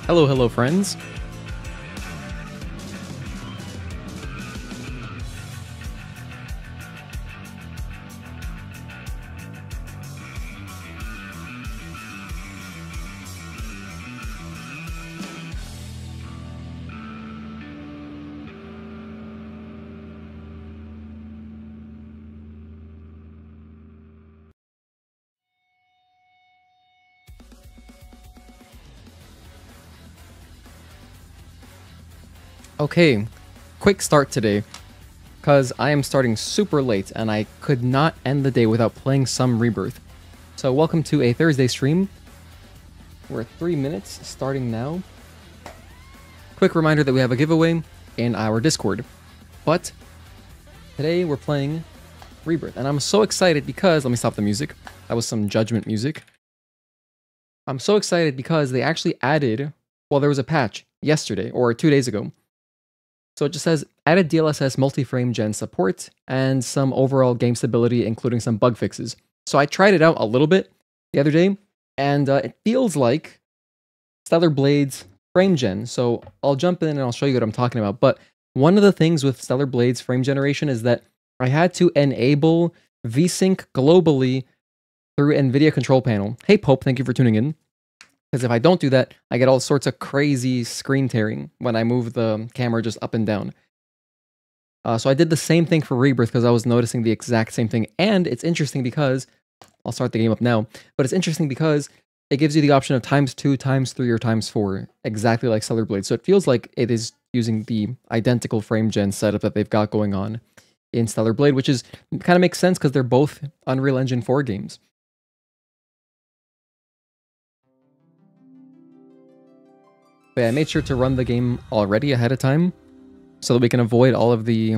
Hello, hello, friends. Okay, quick start today, because I am starting super late and I could not end the day without playing some Rebirth. So welcome to a Thursday stream. We're 3 minutes starting now. Quick reminder that we have a giveaway in our Discord. But today we're playing Rebirth and I'm so excited because, let me stop the music. That was some Judgment music. I'm so excited because they actually added, well, there was a patch yesterday or 2 days ago. So it just says added DLSS multi-frame gen support and some overall game stability, including some bug fixes. So I tried it out a little bit the other day, and it feels like Stellar Blade's frame gen. So I'll jump in and I'll show you what I'm talking about. But one of the things with Stellar Blade's frame generation is that I had to enable VSync globally through NVIDIA control panel. Hey Pope, thank you for tuning in. Because if I don't do that, I get all sorts of crazy screen tearing when I move the camera just up and down. So I did the same thing for Rebirth because I was noticing the exact same thing. And it's interesting because, I'll start the game up now, but it's interesting because it gives you the option of ×2, ×3, or ×4, exactly like Stellar Blade. So it feels like it is using the identical frame gen setup that they've got going on in Stellar Blade, which is kind of makes sense because they're both Unreal Engine 4 games. But yeah, I made sure to run the game already ahead of time so that we can avoid all of the,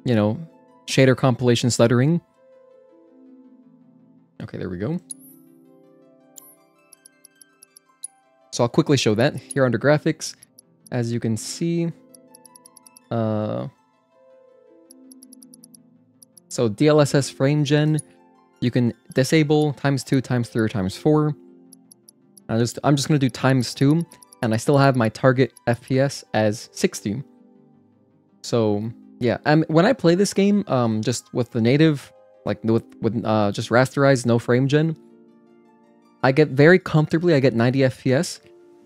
you know, shader compilation stuttering. Okay, there we go. So I'll quickly show that here under graphics. As you can see, so DLSS frame gen, you can disable ×2, ×3, or ×4. I'm just going to do ×2. And I still have my target FPS as 60. So yeah, when I play this game, just with the native, like with just rasterized, no frame gen, I get very comfortably. I get 90 FPS.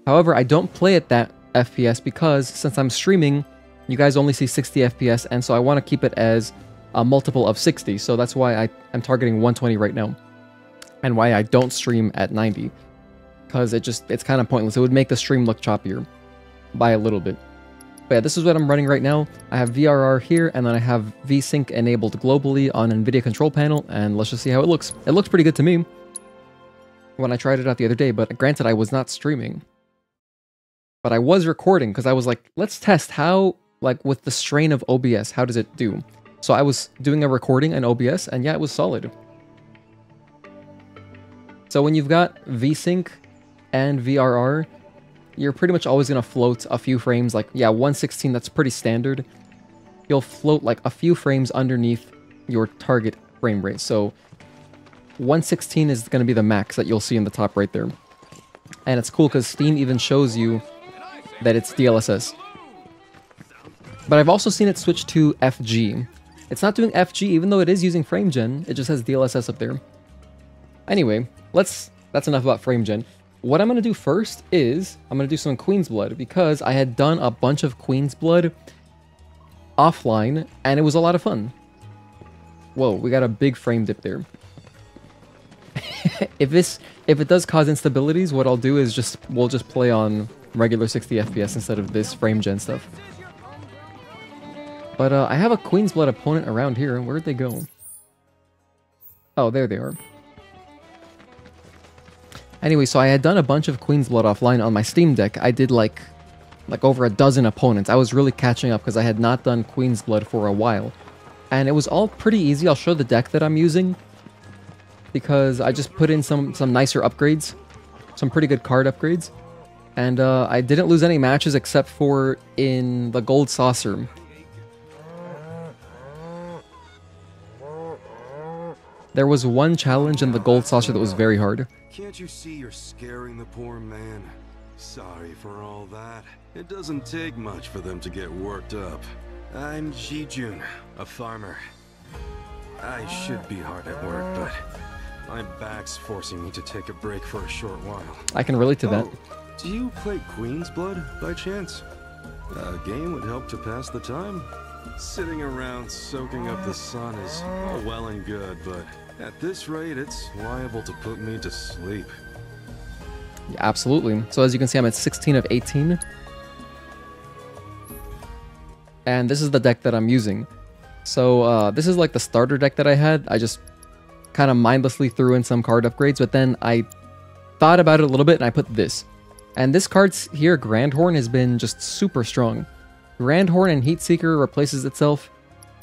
However, I don't play at that FPS because since I'm streaming, you guys only see 60 FPS, and so I want to keep it as a multiple of 60. So that's why I'm targeting 120 right now, and why I don't stream at 90. Because it's kind of pointless. It would make the stream look choppier by a little bit. But yeah, this is what I'm running right now. I have VRR here, and then I have VSync enabled globally on NVIDIA control panel, and let's just see how it looks. It looks pretty good to me when I tried it out the other day, but granted, I was not streaming. But I was recording, because I was like, let's test how, like, with the strain of OBS, how does it do? So I was doing a recording in OBS, and yeah, it was solid. So when you've got VSync and VRR, you're pretty much always going to float a few frames, like, yeah, 116, that's pretty standard. You'll float, like, a few frames underneath your target frame rate. So 116 is going to be the max that you'll see in the top right there. And it's cool because Steam even shows you that it's DLSS. But I've also seen it switch to FG. It's not doing FG, even though it is using frame gen, it just has DLSS up there. Anyway, that's enough about frame gen. What I'm going to do first is, I'm going to do some Queen's Blood, because I had done a bunch of Queen's Blood offline, and it was a lot of fun. Whoa, we got a big frame dip there. If it does cause instabilities, what I'll do is we'll just play on regular 60 FPS instead of this frame gen stuff. But I have a Queen's Blood opponent around here. Where'd they go? Oh, there they are. Anyway, so I had done a bunch of Queen's Blood offline on my Steam Deck. I did like over a dozen opponents. I was really catching up because I had not done Queen's Blood for a while. And it was all pretty easy. I'll show the deck that I'm using, because I just put in some nicer upgrades. Some pretty good card upgrades. And I didn't lose any matches except for in the Gold Saucer. There was one challenge in the Gold Saucer that was very hard. Can't you see you're scaring the poor man? Sorry for all that. It doesn't take much for them to get worked up. I'm Jijun, a farmer. I should be hard at work, but my back's forcing me to take a break for a short while. I can relate to that. Do you play Queen's Blood by chance? A game would help to pass the time. Sitting around soaking up the sun is all well and good, but at this rate, it's liable to put me to sleep. Yeah, absolutely. So as you can see, I'm at 16 of 18. And this is the deck that I'm using. So this is like the starter deck that I had. I just kind of mindlessly threw in some card upgrades, but then I thought about it a little bit and I put this. And this card here, Grandhorn, has been just super strong. Grandhorn and Heatseeker replaces itself,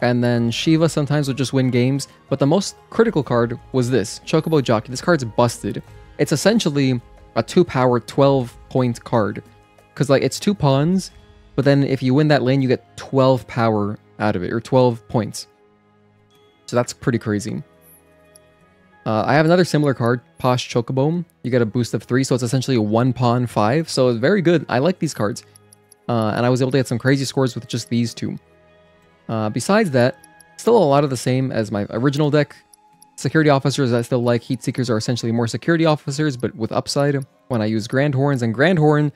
and then Shiva sometimes would just win games, but the most critical card was this, Chocobo Jockey. This card's busted. It's essentially a 2-power, 12-point card, because like it's 2 pawns, but then if you win that lane, you get 12 power out of it, or 12 points. So that's pretty crazy. I have another similar card, Posh Chocobo. You get a boost of 3, so it's essentially a 1-pawn 5, so it's very good. I like these cards. And I was able to get some crazy scores with just these 2. Besides that, still a lot of the same as my original deck. Security officers I still like. Heat Seekers are essentially more security officers, but with upside when I use Grandhorns. And Grandhorn,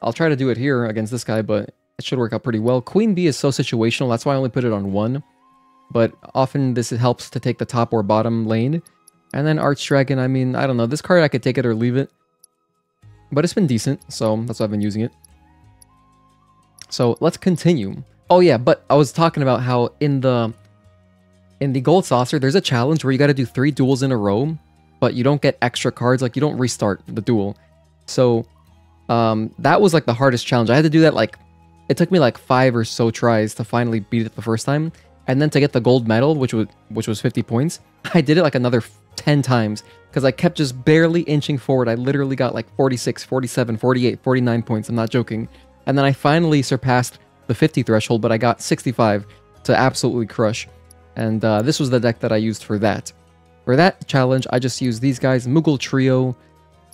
I'll try to do it here against this guy, but it should work out pretty well. Queen Bee is so situational, that's why I only put it on 1. But often this helps to take the top or bottom lane. And then Archdragon, I mean, I don't know. This card, I could take it or leave it. But it's been decent, so that's why I've been using it. So let's continue. Oh yeah, but I was talking about how in the Gold Saucer, there's a challenge where you got to do 3 duels in a row, but you don't get extra cards. Like, you don't restart the duel. So that was like the hardest challenge. I had to do that like, it took me like 5 or so tries to finally beat it the first time. And then to get the gold medal, which was 50 points, I did it like another 10 times because I kept just barely inching forward. I literally got like 46, 47, 48, 49 points. I'm not joking. And then I finally surpassed the 50 threshold, but I got 65 to absolutely crush. And this was the deck that I used for that. For that challenge, I just used these guys, Moogle Trio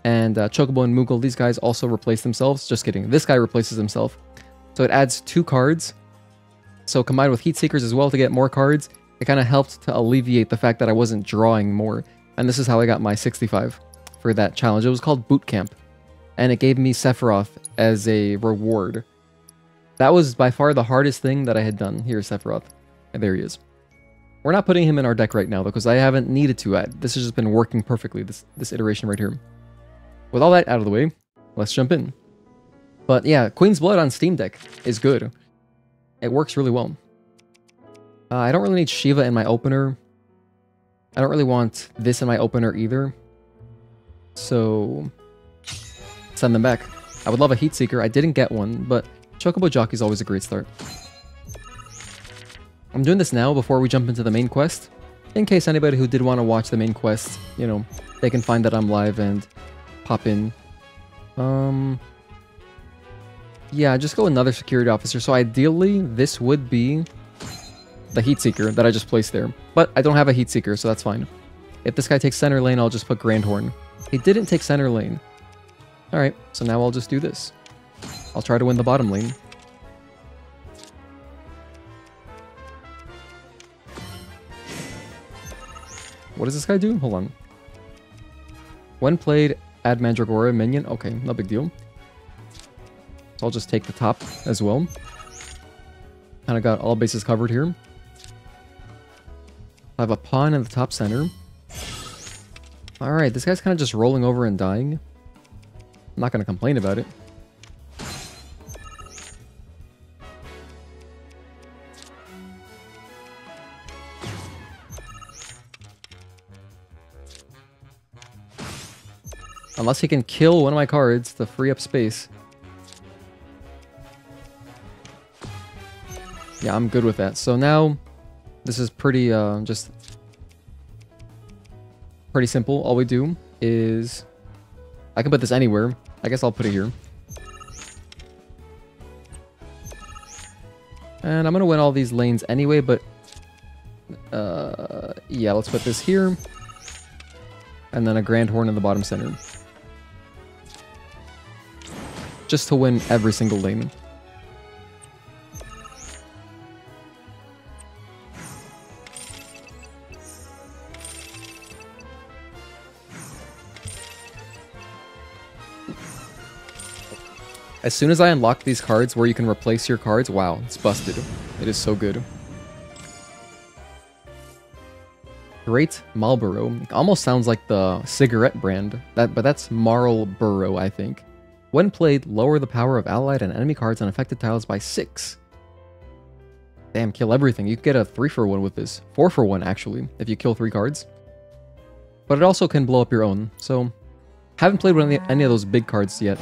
and Chocobo and Moogle. These guys also replace themselves. Just kidding. This guy replaces himself. So it adds 2 cards. So combined with Heat Seekers as well to get more cards, it kind of helped to alleviate the fact that I wasn't drawing more. And this is how I got my 65 for that challenge. It was called Boot Camp. And it gave me Sephiroth as a reward. That was by far the hardest thing that I had done. Here's Sephiroth. And there he is. We're not putting him in our deck right now, though, because I haven't needed to. This has just been working perfectly, this iteration right here. With all that out of the way, let's jump in. But yeah, Queen's Blood on Steam Deck is good. It works really well. I don't really need Shiva in my opener. I don't really want this in my opener either. So, send them back. I would love a Heat Seeker. I didn't get one, but Chocobo Jockey is always a great start. I'm doing this now before we jump into the main quest. In case anybody who did want to watch the main quest, you know, they can find that I'm live and pop in. Yeah, just go another security officer. So ideally, this would be the Heat Seeker that I just placed there. But I don't have a Heat Seeker, so that's fine. If this guy takes center lane, I'll just put Grandhorn. He didn't take center lane. Alright, so now I'll just do this. I'll try to win the bottom lane. What does this guy do? Hold on. When played, add Mandragora minion. Okay, no big deal. So I'll just take the top as well. Kind of got all bases covered here. I have a pawn in the top center. Alright, this guy's kind of just rolling over and dying. I'm not going to complain about it. Unless he can kill one of my cards to free up space. Yeah, I'm good with that. So now, this is pretty, just pretty simple. All we do is, I can put this anywhere. I guess I'll put it here. And I'm going to win all these lanes anyway, but, yeah, let's put this here. And then a Grandhorn in the bottom center. just to win every single lane. As soon as I unlock these cards where you can replace your cards, wow, it's busted. It is so good. Great Marlboro. It almost sounds like the cigarette brand, but that's Marlboro, I think. When played, lower the power of allied and enemy cards on affected tiles by 6. Damn, kill everything. You can get a 3-for-1 with this. 4-for-1, actually, if you kill 3 cards. But it also can blow up your own, so... Haven't played with any of those big cards yet.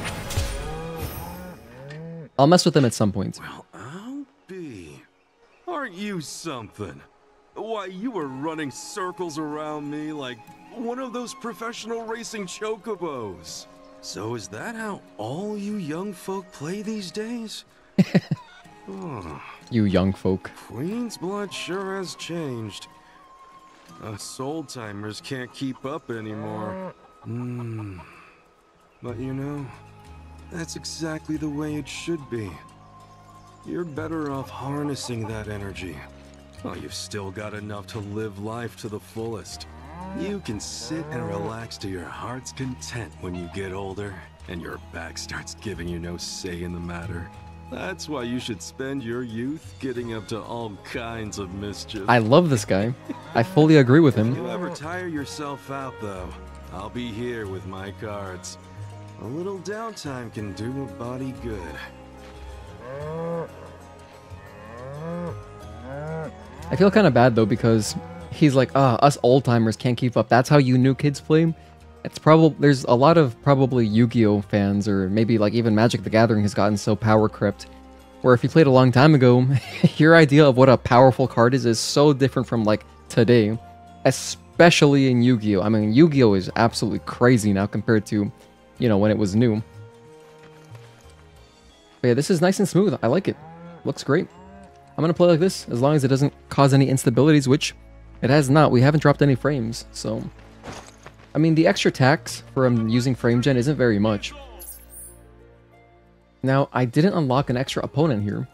I'll mess with them at some point. Well, I'll be. Aren't you something? Why, you were running circles around me like one of those professional racing chocobos. So is that how all you young folk play these days? Oh, You young folk. Queen's blood sure has changed. Us old-timers can't keep up anymore. But you know, that's exactly the way it should be. You're better off harnessing that energy. Oh, you've still got enough to live life to the fullest. You can sit and relax to your heart's content when you get older, and your back starts giving you no say in the matter. That's why you should spend your youth getting up to all kinds of mischief. I love this guy. I fully agree with him. If you ever tire yourself out, though, I'll be here with my cards. A little downtime can do a body good. I feel kind of bad though because he's like, us old timers can't keep up. That's how you new kids play. It's probably there's a lot of probably Yu-Gi-Oh fans or maybe like even Magic the Gathering has gotten so power crept, where if you played a long time ago, your idea of what a powerful card is so different from like today, especially in Yu-Gi-Oh. I mean, Yu-Gi-Oh is absolutely crazy now compared to, you know, when it was new. But yeah, this is nice and smooth. I like it. Looks great. I'm gonna play like this as long as it doesn't cause any instabilities, which it has not. We haven't dropped any frames, so... I mean, the extra tax from using frame gen isn't very much. Now, I didn't unlock an extra opponent here.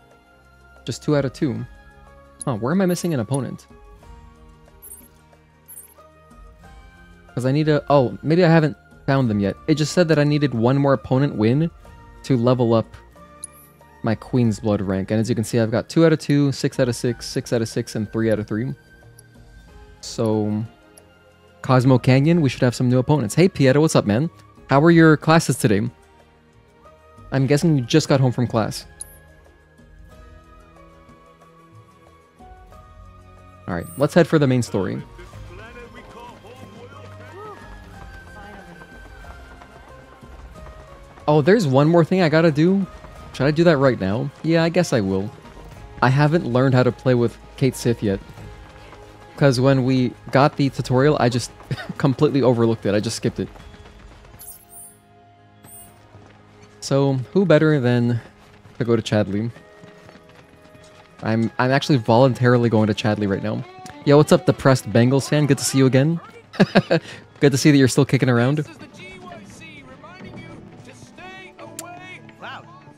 Just 2 out of 2. Huh, where am I missing an opponent? Because I need a... Oh, maybe I haven't found them yet. It just said that I needed one more opponent win to level up my Queen's Blood rank. And as you can see, I've got 2 out of 2, 6 out of 6, 6 out of 6, and 3 out of 3. So... Cosmo Canyon, we should have some new opponents. Hey, Pieta, what's up, man? How were your classes today? I'm guessing you just got home from class. Alright, let's head for the main story. Oh, there's one more thing I gotta do. Should I do that right now? Yeah, I guess I will. I haven't learned how to play with Cait Sith yet. Because when we got the tutorial, I just completely overlooked it. I just skipped it. So, who better than to go to Chadley? I'm actually voluntarily going to Chadley right now. Yo, what's up, depressed Bengals fan? Good to see you again. Good to see that you're still kicking around.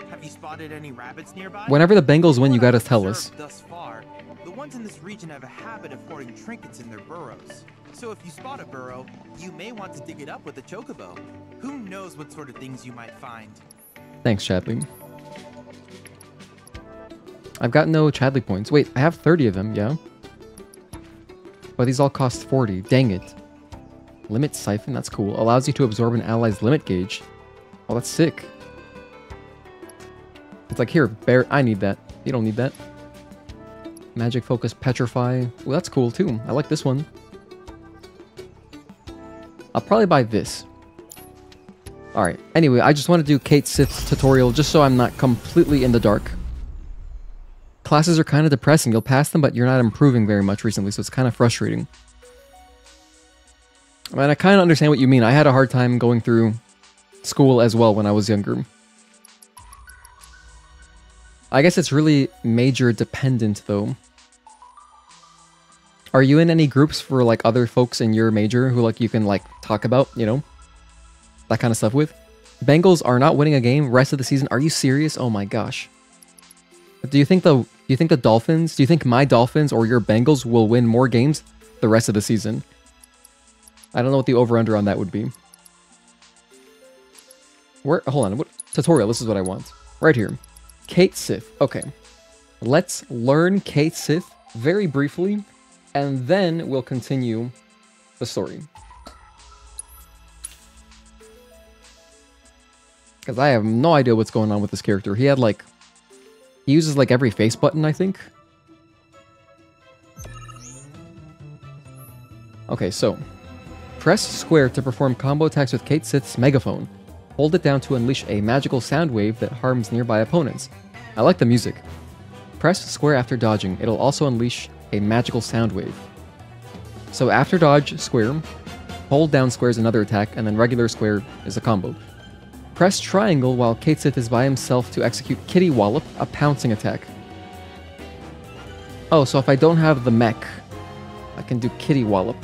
Have you spotted any rabbits nearby? Whenever the Bengals win, you gotta tell us. Thus far, the ones in this region have a habit of hoarding trinkets in their burrows. So if you spot a burrow, you may want to dig it up with a chocobo. Who knows what sort of things you might find. Thanks, Chadley. I've got no Chadley points. Wait, I have 30 of them, yeah? But these all cost 40. Dang it. Limit Siphon, that's cool. Allows you to absorb an ally's limit gauge. Oh, that's sick. It's like, here, bear. I need that. You don't need that. Magic Focus Petrify. Well, that's cool too. I like this one. I'll probably buy this. Alright, anyway, I just want to do Cait Sith's tutorial just so I'm not completely in the dark. Classes are kind of depressing. You'll pass them, but you're not improving very much recently, so it's kind of frustrating. I mean, I kind of understand what you mean. I had a hard time going through school as well when I was younger. I guess it's really major dependent, though. Are you in any groups for, like, other folks in your major who, like, you can, like, talk about, you know? That kind of stuff with? Bengals are not winning a game rest of the season. Are you serious? Oh my gosh. Do you think the Dolphins, do you think my Dolphins or your Bengals will win more games the rest of the season? I don't know what the over-under on that would be. Hold on, what tutorial? This is what I want. Right here. Cait Sith. Okay. Let's learn Cait Sith very briefly, and then we'll continue the story. Because I have no idea what's going on with this character. He uses like every face button, I think. Okay, so press square to perform combo attacks with Cait Sith's megaphone. Hold it down to unleash a magical sound wave that harms nearby opponents. I like the music. Press square after dodging. It'll also unleash a magical sound wave. So after dodge square, hold down square is another attack, and then regular square is a combo. Press triangle while Cait Sith is by himself to execute Kitty Wallop, a pouncing attack. Oh, so if I don't have the mech, I can do Kitty Wallop.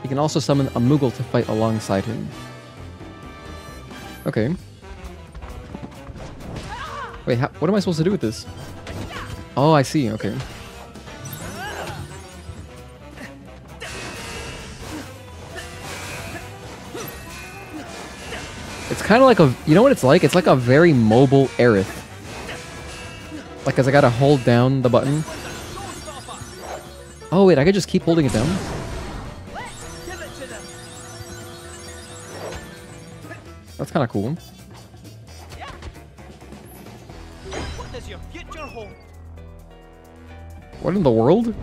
He can also summon a Moogle to fight alongside him. Okay. Wait, what am I supposed to do with this? Oh, I see, okay. It's kind of like a, you know what it's like? It's like a very mobile Aerith. Like, cause I gotta hold down the button. Oh wait, I could just keep holding it down? That's kind of cool. What in the world?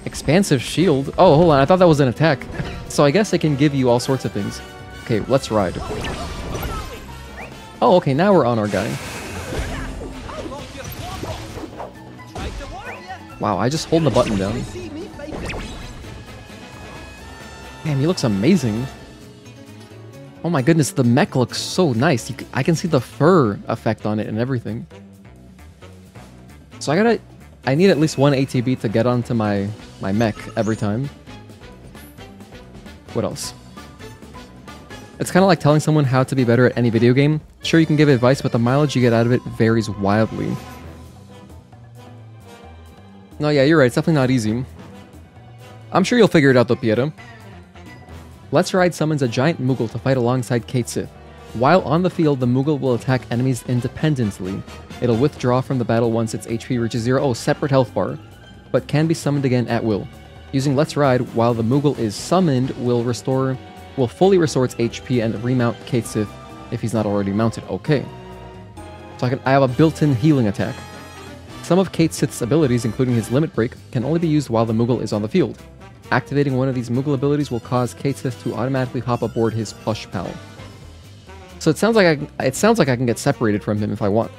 Expansive shield? Oh, hold on, I thought that was an attack. So I guess it can give you all sorts of things. Okay, let's ride. Oh, okay, now we're on our guy. Wow, I just hold the button down. Damn, he looks amazing. Oh my goodness, the mech looks so nice. I can see the fur effect on it and everything. So I need at least one ATB to get onto my mech every time. What else? It's kind of like telling someone how to be better at any video game. Sure, you can give advice, but the mileage you get out of it varies wildly. No, yeah, you're right. It's definitely not easy. I'm sure you'll figure it out though, Pieta. Let's Ride summons a giant Moogle to fight alongside Cait Sith. While on the field, the Moogle will attack enemies independently. It'll withdraw from the battle once its HP reaches 0. Oh, separate health bar. But can be summoned again at will. Using Let's Ride while the Moogle is summoned will fully restore its HP and remount Cait Sith if he's not already mounted. Okay. So I have a built-in healing attack. Some of Cait Sith's abilities, including his Limit Break, can only be used while the Moogle is on the field. Activating one of these Moogle abilities will cause Cait Sith to automatically hop aboard his plush pal. So it sounds like I can get separated from him if I want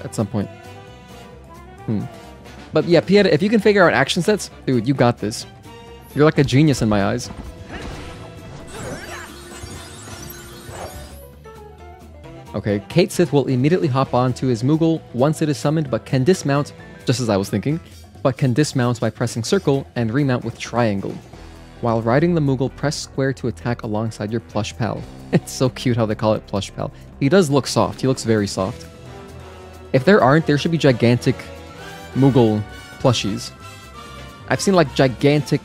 at some point. But yeah, Pieta, if you can figure out action sets, dude, you got this. You're like a genius in my eyes. Okay, Cait Sith will immediately hop onto his Moogle once it is summoned, but can dismount, just as I was thinking, but can dismount by pressing circle and remount with triangle. While riding the Moogle, press square to attack alongside your plush pal. It's so cute how they call it plush pal. He does look soft. He looks very soft. If there should be gigantic Moogle plushies. I've seen like gigantic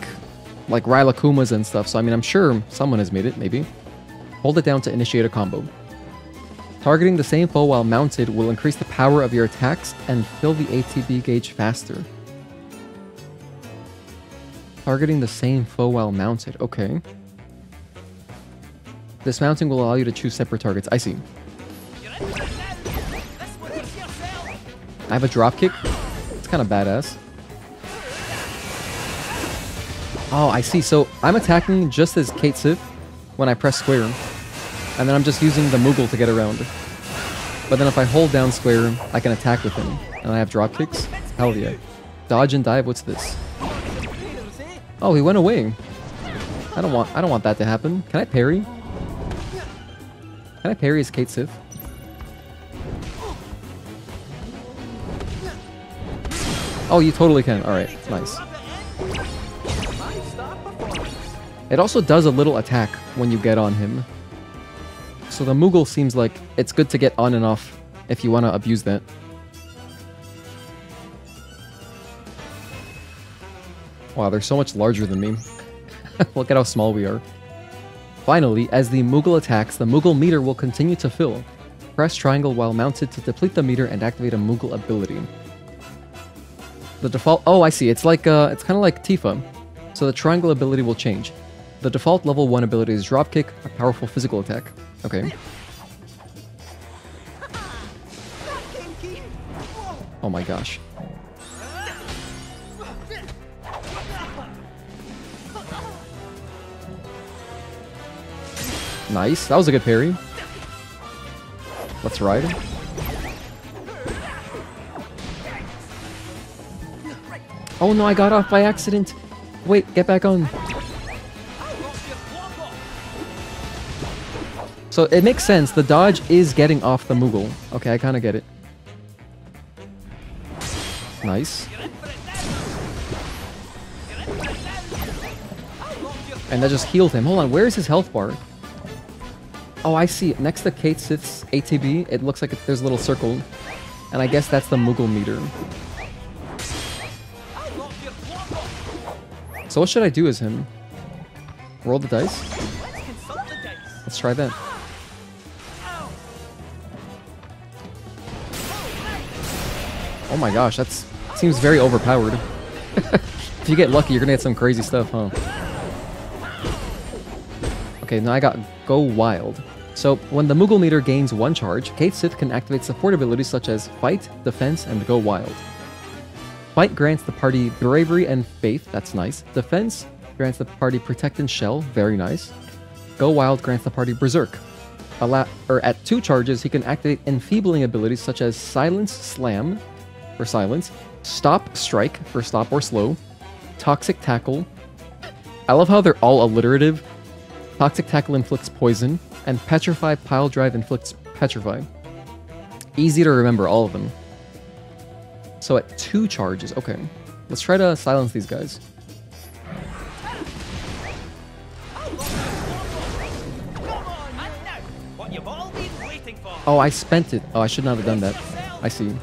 like Rylakumas and stuff, so I mean, I'm sure someone has made it, maybe. Hold it down to initiate a combo. Targeting the same foe while mounted will increase the power of your attacks and fill the ATB gauge faster. Targeting the same foe while mounted. Okay. Dismounting will allow you to choose separate targets. I see. I have a dropkick. It's kind of badass. Oh, I see. So I'm attacking just as Cait Sith when I press square. And then I'm just using the Moogle to get around. But then if I hold down square, I can attack with him. And I have drop kicks. Hell yeah. Dodge and dive. What's this? Oh, he went away. I don't want that to happen. Can I parry? Can I parry as Cait Sith? Oh, you totally can. Alright, nice. It also does a little attack when you get on him. So the Moogle seems like it's good to get on and off if you want to abuse that. Wow, they're so much larger than me. Look at how small we are. Finally, as the Moogle attacks, the Moogle meter will continue to fill. Press triangle while mounted to deplete the meter and activate a Moogle ability. The default... Oh, I see. It's like it's kind of like Tifa. So the triangle ability will change. The default level 1 ability is Dropkick, a powerful physical attack. Okay. Oh my gosh. Nice. That was a good parry. Let's ride. Oh no, I got off by accident. Wait, get back on. So it makes sense. The dodge is getting off the Moogle. Okay, I kind of get it. Nice. And that just healed him. Hold on, where is his health bar? Oh, I see. Next to Cait Sith's ATB, it looks like there's a little circle. And I guess that's the Moogle meter. So what should I do as him? Roll the dice? Let's try that. Oh my gosh, that seems very overpowered. If you get lucky, you're gonna get some crazy stuff, huh? Okay, now I got Go Wild. So, when the Moogle meter gains 1 charge, Cait Sith can activate support abilities such as Fight, Defense, and Go Wild. Fight grants the party Bravery and Faith, that's nice. Defense grants the party Protect and Shell, very nice. Go Wild grants the party Berserk. At 2 charges, he can activate enfeebling abilities such as Silence Slam, for silence, Stop Strike, for stop or slow, Toxic Tackle. I love how they're all alliterative. Toxic Tackle inflicts poison, and Petrify Pile Drive inflicts Petrify. Easy to remember, all of them. So at 2 charges, okay. Let's try to silence these guys. Oh, I spent it. Oh, I should not have done that. I see.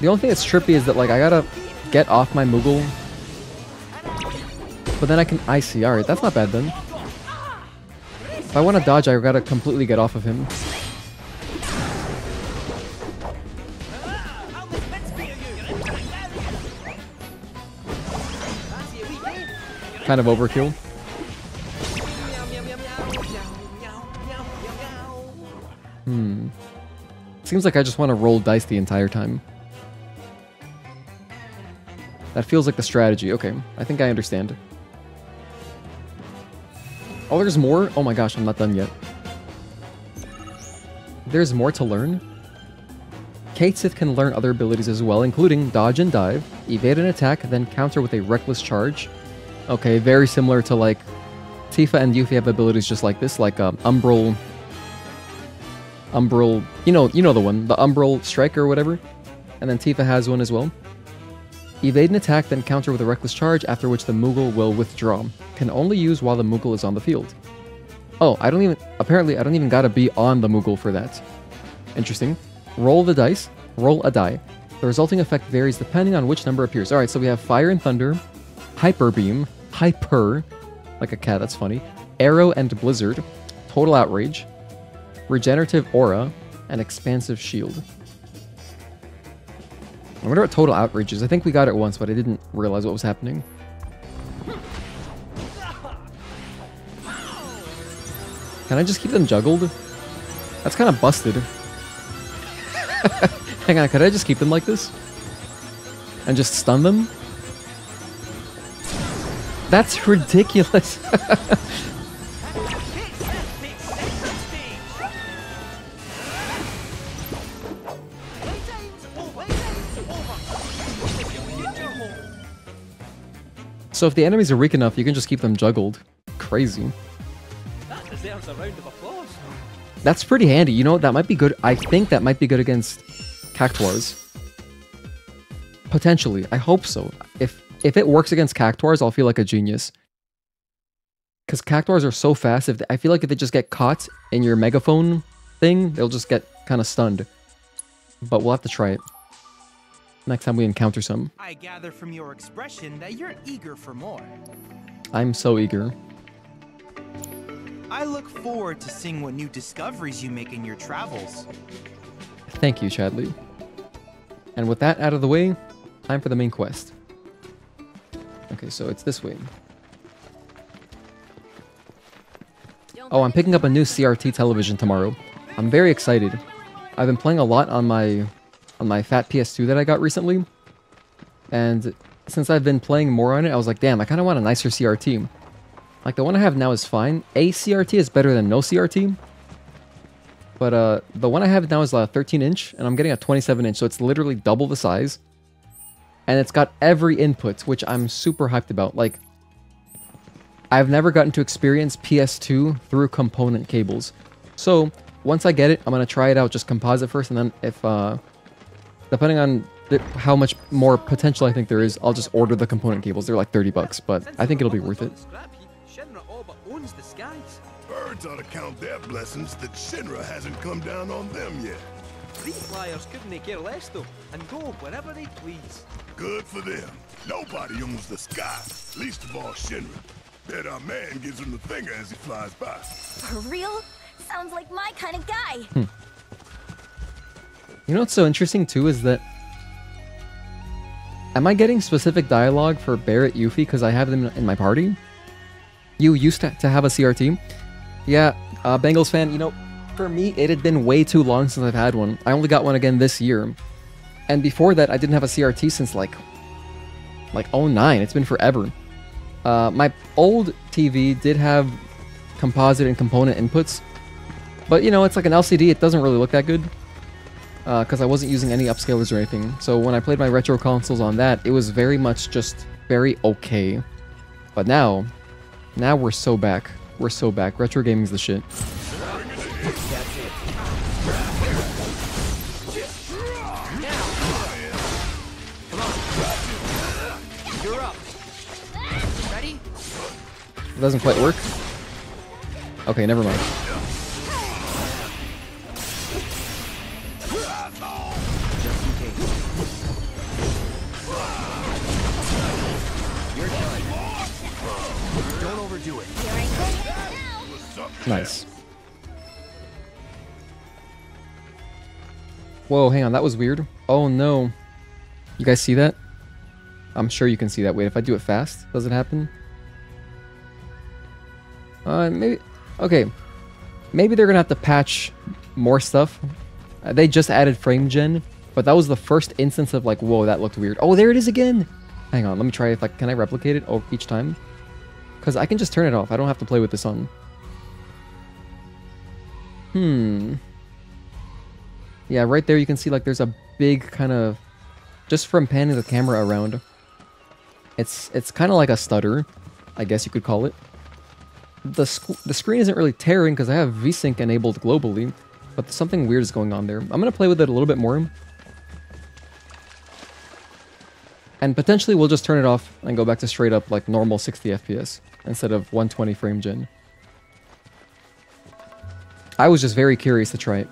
The only thing that's trippy is that, like, I gotta get off my Moogle. But then I see. Alright, that's not bad then. If I want to dodge, I gotta completely get off of him. Kind of overkill. Seems like I just want to roll dice the entire time. That feels like the strategy. Okay, I think I understand. Oh, there's more? Oh my gosh, I'm not done yet. There's more to learn? Cait Sith can learn other abilities as well, including Dodge and Dive, Evade an attack, then counter with a Reckless Charge. Okay, very similar to, like, Tifa and Yuffie have abilities just like this, like Umbral, you know the one, the Umbral Strike or whatever. And then Tifa has one as well. Evade an attack, then counter with a Reckless Charge, after which the Moogle will withdraw. Can only use while the Moogle is on the field. Oh, apparently I don't even gotta be on the Moogle for that. Interesting. Roll the dice. Roll a die. The resulting effect varies depending on which number appears. Alright, so we have Fire and Thunder, Hyper Beam, Hyper, like a cat, that's funny, Arrow and Blizzard, Total Outrage, Regenerative Aura, and Expansive Shield. I wonder what Total Outrage is. I think we got it once, but I didn't realize what was happening. Can I just keep them juggled? That's kind of busted. Hang on, could I just keep them like this? And just stun them? That's ridiculous. So if the enemies are weak enough, you can just keep them juggled. Crazy. That deserves a round of applause. That's pretty handy. You know, that might be good. I think that might be good against Cactuars. Potentially. I hope so. If it works against Cactuars, I'll feel like a genius. Because Cactuars are so fast. I feel like if they just get caught in your megaphone thing, they'll just get kind of stunned. But we'll have to try it next time we encounter some. I gather from your expression that you're eager for more. I'm so eager. I look forward to seeing what new discoveries you make in your travels. Thank you, Chadley. And with that out of the way, time for the main quest. Okay, so it's this way. Oh, I'm picking up a new CRT television tomorrow. I'm very excited. I've been playing a lot on my fat PS2 that I got recently. And since I've been playing more on it, I was like, damn, I kind of want a nicer CRT. Like, the one I have now is fine. A CRT is better than no CRT. But the one I have now is a 13-inch, and I'm getting a 27-inch, so it's literally double the size. And it's got every input, which I'm super hyped about. Like, I've never gotten to experience PS2 through component cables. So, once I get it, I'm going to try it out, just composite first, and then if, depending on how much more potential I think there is, I'll just order the component cables. They're like $30, but I think it'll be worth it. Birds ought to count their blessings that Shinra hasn't come down on them yet. These flyers couldn't care less though, and go wherever they please. Good for them. Nobody owns the sky, least of all Shinra. Bet our man gives him the finger as he flies by. For real? Sounds like my kind of guy. You know what's so interesting too is that... Am I getting specific dialogue for Barrett Yuffie because I have them in my party? You used to have a CRT? Yeah, Bengals fan, you know, for me, it had been way too long since I've had one. I only got one again this year. And before that, I didn't have a CRT since like '09. It's been forever. My old TV did have composite and component inputs. But, you know, it's like an LCD. It doesn't really look that good. Because I wasn't using any upscalers or anything. So when I played my retro consoles on that, it was very much just very okay. But now we're so back. We're so back. Retro gaming's the shit. You're up. Ready? It doesn't quite work. Okay, never mind. Don't overdo it. Nice. Whoa, hang on, that was weird. Oh no. You guys see that? I'm sure you can see that. Wait, if I do it fast, does it happen? Maybe... Okay. Maybe they're gonna have to patch more stuff. They just added frame gen, but that was the first instance of like, whoa, that looked weird. Oh, there it is again! Hang on, let me try if I... Can I replicate it each time? Because I can just turn it off. I don't have to play with this on. Yeah, right there you can see like there's a big kind of... Just from panning the camera around. It's kind of like a stutter, I guess you could call it. The screen isn't really tearing because I have VSync enabled globally, but something weird is going on there. I'm going to play with it a little bit more. And potentially we'll just turn it off and go back to straight up like normal 60 FPS instead of 120 frame gen. I was just very curious to try it.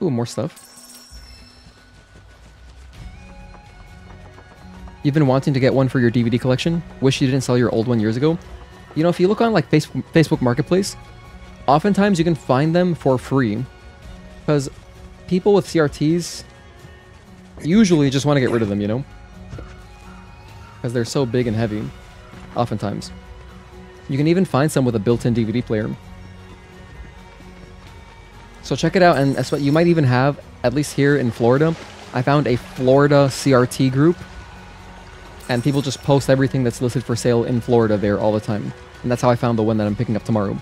Ooh, more stuff. You've been wanting to get one for your DVD collection? Wish you didn't sell your old one years ago? You know, if you look on like Facebook Marketplace, oftentimes you can find them for free. Because people with CRTs usually just want to get rid of them, you know? Because they're so big and heavy, oftentimes. You can even find some with a built-in DVD player. So check it out, and that's what you might even have, at least here in Florida. I found a Florida CRT group. And people just post everything that's listed for sale in Florida there all the time. And that's how I found the one that I'm picking up tomorrow.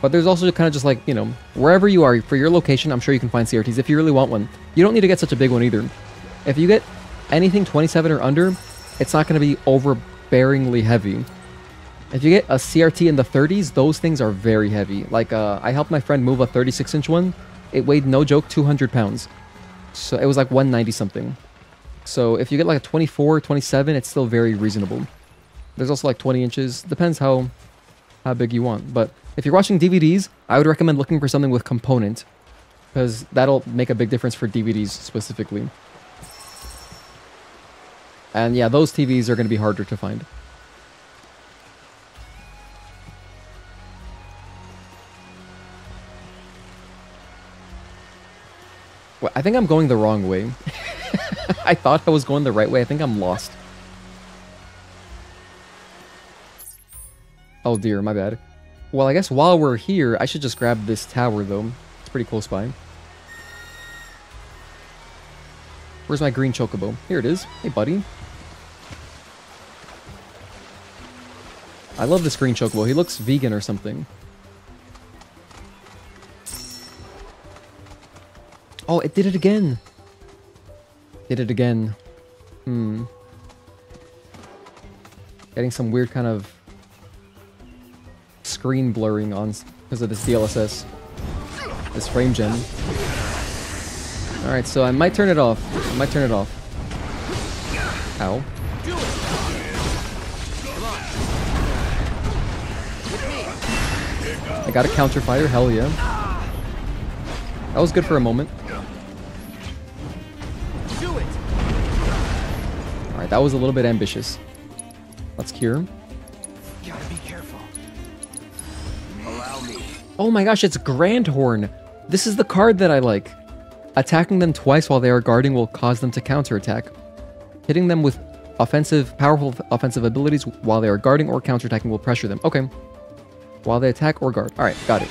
But there's also kind of just like, you know, wherever you are, for your location, I'm sure you can find CRTs if you really want one. You don't need to get such a big one either. If you get anything 27 or under, it's not going to be overbearingly heavy. If you get a CRT in the 30s, those things are very heavy. Like, I helped my friend move a 36-inch one. It weighed, no joke, 200 pounds. So it was like 190 something. So if you get like a 24, 27, it's still very reasonable. There's also like 20 inches. Depends how big you want. But if you're watching DVDs, I would recommend looking for something with component, because that'll make a big difference for DVDs specifically. And yeah, those TVs are going to be harder to find. Well, I think I'm going the wrong way. I thought I was going the right way. I think I'm lost. Oh dear, my bad. Well, I guess while we're here, I should just grab this tower, though. It's pretty close by. Where's my green chocobo? Here it is. Hey, buddy. I love this green chocobo. He looks vegan or something. Oh, it did it again. Did it again. Getting some weird kind of screen blurring on because of this DLSS. This frame gen. Alright, so I might turn it off. Ow. I got a counter fire, hell yeah. That was good for a moment. Alright, that was a little bit ambitious. Let's cure. Gotta be careful. Allow me. Oh my gosh, it's Grandhorn. This is the card that I like. Attacking them twice while they are guarding will cause them to counterattack. Hitting them with powerful offensive abilities while they are guarding or counterattacking will pressure them. Okay. While they attack or guard. Alright, got it.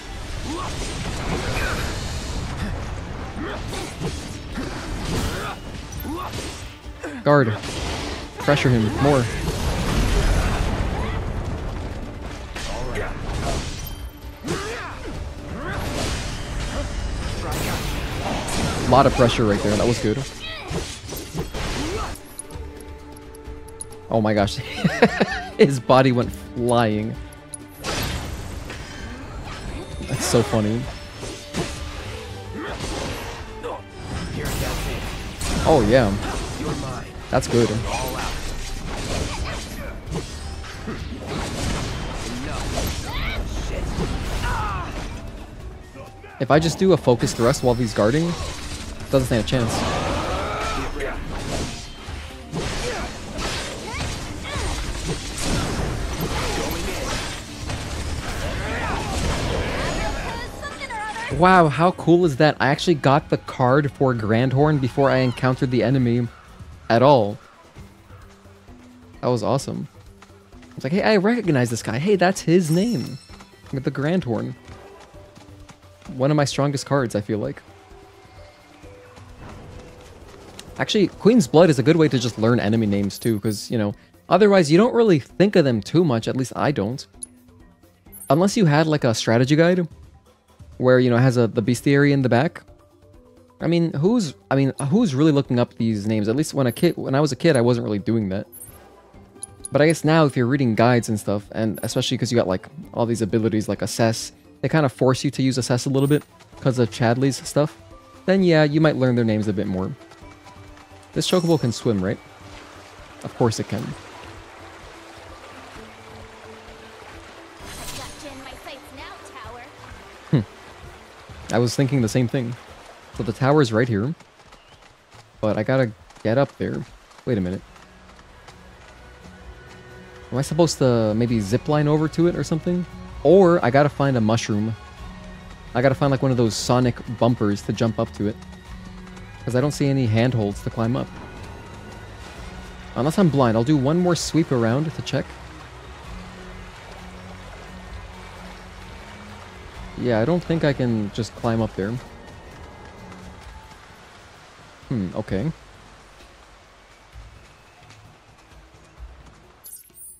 Guard. Pressure him more. A lot of pressure right there. That was good. Oh my gosh. His body went flying. That's so funny. Oh yeah. That's good. If I just do a focus thrust while he's guarding, doesn't stand a chance. Wow, how cool is that? I actually got the card for Grandhorn before I encountered the enemy at all. That was awesome. I was like, hey, I recognize this guy. Hey, that's his name. With the Grandhorn. One of my strongest cards, I feel like. Actually, Queen's Blood is a good way to just learn enemy names too, because, you know, otherwise you don't really think of them too much, at least I don't. Unless you had like a strategy guide where, you know, it has the bestiary in the back. I mean, who's really looking up these names? At least when I was a kid, I wasn't really doing that. But I guess now if you're reading guides and stuff, and especially because you got like all these abilities like Assess, they kind of force you to use Assess a little bit because of Chadley's stuff, then yeah, you might learn their names a bit more. This Chocobo can swim, right? Of course it can. I've got you in my sights now, tower. I was thinking the same thing. So the tower's right here. But I gotta get up there. Wait a minute. Am I supposed to maybe zipline over to it or something? Or I gotta find a mushroom. I gotta find like one of those sonic bumpers to jump up to it. Because I don't see any handholds to climb up. Unless I'm blind, I'll do one more sweep around to check. Yeah, I don't think I can just climb up there. Okay.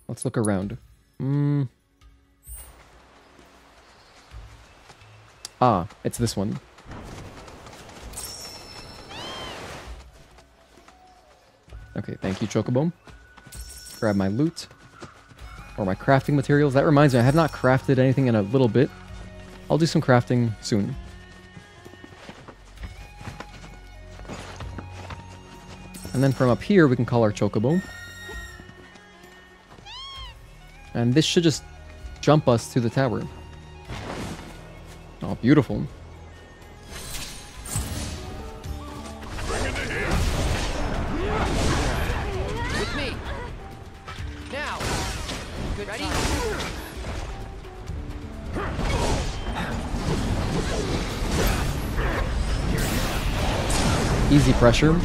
Let's look around. Ah, it's this one. Okay, thank you, Chocobo. Grab my loot. or my crafting materials. That reminds me, I have not crafted anything in a little bit. I'll do some crafting soon. And then from up here, we can call our Chocobo. And this should just jump us to the tower. Oh, beautiful. With me. Now. Good. Ready? Easy pressure.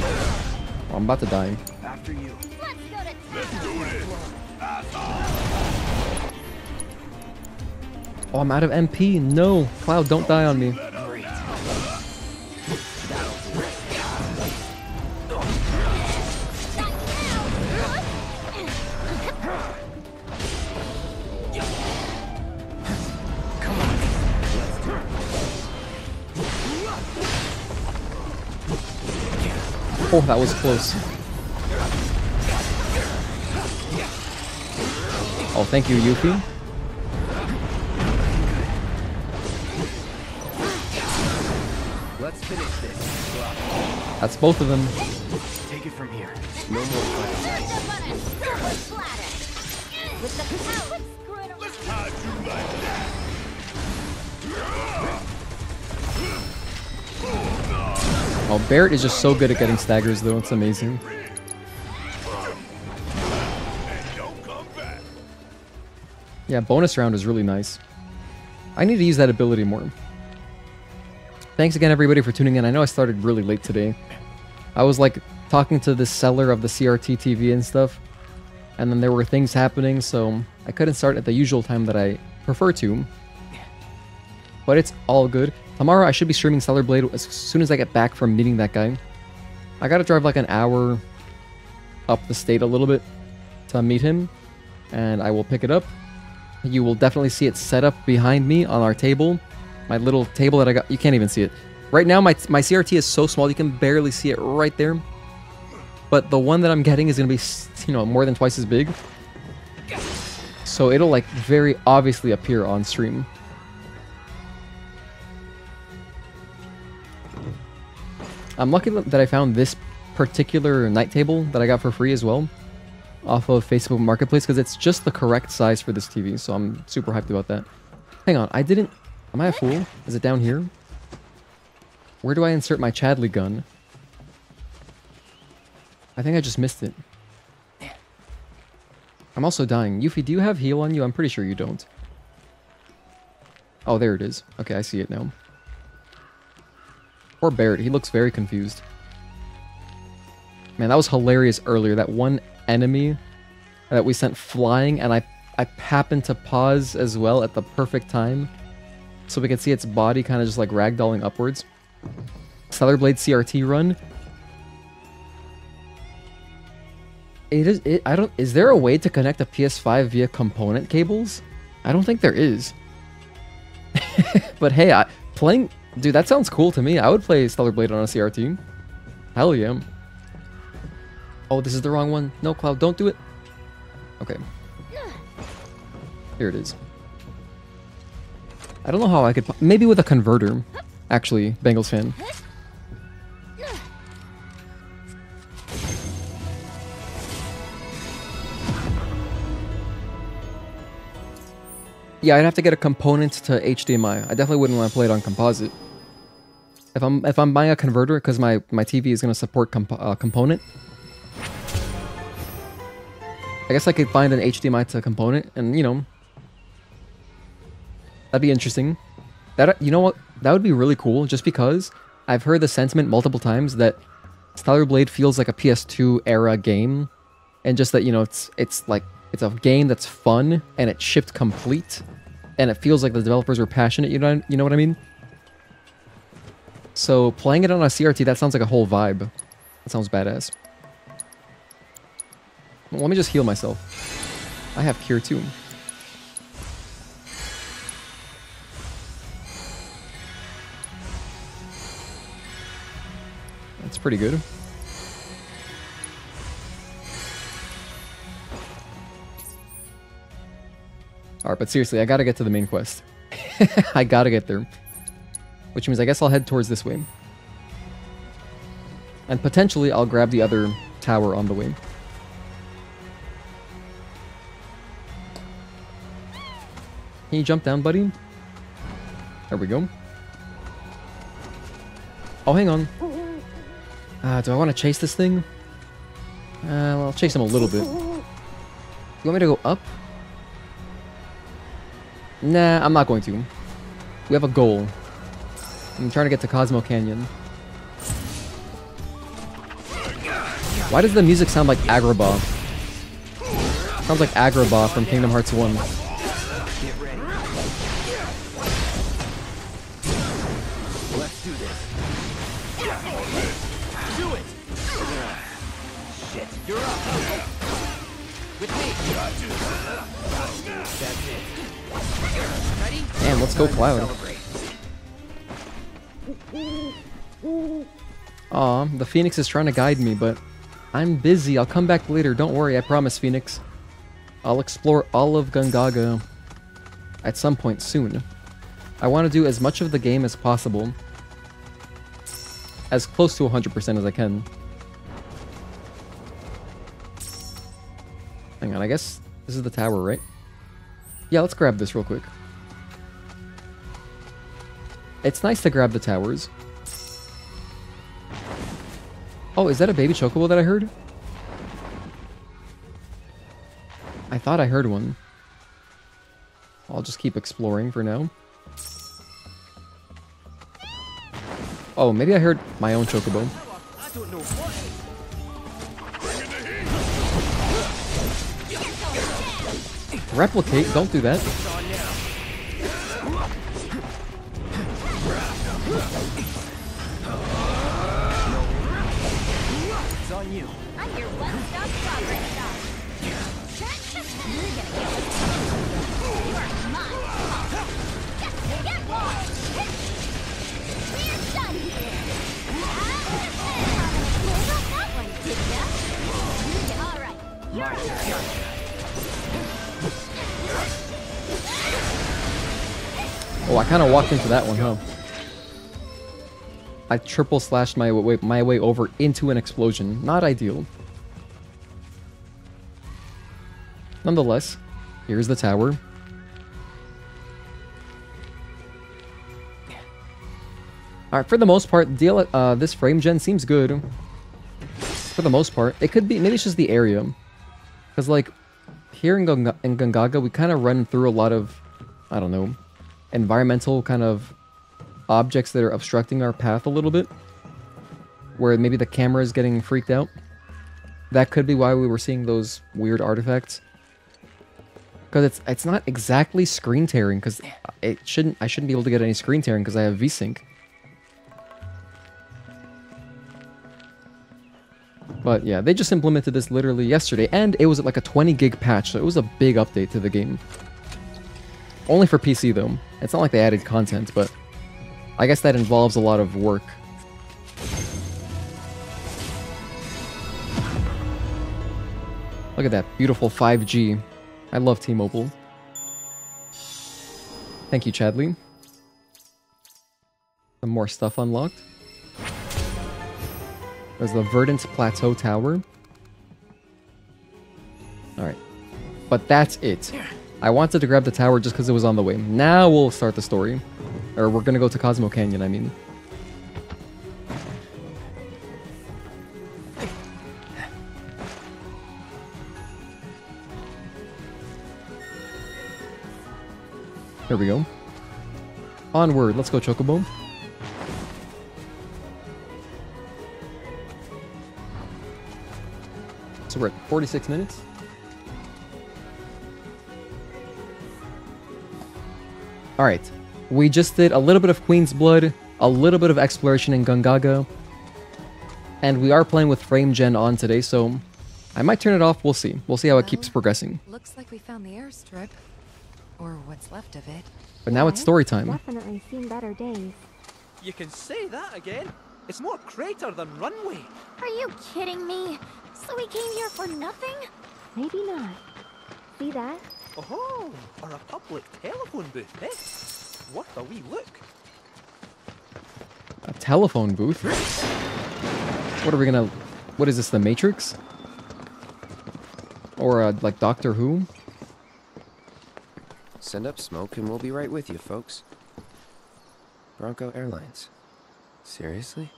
Oh, I'm about to die. After you. Let's go to Let's do this. Oh, I'm out of MP. No. Cloud, don't die on me. Great. Oh, that was close. Oh, thank you, Yuffie. Let's finish this. That's both of them. Take it from here. No more fighting. With the power, screw it around. How'd you like that? Oh, Barrett is just so good at getting staggers, though. It's amazing. And don't come back. Yeah, bonus round is really nice. I need to use that ability more. Thanks again, everybody, for tuning in. I know I started really late today. I was, like, talking to the seller of the CRT TV and stuff. And then there were things happening, so I couldn't start at the usual time that I prefer to. But it's all good. Tomorrow I should be streaming Stellar Blade as soon as I get back from meeting that guy. I gotta drive like an hour up the state a little bit to meet him. And I will pick it up. You will definitely see it set up behind me on our table. My little table that I got. You can't even see it. Right now my CRT is so small you can barely see it right there. But the one that I'm getting is gonna be, you know, more than twice as big. So it'll like very obviously appear on stream. I'm lucky that I found this particular night table that I got for free as well off of Facebook Marketplace because it's just the correct size for this TV, so I'm super hyped about that. Hang on, am I a fool? Is it down here? Where do I insert my Chadley gun? I think I just missed it. I'm also dying. Yuffie, do you have heal on you? I'm pretty sure you don't. Oh, there it is. Okay, I see it now. Poor Barrett, he looks very confused. Man, that was hilarious earlier. That one enemy that we sent flying, and I happened to pause as well at the perfect time. So we could see its body kind of just like ragdolling upwards. Stellar Blade CRT run. Is there a way to connect a PS5 via component cables? I don't think there is. But hey, dude, that sounds cool to me. I would play Stellar Blade on a CRT. Hell yeah. Oh, this is the wrong one. No, Cloud, don't do it. Okay. Here it is. I don't know how I could... Maybe with a converter. Actually, Bengals fan. Yeah, I'd have to get a component to HDMI. I definitely wouldn't want to play it on composite. If I'm buying a converter because my TV is going to support component, I guess I could find an HDMI to component, and you know, that'd be interesting. You know what? That would be really cool. Just because I've heard the sentiment multiple times that Stellar Blade feels like a PS2 era game, and just that, you know, it's like it's a game that's fun and it shipped complete, and it feels like the developers were passionate. You know what I mean? So playing it on a CRT, that sounds like a whole vibe. That sounds badass. Let me just heal myself. I have cure too. That's pretty good. Alright, but seriously, I gotta get to the main quest. I gotta get there. Which means I guess I'll head towards this way. And potentially I'll grab the other tower on the way. Can you jump down, buddy? There we go. Oh, hang on. Do I want to chase this thing? Well, I'll chase him a little bit. You want me to go up? Nah, I'm not going to. We have a goal. I'm trying to get to Cosmo Canyon. Why does the music sound like Agrabah? Sounds like Agrabah from Kingdom Hearts 1. Get ready. Let's do this. Do it! Shit, you're up. With me. That's it. Ready? Damn, let's go Cloud. Aw, the Phoenix is trying to guide me, but I'm busy. I'll come back later. Don't worry, I promise, Phoenix. I'll explore all of Gongaga at some point soon. I want to do as much of the game as possible. As close to 100% as I can. Hang on, I guess this is the tower, right? Yeah, let's grab this real quick. It's nice to grab the towers. Oh, is that a baby Chocobo that I heard? I thought I heard one. I'll just keep exploring for now. Oh, maybe I heard my own Chocobo. I don't know what. Replicate, don't do that. It's on you. I'm your one-stop progress stop. You're gonna get what's coming. You are mine. Get lost. We're done here. Got that one, did ya? All right. You're Oh, I kind of walked into that one, huh? I triple slashed my way over into an explosion. Not ideal. Nonetheless, here's the tower. Alright, for the most part, this frame gen seems good. For the most part. It could be, maybe it's just the area. Because, like, here in Gongaga, we kind of run through a lot of, I don't know, environmental kind of objects that are obstructing our path a little bit. Where maybe the camera is getting freaked out. That could be why we were seeing those weird artifacts. Because it's not exactly screen tearing, because I shouldn't be able to get any screen tearing because I have VSync. But yeah, they just implemented this literally yesterday, and it was like a 20 gig patch, so it was a big update to the game. Only for PC though. It's not like they added content, but I guess that involves a lot of work. Look at that beautiful 5G. I love T-Mobile. Thank you, Chadley. Some more stuff unlocked. There's the Verdant Plateau Tower. Alright. But that's it. I wanted to grab the tower just because it was on the way. Now we'll start the story. Or we're gonna go to Cosmo Canyon, I mean. There we go. Onward, let's go, Chocobo. So we're at 46 minutes. Alright. We just did a little bit of Queen's Blood, a little bit of exploration in Gongaga, and we are playing with frame gen on today, so I might turn it off. We'll see. We'll see how it keeps progressing. Looks like we found the airstrip. Or what's left of it. But now it's story time. Definitely seen better days. You can say that again. It's more crater than runway. Are you kidding me? So we came here for nothing? Maybe not. See that? Oh, or a public telephone booth, eh? What a wee look. A telephone booth? What are we gonna... What is this, the Matrix? Or, like, Doctor Who? Send up smoke and we'll be right with you, folks. Bronco Airlines. Seriously?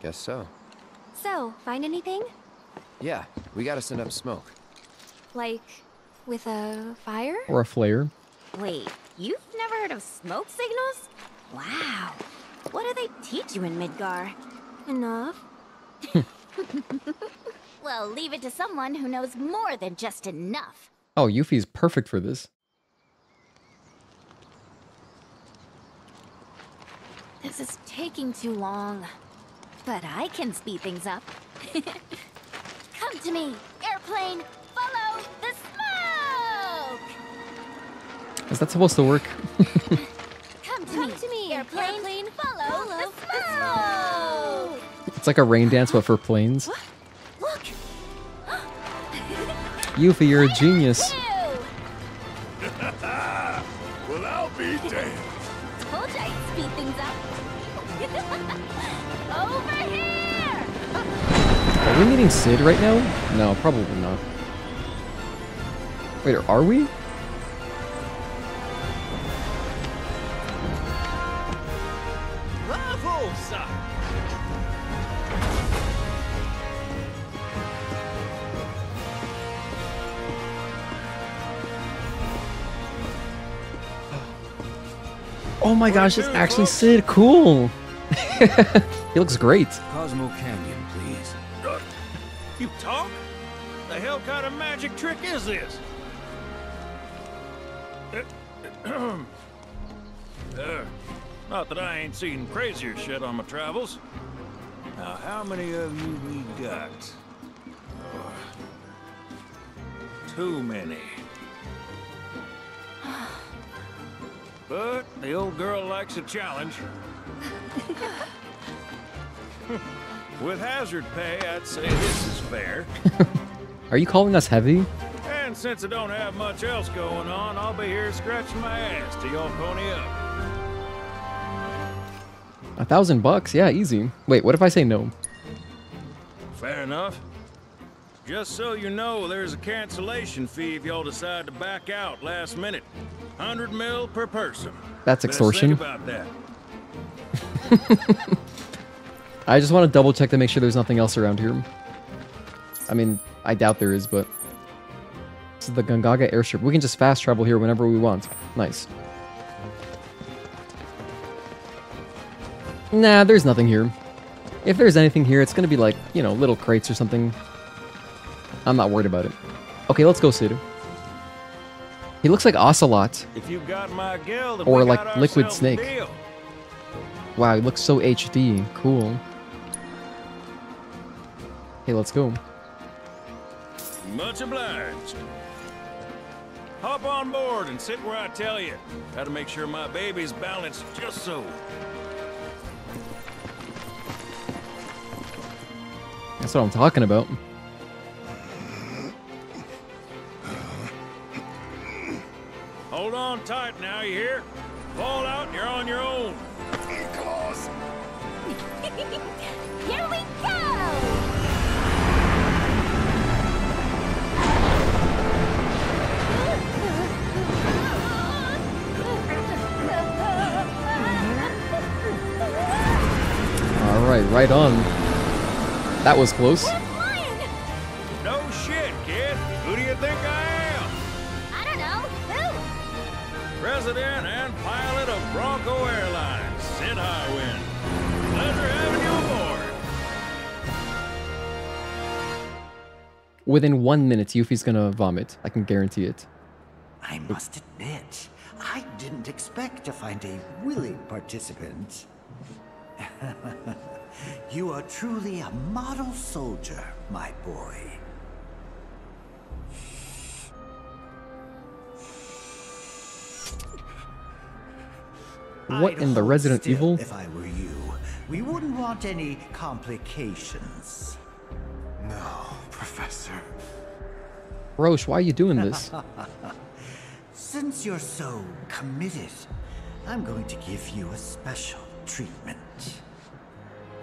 Guess so. So, find anything? Yeah, we gotta send up smoke. Like, with a fire? Or a flare? Wait, you've never heard of smoke signals? Wow. What do they teach you in Midgar? Enough. Well, leave it to someone who knows more than just enough. Oh, Yuffie's perfect for this. This is taking too long. But I can speed things up. Come to me, airplane! Follow the smoke! Is that supposed to work? Come to me, airplane! Follow the smoke! It's like a rain dance, but for planes. Look! Yuffie, you're a genius. Well, I'll be damned. Told you I'd speed things up. Over here! Are we meeting Sid right now? No, probably not. Wait, are we? Bravo, Zack! Oh my gosh, it's actually Sid. Cool. He looks great. Cosmo Canyon, please. You talk? The hell kind of magic trick is this? Not that I ain't seen crazier shit on my travels. Now, how many of you we got? Too many. But the old girl likes a challenge. With hazard pay, I'd say this is fair. Are you calling us heavy? And since I don't have much else going on, I'll be here scratching my ass till y'all pony up. $1,000? Yeah, easy. Wait, what if I say no? Fair enough. Just so you know, there's a cancellation fee if y'all decide to back out last minute. 100 mil per person. That's extortion. Think about that. I just want to double check to make sure there's nothing else around here. I mean, I doubt there is, but... This is the Gongaga Airstrip. We can just fast travel here whenever we want. Nice. Nah, there's nothing here. If there's anything here, it's gonna be like, you know, little crates or something. I'm not worried about it. Okay, let's go, Sid. He looks like Ocelot. If you got my gal, then or we like got Liquid ourselves a Snake. deal. Wow, he looks so HD. Cool. Hey, let's go. Much obliged. Hop on board and sit where I tell you. Gotta make sure my baby's balanced just so. That's what I'm talking about. Hold on tight now, you hear? Fall out and you're on your own. Claws. Here we go! Alright, right on. That was close. No shit, kid. Who do you think I am? I don't know. Who? President and pilot of Bronco Airlines, Sid Highwind. Pleasure having you aboard. Within 1 minute, Yuffie's gonna vomit. I can guarantee it. I must admit, I didn't expect to find a willing participant. You are truly a model soldier, my boy. What in the hold Resident still Evil? If I were you, we wouldn't want any complications. No, Professor. Roche, why are you doing this? Since you're so committed, I'm going to give you a special treatment.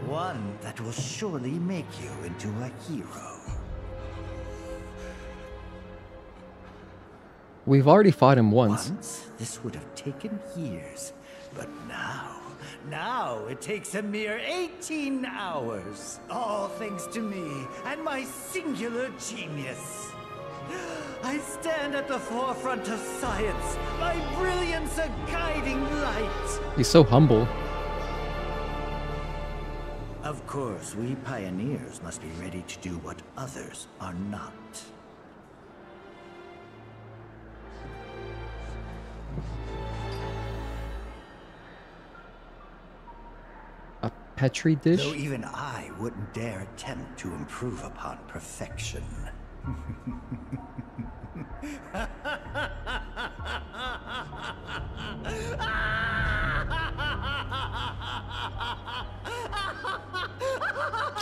One that will surely make you into a hero. We've already fought him once. This would have taken years, but now it takes a mere 18 hours. All thanks to me and my singular genius. I stand at the forefront of science, my brilliance a guiding light. He's so humble. Of course, we pioneers must be ready to do what others are not. A petri dish? Though even I wouldn't dare attempt to improve upon perfection.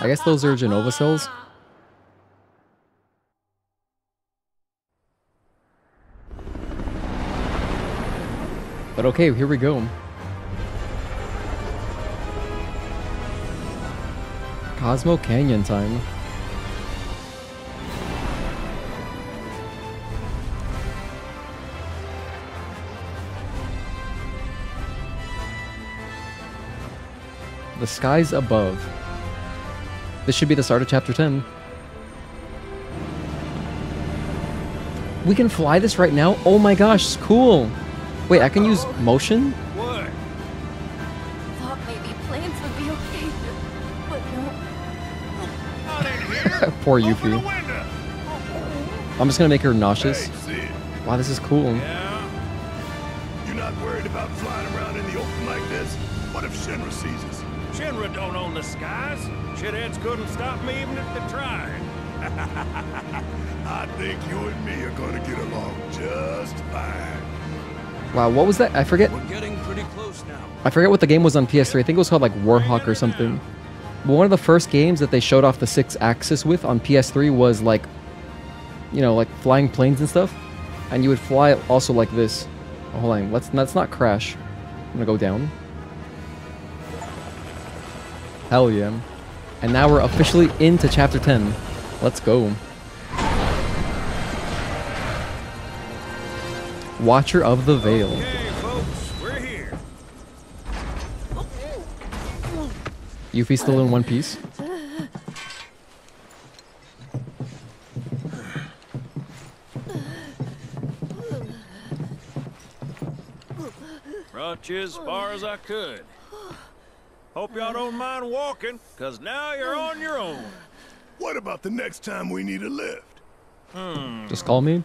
I guess those are Genova cells. But okay, here we go. Cosmo Canyon time. The skies above. This should be the start of chapter 10. We can fly this right now? Oh my gosh, it's cool. Wait, I can use motion? What? Thought maybe planes would be okay, but no. Not in here. Poor Open Yuffie. the window. I'm just gonna make her nauseous. Hey, Sid, Wow, this is cool. Yeah. you're not worried about flying around in the open like this? What if Shinra sees us? Shinra don't own the skies. Shitheads couldn't stop me even if they tried. I think you and me are gonna get along just fine. Wow, what was that? I forget. We're getting pretty close now. I forget what the game was on PS3. I think it was called like Warhawk or something. But one of the first games that they showed off the 6-axis with on PS3 was like, you know, like flying planes and stuff. And you would fly also like this. Oh, hold on, let's not crash. I'm gonna go down. Hell yeah. And now we're officially into chapter 10. Let's go. Watcher of the Vale. Okay, folks, we're here. Yuffie still in one piece. Brought you as far as I could. Hope y'all don't mind walking, cause now you're on your own. What about the next time we need a lift? Just call me.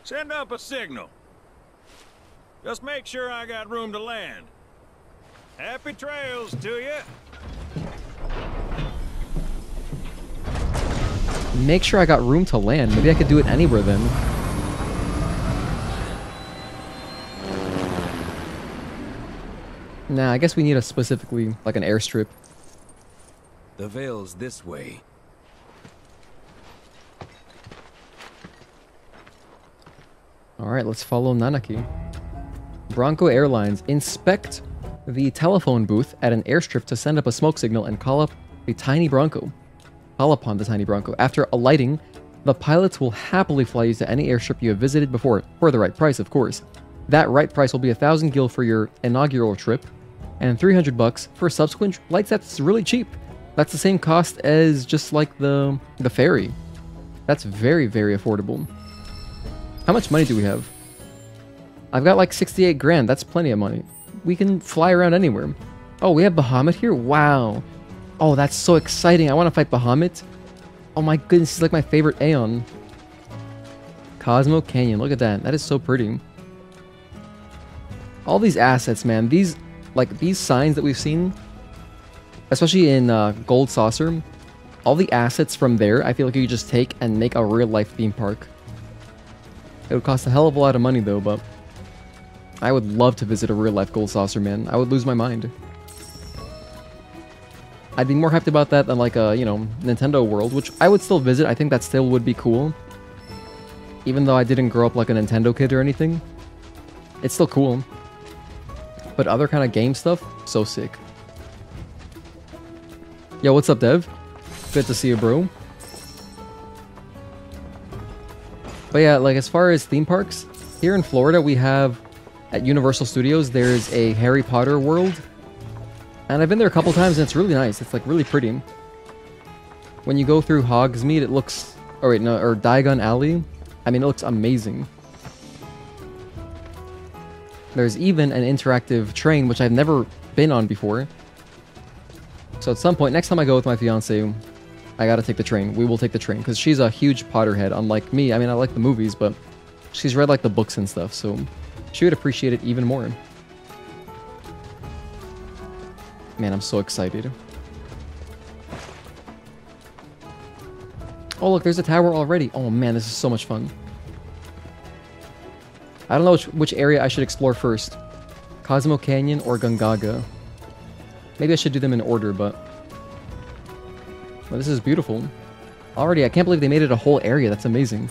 Send up a signal. Just make sure I got room to land. Happy trails to you. Make sure I got room to land. Maybe I could do it anywhere then. Nah, I guess we need a specifically, like an airstrip. The Vale's this way. Alright, let's follow Nanaki. Bronco Airlines. Inspect the telephone booth at an airstrip to send up a smoke signal and call up a tiny Bronco. Call upon the tiny Bronco. After alighting, the pilots will happily fly you to any airstrip you have visited before, for the right price, of course. That right price will be 1,000 gil for your inaugural trip, and 300 bucks for subsequent flights. That's really cheap. That's the same cost as just like the ferry. That's very, very affordable. How much money do we have? I've got like 68 grand. That's plenty of money. We can fly around anywhere. Oh, we have Bahamut here? Wow. Oh, that's so exciting. I want to fight Bahamut. Oh my goodness, he's like my favorite Aeon. Cosmo Canyon. Look at that. That is so pretty. All these assets, man. These signs that we've seen, especially in Gold Saucer, all the assets from there, I feel like you could just take and make a real-life theme park. It would cost a hell of a lot of money, though, but I would love to visit a real-life Gold Saucer, man. I would lose my mind. I'd be more hyped about that than, like, a, you know, Nintendo World, which I would still visit. I think that still would be cool. Even though I didn't grow up like a Nintendo kid or anything, it's still cool. But other kind of game stuff, so sick. Yo, what's up, Dev? Good to see you, bro. But yeah, like as far as theme parks, here in Florida we have, at Universal Studios, there's a Harry Potter world. And I've been there a couple times and it's really nice. It's like really pretty. When you go through Hogsmeade, it looks... Oh wait, no, or Diagon Alley. I mean, it looks amazing. There's even an interactive train, which I've never been on before. So at some point, next time I go with my fiance, I gotta take the train. We will take the train, because she's a huge Potterhead, unlike me. I mean, I like the movies, but she's read like the books and stuff, so she would appreciate it even more. Man, I'm so excited. Oh look, there's a tower already. Oh man, this is so much fun. I don't know which area I should explore first. Cosmo Canyon or Gongaga. Maybe I should do them in order, but... Well, this is beautiful. Already, I can't believe they made it a whole area. That's amazing.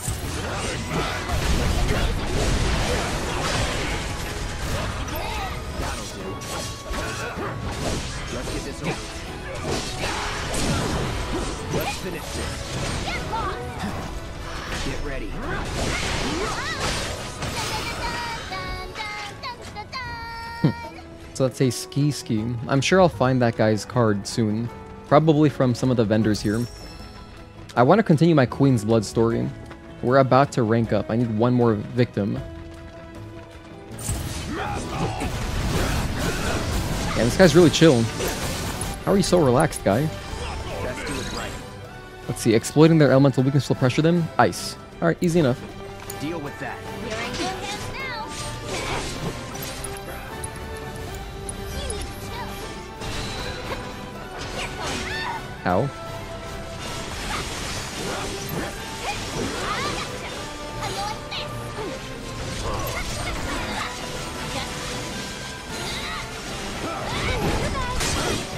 So let's say ski. I'm sure I'll find that guy's card soon. Probably from some of the vendors here. I want to continue my Queen's Blood story. We're about to rank up. I need one more victim. Yeah, this guy's really chill. How are you so relaxed, guy? Let's see. Exploiting their elemental weakness will pressure them. Ice. Alright, easy enough. Deal with that. You're in good hands now. Ow.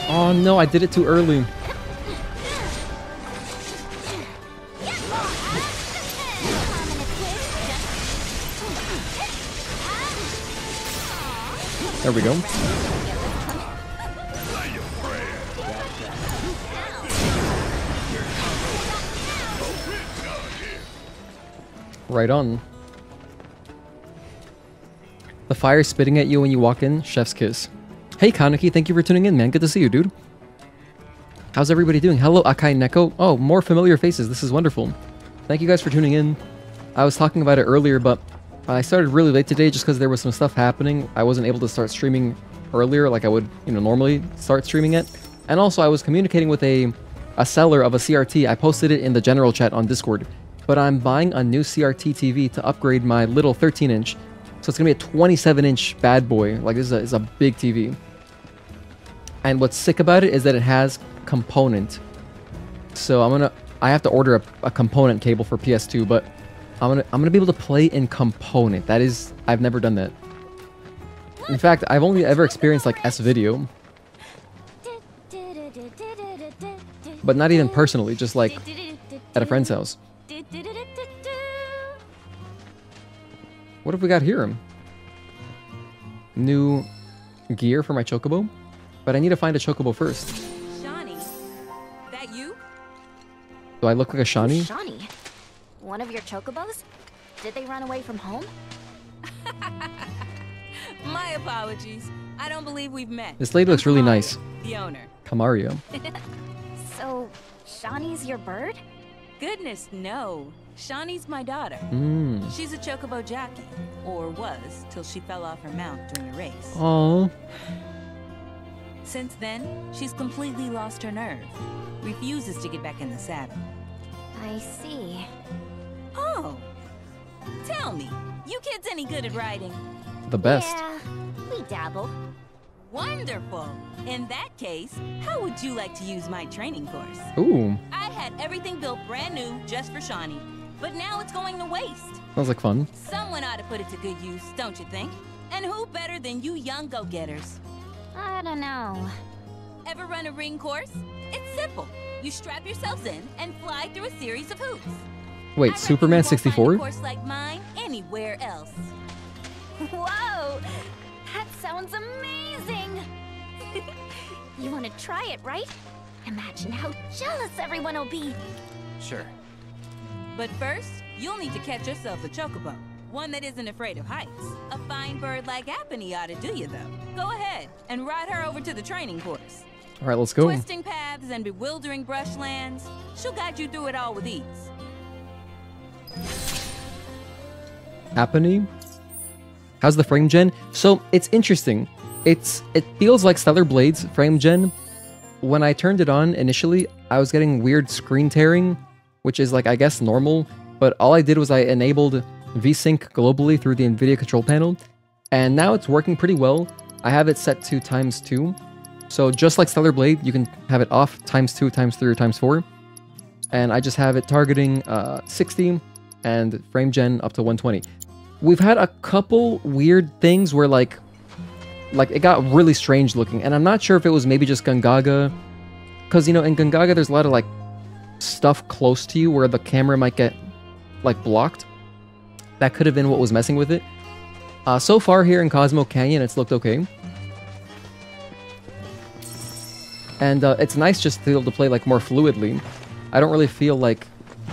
Oh no, I did it too early. There we go. Right on. The fire spitting at you when you walk in, chef's kiss. Hey Kaneki, thank you for tuning in, man. Good to see you, dude. How's everybody doing? Hello, Akai Neko. Oh, more familiar faces. This is wonderful. Thank you guys for tuning in. I was talking about it earlier, but I started really late today just because there was some stuff happening. I wasn't able to start streaming earlier like I would, normally start streaming it. And also, I was communicating with a seller of a CRT. I posted it in the general chat on Discord. But I'm buying a new CRT TV to upgrade my little 13-inch. So it's going to be a 27-inch bad boy. Like, this is a big TV. And what's sick about it is that it has component. So I have to order a component cable for PS2, but I'm gonna be able to play in component. That is, I've never done that. In fact, I've only ever experienced like S-Video. But not even personally, just like at a friend's house. What have we got here? New gear for my Chocobo? But I need to find a Chocobo first. Shani, that you? Do I look like a Shani? Shani? One of your Chocobos? Did they run away from home? My apologies. I don't believe we've met. This lady looks really nice. The owner. Kamario. So, Shani's your bird? Goodness, no. Shani's my daughter. She's a Chocobo jockey, or was, till she fell off her mount during a race. Aww. Since then, she's completely lost her nerve. Refuses to get back in the saddle. I see. Oh, tell me, you kids any good at riding? The best. Yeah, we dabble. Wonderful. In that case, how would you like to use my training course? Ooh. I had everything built brand new just for Shani, but now it's going to waste. Sounds like fun. Someone ought to put it to good use, don't you think? And who better than you young go-getters? I don't know. Ever run a ring course? It's simple. You strap yourselves in and fly through a series of hoops. Wait, Superman 64? Course like mine anywhere else. Whoa! That sounds amazing! You want to try it, right? Imagine how jealous everyone will be. Sure. But first, you'll need to catch yourself a chocobo. One that isn't afraid of heights. A fine bird like Aponi ought to do you, though. Go ahead and ride her over to the training course. All right, let's go. Twisting paths and bewildering brushlands. She'll guide you through it all with ease. Aponi? How's the frame gen? So, it's interesting. It feels like Stellar Blade's frame gen. When I turned it on initially, I was getting weird screen tearing, which is like, I guess, normal. But all I did was I enabled VSync globally through the NVIDIA control panel, and now it's working pretty well. I have it set to ×2. So just like Stellar Blade, you can have it off ×2, ×3, or ×4. And I just have it targeting 60 and frame gen up to 120. We've had a couple weird things where like it got really strange looking, and I'm not sure if it was maybe just Gongaga, because, you know, in Gongaga there's a lot of like stuff close to you where the camera might get like blocked. That could have been what was messing with it. So far here in Cosmo Canyon, it's looked okay. And it's nice just to be able to play like more fluidly. I don't really feel like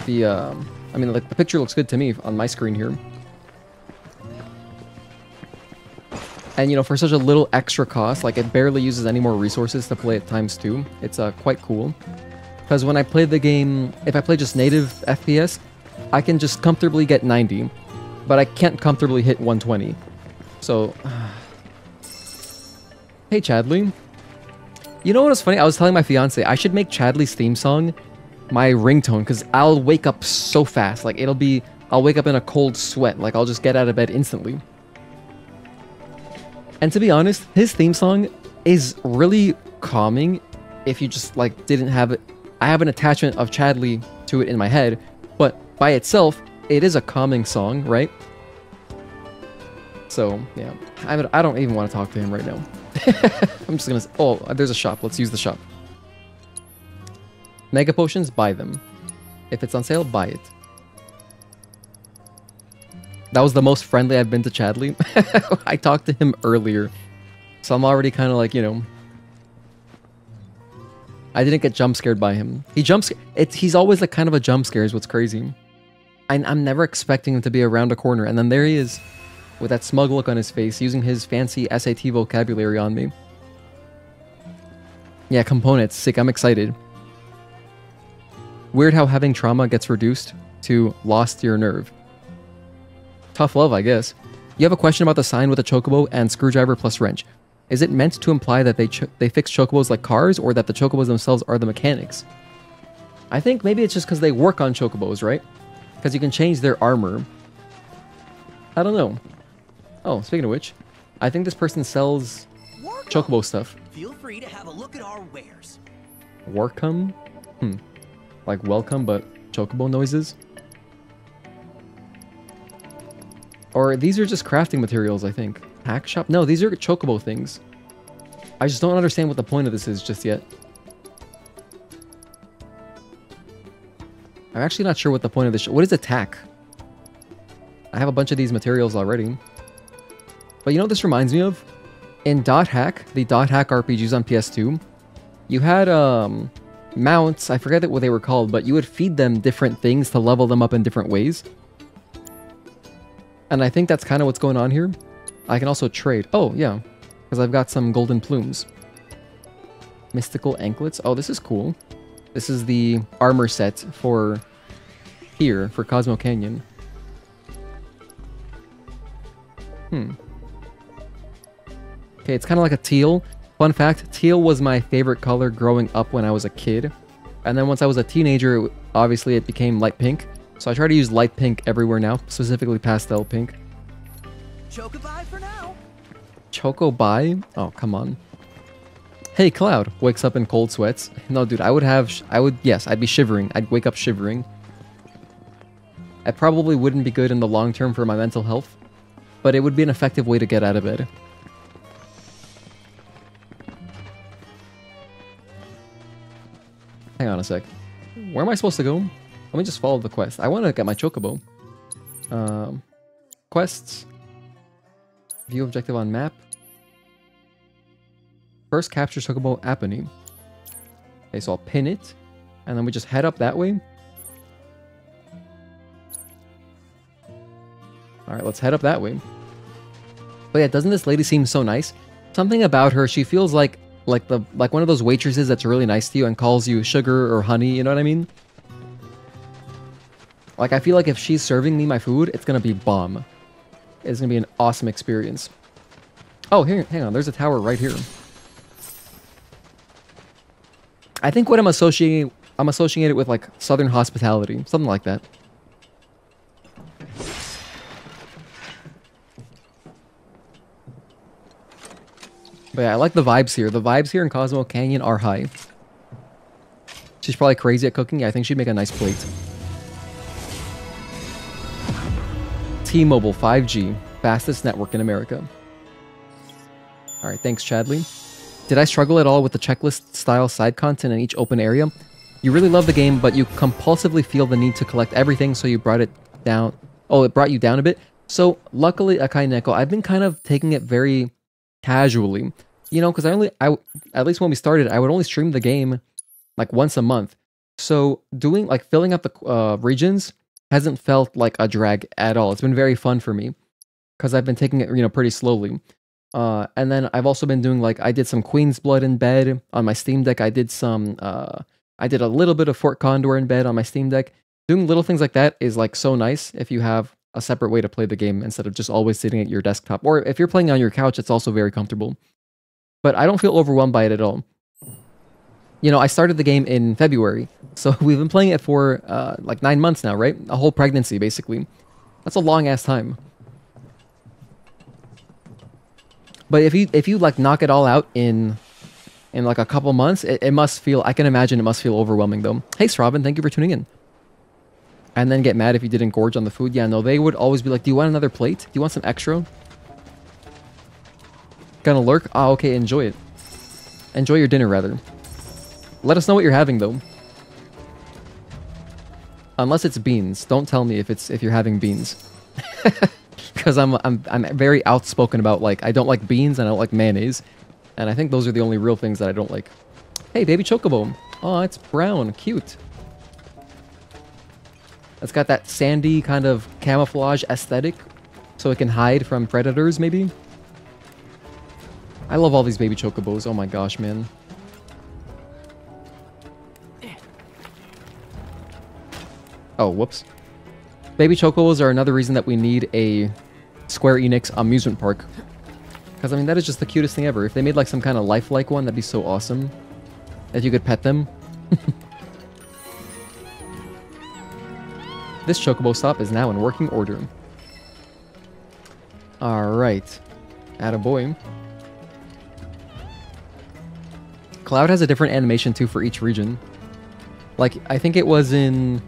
the, I mean, like the picture looks good to me on my screen here. And, you know, for such a little extra cost, like it barely uses any more resources to play at ×2. It's quite cool. Because when I play the game, if I play just native FPS, I can just comfortably get 90. But I can't comfortably hit 120. So, hey Chadley. You know what was funny? I was telling my fiance I should make Chadley's theme song my ringtone, because I'll wake up so fast. Like I'll wake up in a cold sweat. Like I'll just get out of bed instantly. And to be honest, his theme song is really calming if you just like didn't have it. I have an attachment of Chadley to it in my head, but by itself, it is a calming song, right? So, yeah. I don't even want to talk to him right now. I'm just gonna... Oh, there's a shop. Let's use the shop. Mega Potions, buy them. If it's on sale, buy it. That was the most friendly I've been to Chadley. I talked to him earlier. So I'm already kind of like, you know... I didn't get jump scared by him. He's always like kind of a jump scare is what's crazy. I'm never expecting him to be around a corner, and then there he is, with that smug look on his face, using his fancy SAT vocabulary on me. Yeah, components. Sick, I'm excited. Weird how having trauma gets reduced to lost your nerve. Tough love, I guess. You have a question about the sign with a chocobo and screwdriver plus wrench. Is it meant to imply that they fix chocobos like cars, or that the chocobos themselves are the mechanics? I think maybe it's just because they work on chocobos, right? Because you can change their armor. I don't know. Oh, speaking of which, I think this person sells chocobo stuff. Feel free to have a look at our wares. Welcome? Like welcome, but chocobo noises? Or these are just crafting materials, I think. Hack shop? No, these are chocobo things. I just don't understand what the point of this is just yet. I'm actually not sure what the point of this... What is attack? I have a bunch of these materials already. But you know what this reminds me of? In Dot Hack, the Dot Hack RPGs on PS2, you had mounts, I forget what they were called, but you would feed them different things to level them up in different ways. And I think that's kind of what's going on here. I can also trade. Oh, yeah. Because I've got some golden plumes. Mystical anklets. Oh, this is cool. This is the armor set for here, for Cosmo Canyon. Okay, it's kind of like a teal. Fun fact, teal was my favorite color growing up when I was a kid. And then once I was a teenager, obviously it became light pink. So I try to use light pink everywhere now, specifically pastel pink. Chocobo for now. Chocobo? Oh, come on. Hey, Cloud wakes up in cold sweats. No, dude, yes, I'd be shivering. I'd wake up shivering. It probably wouldn't be good in the long term for my mental health, but it would be an effective way to get out of bed. Hang on a sec. Where am I supposed to go? Let me just follow the quest. I want to get my Chocobo. Quests. View objective on map. First capture Chocobo Aponi. Okay, so I'll pin it. And then we just head up that way. Alright, let's head up that way. But yeah, doesn't this lady seem so nice? Something about her, she feels like one of those waitresses that's really nice to you and calls you sugar or honey, you know what I mean? Like, I feel like if she's serving me my food, it's gonna be bomb. It's gonna be an awesome experience. Oh, here, hang on, there's a tower right here. I think what I'm associating it with, like, Southern hospitality, something like that. But yeah, I like the vibes here. The vibes here in Cosmo Canyon are high. She's probably crazy at cooking. Yeah, I think she'd make a nice plate. T-Mobile 5G. Fastest network in America. Alright, thanks, Chadley. Did I struggle at all with the checklist-style side content in each open area? You really love the game, but you compulsively feel the need to collect everything, so you brought it down. Oh, it brought you down a bit? So, luckily, Akai Neko, I've been kind of taking it very casually, you know, because at least when we started, I would only stream the game like once a month. So doing like filling up the regions hasn't felt like a drag at all. It's been very fun for me because I've been taking it, you know, pretty slowly. And then I've also been doing like, I did some Queen's Blood in bed on my Steam Deck. I did a little bit of Fort Condor in bed on my Steam Deck. Doing little things like that is like so nice if you have a separate way to play the game instead of just always sitting at your desktop. Or if you're playing on your couch, it's also very comfortable. But I don't feel overwhelmed by it at all. You know, I started the game in February, so we've been playing it for like 9 months now, right? A whole pregnancy, basically. That's a long-ass time. But if you like knock it all out in like a couple months, it must feel, I can imagine it must feel overwhelming though. Hey, Robin, thank you for tuning in. And then get mad if you didn't gorge on the food. Yeah, no, they would always be like, do you want another plate? Do you want some extra? Gonna lurk? Oh, okay, enjoy it. Enjoy your dinner, rather. Let us know what you're having, though. Unless it's beans. Don't tell me if you're having beans. Because I'm very outspoken about, like, I don't like beans and I don't like mayonnaise. And I think those are the only real things that I don't like. Hey, baby Chocobo. Oh, it's brown. Cute. It's got that sandy kind of camouflage aesthetic, so it can hide from predators, maybe? I love all these baby Chocobos. Oh my gosh, man. Oh, whoops. Baby Chocobos are another reason that we need a Square Enix amusement park. Because, I mean, that is just the cutest thing ever. If they made, like, some kind of lifelike one, that'd be so awesome. If you could pet them. This Chocobo stop is now in working order. Alright. Attaboy. Cloud has a different animation too for each region. Like, I think it was in...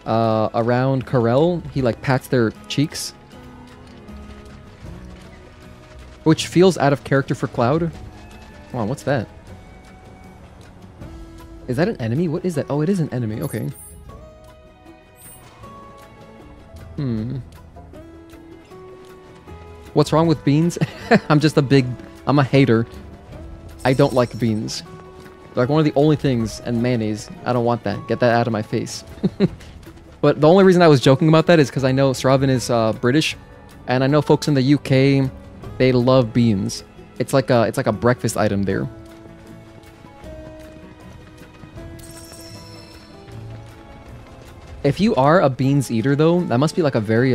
around Corel, he like pats their cheeks. Which feels out of character for Cloud. Come on, what's that? Is that an enemy? What is that? Oh, it is an enemy. Okay. What's wrong with beans? I'm a hater. I don't like beans. They're like one of the only things, and mayonnaise. I don't want that. Get that out of my face. But the only reason I was joking about that is because I know Sravan is British, and I know folks in the UK, they love beans. It's like a breakfast item there. If you are a beans eater, though, that must be like a very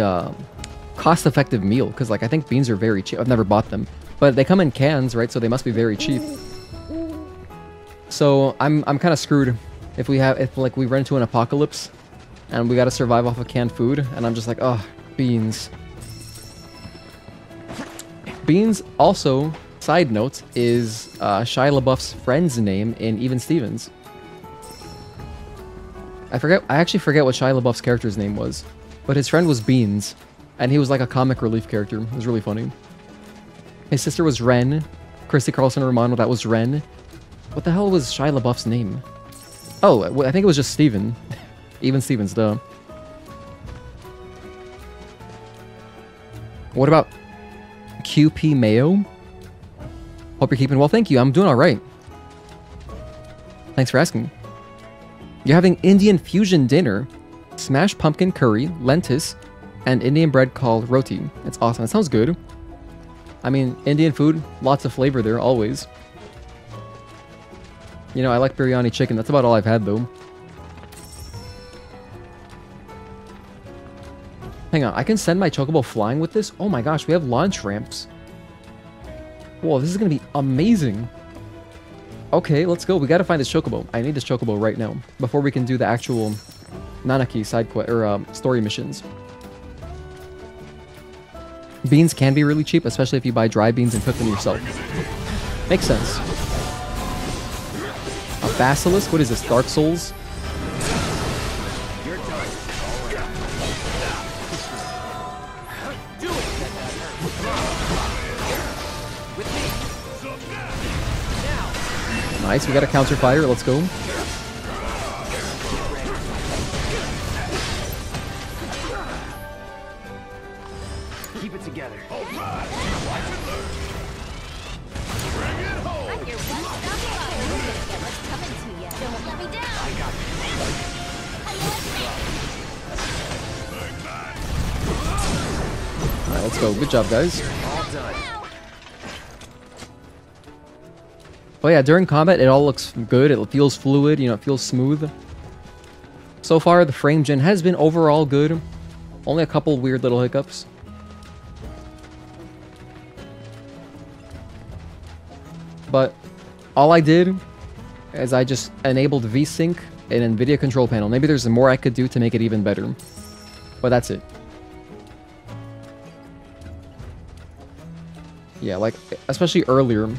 cost-effective meal, because like I think beans are very cheap. I've never bought them, but they come in cans, right? So they must be very cheap. So I'm kind of screwed if we run into an apocalypse and we got to survive off of canned food, and I'm just like, oh, beans. Beans also, side note, is Shia LaBeouf's friend's name in Even Stevens. I actually forget what Shia LaBeouf's character's name was, but his friend was Beans, and he was like a comic relief character. It was really funny. His sister was Ren. Christy Carlson Romano, that was Ren. What the hell was Shia LaBeouf's name? Oh, I think it was just Steven. Even Stevens, duh. What about QP Mayo? Hope you're keeping well. Thank you. I'm doing all right. Thanks for asking. You're having Indian fusion dinner. Smashed pumpkin curry, lentis, and Indian bread called roti. It's awesome. It sounds good. I mean, Indian food, lots of flavor there, always. You know, I like biryani chicken. That's about all I've had, though. Hang on, I can send my Chocobo flying with this? Oh my gosh, we have launch ramps. Whoa, this is gonna be amazing. Okay, let's go. We gotta find this Chocobo. I need this Chocobo right now, before we can do the actual Nanaki side quest, or story missions. Beans can be really cheap, especially if you buy dry beans and cook them yourself. Makes sense. A Basilisk? What is this? Dark Souls? Nice, we got a counter fire. Let's go. Keep it together. I'm your one-stop shop. Who's gonna get what's coming to you? Don't let me down. I got you. Alright, let's go. Good job, guys. All done. Oh yeah, during combat, it all looks good. It feels fluid, you know, it feels smooth. So far, the frame gen has been overall good. Only a couple weird little hiccups. But all I did is I just enabled VSync in NVIDIA control panel. Maybe there's more I could do to make it even better. But that's it. Yeah, like, especially earlier.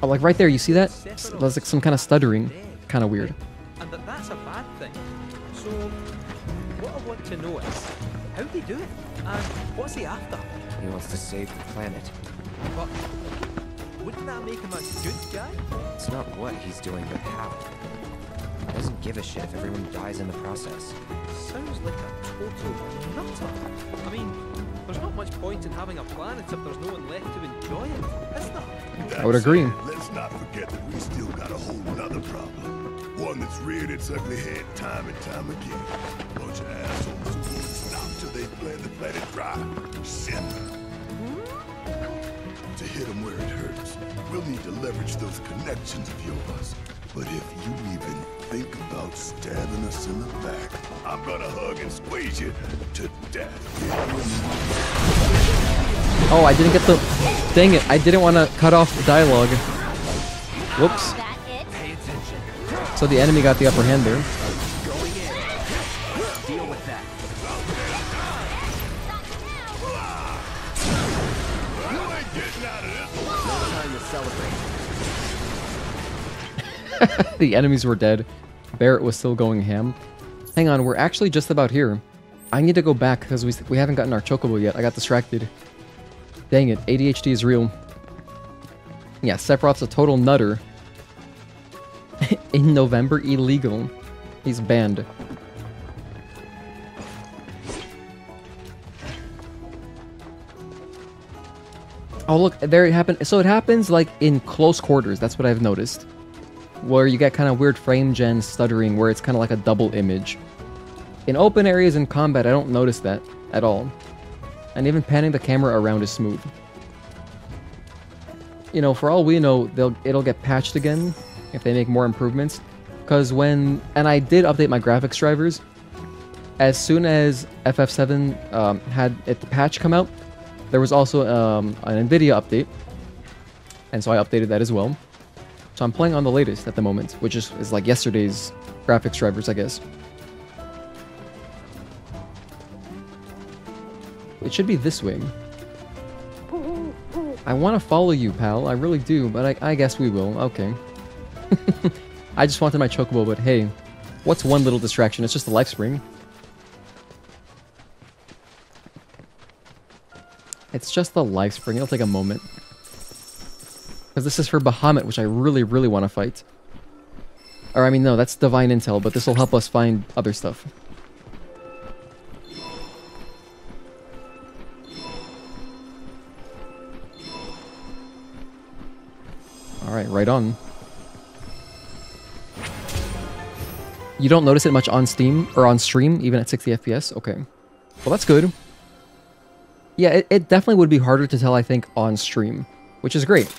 Oh, like right there, you see that? There's like some kind of stuttering. Kind of weird. And that's a bad thing. So, what I want to know is, how'd he do it? And what's he after? He wants to save the planet. But, wouldn't that make him a good guy? It's not what he's doing, but how. He doesn't give a shit if everyone dies in the process. Sounds like a total nutter. I mean, there's not much point in having a planet if there's no one left to enjoy it, is there? I would agree. Let's not forget that we still got a whole nother problem. One that's reared its ugly head time and time again. Bunch of assholes who won't stop till they blend the planet dry. Shit. To hit them where it hurts, we'll need to leverage those connections of yours. But if you even think about stabbing us in the back, I'm gonna hug and squeeze you to death. Oh, I didn't get the... Dang it, I didn't want to cut off the dialogue. Whoops. So the enemy got the upper hand there. Deal with that. No time to celebrate. The enemies were dead. Barrett was still going ham. Hang on, we're actually just about here. I need to go back because we haven't gotten our Chocobo yet. I got distracted. Dang it, ADHD is real. Yeah, Sephiroth's a total nutter. In November, illegal. He's banned. Oh look, there it happened. So it happens like in close quarters. That's what I've noticed. Where you get kind of weird frame gen stuttering where it's kind of like a double image. In open areas in combat, I don't notice that at all. And even panning the camera around is smooth. You know, for all we know, it'll get patched again if they make more improvements. Because when... And I did update my graphics drivers. As soon as FF7 had the patch come out, there was also an NVIDIA update. And so I updated that as well. So I'm playing on the latest at the moment, which is like yesterday's graphics drivers, I guess. It should be this way. I want to follow you, pal. I really do, but I guess we will. Okay. I just wanted my Chocobo, but hey, what's one little distraction? It's just the life spring. It's just the life spring. It'll take a moment. Because this is for Bahamut, which I really, really want to fight. Or I mean, no, that's divine intel, but this will help us find other stuff. Alright, right on. You don't notice it much on Steam, or on stream, even at 60 FPS? Okay. Well, that's good. Yeah, it definitely would be harder to tell, I think, on stream, which is great.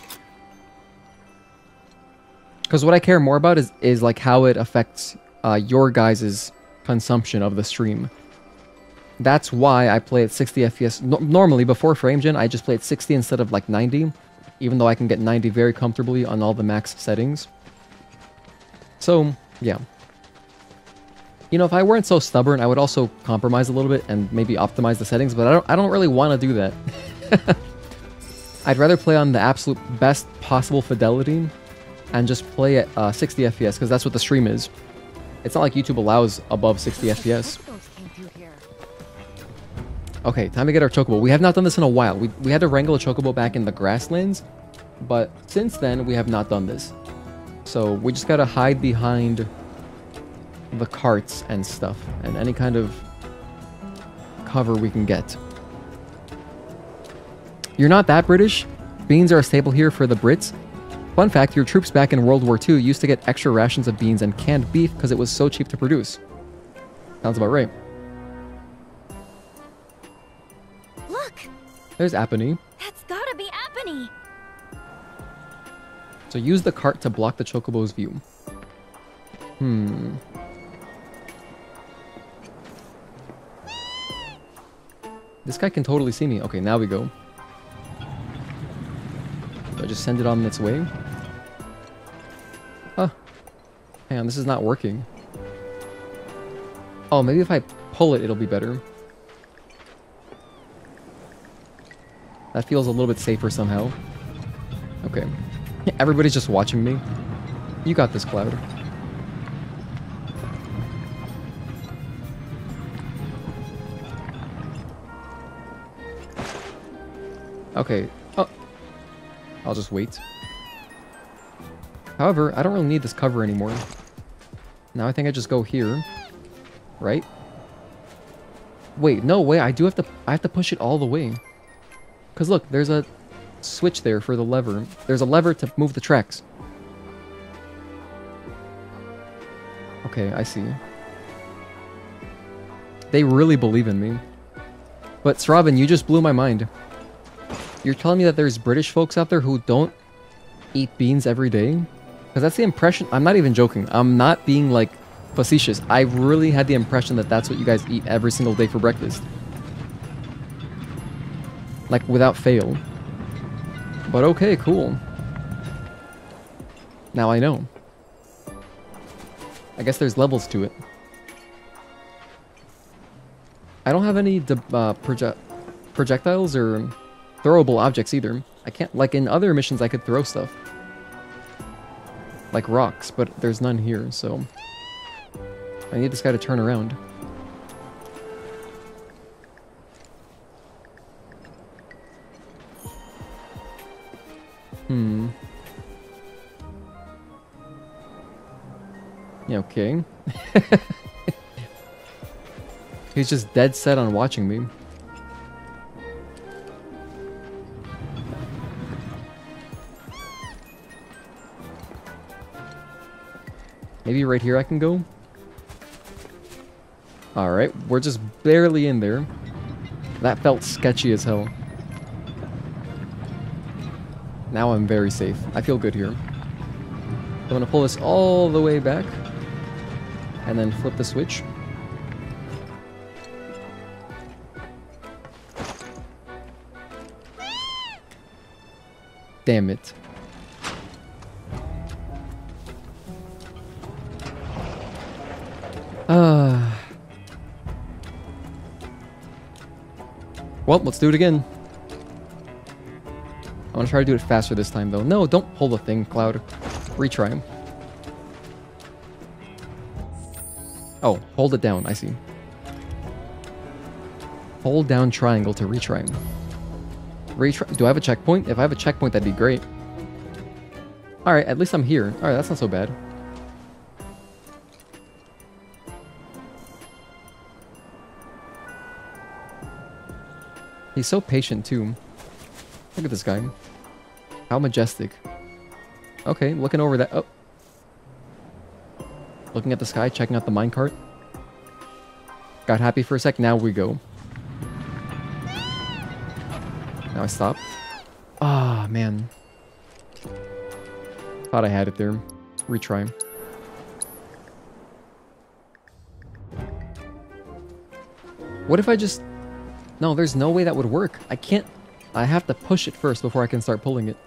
Because what I care more about is like how it affects your guys' consumption of the stream. That's why I play at 60 FPS. Normally, before framegen, I just play at 60 instead of like 90, even though I can get 90 very comfortably on all the max settings. So, yeah. You know, if I weren't so stubborn, I would also compromise a little bit and maybe optimize the settings, but I don't really want to do that. I'd rather play on the absolute best possible fidelity and just play at 60 FPS, because that's what the stream is. It's not like YouTube allows above 60 FPS. Okay, time to get our Chocobo. We have not done this in a while. We had to wrangle a Chocobo back in the grasslands, but since then, we have not done this. So we just gotta hide behind the carts and stuff, and any kind of cover we can get. You're not that British? Beans are a staple here for the Brits. Fun fact, your troops back in World War II used to get extra rations of beans and canned beef because it was so cheap to produce. Sounds about right. Look! There's Aponi. That's gotta be Aponi! So use the cart to block the Chocobo's view. This guy can totally see me. Okay, now we go. Do I just send it on its way? Huh. Hang on, this is not working. Oh, maybe if I pull it, it'll be better. That feels a little bit safer somehow. Okay. Everybody's just watching me. You got this, Cloud. Okay. Oh. I'll just wait. However, I don't really need this cover anymore. Now I think I just go here. Right? Wait, no way. I have to push it all the way. Because look, there's a switch there for the lever. There's a lever to move the tracks. Okay, I see. They really believe in me. But Sravan, you just blew my mind. You're telling me that there's British folks out there who don't eat beans every day? Because that's the impression. I'm not even joking. I'm not being like facetious. I really had the impression that that's what you guys eat every single day for breakfast. Like without fail. But okay, cool. Now I know. I guess there's levels to it. I don't have any projectiles or throwable objects either. I can't, like in other missions I could throw stuff. Like rocks, but there's none here, so I need this guy to turn around. Yeah, okay. He's just dead set on watching me. Maybe right here I can go? Alright, we're just barely in there. That felt sketchy as hell. Now I'm very safe. I feel good here. I'm gonna pull this all the way back. And then flip the switch. Damn it. Well, let's do it again. I want to try to do it faster this time, though. No, don't pull the thing, Cloud. Retry. Oh, hold it down. I see. Hold down triangle to retry. Retry. Do I have a checkpoint? If I have a checkpoint, that'd be great. Alright, at least I'm here. Alright, that's not so bad. He's so patient too. Look at this guy. How majestic. Okay, looking over that. Oh. Looking at the sky, checking out the minecart. Got happy for a sec, now we go. Now I stop. Ah, man. Thought I had it there. Retry. What if I just... No, there's no way that would work. I can't... I have to push it first before I can start pulling it.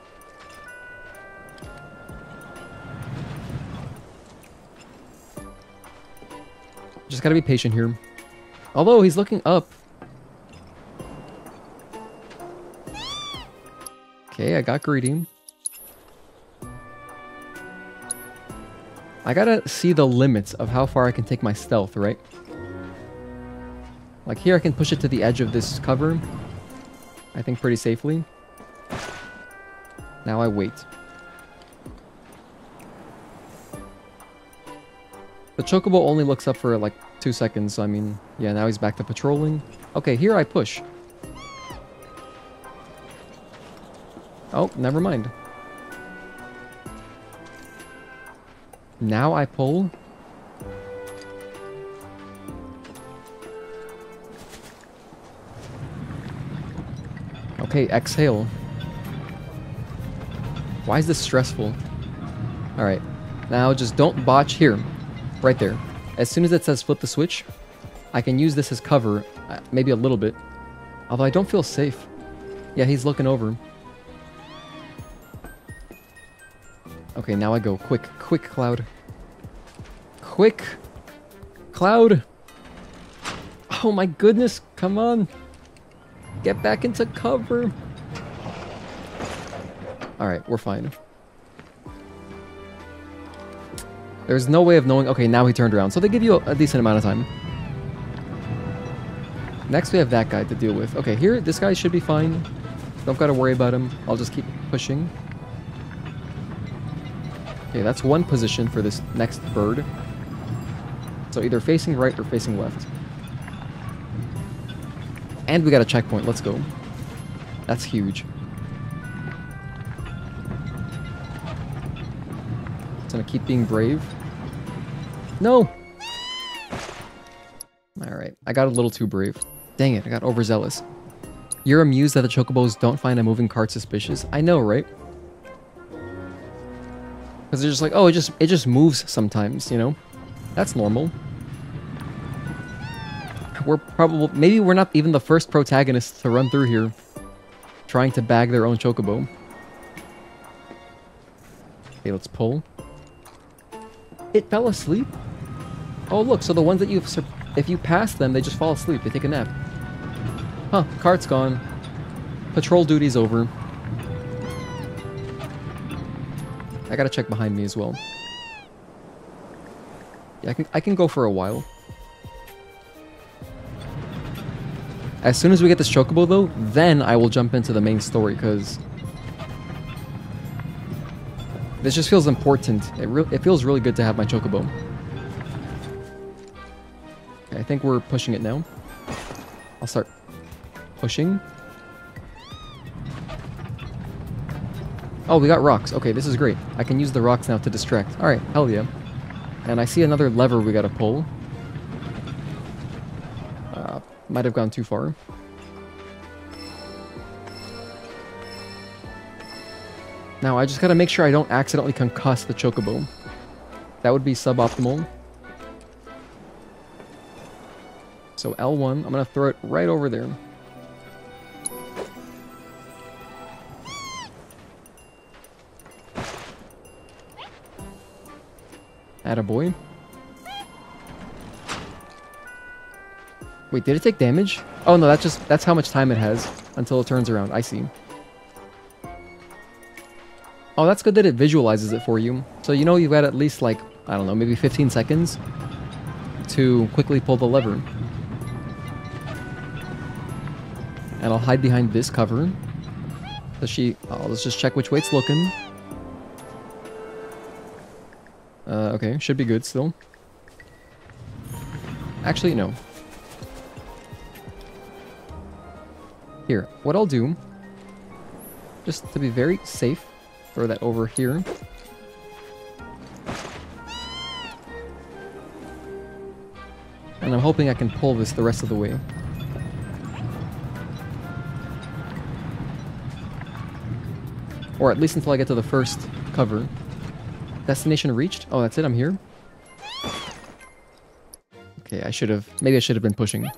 Just gotta be patient here. Although, he's looking up. Okay, I got greedy. I gotta see the limits of how far I can take my stealth, right? Like here I can push it to the edge of this cover. I think pretty safely. Now I wait. The Chocobo only looks up for like 2 seconds, so I mean, yeah, now he's back to patrolling. Okay, here I push. Oh, never mind. Now I pull. Okay, exhale. Why is this stressful? Alright. Now just don't botch here. Right there. As soon as it says flip the switch, I can use this as cover. Maybe a little bit. Although I don't feel safe. Yeah, he's looking over. Okay, now I go. Quick, quick, Cloud. Quick! Cloud! Oh my goodness, come on! Get back into cover! Alright, we're fine. There's no way of knowing... Okay, now he turned around. So they give you a decent amount of time. Next we have that guy to deal with. Okay, here, this guy should be fine. Don't gotta worry about him. I'll just keep pushing. Okay, that's one position for this next bird. So either facing right or facing left. And we got a checkpoint. Let's go. That's huge. Gonna keep being brave. No! Alright, I got a little too brave. Dang it, I got overzealous. You're amused that the Chocobos don't find a moving cart suspicious? I know, right? Because they're just like, oh, it just moves sometimes, you know? That's normal. We're probably... Maybe we're not even the first protagonists to run through here trying to bag their own Chocobo. Okay, let's pull. It fell asleep? Oh, look, so the ones that if you pass them, they just fall asleep. They take a nap. Huh, cart's gone. Patrol duty's over. I gotta check behind me as well. Yeah, I can go for a while. As soon as we get this Chocobo, though, then I will jump into the main story, because... This just feels important. It feels really good to have my Chocobo. Okay, I think we're pushing it now. I'll start pushing. Oh, we got rocks. Okay, this is great. I can use the rocks now to distract. Alright, hell yeah. And I see another lever we gotta pull. Might have gone too far. Now, I just gotta make sure I don't accidentally concuss the Chocobo. That would be suboptimal. So L1, I'm gonna throw it right over there. Attaboy. Wait, did it take damage? Oh no, that's how much time it has until it turns around. I see. Oh, that's good that it visualizes it for you. So you know you've got at least like, I don't know, maybe 15 seconds to quickly pull the lever. And I'll hide behind this cover. Let's just check which way it's looking. Okay, should be good still. Actually, no. Here, what I'll do, just to be very safe, throw that over here. And I'm hoping I can pull this the rest of the way. Or at least until I get to the first cover. Destination reached? Oh, that's it, I'm here? Okay, maybe I should have been pushing.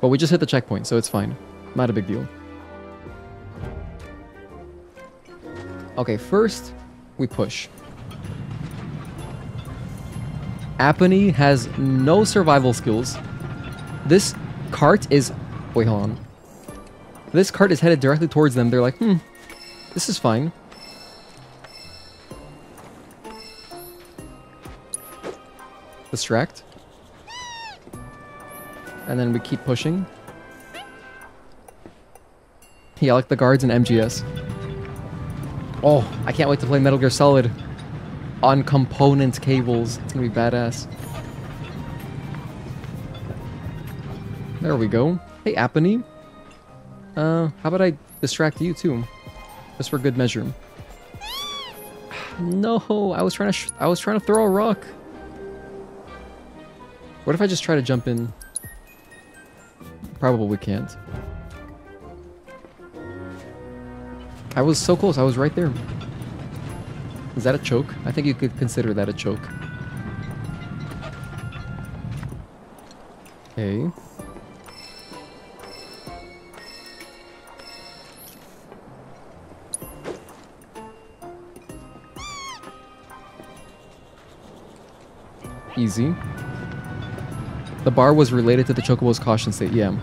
But we just hit the checkpoint, so it's fine. Not a big deal. Okay, first, we push. Aponi has no survival skills. This cart is... Wait, hold on. This cart is headed directly towards them. They're like, this is fine. Distract. And then we keep pushing. Yeah, like the guards in MGS. Oh, I can't wait to play Metal Gear Solid on component cables. It's gonna be badass. There we go. Hey, Aponi. How about I distract you too? Just for good measure. No, I was trying to throw a rock. What if I just try to jump in? Probably can't. I was so close. I was right there. Is that a choke? I think you could consider that a choke. Okay. Easy. The bar was related to the Chocobo's caution state, yeah.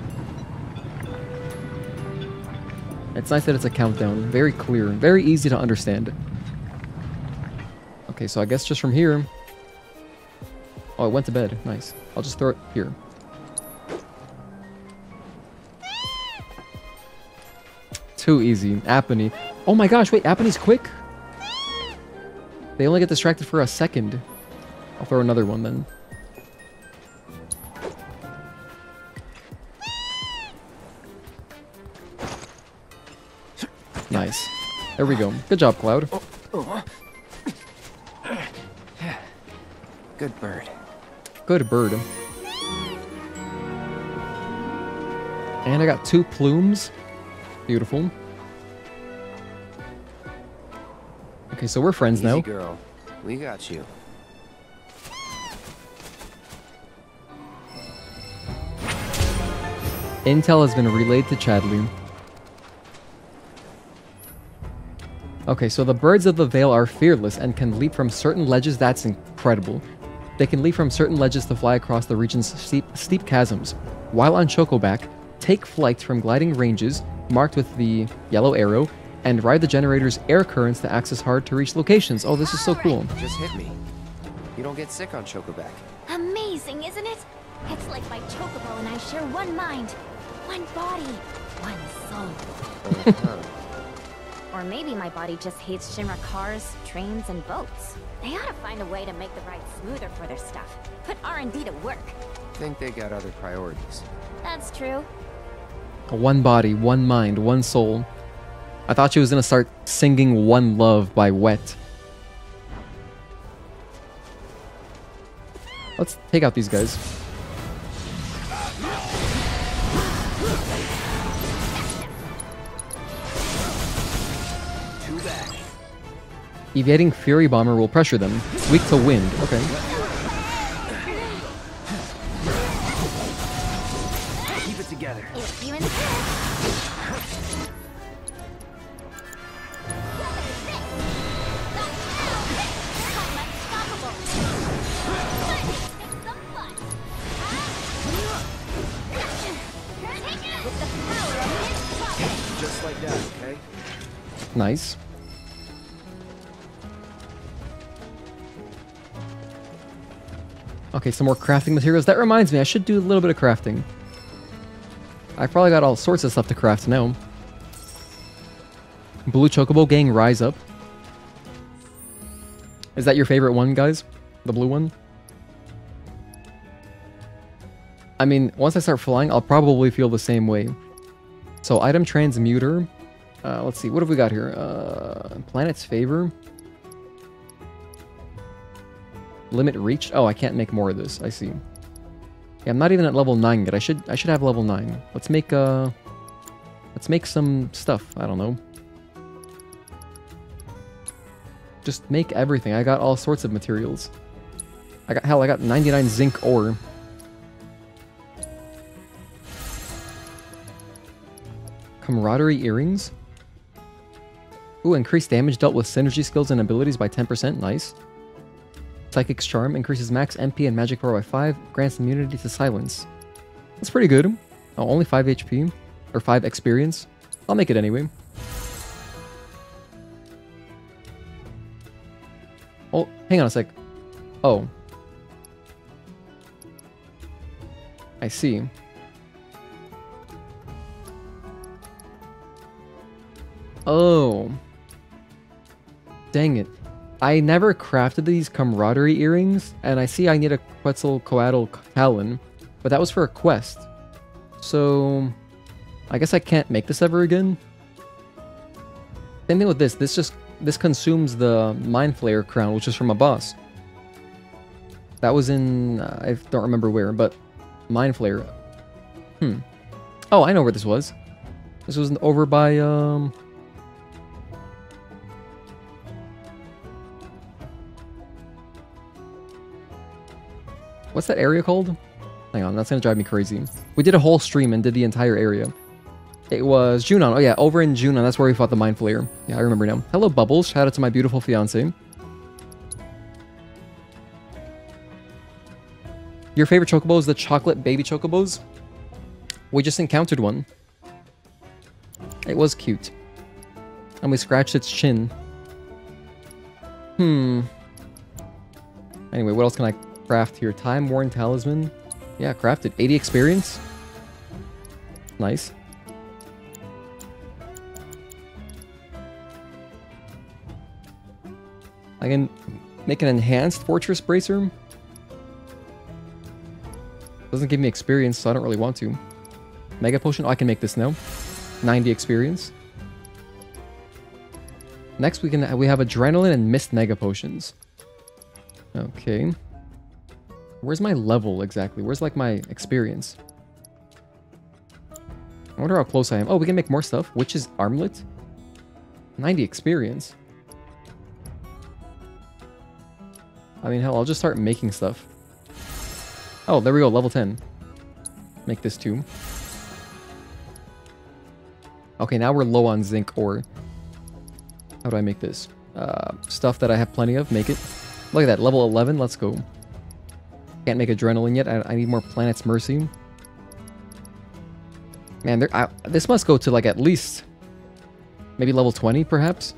It's nice that it's a countdown. Very clear. Very easy to understand. Okay, so I guess just from here... Oh, it went to bed. Nice. I'll just throw it here. Too easy. Aponi. Oh my gosh, wait, Aponi's quick? They only get distracted for a second. I'll throw another one then. Nice. There we go. Good job, Cloud. Good bird. Good bird. And I got 2 plumes. Beautiful. Okay, so we're friends now. Easy girl. We got you. Intel has been relayed to Chadley. Okay, so the birds of the Vale are fearless and can leap from certain ledges. That's incredible. They can leap from certain ledges to fly across the region's steep chasms. While on Chocoback, take flight from gliding ranges marked with the yellow arrow and ride the generator's air currents to access hard-to-reach locations. Oh, this is so cool. Just hit me. You don't get sick on Chocoback. Amazing, isn't it? It's like my Chocobo and I share one mind, one body, one soul. Or maybe my body just hates Shinra cars, trains, and boats. They ought to find a way to make the ride smoother for their stuff. Put R&D to work. Think they got other priorities. That's true. One body, one mind, one soul. I thought she was gonna start singing One Love by Wet. Let's take out these guys. Evading Fury Bomber will pressure them. Weak to wind. Okay. Keep it together. If you insist. Just like that, okay? Nice. Okay, some more crafting materials. That reminds me, I should do a little bit of crafting. I probably got all sorts of stuff to craft now. Blue Chocobo Gang, rise up. Is that your favorite one, guys? The blue one? I mean, once I start flying, I'll probably feel the same way. So So item transmuter. Let's see, what have we got here? Planet's favor. Limit reached. Oh, I can't make more of this. I see. Yeah, I'm not even at level 9 yet. I should have level 9. Let's make some stuff. I don't know. Just make everything. I got all sorts of materials. I got 99 zinc ore. Camaraderie earrings. Ooh, increased damage dealt with synergy skills and abilities by 10%. Nice. Psychic's charm increases max MP and magic power by 5. Grants immunity to silence. That's pretty good. Oh, only 5 HP. Or 5 experience. I'll make it anyway. Oh, hang on a sec. Oh. I see. Oh. Dang it. I never crafted these camaraderie earrings, and I see I need a Quetzalcoatl Talon, but that was for a quest. So, I guess I can't make this ever again. Same thing with this. This consumes the Mind Flayer crown, which is from a boss. That was in... I don't remember where, but... Mind Flayer. Oh, I know where this was. This was over by, What's that area called? Hang on, that's gonna drive me crazy. We did a whole stream and did the entire area. It was Junon. Oh yeah, over in Junon. That's where we fought the Mind Flayer. Yeah, I remember now. Hello, Bubbles. Shout out to my beautiful fiance. Your favorite chocobo is the chocolate baby chocobos? We just encountered one. It was cute. And we scratched its chin. Anyway, what else can I craft here? Time-worn talisman. Yeah, crafted. 80 experience. Nice. I can make an enhanced fortress bracer. Doesn't give me experience, so I don't really want to. Mega potion. Oh, I can make this now. 90 experience. Next, we have adrenaline and mist mega potions. Okay. Where's my level exactly? Where's like my experience? I wonder how close I am. Oh, we can make more stuff. Witch's armlet. 90 experience. I mean, hell, I'll just start making stuff. Oh, there we go, level 10. Make this too. Okay, now we're low on zinc ore. How do I make this? Stuff that I have plenty of, make it. Look at that, level 11, let's go. Can't make adrenaline yet, I need more Planet's Mercy. Man, this must go to like at least... maybe level 20, perhaps?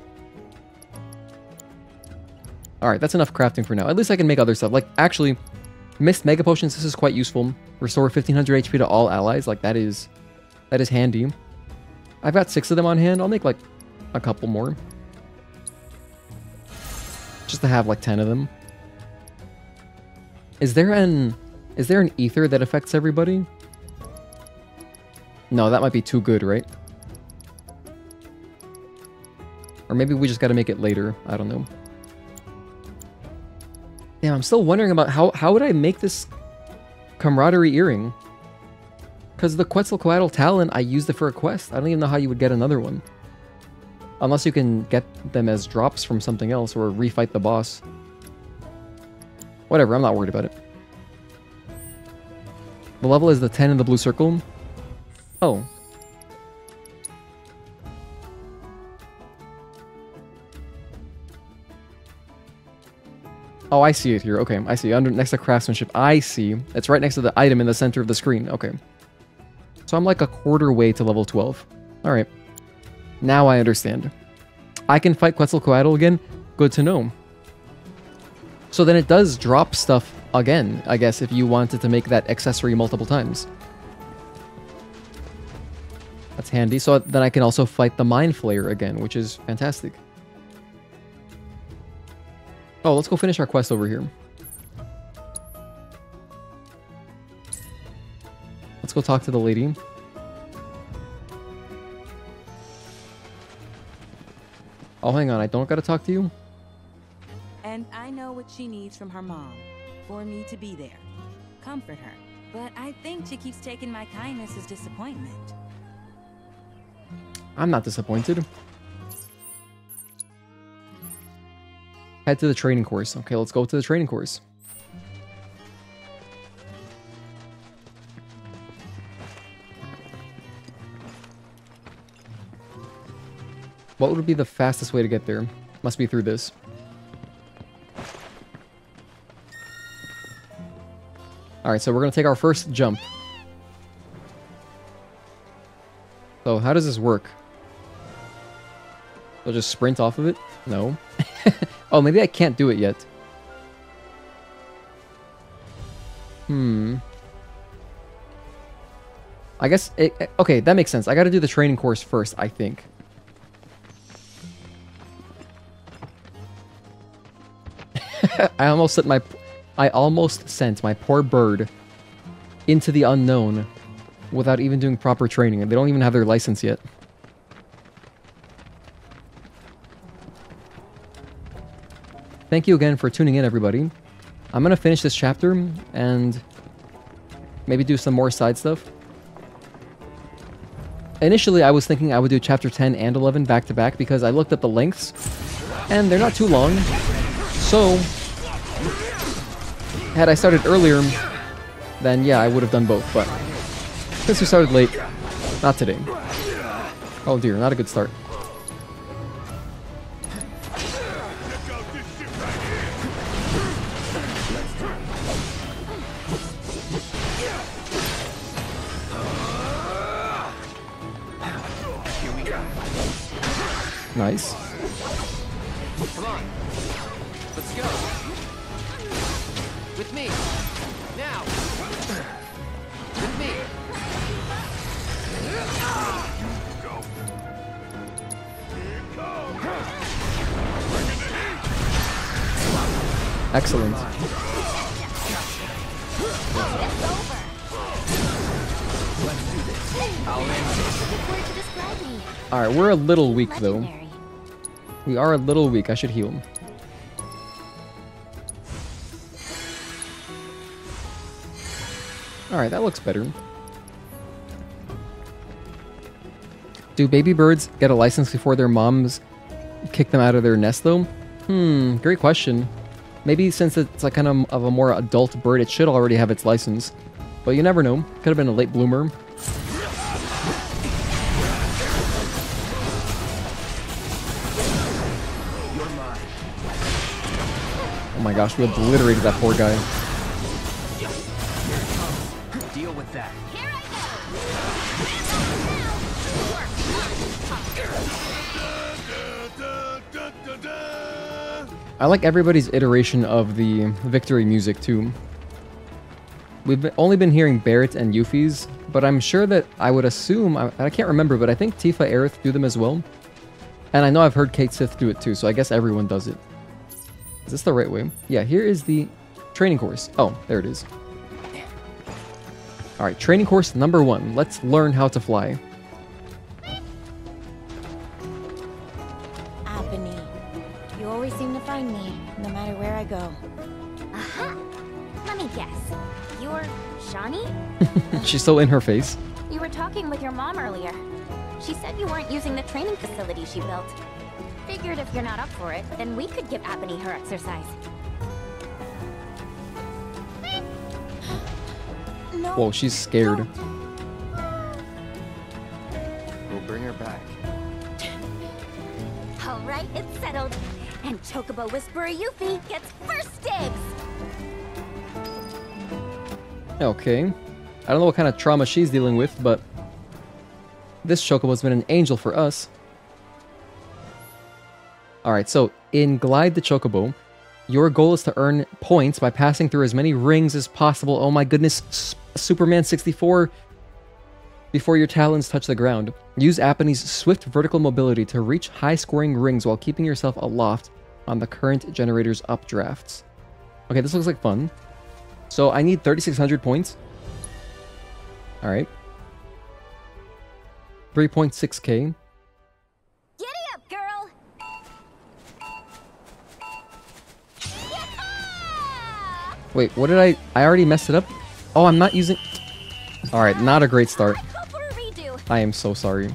Alright, that's enough crafting for now. At least I can make other stuff. Like, actually... Mist Mega Potions, this is quite useful. Restore 1500 HP to all allies. Like, that is handy. I've got 6 of them on hand. I'll make, like, a couple more. Just to have, like, 10 of them. Is there an ether that affects everybody? No, that might be too good, right? Or maybe we just gotta make it later. I don't know. Damn, I'm still wondering about how would I make this camaraderie earring? Because the Quetzalcoatl Talon, I used it for a quest. I don't even know how you would get another one. Unless you can get them as drops from something else or refight the boss. Whatever, I'm not worried about it. The level is the 10 in the blue circle. Oh. Oh, I see it here. Okay, I see. Next to craftsmanship. I see. It's right next to the item in the center of the screen. Okay. So I'm like a quarter way to level 12. Alright. Now I understand. I can fight Quetzalcoatl again. Good to know. So then it does drop stuff again, I guess, if you wanted to make that accessory multiple times. That's handy. So then I can also fight the Mind Flayer again, which is fantastic. Oh, let's go finish our quest over here. Let's go talk to the lady. Oh, hang on. I don't gotta talk to you? And I know what she needs from her mom. For me to be there. Comfort her. But I think she keeps taking my kindness as disappointment. I'm not disappointed. Head to the training course. Okay, let's go to the training course. What would be the fastest way to get there? Must be through this. Alright, so we're going to take our first jump. So, how does this work? I'll just sprint off of it? No. Oh, maybe I can't do it yet. I guess okay, that makes sense. I gotta do the training course first, I think. I almost sent my poor bird into the unknown without even doing proper training, and they don't even have their license yet. Thank you again for tuning in, everybody. I'm gonna finish this chapter and maybe do some more side stuff. Initially, I was thinking I would do chapter 10 and 11 back to back because I looked up the lengths and they're not too long. So, had I started earlier, then yeah, I would have done both. But since we started late, not today. Oh dear, not a good start. Nice. Come on. Let's go. With me. Now. With me. Excellent. Alright, we're a little weak though. We are a little weak. I should heal him. Alright, that looks better. Do baby birds get a license before their moms kick them out of their nest though? Great question. Maybe since it's like kind of a more adult bird, it should already have its license. But you never know. Could have been a late bloomer. Oh my gosh, we obliterated that poor guy. Deal with that. I like everybody's iteration of the victory music too. We've only been hearing Barrett and Yuffie's, but I'm sure that I would assume, I can't remember, but I think Tifa, Aerith do them as well. And I know I've heard Cait Sith do it too, so I guess everyone does it. Is this the right way? Yeah, here is the training course. Oh, there it is. Alright, training course number 1. Let's learn how to fly. Aponi, you always seem to find me, no matter where I go. Aha! Let me guess. You're Shani? She's so in her face. You were talking with your mom earlier. She said you weren't using the training facility she built. Figured if you're not up for it, then we could give Aponi her exercise. No, whoa, she's scared. We'll bring her back. Alright, it's settled. And Chocobo Whisperer Yuffie gets first dibs! Okay. I don't know what kind of trauma she's dealing with, but this Chocobo's been an angel for us. Alright, so in Glide the Chocobo, your goal is to earn points by passing through as many rings as possible. Oh my goodness, Superman 64! Before your talons touch the ground. Use Aponi's swift vertical mobility to reach high-scoring rings while keeping yourself aloft on the current generator's updrafts. Okay, this looks like fun. So I need 3,600 points. Alright. 3.6k. Giddy up, girl! Wait, what did I already messed it up? Oh, I'm not using... Alright, not a great start. I am so sorry.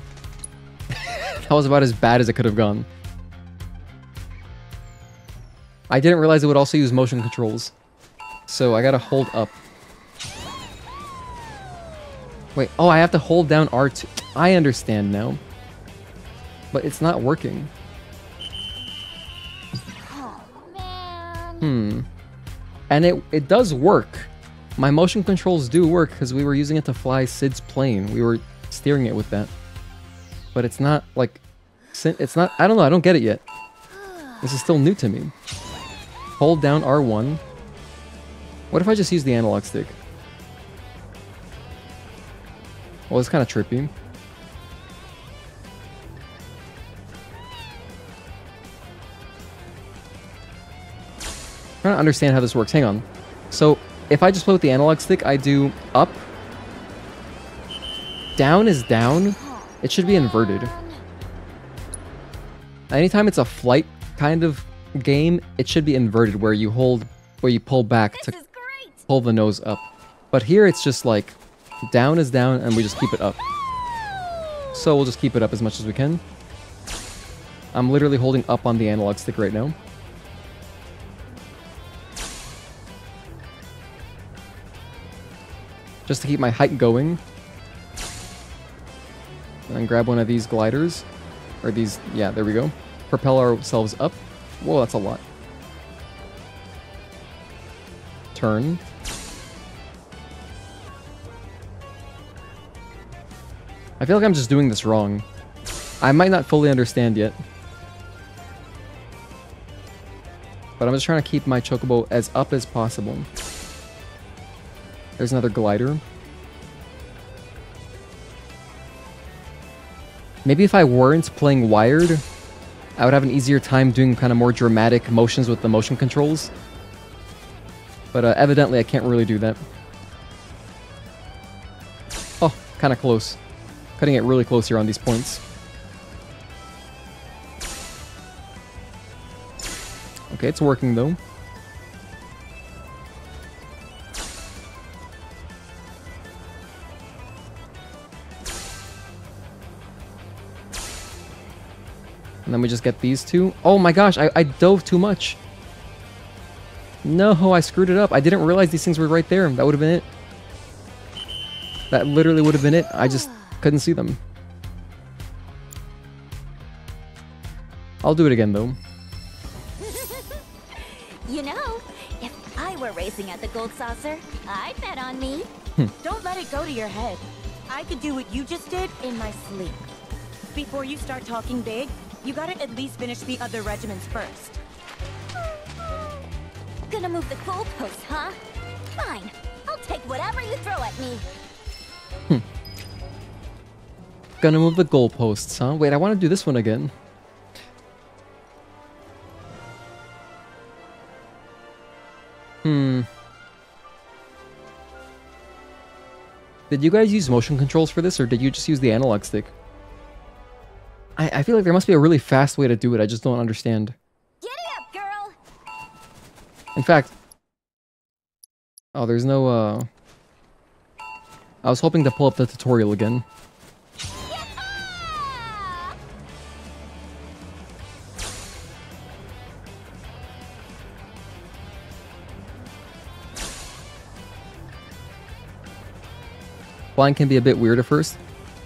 That was about as bad as it could have gone. I didn't realize it would also use motion controls. So I gotta hold up. Wait, oh, I have to hold down R2. I understand now. But it's not working. And it does work. My motion controls do work because we were using it to fly Cid's plane. We were steering it with that. But it's not like... It's not... I don't know, I don't get it yet. This is still new to me. Hold down R1. What if I just use the analog stick? Well, it's kind of trippy. I'm trying to understand how this works. Hang on. So, if I just play with the analog stick, I do up. Down is down. It should be inverted. Anytime it's a flight kind of game, it should be inverted, where you pull back to pull the nose up. But here it's just like, down is down, and we just keep it up. So we'll just keep it up as much as we can. I'm literally holding up on the analog stick right now. Just to keep my height going. And then grab one of these gliders. Or these, yeah, there we go. Propel ourselves up. Whoa, that's a lot. Turn. I feel like I'm just doing this wrong. I might not fully understand yet. But I'm just trying to keep my Chocobo as up as possible. There's another glider. Maybe if I weren't playing wired, I would have an easier time doing kind of more dramatic motions with the motion controls. But evidently I can't really do that. Oh, kind of close. Cutting it really close here on these points. Okay, it's working though. And then we just get these two. Oh my gosh, I dove too much. No, I screwed it up. I didn't realize these things were right there. That would have been it. That literally would have been it. I just couldn't see them. I'll do it again though. You know, if I were racing at the Gold Saucer, I'd bet on me. Don't let it go to your head. I could do what you just did in my sleep. Before you start talking big, you gotta at least finish the other regiments first. Gonna move the goalpost, huh? Fine. I'll take whatever you throw at me. Gonna move the goalposts, huh? Wait, I want to do this one again. Did you guys use motion controls for this, or did you just use the analog stick? I feel like there must be a really fast way to do it. I just don't understand. Giddy up, girl! In fact... Oh, there's no, I was hoping to pull up the tutorial again. Flying can be a bit weird at first.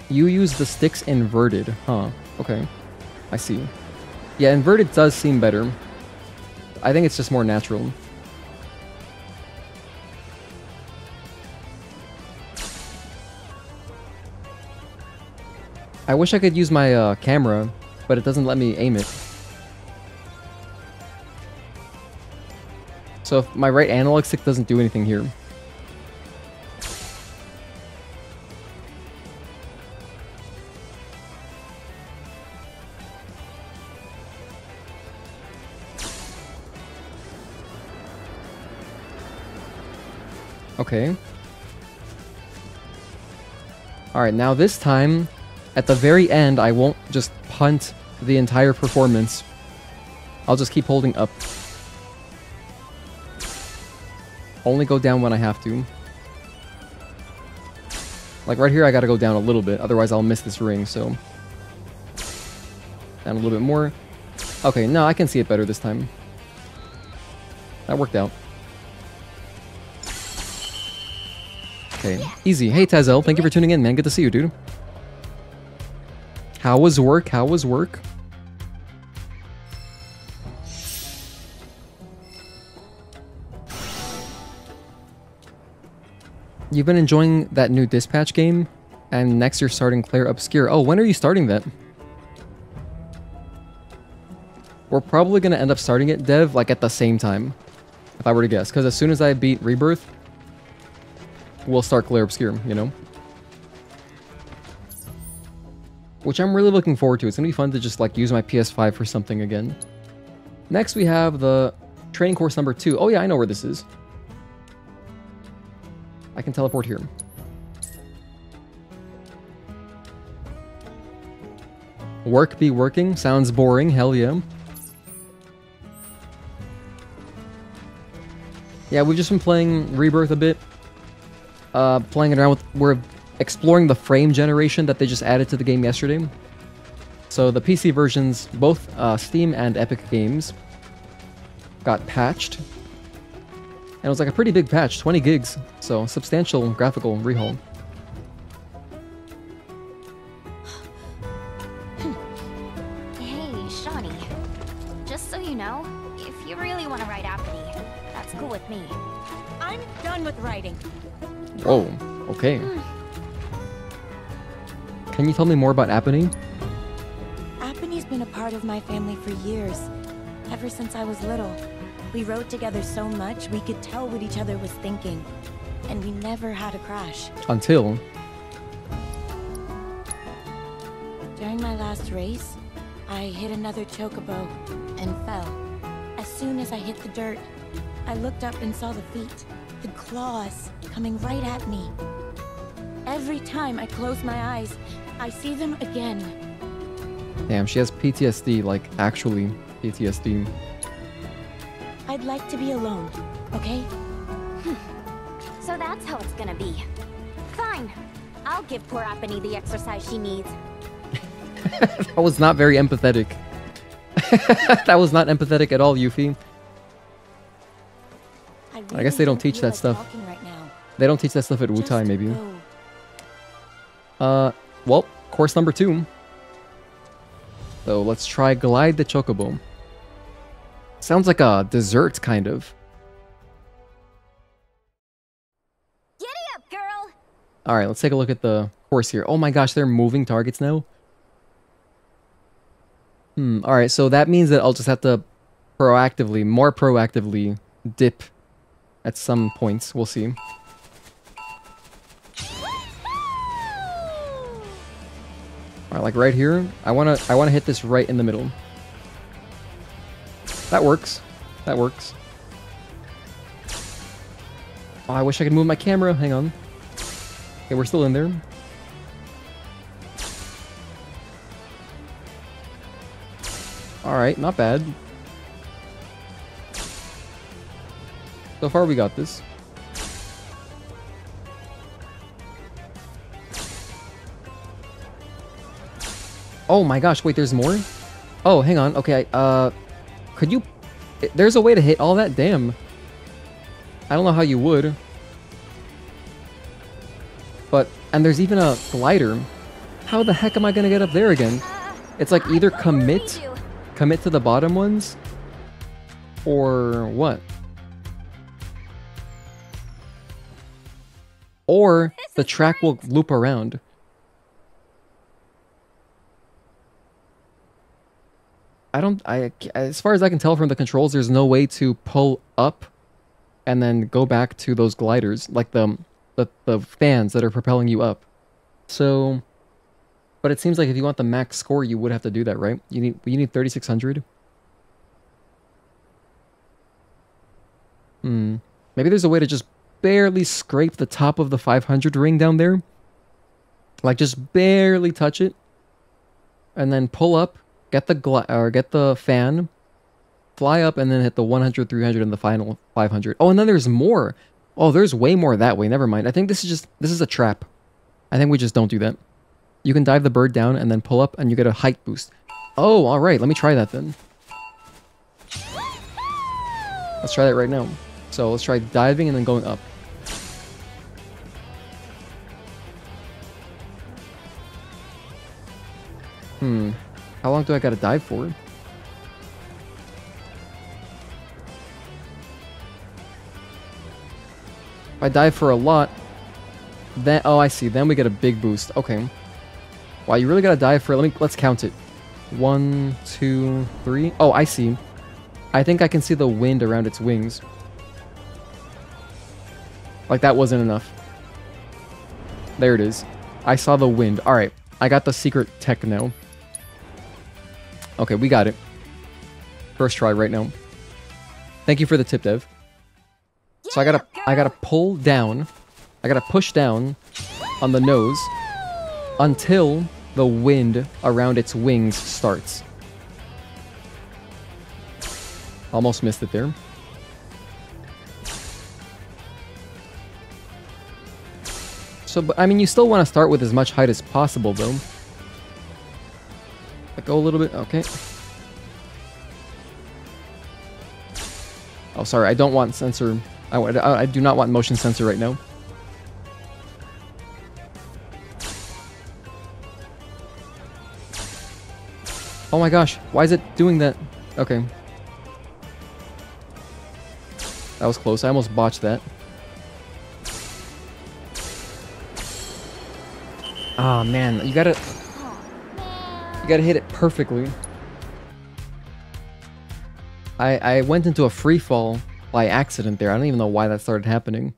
You use the sticks inverted, huh? Okay, I see. Yeah, inverted does seem better. I think it's just more natural. I wish I could use my camera, but it doesn't let me aim it. So if my right analog stick doesn't do anything here. Okay. Alright, now this time, at the very end, I won't just punt the entire performance. I'll just keep holding up. Only go down when I have to. Like right here, I gotta go down a little bit, otherwise I'll miss this ring, so... Down a little bit more. Okay, no, I can see it better this time. That worked out. Okay, easy. Hey, Tazel, thank you for tuning in, man. Good to see you, dude. How was work? How was work? You've been enjoying that new dispatch game, and next you're starting Claire Obscure. Oh, when are you starting that? We're probably going to end up starting it, Dev, like at the same time, if I were to guess. Because as soon as I beat Rebirth, we'll start Claire Obscure, you know? Which I'm really looking forward to. It's going to be fun to just like use my PS5 for something again. Next we have the training course number 2. Oh yeah, I know where this is. I can teleport here. Work be working? Sounds boring. Hell yeah. Yeah, we've just been playing Rebirth a bit. Playing it around with... We're exploring the frame generation that they just added to the game yesterday. So the PC versions, both Steam and Epic Games, got patched. And it was like a pretty big patch, 20 gigs. So, substantial graphical rehaul. Hey, Shawnee. Just so you know, if you really want to write Aponi, that's cool with me. I'm done with writing. Whoa, okay. Can you tell me more about Aponi? Aponi's been a part of my family for years. Ever since I was little. We rode together so much, we could tell what each other was thinking. And we never had a crash. Until... During my last race, I hit another Chocobo and fell. As soon as I hit the dirt, I looked up and saw the feet, the claws, coming right at me. Every time I close my eyes, I see them again. Damn, she has PTSD, like actually PTSD. I'd like to be alone, okay? So that's how it's gonna be. Fine. I'll give poor Aponi the exercise she needs. That was not very empathetic. That was not empathetic at all, Yuffie. I guess they don't teach that stuff. They don't teach that stuff at Wutai, maybe. Well, course number 2. So let's try Glide the Chocobo. Sounds like a dessert, kind of. Giddy up, girl! Alright, let's take a look at the course here. Oh my gosh, they're moving targets now? Alright, so that means that I'll just have to more proactively dip at some points. We'll see. Alright, like right here, I wanna hit this right in the middle. That works. That works. Oh, I wish I could move my camera. Hang on. Okay, we're still in there. Alright, not bad. So far we got this. Oh my gosh, wait, there's more? Oh, hang on. Okay, could you... There's a way to hit all that? Damn. I don't know how you would. But... And there's even a glider. How the heck am I gonna get up there again? It's like either commit to the bottom ones, or what? Or the track will loop around. As far as I can tell from the controls, there's no way to pull up and then go back to those gliders, like the fans that are propelling you up. So, but it seems like if you want the max score, you would have to do that, right? You need 3600. Maybe there's a way to just barely scrape the top of the 500 ring down there. Like just barely touch it, and then pull up. Get the fan, fly up, and then hit the 100, 300, and the final 500. Oh, and then there's more. Oh, there's way more that way. Never mind. I think this is a trap. I think we just don't do that. You can dive the bird down and then pull up and you get a height boost. Oh, alright. Let me try that then. Let's try that right now. So let's try diving and then going up. How long do I gotta dive for? If I dive for a lot, then oh I see, then we get a big boost. Okay. Wow, you really gotta dive for let's count it. 1, 2, 3. Oh, I see. I think I can see the wind around its wings. Like that wasn't enough. There it is. I saw the wind. Alright. I got the secret tech now. Okay, we got it. First try right now. Thank you for the tip, Dev. So I gotta pull down. I gotta push down on the nose until the wind around its wings starts. Almost missed it there. So, but I mean, you still want to start with as much height as possible, though. Let go a little bit. Okay. Oh, sorry. I don't want sensor. I do not want motion sensor right now. Oh my gosh. Why is it doing that? Okay. That was close. I almost botched that. Oh man, you gotta hit it perfectly. I went into a free fall by accident there. I don't even know why that started happening.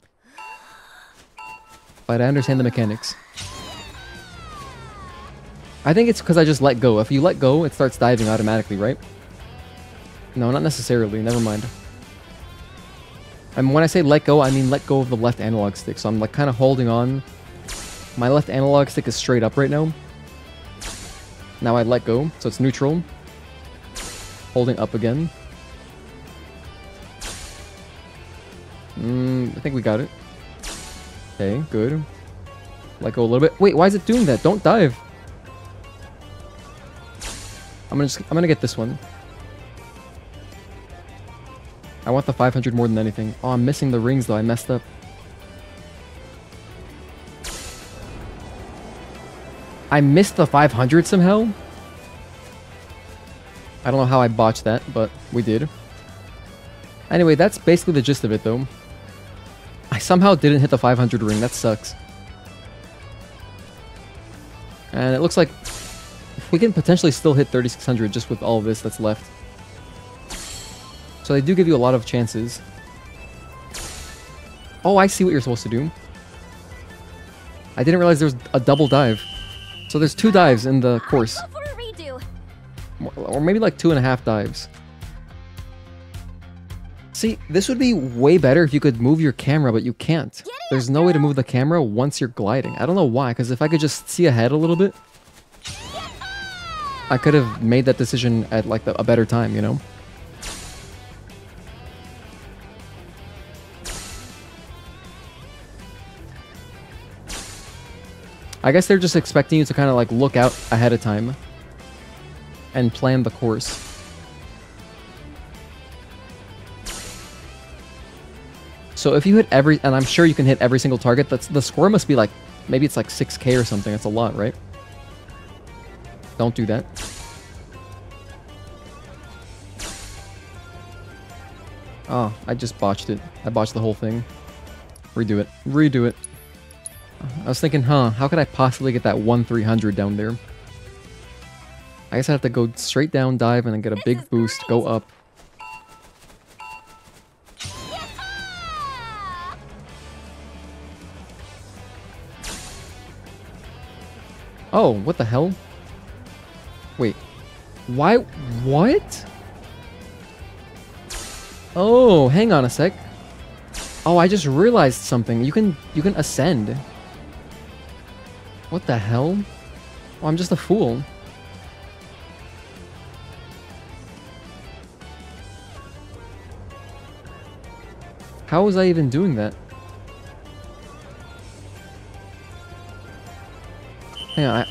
But I understand the mechanics. I think it's because I just let go. If you let go, it starts diving automatically, right? No, not necessarily. Never mind. And when I say let go, I mean let go of the left analog stick. So I'm like kind of holding on. My left analog stick is straight up right now. Now I let go, so it's neutral. Holding up again. I think we got it. Okay, good. Let go a little bit. Wait, why is it doing that? Don't dive. I'm gonna get this one. I want the 500 more than anything. Oh, I'm missing the rings though. I messed up. I missed the 500 somehow? I don't know how I botched that, but we did. Anyway, that's basically the gist of it, though. I somehow didn't hit the 500 ring. That sucks. And it looks like we can potentially still hit 3600 just with all of this that's left. So they do give you a lot of chances. Oh, I see what you're supposed to do. I didn't realize there was a double dive. So there's 2 dives in the course. Or maybe like 2.5 dives. See, this would be way better if you could move your camera, but you can't. There's no way to move the camera once you're gliding. I don't know why, because if I could just see ahead a little bit, I could have made that decision at like a better time, you know? I guess they're just expecting you to kind of like look out ahead of time and plan the course. So if you hit every, and I'm sure you can hit every single target, the score must be like, maybe it's like 6k or something. That's a lot, right? Don't do that. Oh, I just botched it. I botched the whole thing. Redo it. Redo it. I was thinking, how could I possibly get that 1-300 down there? I guess I have to go straight down, dive, and then get a big boost, go up. Oh, what the hell? Wait. Why? What? Oh, hang on a sec. Oh, I just realized something. You can ascend. What the hell? Oh, I'm just a fool. How was I even doing that? Hang on,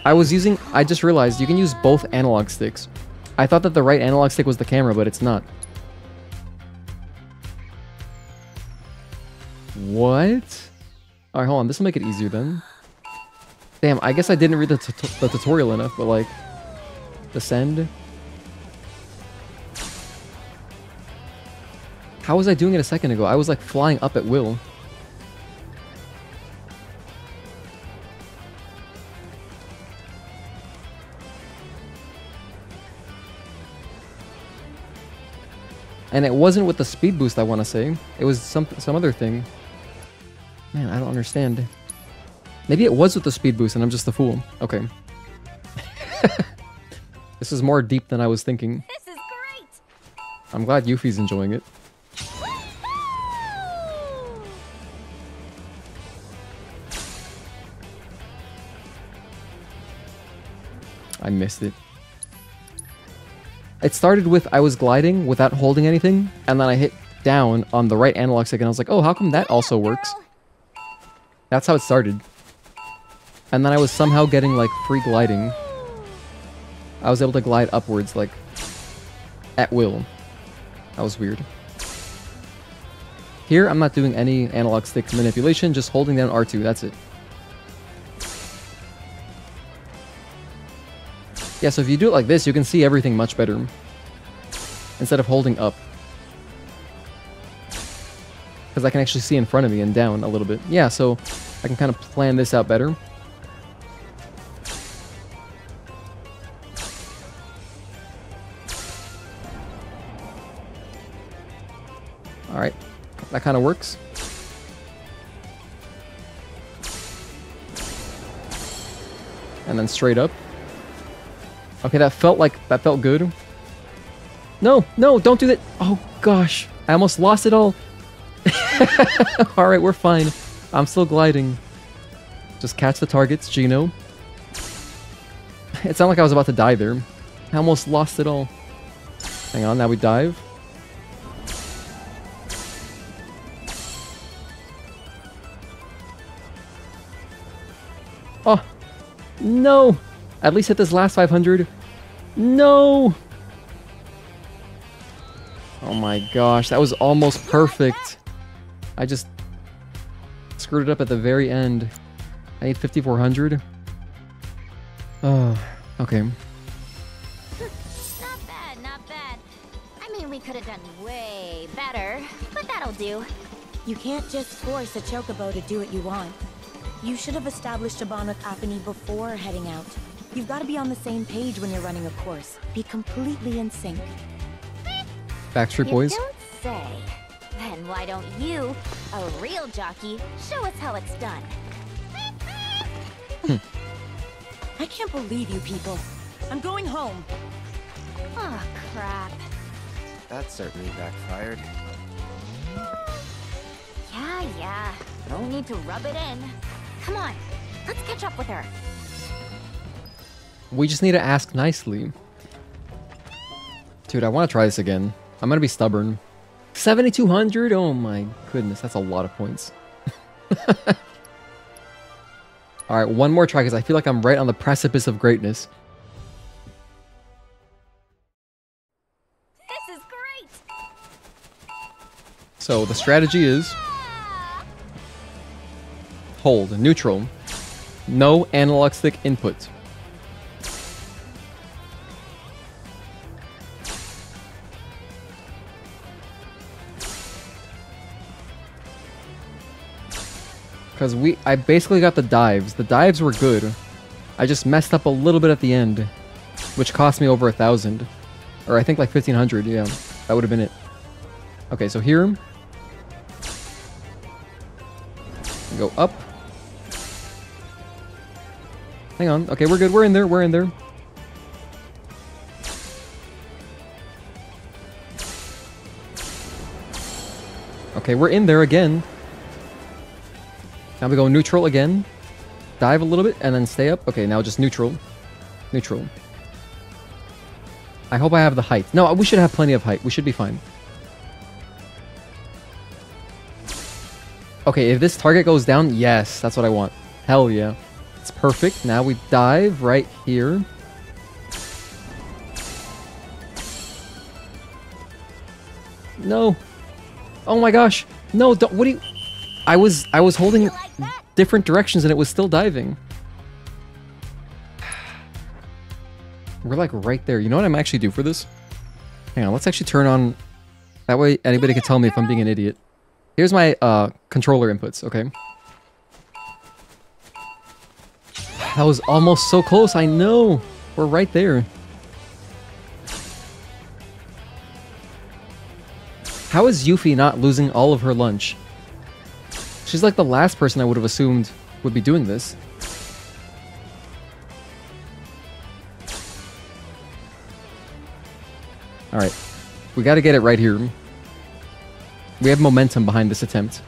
I was using... I just realized you can use both analog sticks. I thought that the right analog stick was the camera, but it's not. What? Alright, hold on. This will make it easier then. Damn, I guess I didn't read the tutorial enough, but like... Descend. How was I doing it a second ago? I was like flying up at will. And it wasn't with the speed boost, I want to say. It was some other thing. Man, I don't understand. Maybe it was with the speed boost and I'm just a fool. Okay. This is more deep than I was thinking. This is great. I'm glad Yuffie's enjoying it. I missed it. It started with I was gliding without holding anything, and then I hit down on the right analog stick, and I was like, oh, how come that also works? That's how it started. And then I was somehow getting, like, free gliding. I was able to glide upwards, like, at will. That was weird. Here, I'm not doing any analog stick manipulation, just holding down R2, that's it. Yeah, so if you do it like this, you can see everything much better. Instead of holding up. Because I can actually see in front of me and down a little bit. Yeah, so I can kind of plan this out better. Alright, that kind of works. And then straight up. Okay, that felt good. No, no, don't do that. Oh gosh, I almost lost it all. Alright, we're fine. I'm still gliding. Just catch the targets, Gino. It sounded like I was about to die there. I almost lost it all. Hang on, now we dive. Oh, no. At least hit this last 500. No! Oh my gosh, that was almost perfect. I just screwed it up at the very end. I need 5,400. Oh, okay. Not bad, not bad. I mean, we could have done way better, but that'll do. You can't just force a Chocobo to do what you want. You should have established a bond with Aponi before heading out. You've got to be on the same page when you're running a course. Be completely in sync. Backstreet Boys. You don't say. Then why don't you, a real jockey, show us how it's done? I can't believe you people. I'm going home. Oh, crap. That certainly backfired. Yeah. No need to rub it in. Come on, let's catch up with her. We just need to ask nicely. Dude, I want to try this again. I'm going to be stubborn. 7,200? Oh my goodness, that's a lot of points. Alright, one more try because I feel like I'm right on the precipice of greatness. This is great! So the strategy is... hold, neutral. No analog stick input. Because I basically got the dives. The dives were good. I just messed up a little bit at the end, which cost me over 1,000. Or I think like 1,500, yeah. That would have been it. Okay, so here. Go up. Hang on. Okay, we're good. We're in there. We're in there. Okay, we're in there again. Now we go neutral again. Dive a little bit and then stay up. Okay, now just neutral. Neutral. I hope I have the height. No, we should have plenty of height. We should be fine. Okay, if this target goes down, yes, that's what I want. Hell yeah. It's perfect. Now we dive right here. No. Oh my gosh. No, don't, what do you... I was holding different directions and it was still diving. We're like right there. You know what I'm actually do for this? Hang on, let's actually turn on... That way anybody can tell me if I'm being an idiot. Here's my controller inputs, okay? That was almost so close, I know! We're right there. How is Yuffie not losing all of her lunch? She's like the last person I would have assumed would be doing this. Alright. We gotta get it right here. We have momentum behind this attempt.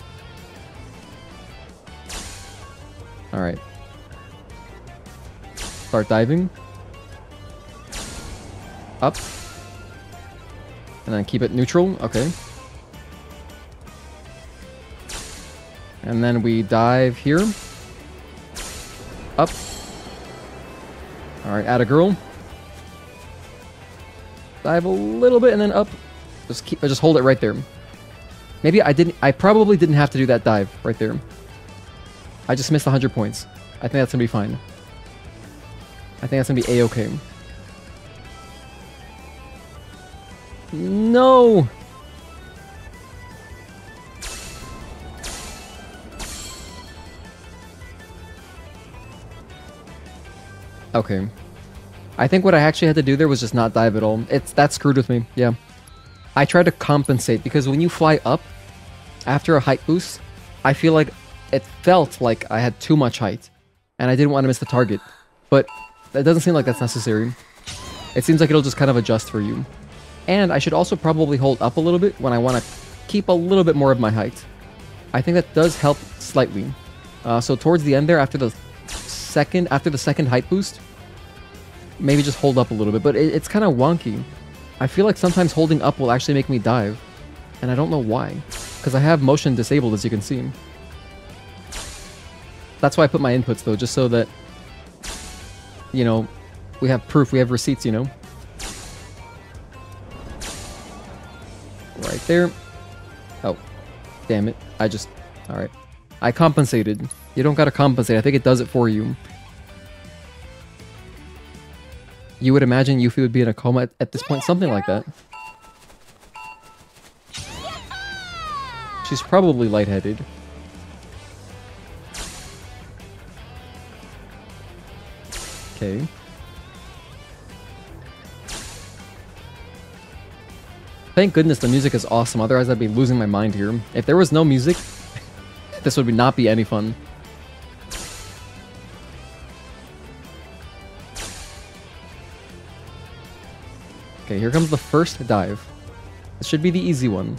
Alright. Start diving. Up. And then keep it neutral. Okay. And then we dive here. Up. Alright, add a girl. Dive a little bit and then up. Just hold it right there. Maybe I probably didn't have to do that dive right there. I just missed 100 points. I think that's gonna be fine. I think that's gonna be A-okay. No! Okay. I think what I actually had to do there was just not dive at all. That screwed with me, yeah. I tried to compensate because when you fly up after a height boost, I feel like it felt like I had too much height and I didn't want to miss the target. But it doesn't seem like that's necessary. It seems like it'll just kind of adjust for you. And I should also probably hold up a little bit when I want to keep a little bit more of my height. I think that does help slightly. So towards the end there, after the second height boost, maybe just hold up a little bit, but it's kind of wonky. I feel like sometimes holding up will actually make me dive, and I don't know why, because I have motion disabled, as you can see. That's why I put my inputs though, just so that, you know, we have proof, we have receipts, you know. Right there. Oh, damn it. Alright. I compensated. You don't gotta compensate, I think it does it for you. You would imagine Yuffie would be in a coma at this point, something like that. She's probably lightheaded. Okay. Thank goodness the music is awesome, otherwise I'd be losing my mind here. If there was no music, this would not be any fun. Okay, here comes the first dive. This should be the easy one.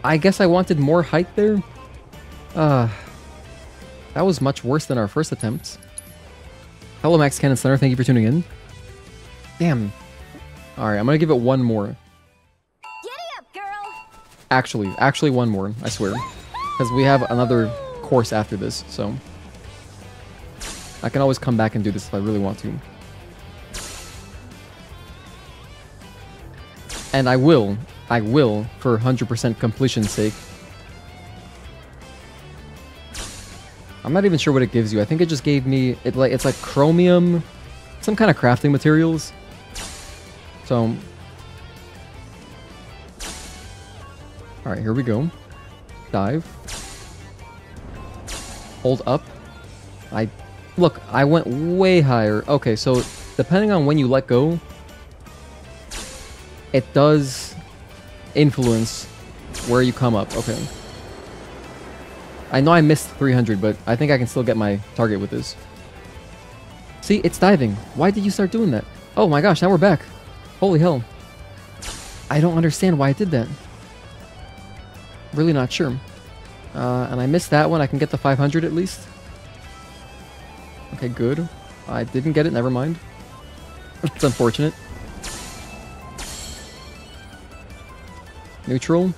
I guess I wanted more height there. That was much worse than our first attempts. Hello Max Cannon Center, thank you for tuning in. Damn. Alright, I'm gonna give it one more. Giddy up, girl. Actually one more, I swear. Because we have another course after this, so... I can always come back and do this if I really want to. And I will, for 100% completion's sake. I'm not even sure what it gives you. I think it just gave me, it's like chromium, some kind of crafting materials. So, alright, here we go. Dive. Hold up. Look, I went way higher. Okay, so depending on when you let go, it does influence where you come up. Okay. I know I missed 300, but I think I can still get my target with this. See, it's diving. Why did you start doing that? Oh my gosh, now we're back. Holy hell. I don't understand why I did that. Really not sure. And I missed that one. I can get the 500 at least. Okay, good. I didn't get it, never mind. It's unfortunate. Neutral.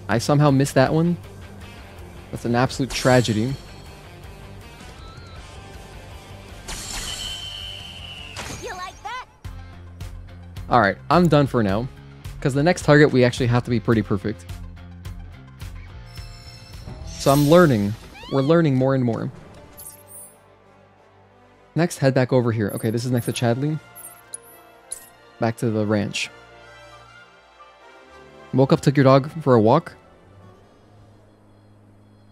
I somehow missed that one. That's an absolute tragedy. You like that? Alright, I'm done for now. Because the next target, we actually have to be pretty perfect. So I'm learning. We're learning more and more. Next, head back over here. Okay, this is next to Chadley. Back to the ranch. Woke up, took your dog for a walk.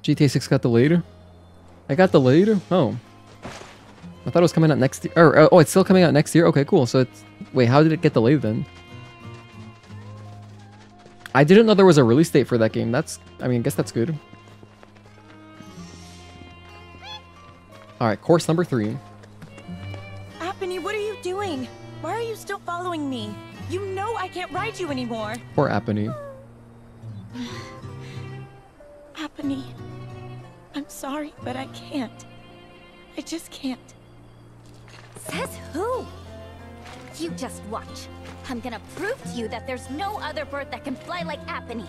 GTA 6 got delayed. I got delayed? Oh. I thought it was coming out next year. Oh, it's still coming out next year? Okay, cool. So it's... Wait, how did it get delayed then? I didn't know there was a release date for that game. That's... I mean, I guess that's good. Alright, course number 3. Aponi, what are you doing? Why are you still following me? You know I can't ride you anymore. Poor Aponi. Aponi, I'm sorry, but I can't. I just can't. Says who? You just watch. I'm gonna prove to you that there's no other bird that can fly like Aponi.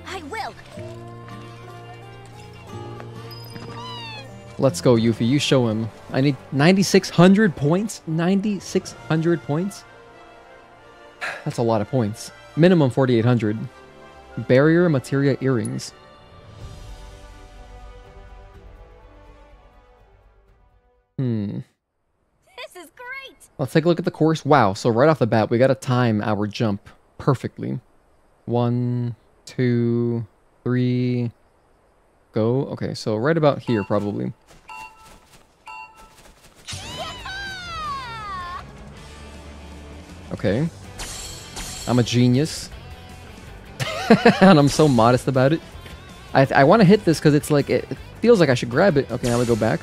I will. Let's go, Yuffie. You show him. I need 9,600 points? 9,600 points? That's a lot of points. Minimum 4,800. Barrier materia earrings. This is great. Let's take a look at the course. Wow, so right off the bat, we got to time our jump perfectly. 1, 2, 3, go. Okay, so right about here, probably. Okay. I'm a genius. And I'm so modest about it. I want to hit this because it's like, it feels like I should grab it. Okay, now we go back.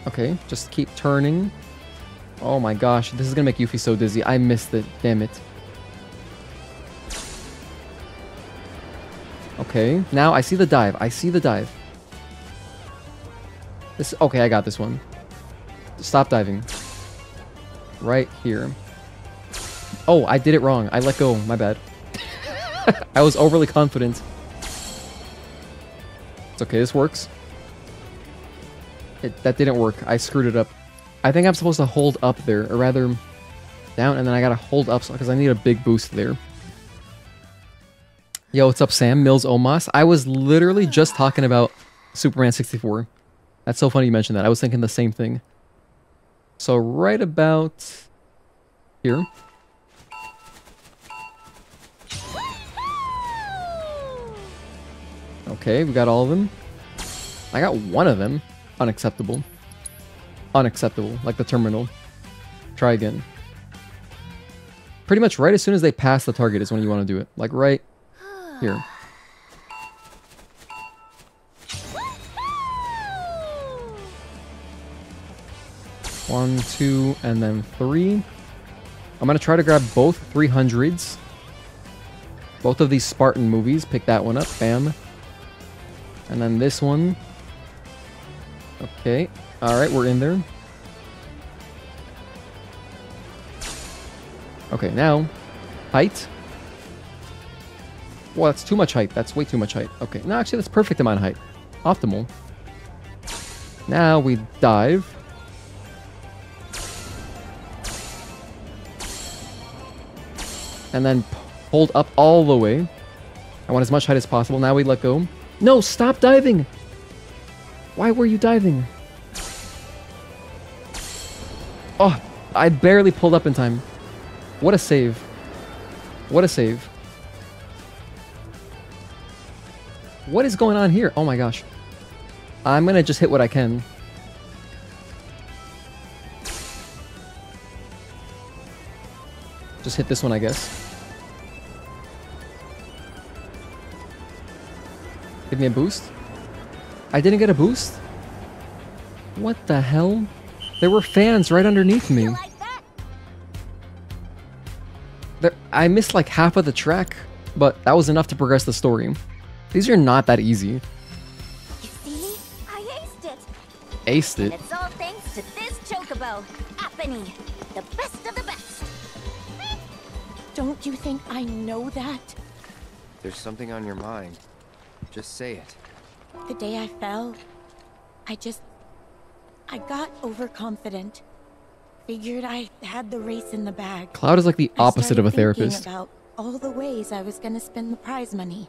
Okay, just keep turning. Oh my gosh, this is gonna make Yuffie so dizzy. I missed it, damn it. Okay, now I see the dive. I see the dive. This, okay, I got this one. Stop diving. Right here. Oh, I did it wrong. I let go. My bad. I was overly confident. It's okay, this works. That didn't work. I screwed it up. I think I'm supposed to hold up there, or rather down, and then I gotta hold up because I need a big boost there. Yo, what's up, Sam? Mills Omas. I was literally just talking about Superman 64. That's so funny you mentioned that. I was thinking the same thing. So right about here. Okay, we got all of them. I got one of them. Unacceptable. Unacceptable. Like the terminal. Try again. Pretty much right as soon as they pass the target is when you want to do it. Like right here. One, two, and then 3. I'm going to try to grab both 300s. Both of these Spartan movies. Pick that one up. Bam. And then this one. Okay. Alright, we're in there. Okay, now. Height. Well, that's too much height. That's way too much height. Okay, no, actually, that's perfect amount of height. Optimal. Now we dive. And then hold up all the way. I want as much height as possible. Now we let go. No, stop diving! Why were you diving? Oh, I barely pulled up in time. What a save. What a save. What is going on here? Oh my gosh. I'm gonna just hit what I can. Just hit this one, I guess. Give me a boost. I didn't get a boost? What the hell? There were fans right underneath me. I missed like half of the track, but that was enough to progress the story. These are not that easy. You see? I aced it. Aced it? And it's all thanks to this Chocobo, Aponi, the best of the best. Don't you think I know that? there's something on your mind, just say it. The day I fell, I got overconfident. Figured I had the race in the bag. Cloud is like the opposite of a therapist. About all the ways I was gonna spend the prize money.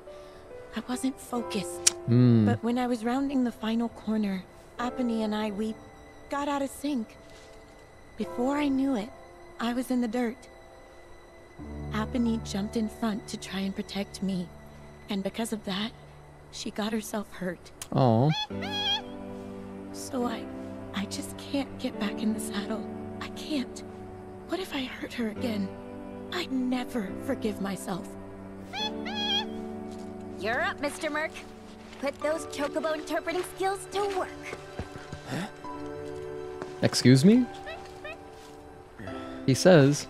I wasn't focused. But when I was rounding the final corner, Aponi and we got out of sync. Before I knew it, I was in the dirt. Aponi jumped in front to try and protect me. And because of that, she got herself hurt. Oh. So I just can't get back in the saddle. I can't. What if I hurt her again? I'd never forgive myself. You're up, Mr. Merc. Put those Chocobo interpreting skills to work. Huh? Excuse me? She says.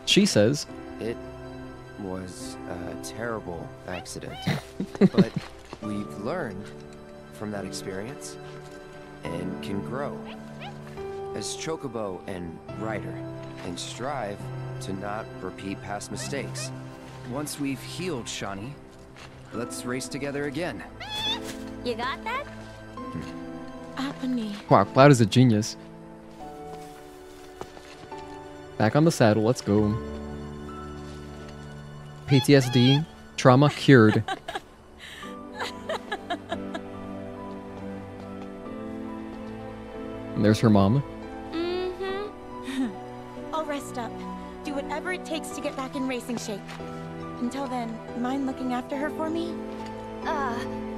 It was a terrible accident. But we've learned from that experience and can grow as Chocobo and Rider and strive to not repeat past mistakes. Once we've healed Shani, let's race together again. You got that? Aponi. Wow, Cloud is a genius. Back on the saddle, let's go. PTSD, trauma cured. And there's her mom. I'll rest up. Do whatever it takes to get back in racing shape. Until then, mind looking after her for me?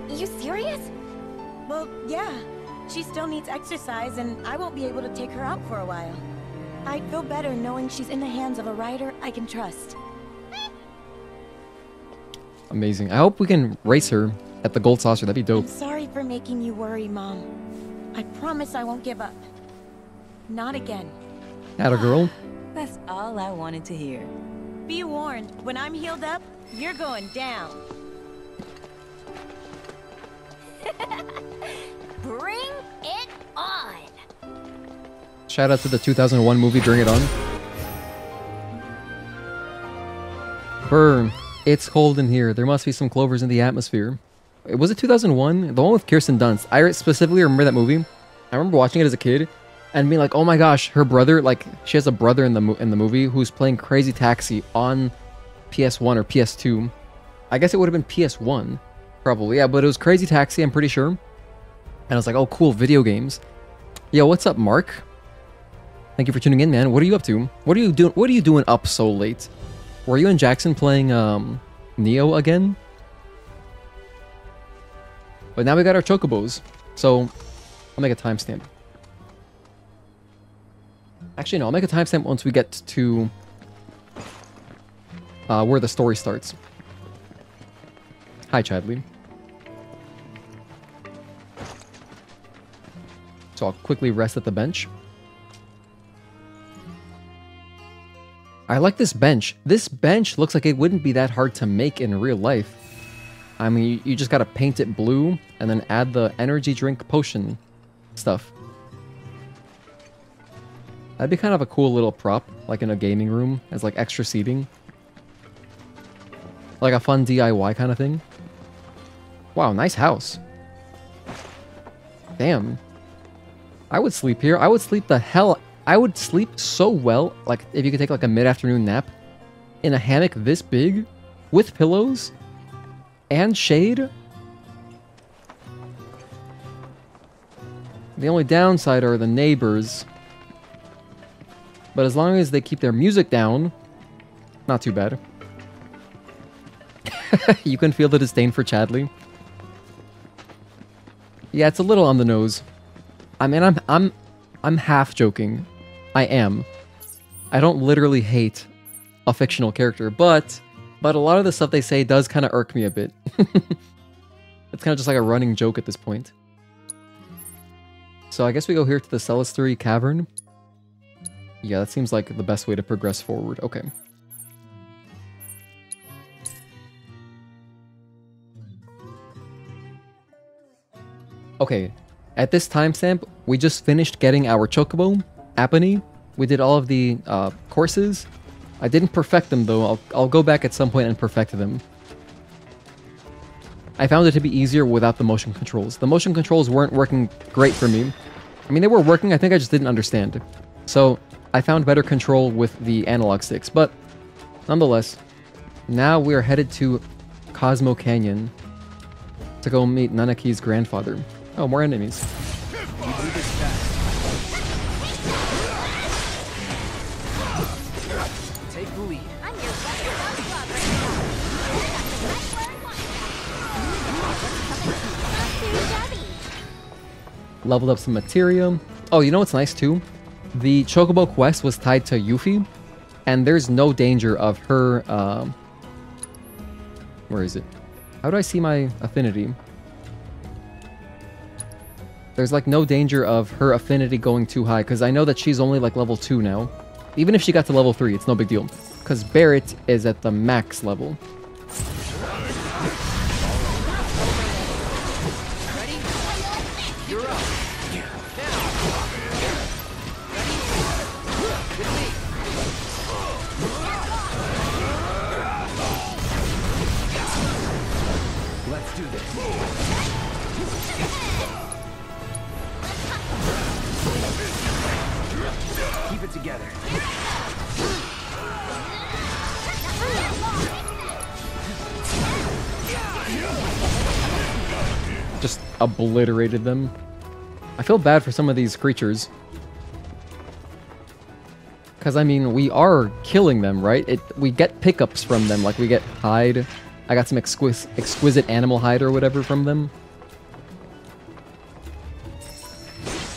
You serious? Well, yeah. She still needs exercise, and I won't be able to take her out for a while. I'd feel better knowing she's in the hands of a rider I can trust. Amazing. I hope we can race her at the Gold Saucer. That'd be dope. I'm sorry for making you worry, Mom. I promise I won't give up. Not again. Atta girl. That's all I wanted to hear. Be warned, when I'm healed up, you're going down. Bring it on! Shout out to the 2001 movie Bring It On. Burn. It's cold in here. There must be some clovers in the atmosphere. Was it 2001? The one with Kirsten Dunst. I specifically remember that movie. I remember watching it as a kid and being like, oh my gosh, her brother, like, she has a brother in the movie who's playing Crazy Taxi on PS1 or PS2. I guess it would have been PS1, probably. Yeah, but it was Crazy Taxi, I'm pretty sure. And I was like, oh, cool, video games. Yo, what's up, Mark? Thank you for tuning in, man. What are you up to? What are you doing? What are you doing up so late? Were you and Jackson playing Neo again? But now we got our Chocobos, so I'll make a timestamp. Actually, no, I'll make a timestamp once we get to where the story starts. Hi, Chadley. So I'll quickly rest at the bench. I like this bench. This bench looks like it wouldn't be that hard to make in real life. I mean, you just gotta paint it blue and then add the energy drink potion stuff. That'd be kind of a cool little prop, like in a gaming room, as like extra seating. Like a fun DIY kind of thing. Wow, nice house. Damn. I would sleep here. I would sleep the hell... I would sleep so well, like if you could take like a mid-afternoon nap in a hammock this big with pillows and shade. The only downside are the neighbors. But as long as they keep their music down, not too bad. You can feel the disdain for Chadley. Yeah, it's a little on the nose. I mean, I'm half joking. I am. I don't literally hate a fictional character, but a lot of the stuff they say does kind of irk me a bit. It's kind of just like a running joke at this point. So I guess we go here to the Celestery Cavern. Yeah, that seems like the best way to progress forward. Okay. Okay, at this timestamp, we just finished getting our Chocobo, Aponi. We did all of the courses. I didn't perfect them though. I'll go back at some point and perfect them. I found it to be easier without the motion controls. The motion controls weren't working great for me. I mean, they were working, I think I just didn't understand. So, I found better control with the analog sticks, but nonetheless, now we are headed to Cosmo Canyon to go meet Nanaki's grandfather. Oh, more enemies. Take the lead. I'm your weapon club right now. Leveled up some materia. Oh, you know what's nice too? The Chocobo quest was tied to Yuffie, and there's no danger of her, where is it? How do I see my affinity? There's like no danger of her affinity going too high, because I know that she's only like level 2 now. Even if she got to level 3, it's no big deal. Because Barret is at the max level. Ready? You're up. Let's do this. Keep it together. Just obliterated them. I feel bad for some of these creatures. Because, I mean, we are killing them, right? We get pickups from them, like we get hide. I got some exquisite animal hide or whatever from them.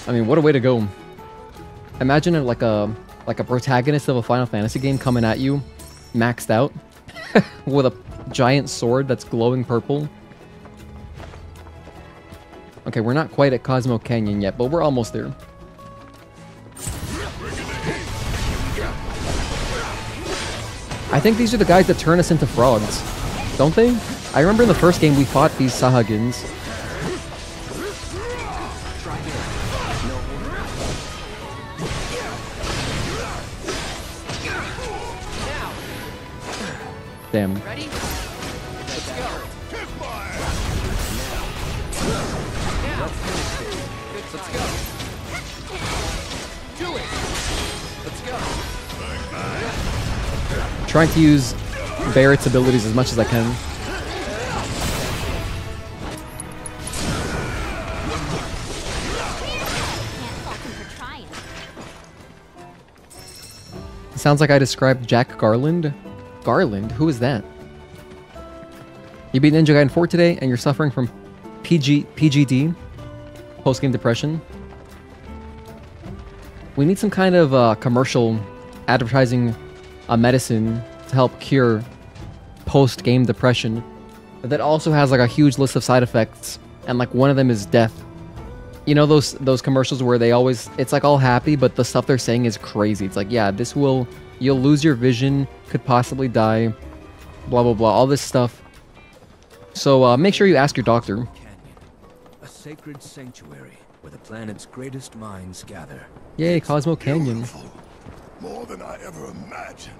I mean, what a way to go. Imagine like a protagonist of a Final Fantasy game coming at you, maxed out, with a giant sword that's glowing purple. Okay, we're not quite at Cosmo Canyon yet, but we're almost there. I think these are the guys that turn us into frogs, don't they? I remember in the first game we fought these Sahagins. Damn. Ready? Let's go. Let's go. Do it. Let's go. Trying to use Barret's abilities as much as I can. It sounds like I described Jack Garland. Garland? Who is that? You beat Ninja Gaiden 4 today, and you're suffering from PGD, post-game depression. We need some kind of commercial advertising a medicine to help cure post-game depression that also has like a huge list of side effects, and like one of them is death. You know those commercials where they always, it's like all happy, but the stuff they're saying is crazy. It's like, yeah, you'll lose your vision, could possibly die, blah blah blah, all this stuff. So make sure you ask your doctor. Canyon, a sacred sanctuary where the planet's greatest minds gather. Yay, Cosmo Canyon. Beautiful. More than I ever imagined.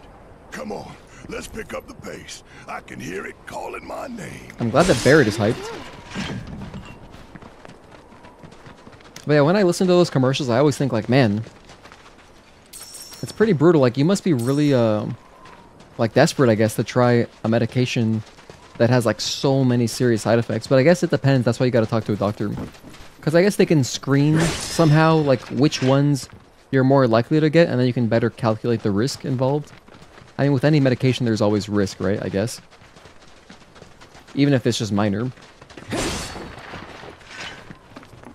Come on, let's pick up the pace. I can hear it calling my name. I'm glad that Barret is hyped. But yeah, when I listen to those commercials, I always think like, man, it's pretty brutal. Like, you must be really, like, desperate, I guess, to try a medication that has, like, so many serious side effects. But I guess it depends. That's why you gotta talk to a doctor. Because I guess they can screen somehow, like, which ones you're more likely to get, and then you can better calculate the risk involved. I mean, with any medication, there's always risk, right? I guess. Even if it's just minor.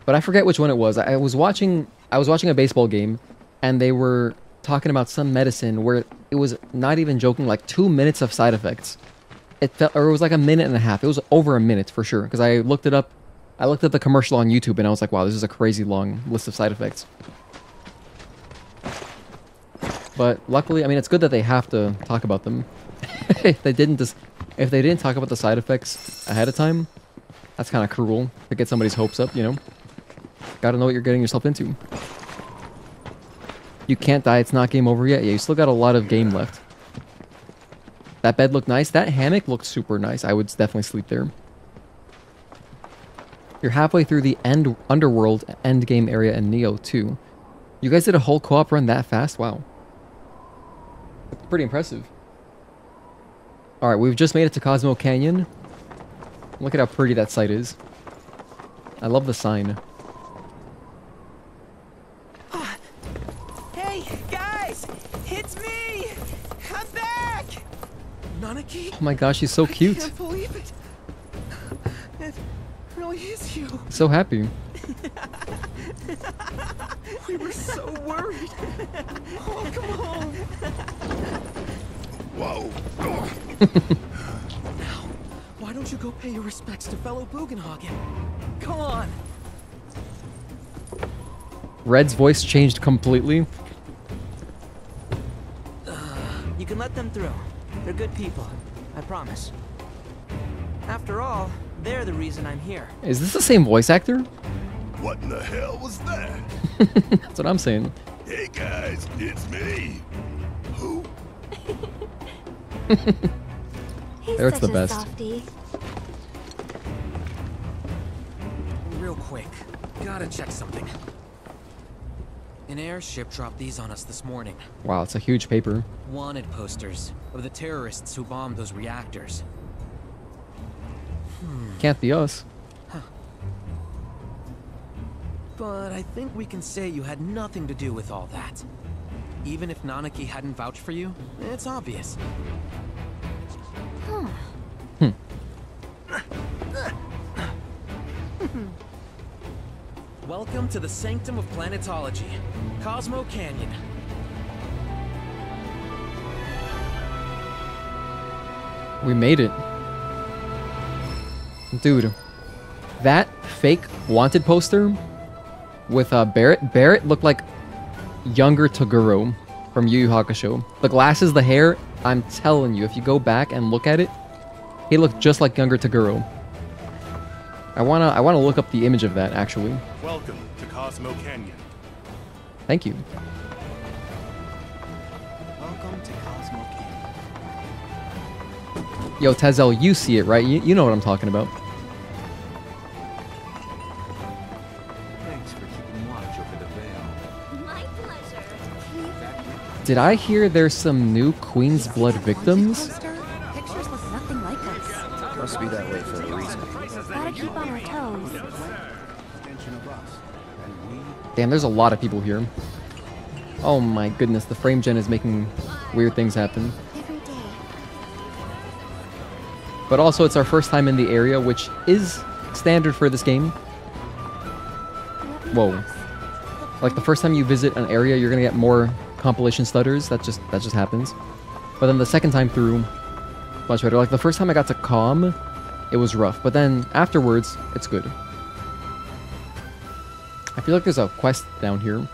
But I forget which one it was. I was watching a baseball game, and they were talking about some medicine where it was not even joking, like 2 minutes of side effects. It felt, or it was like a minute and a half. It was over a minute for sure, because I looked it up. I looked at the commercial on YouTube, and I was like, wow, this is a crazy long list of side effects. But luckily, I mean, it's good that they have to talk about them. If they didn't talk about the side effects ahead of time, that's kind of cruel to get somebody's hopes up, you know? Gotta know what you're getting yourself into. You can't die, it's not game over yet. Yeah, you still got a lot of game left. That bed looked nice. That hammock looked super nice. I would definitely sleep there. You're halfway through the underworld endgame area in Neo too. You guys did a whole co-op run that fast? Wow. That's pretty impressive. Alright, we've just made it to Cosmo Canyon. Look at how pretty that site is. I love the sign. Hey, guys! It's me! I'm back! Nanaki? Oh my gosh, she's so cute. I can't believe it. It really is you. So happy. We were so worried. Oh, come on. Whoa. Now, why don't you go pay your respects to fellow Bugenhagen? Come on. Red's voice changed completely. You can let them through. They're good people. I promise. After all, they're the reason I'm here. Is this the same voice actor? What in the hell was that? That's what I'm saying. Hey guys, it's me. Who? Aerith's the best. Softie. Real quick, gotta check something. An airship dropped these on us this morning. Wow, it's a huge paper. Wanted posters of the terrorists who bombed those reactors. Can't be us. But I think we can say you had nothing to do with all that. Even if Nanaki hadn't vouched for you, it's obvious. Welcome to the sanctum of planetology, Cosmo Canyon. We made it. Dude, that fake wanted poster with Barrett looked like younger Toguro from Yu Yu Hakusho. The glasses, the hair, I'm telling you, if you go back and look at it, he looked just like younger Toguro. I wanna look up the image of that actually. Welcome to Cosmo Canyon. Thank you. Welcome to Cosmo Canyon. Yo, Tezel, you see it, right? You know what I'm talking about. Thanks for keeping watch over the Vale. My pleasure. Did I hear there's some new Queen's Blood victims? Pictures look nothing like us. Must be that way for a reason. Gotta keep on our toes. Damn, there's a lot of people here. Oh my goodness, the frame gen is making weird things happen. But also, it's our first time in the area, which is standard for this game. Whoa. Like, the first time you visit an area, you're gonna get more compilation stutters. That just happens. But then the second time through, much better. Like, the first time I got to Calm, it was rough. But then, afterwards, it's good. I feel like there's a quest down here.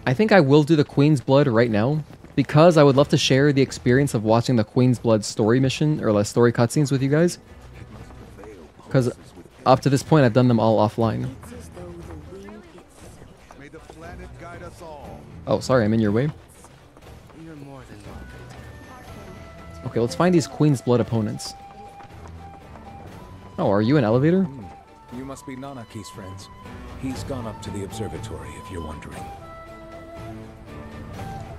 I think I will do the Queen's Blood right now, because I would love to share the experience of watching the Queen's Blood story mission, or like story cutscenes with you guys. Because up to this point, I've done them all offline. Oh, sorry, I'm in your way. Okay, let's find these Queen's Blood opponents. Oh, are you an elevator? You must be Nanaki's friends. He's gone up to the observatory, if you're wondering.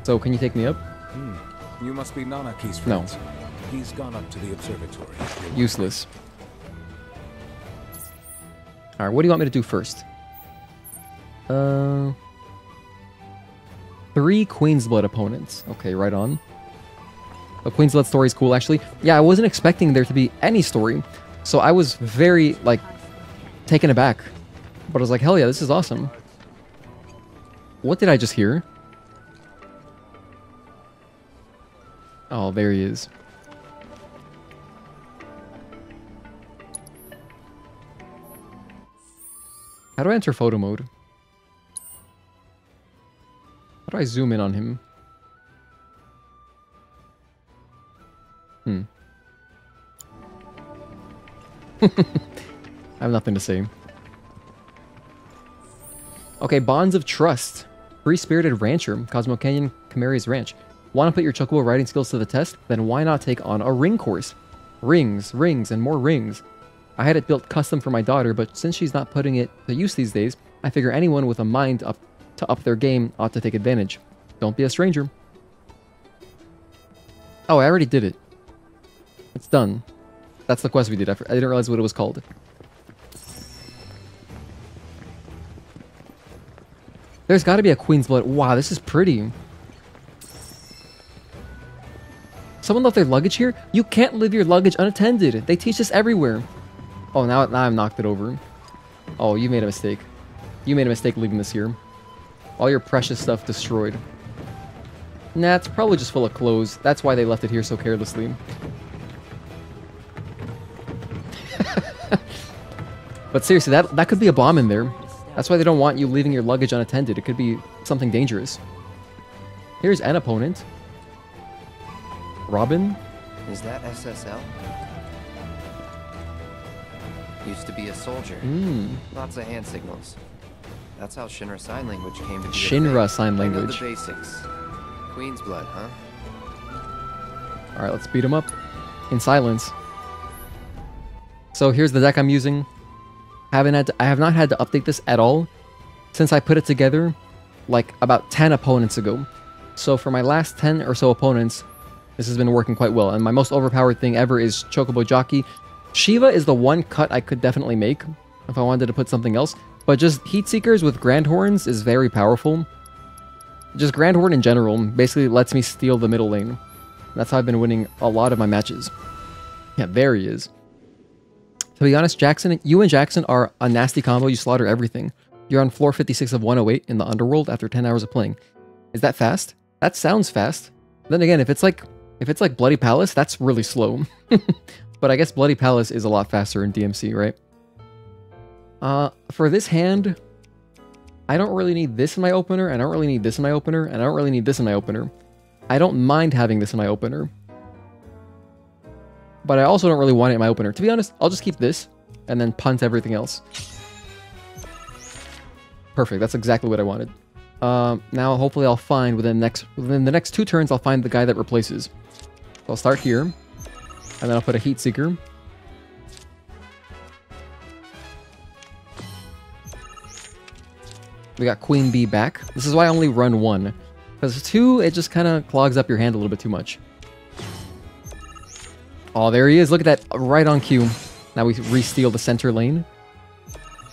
So, can you take me up? You must be Nanaki's No. friends. He's gone up to the observatory. If you're Useless. Alright, what do you want me to do first? 3 Queen's Blood opponents. Okay, right on. The Queen's Blood story is cool, actually. Yeah, I wasn't expecting there to be any story. So I was very, like, taken aback. But I was like, hell yeah, this is awesome. What did I just hear? Oh, there he is. How do I enter photo mode? How do I zoom in on him? I have nothing to say. Okay, Bonds of Trust. Free-spirited rancher. Cosmo Canyon, Camari's Ranch. Want to put your Chocobo riding skills to the test? Then why not take on a ring course? Rings, rings, and more rings. I had it built custom for my daughter, but since she's not putting it to use these days, I figure anyone with a mind to up their game ought to take advantage. Don't be a stranger. Oh, I already did it. It's done. That's the quest we did. I didn't realize what it was called. There's got to be a Queen's Blood. Wow, this is pretty. Someone left their luggage here? You can't leave your luggage unattended. They teach this everywhere. Oh, now I've knocked it over. Oh, you made a mistake. You made a mistake leaving this here. All your precious stuff destroyed. Nah, it's probably just full of clothes. That's why they left it here so carelessly. But seriously, that could be a bomb in there. That's why they don't want you leaving your luggage unattended. It could be something dangerous. Here's an opponent. Robin? Is that SSL? Used to be a soldier. Lots of hand signals. That's how Shinra Sign Language came to be. Shinra Sign Language. I know the basics. Queen's Blood, huh? Alright, let's beat him up. In silence. So here's the deck I'm using. I have not had to update this at all since I put it together like about 10 opponents ago. So for my last 10 or so opponents, this has been working quite well. And my most overpowered thing ever is Chocobo Jockey. Shiva is the one cut I could definitely make if I wanted to put something else. But just Heat Seekers with Grand Horns is very powerful. Just Grand Horn in general basically lets me steal the middle lane. That's how I've been winning a lot of my matches. Yeah, there he is. To be honest, Jackson, you and Jackson are a nasty combo. You slaughter everything. You're on floor 56 of 108 in the Underworld after 10 hours of playing. Is that fast? That sounds fast. Then again, if it's like Bloody Palace, that's really slow. But I guess Bloody Palace is a lot faster in DMC, right? For this hand, I don't really need this in my opener, and I don't really need this in my opener, and I don't really need this in my opener. I don't mind having this in my opener. But I also don't really want it in my opener. To be honest, I'll just keep this, and then punt everything else. Perfect, that's exactly what I wanted. Now, hopefully I'll find, within the next 2 turns, I'll find the guy that replaces. So I'll start here, and then I'll put a Heat Seeker. We got Queen Bee back. This is why I only run 1. Because 2, it just kind of clogs up your hand a little bit too much. Oh, there he is. Look at that. Right on cue. Now we re-steal the center lane.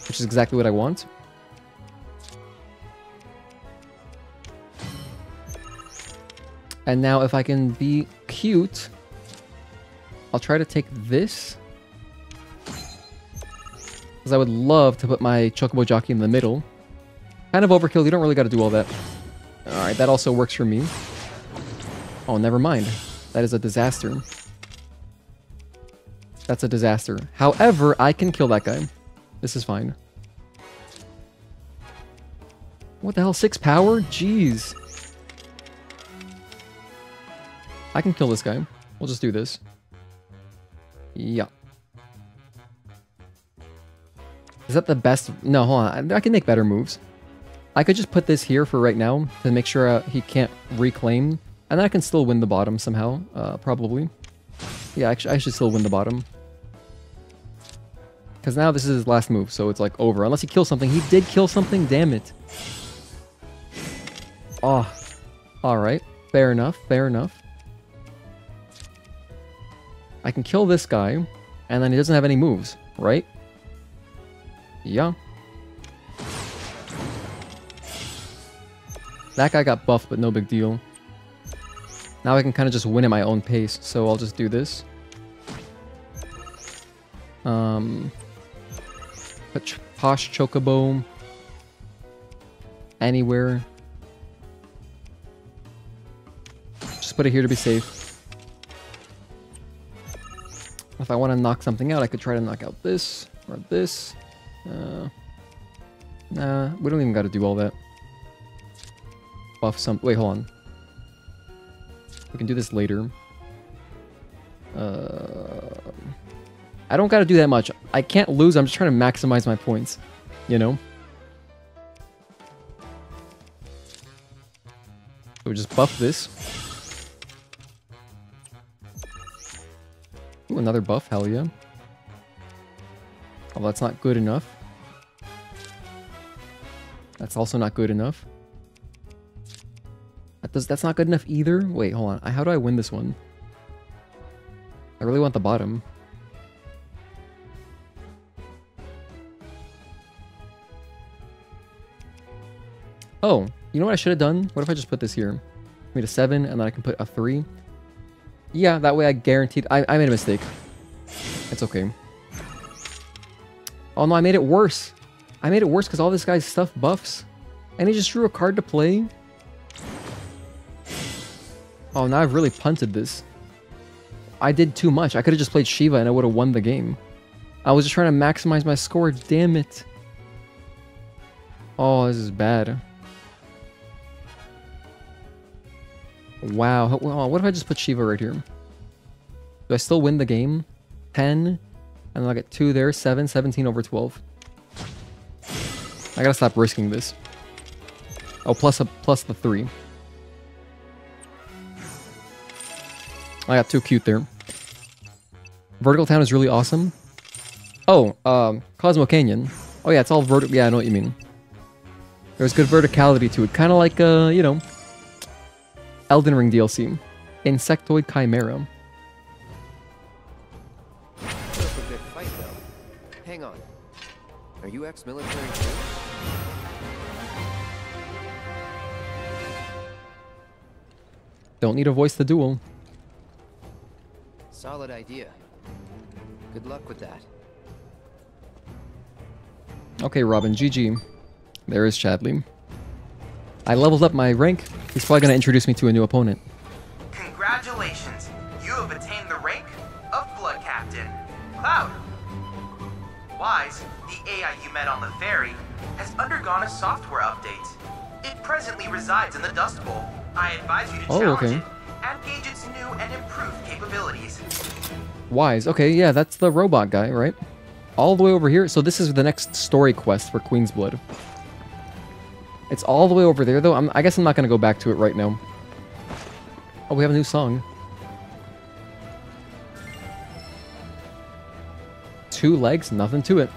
Which is exactly what I want. And now if I can be cute, I'll try to take this. Because I would love to put my Chocobo Jockey in the middle. Kind of overkill. You don't really got to do all that. Alright, that also works for me. Oh, never mind. That is a disaster. That's a disaster. However, I can kill that guy. This is fine. What the hell? 6 power? Jeez. I can kill this guy. We'll just do this. Yeah. Is that the best? No, hold on. I can make better moves. I could just put this here for right now to make sure he can't reclaim. And then I can still win the bottom somehow. Probably. Yeah, actually, I should still win the bottom. Because now this is his last move, so it's like over. Unless he kills something. He did kill something, damn it. Oh. Alright. Fair enough, fair enough. I can kill this guy, and then he doesn't have any moves, right? Yeah. That guy got buffed, but no big deal. Now I can kind of just win at my own pace, so I'll just do this. Put Posh Chocobo anywhere. Just put it here to be safe. If I want to knock something out, I could try to knock out this or this. Nah, we don't even got to do all that. Buff some. Wait, hold on. We can do this later. I don't got to do that much. I can't lose. I'm just trying to maximize my points. You know? So we just buff this. Ooh, another buff, hell yeah. Oh, that's not good enough. That's also not good enough. That's not good enough either. Wait, hold on. How do I win this one? I really want the bottom. Oh, you know what I should have done? What if I just put this here? Made a 7 and then I can put a 3. Yeah, that way I guaranteed... I made a mistake. It's okay. Oh no, I made it worse. I made it worse because all this guy's stuff buffs. And he just drew a card to play. Oh, now I've really punted this. I did too much. I could have just played Shiva and I would have won the game. I was just trying to maximize my score. Damn it. Oh, this is bad. Wow. What if I just put Shiva right here? Do I still win the game? 10. And then I'll get 2 there. 7. 17 over 12. I gotta stop risking this. Oh, plus the 3. I got too cute there. Vertical Town is really awesome. Oh, Cosmo Canyon. Oh yeah, it's all vertical. Yeah, I know what you mean. There's good verticality to it. Kind of like, you know, Elden Ring DLC. Insectoid Chimera. That's a good fight, though. Hang on. Are you ex-military too? Don't need to voice the duel. Solid idea. Good luck with that. Okay, Robin, GG. There is Chadley. I leveled up my rank. He's probably going to introduce me to a new opponent. Congratulations! You have attained the rank of Blood Captain. Cloud. Wise, the AI you met on the ferry, has undergone a software update. It presently resides in the Dust Bowl. I advise you to challenge it and gauge its new and improved capabilities. Wise. Okay, yeah, that's the robot guy, right? All the way over here. So this is the next story quest for Queen's Blood. It's all the way over there, though. I guess I'm not going to go back to it right now. Oh, we have a new song. 2 legs, nothing to it.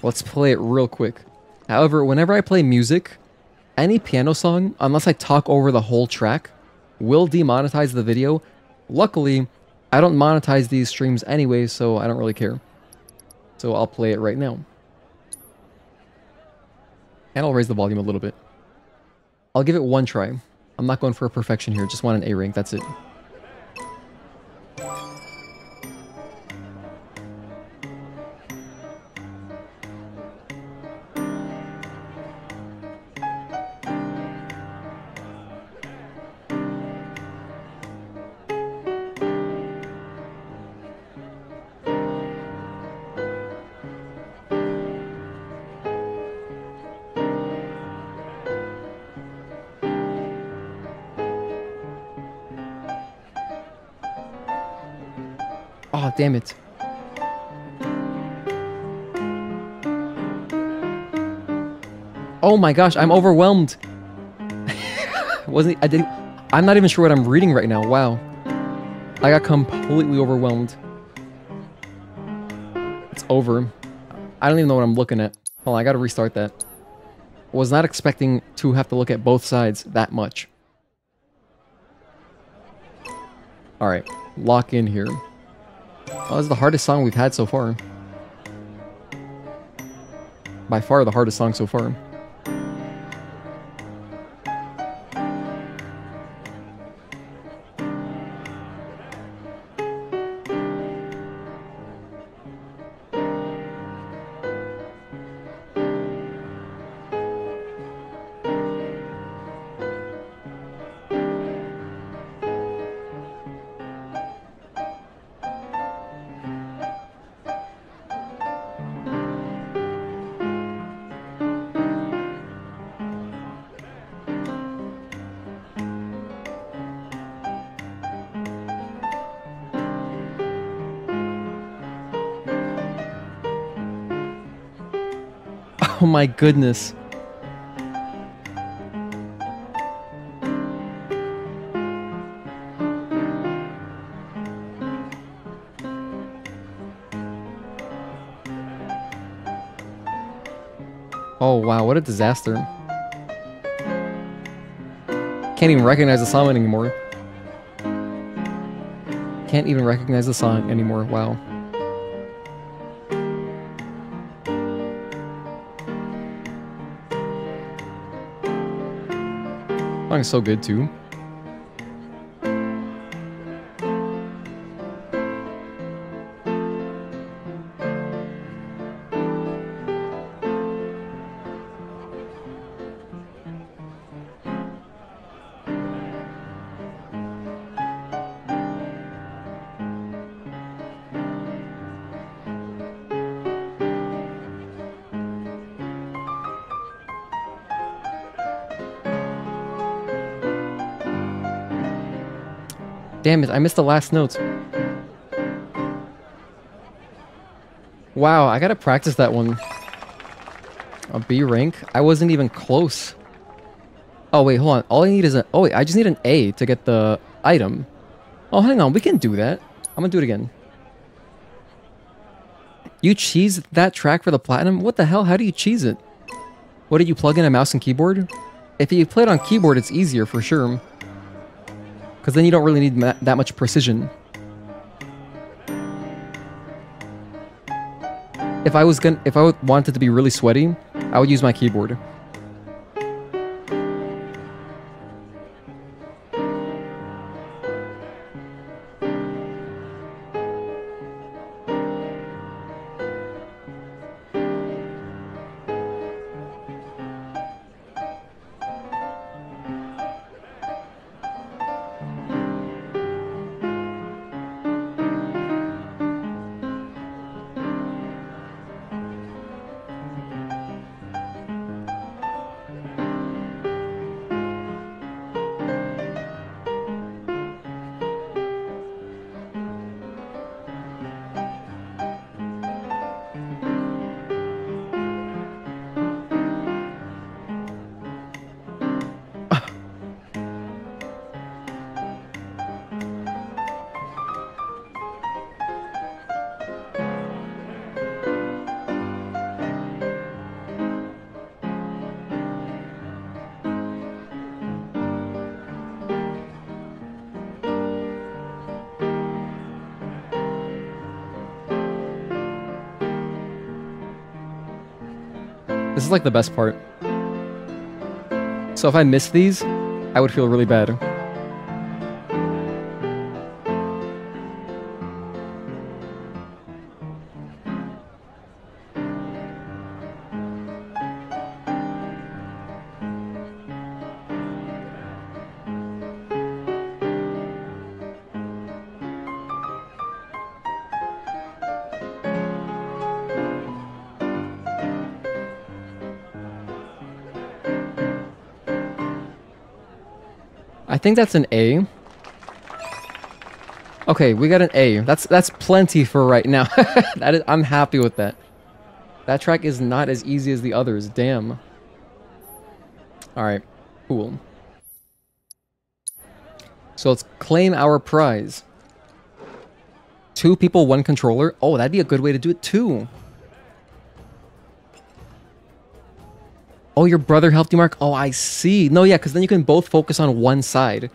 Let's play it real quick. However, whenever I play music, any piano song, unless I talk over the whole track, will demonetize the video. Luckily, I don't monetize these streams anyway, so I don't really care. So I'll play it right now. And I'll raise the volume a little bit. I'll give it 1 try. I'm not going for a perfection here, just want an A rank, that's it. Oh, damn it. Oh my gosh, I'm overwhelmed. I'm not even sure what I'm reading right now. Wow. I got completely overwhelmed. It's over. I don't even know what I'm looking at. Hold on, I gotta restart that. Was not expecting to have to look at both sides that much. Alright, lock in here. Oh, this is the hardest song we've had so far. By far the hardest song so far. Oh my goodness. Oh wow, what a disaster. Can't even recognize the song anymore. Can't even recognize the song anymore, wow. Song is so good too. Damn it, I missed the last notes. Wow, I gotta practice that one. A B rank? I wasn't even close. Oh wait, hold on. All I need is a... Oh wait, I just need an A to get the item. Oh, hang on, we can do that. I'm gonna do it again. You cheese that track for the platinum? What the hell? How do you cheese it? What, did you plug in a mouse and keyboard? If you play it on keyboard, it's easier for sure. Because then you don't really need that much precision. If I wanted to be really sweaty, I would use my keyboard. This is like the best part. So if I miss these, I would feel really bad. I think that's an A. Okay, we got an A. That's plenty for right now. I'm happy with that. That track is not as easy as the others. Damn. Alright, cool. So let's claim our prize. 2 people, 1 controller. Oh, that'd be a good way to do it too. Oh, your brother helped you, Mark? Oh, I see. No, yeah, because then you can both focus on one side.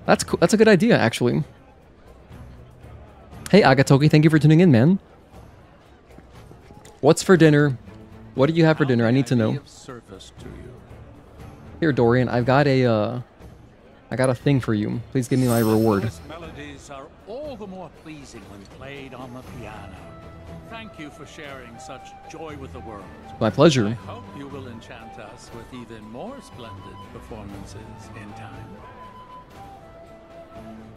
That's cool. That's a good idea, actually. Hey, Agatoki, thank you for tuning in, man. What's for dinner? What did you have for dinner? I need to know. Here, Dorian, I've got a thing for you. Please give me my reward. Melodies are all the more pleasing when played on the piano. Thank you for sharing such joy with the world. My pleasure. I hope you will enchant us with even more splendid performances in time.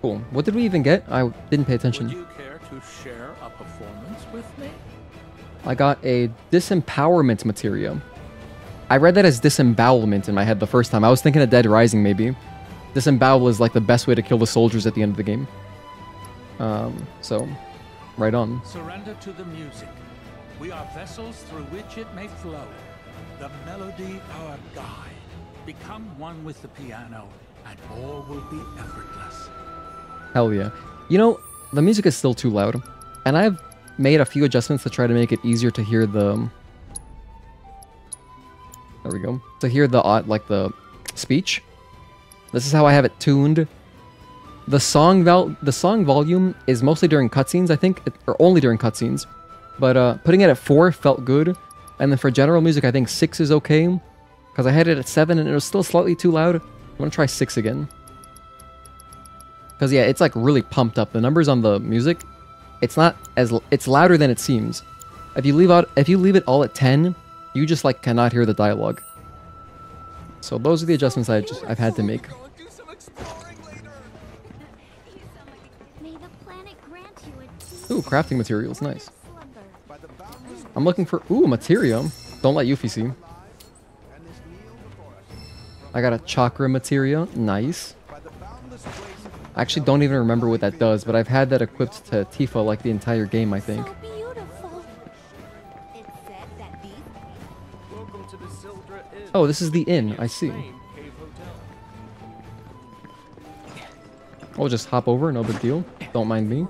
Cool. What did we even get? I didn't pay attention. Would you care to share a performance with me? I got a disempowerment materia. I read that as disembowelment in my head the first time. I was thinking of Dead Rising, maybe. Disembowel is like the best way to kill the soldiers at the end of the game. So, right on. Surrender to the music. We are vessels through which it may flow. The melody our guide. Become one with the piano, and all will be effortless. Hell yeah. You know, the music is still too loud. And I've made a few adjustments to try to make it easier to hear the There we go. To hear the like the speech. This is how I have it tuned. The song volume is mostly during cutscenes, I think, or only during cutscenes. But putting it at 4 felt good. And then for general music, I think 6 is okay. Because I had it at 7 and it was still slightly too loud. I'm going to try 6 again. Because yeah, it's like really pumped up. The numbers on the music, it's not as... It's louder than it seems. If you leave it all at 10, you just like cannot hear the dialogue. So those are the adjustments I've had to make. Ooh, crafting materials, nice. I'm looking for materia. Don't let Yuffie see. I got a chakra materia, nice. I actually don't even remember what that does, but I've had that equipped to Tifa like the entire game, I think. Oh, this is the inn, I see. We'll just hop over, no big deal. Don't mind me.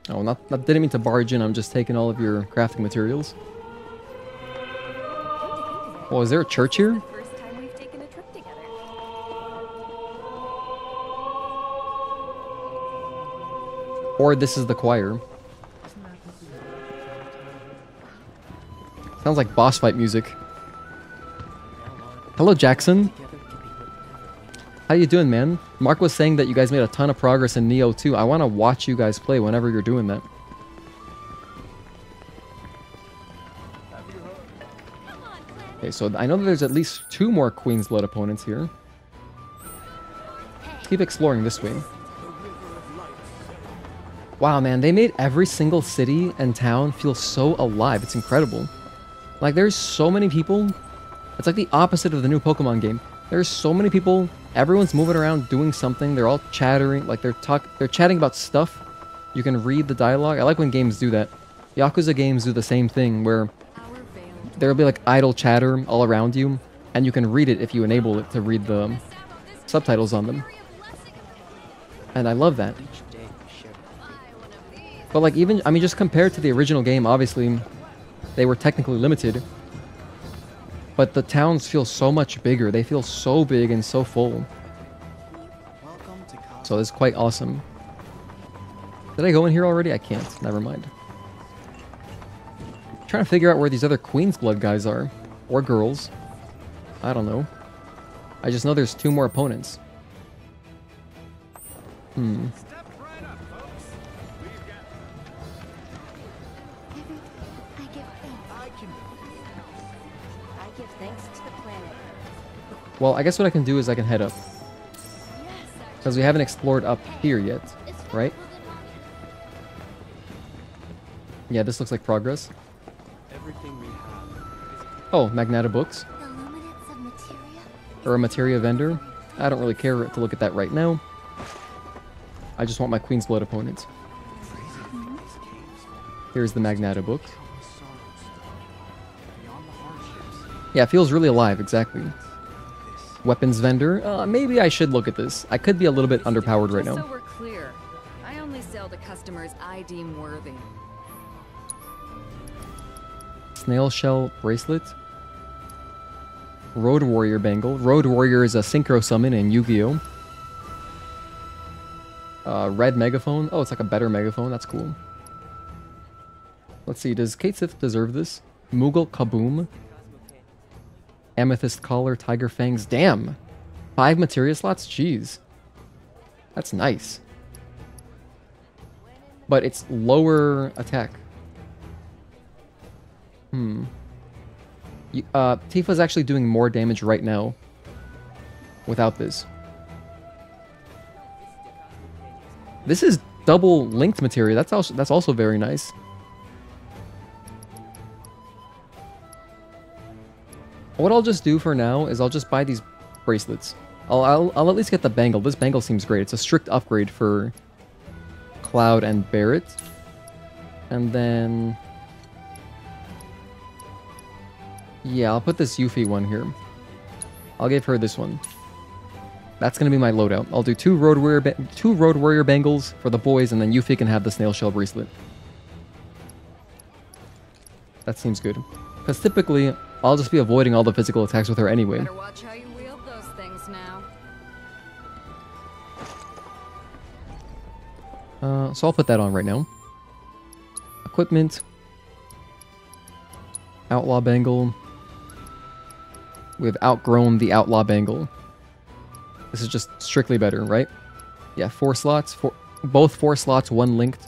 Oh, didn't mean to barge in, I'm just taking all of your crafting materials. Oh, is there a church here? Or this is the choir. Sounds like boss fight music. Hello, Jackson. How you doing, man? Mark was saying that you guys made a ton of progress in Neo 2. I want to watch you guys play whenever you're doing that. Okay, so I know that there's at least 2 more Queen's Blood opponents here. Keep exploring this way. Wow, man, they made every single city and town feel so alive. It's incredible. Like, there's so many people. It's like the opposite of the new Pokemon game. There's so many people. Everyone's moving around doing something. They're all chattering. Like, they're chatting about stuff. You can read the dialogue. I like when games do that. Yakuza games do the same thing, where there'll be like idle chatter all around you, and you can read it if you enable it to read the subtitles on them. And I love that. But like even, I mean, just compared to the original game, obviously, they were technically limited. But the towns feel so much bigger. They feel so big and so full. So it's quite awesome. Did I go in here already? I can't. Never mind. I'm trying to figure out where these other Queen's Blood guys are. Or girls. I don't know. I just know there's 2 more opponents. Well, I guess what I can do is I can head up. Because we haven't explored up here yet, right? Yeah, this looks like progress. Oh, Magnata books. Or a materia vendor. I don't really care to look at that right now. I just want my Queen's Blood opponent. Here's the Magnata book. Yeah, it feels really alive, exactly. Weapons vendor. Maybe I should look at this. I could be a little bit underpowered right now. So we're clear. I only sell to customers I deem worthy. Snail shell bracelet. Road Warrior bangle. Road Warrior is a synchro summon in Yu-Gi-Oh! Red megaphone. Oh, it's like a better megaphone. That's cool. Let's see. Does Cait Sith deserve this? Moogle Kaboom. Amethyst collar. Tiger fangs. Damn. 5 materia slots? Jeez. That's nice. But it's lower attack. Tifa's actually doing more damage right now without this. This is double linked materia. That's also very nice. What I'll just do for now is I'll just buy these bracelets. I'll at least get the bangle. This bangle seems great. It's a strict upgrade for Cloud and Barret. And then... yeah, I'll put this Yuffie one here. I'll give her this one. That's gonna be my loadout. I'll do two Road Warrior bangles for the boys, and then Yuffie can have the snail shell bracelet. That seems good. Because typically, I'll just be avoiding all the physical attacks with her anyway. Better watch how you wield those things now. So I'll put that on right now. Equipment. Outlaw bangle. We've outgrown the outlaw bangle. This is just strictly better, right? Yeah, 4 slots. Both 4 slots, 1 linked.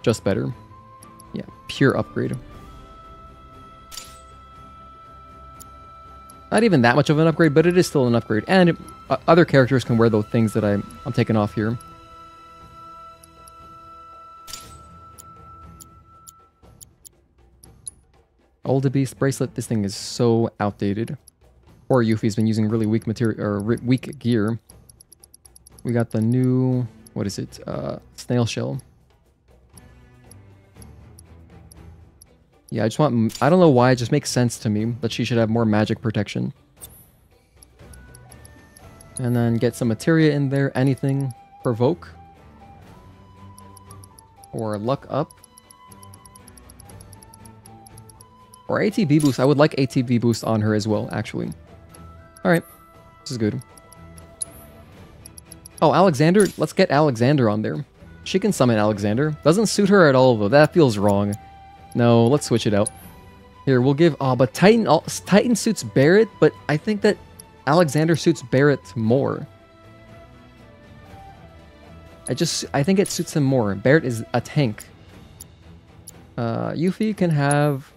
Just better. Yeah, pure upgrade. Not even that much of an upgrade, but it is still an upgrade. And other characters can wear those things that I'm taking off here. Old Beast bracelet. This thing is so outdated. Poor Yuffie's been using really weak material or weak gear. We got the new, what is it? Snail shell. Yeah, I just want, I don't know why, it just makes sense to me that she should have more magic protection. And then get some materia in there, anything. Provoke. Or luck up. Or ATB boost. I would like ATB boost on her as well, actually. Alright. This is good. Oh, Alexander. Let's get Alexander on there. She can summon Alexander. Doesn't suit her at all, though. That feels wrong. No, let's switch it out. Here, we'll give... Oh, but Titan suits Barret, but I think that Alexander suits Barret more. I think it suits him more. Barret is a tank. Yuffie can have...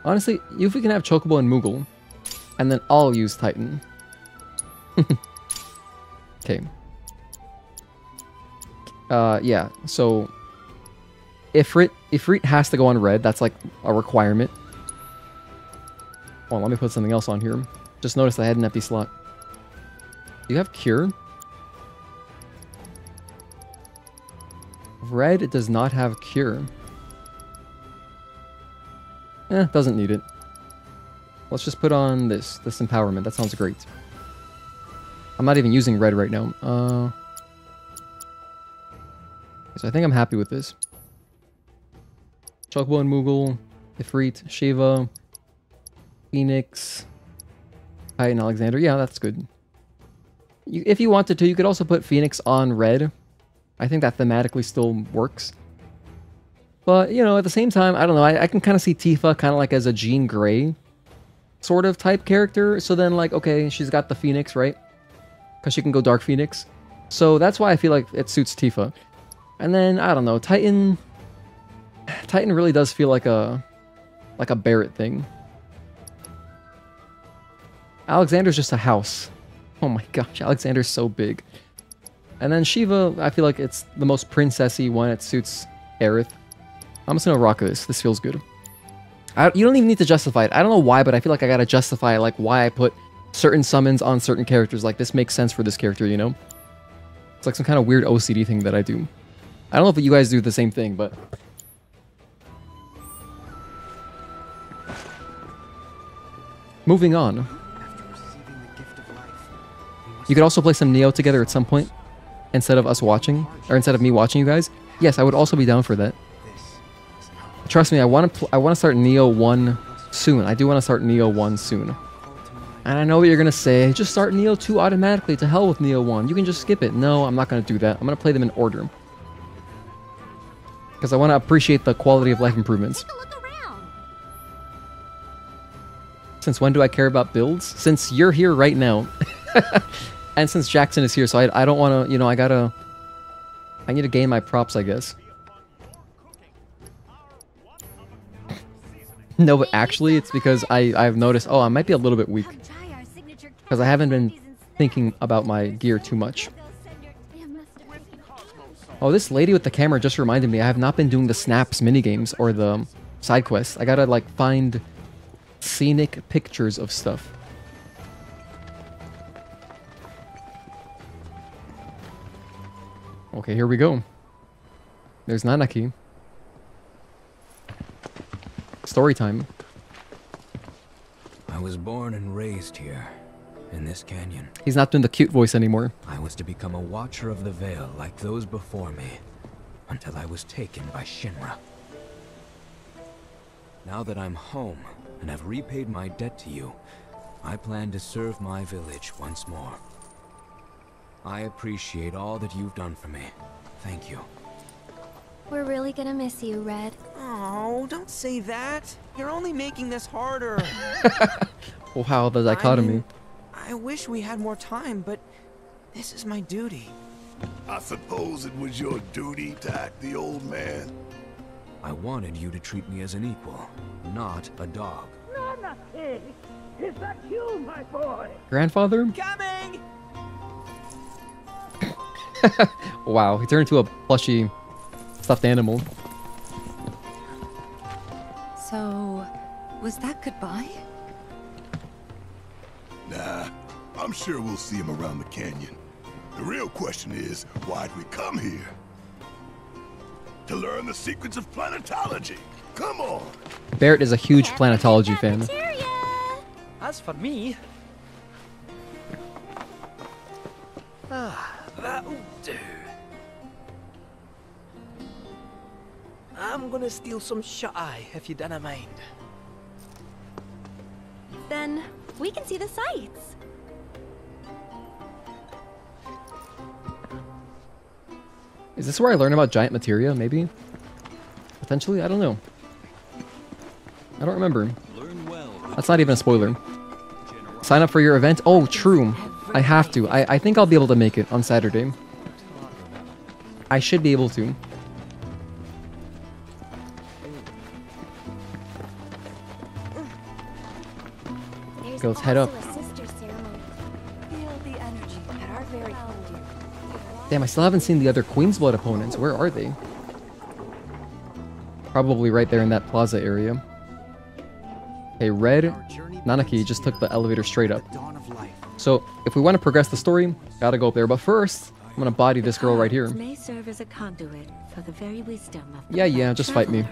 Honestly, Yuffie can have Chocobo and Moogle. And then I'll use Titan. Okay. Yeah, so... Ifrit has to go on red. That's like a requirement. Oh, let me put something else on here. Just noticed I had an empty slot. Do you have Cure? Red does not have Cure. Doesn't need it. Let's just put on this empowerment. That sounds great. I'm not even using red right now. So I think I'm happy with this. Chocobo and Moogle, Ifrit, Shiva, Phoenix, Titan, Alexander. Yeah, that's good. If you wanted to, you could also put Phoenix on red. I think that thematically still works. But, you know, at the same time, I don't know. I can kind of see Tifa kind of like as a Jean Grey sort of type character. So then, like, okay, she's got the Phoenix, right? Because she can go Dark Phoenix. So that's why I feel like it suits Tifa. And then, I don't know, Titan really does feel like a Barret thing. Alexander's just a house. Oh my gosh, Alexander's so big. And then Shiva, I feel like it's the most princessy one. It suits Aerith. I'm just gonna rock this. This feels good. You don't even need to justify it. I don't know why, but I feel like I gotta justify like why I put certain summons on certain characters. Like this makes sense for this character, you know? It's like some kind of weird OCD thing that I do. I don't know if you guys do the same thing, but... Moving on. You could also play some Neo together at some point, instead of us watching, or instead of me watching you guys. Yes, I would also be down for that. Trust me, I want to start Neo 1 soon. I do want to start Neo 1 soon. And I know what you're going to say. Just start Neo 2 automatically. To hell with Neo 1. You can just skip it. No, I'm not going to do that. I'm going to play them in order. Because I want to appreciate the quality of life improvements. Since when do I care about builds? Since you're here right now. And since Jackson is here, so I don't want to, you know, I need to gain my props, I guess. No, but actually, it's because I've noticed, oh, I might be a little bit weak. Because I haven't been thinking about my gear too much. Oh, this lady with the camera just reminded me, I have not been doing the Snaps minigames or the side quests. I gotta, like, find scenic pictures of stuff. Okay, here we go. There's Nanaki. Story time. I was born and raised here. in this canyon. He's not doing the cute voice anymore. I was to become a watcher of the Vale like those before me, until I was taken by Shinra. Now that I'm home and have repaid my debt to you, I plan to serve my village once more. I appreciate all that you've done for me. Thank you. We're really gonna miss you, Red. Oh, don't say that. You're only making this harder. Wow, the dichotomy. I wish we had more time, but this is my duty. I suppose it was your duty to act the old man. I wanted you to treat me as an equal, not a dog. Nanaki! Is that you, my boy? Grandfather? Coming! Wow, he turned into a plushy stuffed animal. So, was that goodbye? Nah, I'm sure we'll see him around the canyon. The real question is, why'd we come here? To learn the secrets of planetology. Come on! Barrett is a huge planetology fan. As for me... that'll do. I'm gonna steal some shut-eye, if you don't mind. Then we can see the sights. Is this where I learn about giant materia, maybe? Potentially? I don't know. I don't remember. That's not even a spoiler. Sign up for your event? Oh, true. I have to. I think I'll be able to make it on Saturday. I should be able to. Okay, let's head up. Damn, I still haven't seen the other Queen's Blood opponents. Where are they? Probably right there in that plaza area. Okay, Red, Nanaki just took the elevator straight up. So, if we want to progress the story, gotta go up there. But first, I'm gonna body this girl right here. May serve as a conduit for the very wisdom of Yeah, just fight me.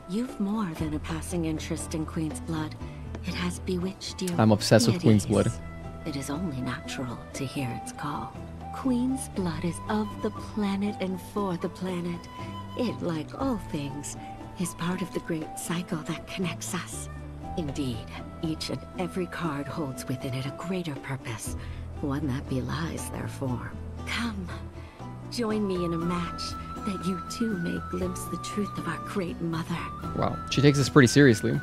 You've more than a passing interest in Queen's blood. It has bewitched you. I'm obsessed with Queen's blood. It is only natural to hear its call. Queen's blood is of the planet and for the planet. It, like all things, is part of the great cycle that connects us. Indeed, each and every card holds within it a greater purpose, one that belies their form. Come, join me in a match that you too may glimpse the truth of our great mother. Wow, she takes this pretty seriously.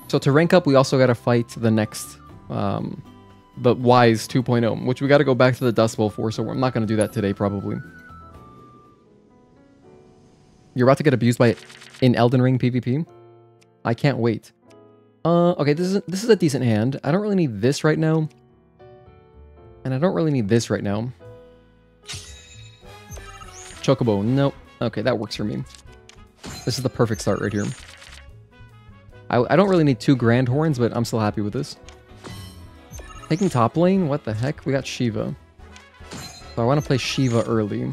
So to rank up, we also gotta fight the next, the Wise 2.0, which we gotta go back to the Dust Bowl for, so I'm not gonna do that today, probably. You're about to get abused by in Elden Ring PvP? I can't wait. Okay, this is a decent hand. I don't really need this right now. And I don't really need this right now. Chocobo, nope. Okay, that works for me. This is the perfect start right here. I don't really need 2 Grand Horns, but I'm still happy with this. Taking top lane? What the heck? We got Shiva. So I want to play Shiva early.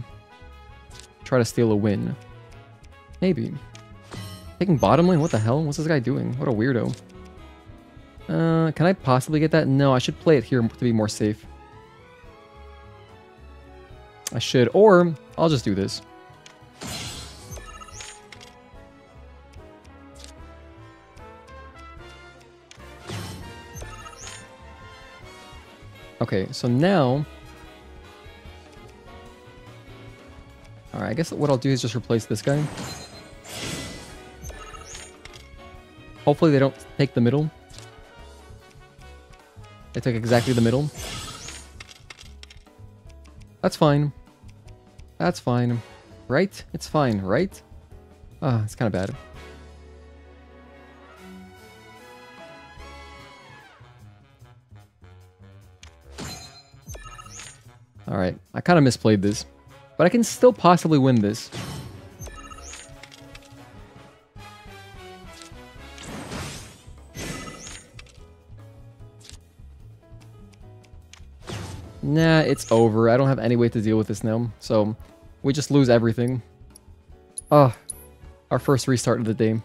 Try to steal a win. Maybe. Taking bottom lane? What the hell? What's this guy doing? What a weirdo. Can I possibly get that? No, I should play it here to be more safe. I should, or I'll just do this. Okay, so now... Alright, I guess what I'll do is just replace this guy. Hopefully they don't take the middle. They took exactly the middle. That's fine. That's fine. Right? It's fine, right? Ah, it's kind of bad. Alright, I kind of misplayed this. But I can still possibly win this. Nah, it's over. I don't have any way to deal with this now. So, we just lose everything. Ugh. Our first restart of the day.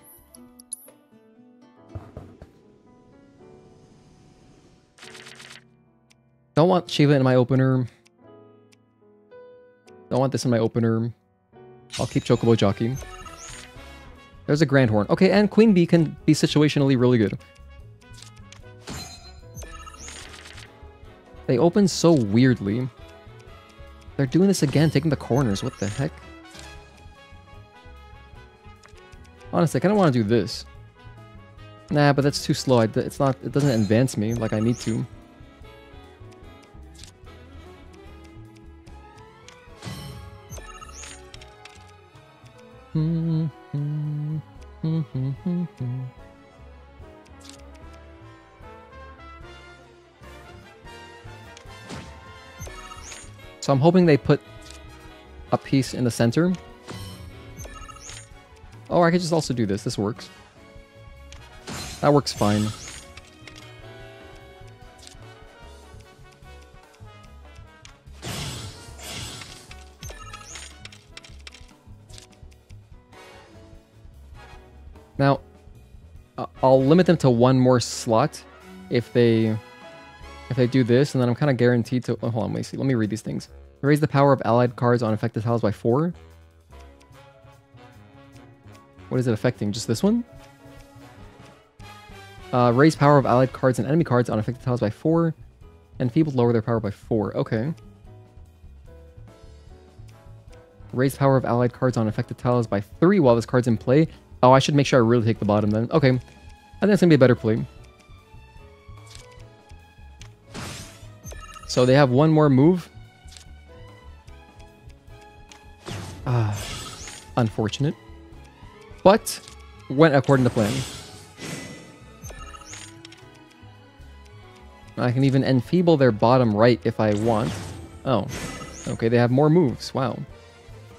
Don't want Shiva in my opener. Don't want this in my opener. I'll keep Chocobo Jockey. There's a Grand Horn. Okay, and Queen Bee can be situationally really good. They open so weirdly. They're doing this again, taking the corners. What the heck? Honestly, I kind of want to do this. Nah, but that's too slow. It's not. It doesn't advance me like I need to. So I'm hoping they put a piece in the center. Oh, I could just also do this. This works. That works fine. Now, I'll limit them to one more slot if they do this, and then I'm kind of guaranteed to... Oh, hold on, wait, see. Let me read these things. Raise the power of allied cards on affected tiles by 4. What is it affecting? Just this one? Raise power of allied cards and enemy cards on affected tiles by 4. Enfeebled lower their power by 4. Okay. Raise power of allied cards on affected tiles by 3 while this card's in play. Oh, I should make sure I really take the bottom then. Okay. I think it's going to be a better play. So they have one more move. Unfortunate. But went according to plan. I can even enfeeble their bottom right if I want. Oh. Okay, they have more moves. Wow.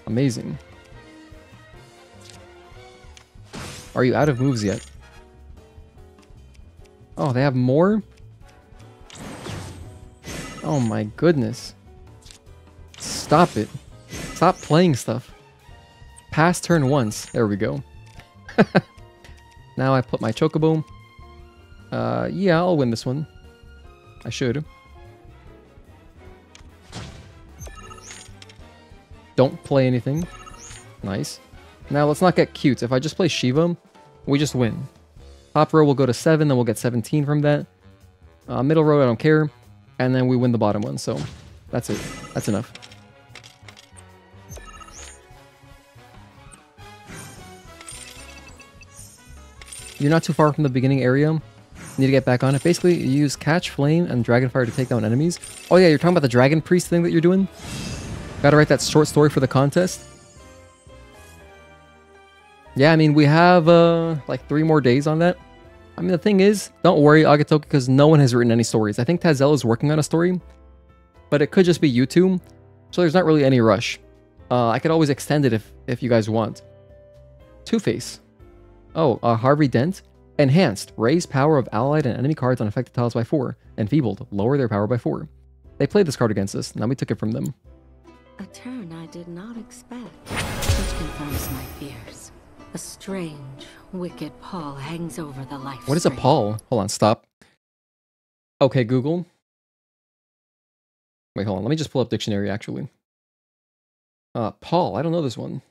Amazing. Are you out of moves yet? Oh, they have more? Oh my goodness. Stop it. Stop playing stuff. Pass turn once. There we go. Now I put my Chocobo. Yeah, I'll win this one. I should. Don't play anything. Nice. Now let's not get cute. If I just play Shiva, we just win. Top row will go to 7, then we'll get 17 from that. Middle row, I don't care. And then we win the bottom one, so that's it. That's enough. You're not too far from the beginning area. Need to get back on it. Basically, you use Catch, Flame, and Dragonfire to take down enemies. Oh yeah, you're talking about the Dragon Priest thing that you're doing? Gotta write that short story for the contest. Yeah, I mean, we have, like 3 more days on that. I mean, the thing is, don't worry, Agatoki, because no one has written any stories. I think Tazel is working on a story, but it could just be you two, so there's not really any rush. I could always extend it if you guys want. Two-Face. Oh, Harvey Dent. Enhanced. Raise power of allied and enemy cards on affected tiles by 4. Enfeebled. Lower their power by 4. They played this card against us. Now we took it from them. A turn I did not expect, which confirms my fears. A strange, wicked pall hangs over the life. What is a pall? Hold on, stop. Okay, Google. Wait, hold on. Let me just pull up dictionary, actually. Pall. I don't know this one.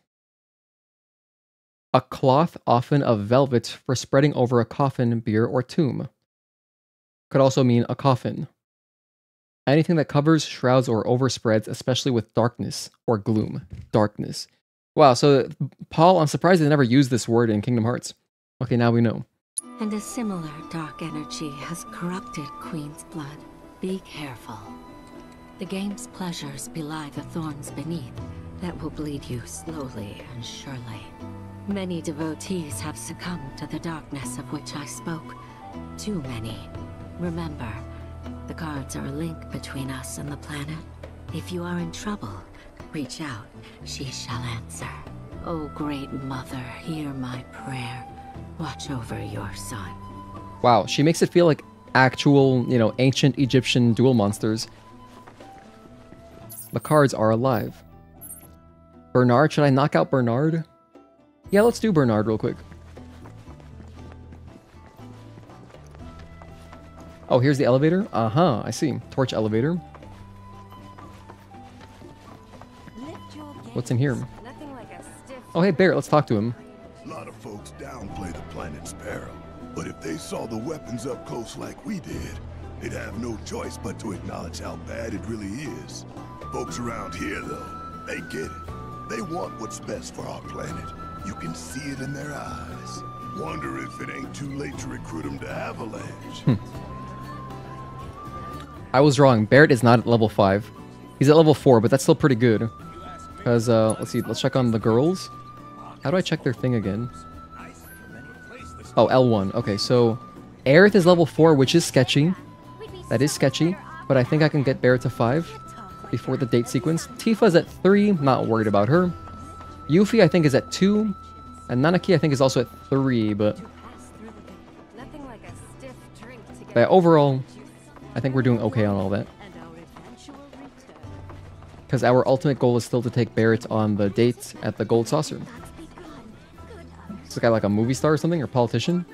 A cloth, often of velvet, for spreading over a coffin, bier, or tomb. Could also mean a coffin. Anything that covers, shrouds, or overspreads, especially with darkness or gloom. Darkness. Wow, so Paul, I'm surprised they never used this word in Kingdom Hearts. Okay, now we know. And a similar dark energy has corrupted Queen's blood. Be careful. The game's pleasures belie the thorns beneath that will bleed you slowly and surely. Many devotees have succumbed to the darkness of which I spoke. Too many. Remember, the cards are a link between us and the planet. If you are in trouble, reach out. She shall answer. Oh, great mother, hear my prayer. Watch over your son. Wow, she makes it feel like actual, you know, ancient Egyptian duel monsters. The cards are alive. Bernard, should I knock out Bernard? Yeah, let's do Bernard real quick. Oh, here's the elevator? Uh-huh, I see. Torch elevator. What's in here? Oh, hey, Barrett, let's talk to him. A lot of folks downplay the planet's peril, but if they saw the weapons up close like we did, they'd have no choice but to acknowledge how bad it really is. Folks around here, though, they get it. They want what's best for our planet. You can see it in their eyes. Wonder if it ain't too late to recruit them to Avalanche. I was wrong. Barrett is not at level 5. He's at level 4, but that's still pretty good. Because, let's see, let's check on the girls. How do I check their thing again? Oh, L1. Okay, so Aerith is level 4, which is sketchy. That is sketchy, but I think I can get Barrett to 5 before the date sequence. Tifa's at 3, not worried about her. Yuffie, I think, is at 2. And Nanaki, I think, is also at 3, but overall, I think we're doing okay on all that. Because our ultimate goal is still to take Barrett on the date at the Gold Saucer. Is this guy like a movie star or something, or politician?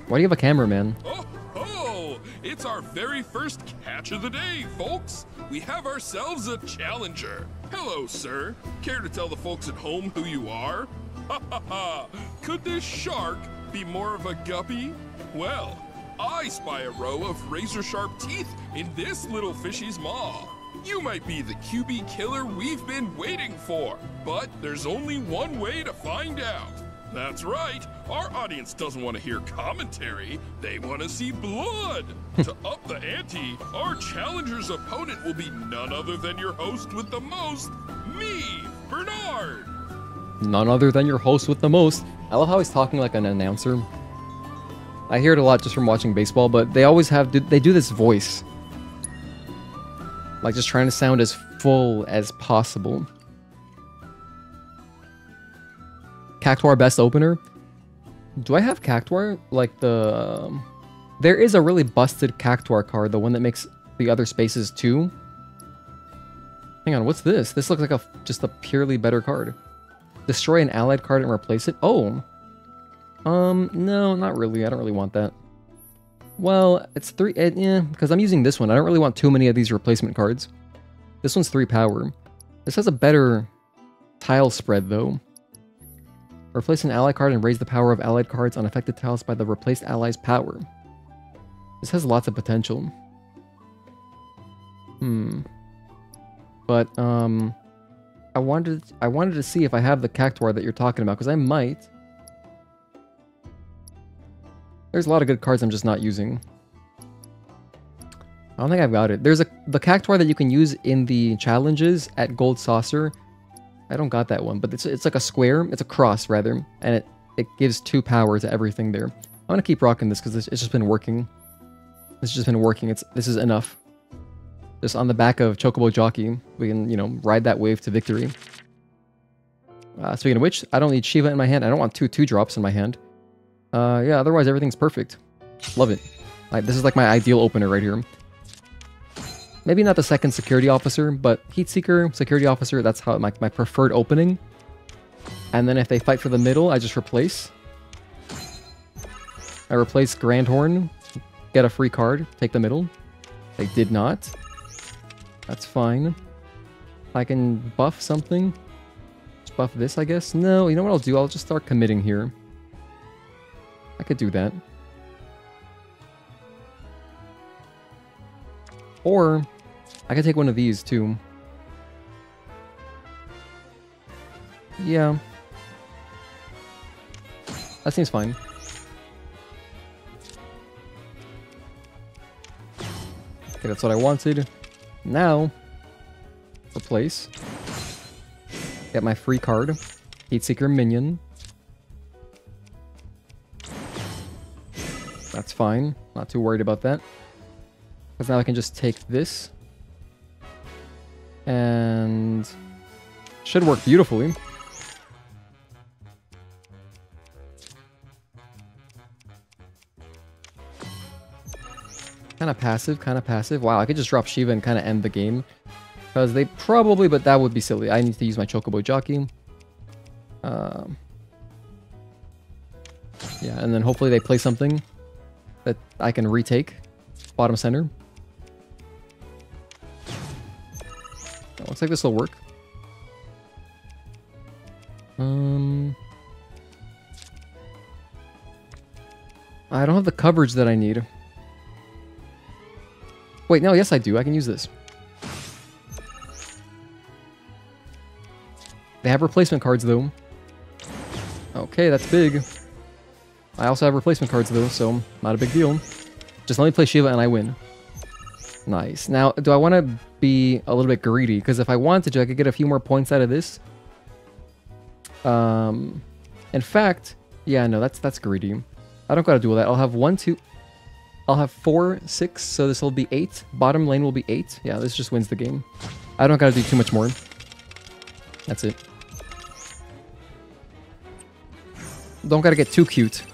Why do you have a cameraman? Oh, it's our very first catch of the day, folks. We have ourselves a challenger. Hello, sir. Care to tell the folks at home who you are? Ha ha ha! Could this shark be more of a guppy? Well, I spy a row of razor-sharp teeth in this little fishy's maw. You might be the QB killer we've been waiting for, but there's only one way to find out. That's right, our audience doesn't want to hear commentary, they want to see blood. To up the ante, our challenger's opponent will be none other than your host with the most, me, Bernard. None other than your host with the most. I love how he's talking like an announcer. I hear it a lot just from watching baseball, but they always have, they do this voice. Like just trying to sound as full as possible. Cactuar best opener. Do I have Cactuar? Like the... there is a really busted Cactuar card, the one that makes the other spaces too. Hang on, what's this? This looks like just a purely better card. Destroy an allied card and replace it? Oh. No, not really. I don't really want that. Well, it's 3... yeah, because I'm using this one. I don't really want too many of these replacement cards. This one's 3 power. This has a better tile spread, though. Replace an ally card and raise the power of allied cards on affected tiles by the replaced ally's power. This has lots of potential. But, I wanted to see if I have the Cactuar that you're talking about, because I might. There's a lot of good cards I'm just not using. I don't think I've got it. There's the Cactuar that you can use in the challenges at Gold Saucer. I don't got that one, but it's like a square. It's a cross, rather. And it gives 2 power to everything there. I'm going to keep rocking this because it's just been working. This has just been working. This is enough. Just on the back of Chocobo Jockey, we can, you know, ride that wave to victory. Speaking of which, I don't need Shiva in my hand. I don't want 2 2-drops in my hand. Yeah, otherwise everything's perfect. Love it. This is like my ideal opener right here. Maybe not the second security officer, but Heat Seeker, security officer, that's how my preferred opening. And then if they fight for the middle, I just replace. I replace Grandhorn, get a free card, take the middle. They did not. That's fine. I can buff something. Just buff this, I guess. No, you know what I'll do? I'll just start committing here. I could do that. Or I could take one of these too. Yeah. That seems fine. Okay, that's what I wanted. Now, replace. Get my free card. Heat Seeker minion. That's fine. Not too worried about that. Because now I can just take this. And... should work beautifully. Kind of passive, kind of passive. Wow, I could just drop Shiva and kind of end the game. Because they probably, but that would be silly. I need to use my Chocobo Jockey. Yeah, and then hopefully they play something that I can retake. Bottom center. Oh, looks like this will work. I don't have the coverage that I need. Wait, no, yes I do. I can use this. They have replacement cards though. Okay, that's big. I also have replacement cards though, so not a big deal. Just let me play Shiva and I win. Nice. Now, do I want to be a little bit greedy? Because if I wanted to, I could get a few more points out of this. In fact, yeah, no, that's greedy. I don't gotta do all that. I'll have 1, 2... I'll have 4, 6, so this will be 8. Bottom lane will be 8. Yeah, this just wins the game. I don't gotta do too much more. That's it. Don't gotta get too cute.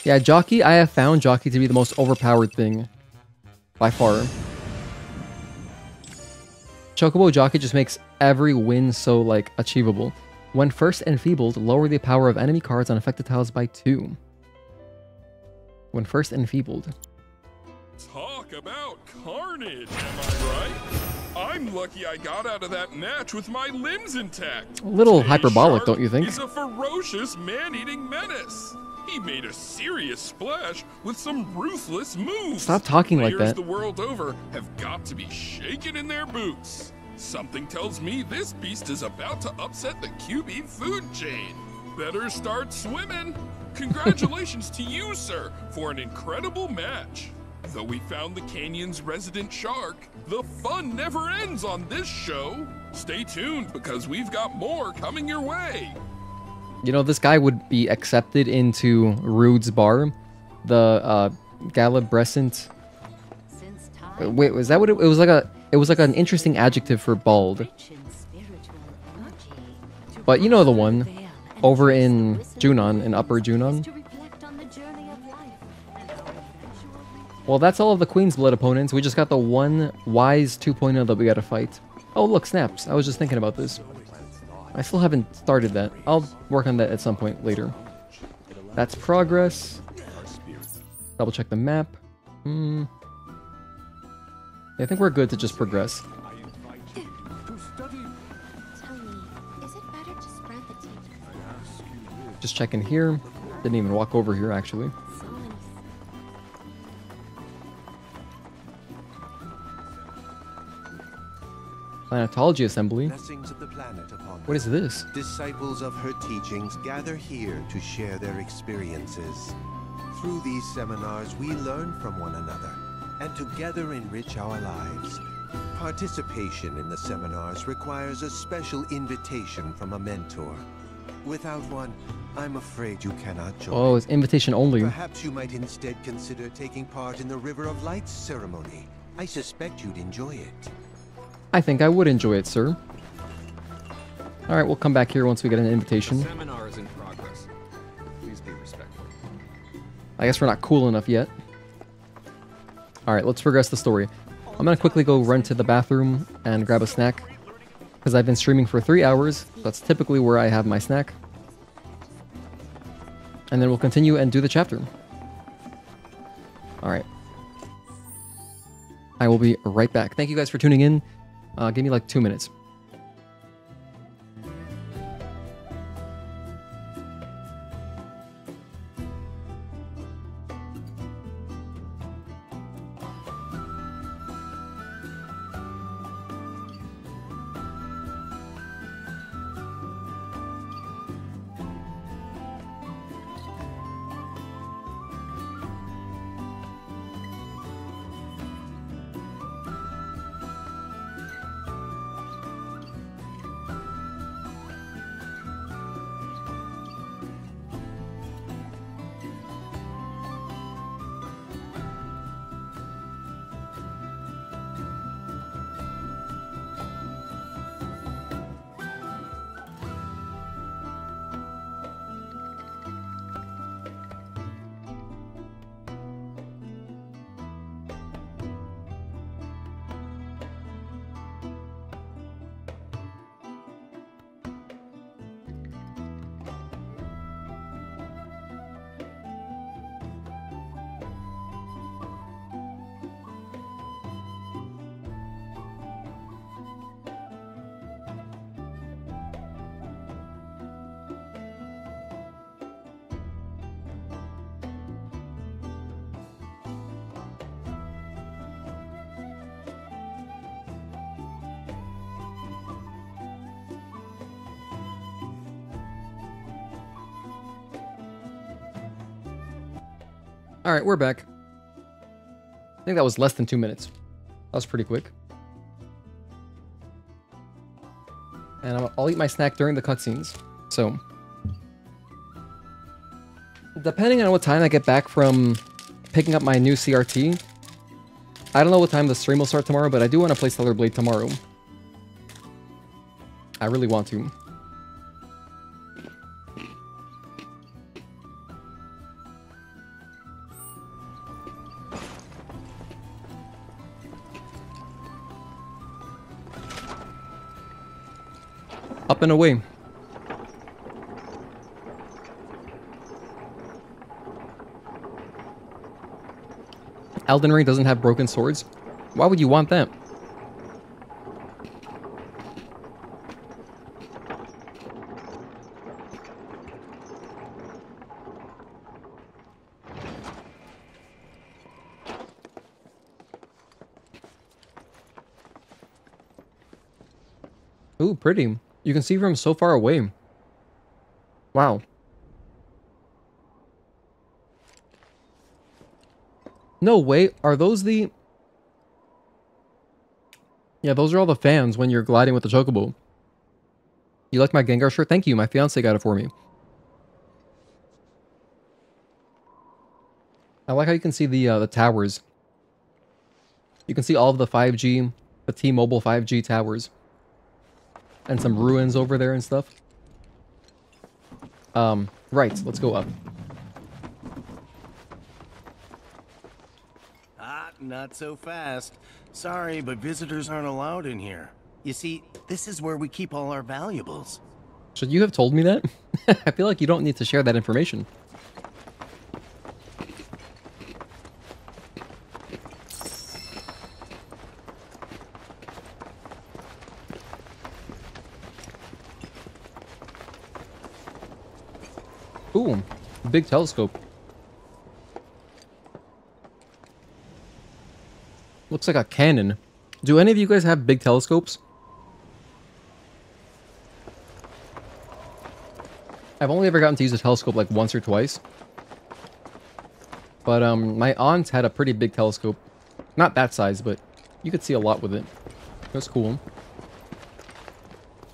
Yeah, Jockey, I have found Jockey to be the most overpowered thing. By far. Chocobo Jockey just makes every win so, like, achievable. When first enfeebled, lower the power of enemy cards on affected tiles by 2. When first enfeebled. Talk about carnage, am I right? I'm lucky I got out of that match with my limbs intact. A little Jay hyperbolic, Shark don't you think? He's a ferocious man-eating menace. He made a serious splash with some ruthless moves. Stop talking like Players that. the world over have got to be shaken in their boots. Something tells me this beast is about to upset the QB food chain. Better start swimming. Congratulations to you, sir, for an incredible match. Though we found the canyon's resident shark, the fun never ends on this show. Stay tuned because we've got more coming your way. You know, this guy would be accepted into Rude's bar. The Galabrescent. Wait, was that what it was? Like a, it was like an interesting adjective for bald. But you know the one over in Junon, in Upper Junon. Well, that's all of the Queen's Blood opponents. We just got the one Wise 2.0 that we gotta fight. Oh, look, snaps. I was just thinking about this. I still haven't started that. I'll work on that at some point later. That's progress. Double check the map. Yeah, I think we're good to just progress. Just checking here. Didn't even walk over here, actually. Planetology Assembly. What is this? Disciples of her teachings gather here to share their experiences. Through these seminars, we learn from one another and together enrich our lives. Participation in the seminars requires a special invitation from a mentor. Without one, I'm afraid you cannot join. Oh, it's invitation only. Perhaps you might instead consider taking part in the River of Lights ceremony. I suspect you'd enjoy it. I think I would enjoy it, sir. Alright, we'll come back here once we get an invitation. The seminar is in progress. Please be respectful. I guess we're not cool enough yet. Alright, let's progress the story. I'm gonna quickly go run to the bathroom and grab a snack. Because I've been streaming for 3 hours. That's typically where I have my snack. And then we'll continue and do the chapter. Alright. I will be right back. Thank you guys for tuning in. Give me like 2 minutes. Alright, we're back. I think that was less than 2 minutes. That was pretty quick. And I'll eat my snack during the cutscenes. So, depending on what time I get back from picking up my new CRT, I don't know what time the stream will start tomorrow, but I do want to play Stellar Blade tomorrow. I really want to. Up and away. Elden Ring doesn't have broken swords? Why would you want that? Ooh, pretty. You can see from so far away. Wow. No way, are those the... Yeah, those are all the fans when you're gliding with the Chocobo. You like my Gengar shirt? Thank you, my fiance got it for me. I like how you can see the towers. You can see all of the 5G, the T-Mobile 5G towers. And some ruins over there and stuff. Right, let's go up. Not so fast. Sorry, but visitors aren't allowed in here. You see, this is where we keep all our valuables. Should you have told me that? I feel like you don't need to share that information. Ooh, big telescope. Looks like a cannon. Do any of you guys have big telescopes? I've only ever gotten to use a telescope like once or twice. But my aunt had a pretty big telescope. Not that size, but you could see a lot with it. That's cool.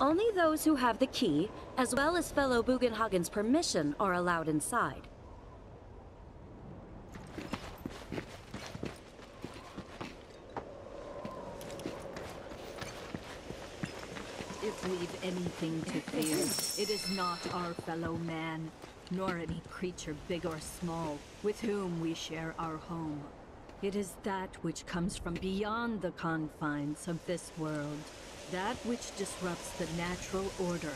Only those who have the key, as well as fellow Bugenhagen's permission, are allowed inside. If we've anything to fear, it is not our fellow man, nor any creature big or small, with whom we share our home. It is that which comes from beyond the confines of this world, that which disrupts the natural order,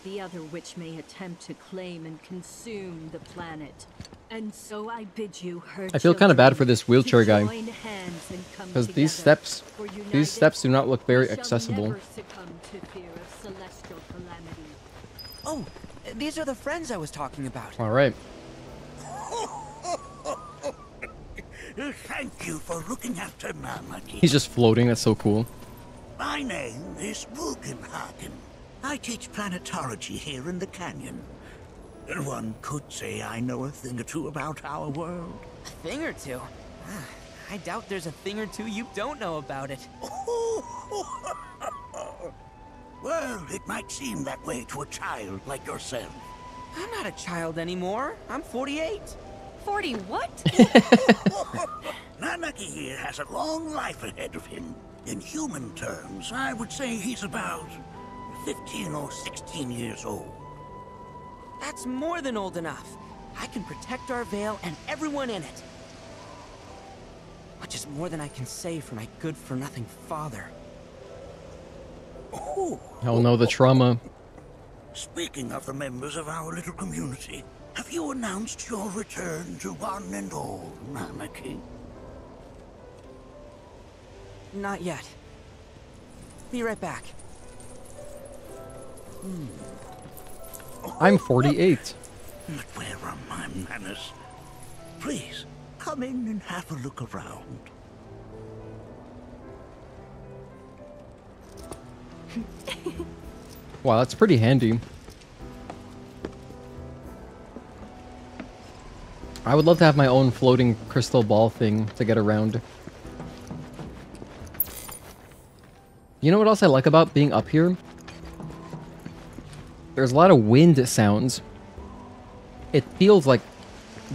the other which may attempt to claim and consume the planet. And so I bid you, her I feel kind of bad for this wheelchair guy, join hands and come because together, for united these steps do not look very we shall accessible. never succumb to fear of celestial calamity. Oh, these are the friends I was talking about. All right. Thank you for looking after Nanaki. He's just floating. That's so cool. My name is Bugenhagen. I teach planetology here in the canyon. One could say I know a thing or two about our world. A thing or two? I doubt there's a thing or two you don't know about it. Well, it might seem that way to a child like yourself. I'm not a child anymore. I'm 48. 40 what? Nanaki here has a long life ahead of him. In human terms, I would say he's about 15 or 16 years old. That's more than old enough. I can protect our Vale and everyone in it. Which is more than I can say for my good-for-nothing father. Oh no, the trauma. Speaking of the members of our little community, have you announced your return to one and all, Nanaki? Not yet. Be right back. I'm 48. But where are my manners? Please, come in and have a look around. Wow, that's pretty handy. I would love to have my own floating crystal ball thing to get around. You know what else I like about being up here? There's a lot of wind sounds. It feels like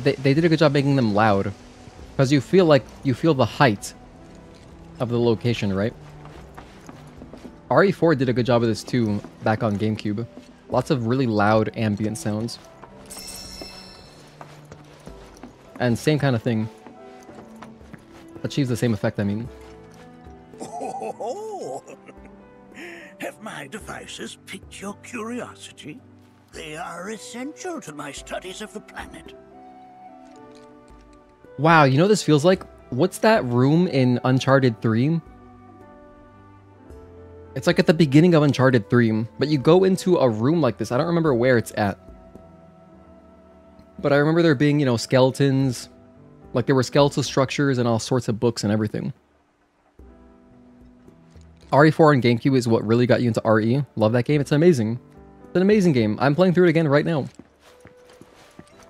they did a good job making them loud. Because you feel the height of the location, right? RE4 did a good job of this too, back on GameCube. Lots of really loud ambient sounds. And same kind of thing. Achieves the same effect, I mean. Oh, have my devices piqued your curiosity? They are essential to my studies of the planet. Wow, you know what this feels like? What's that room in Uncharted 3? It's like at the beginning of Uncharted 3, but you go into a room like this. I don't remember where it's at. But I remember there being, you know, skeletons. Like there were skeletal structures and all sorts of books and everything. RE4 on GameCube is what really got you into RE. Love that game. It's amazing. It's an amazing game. I'm playing through it again right now.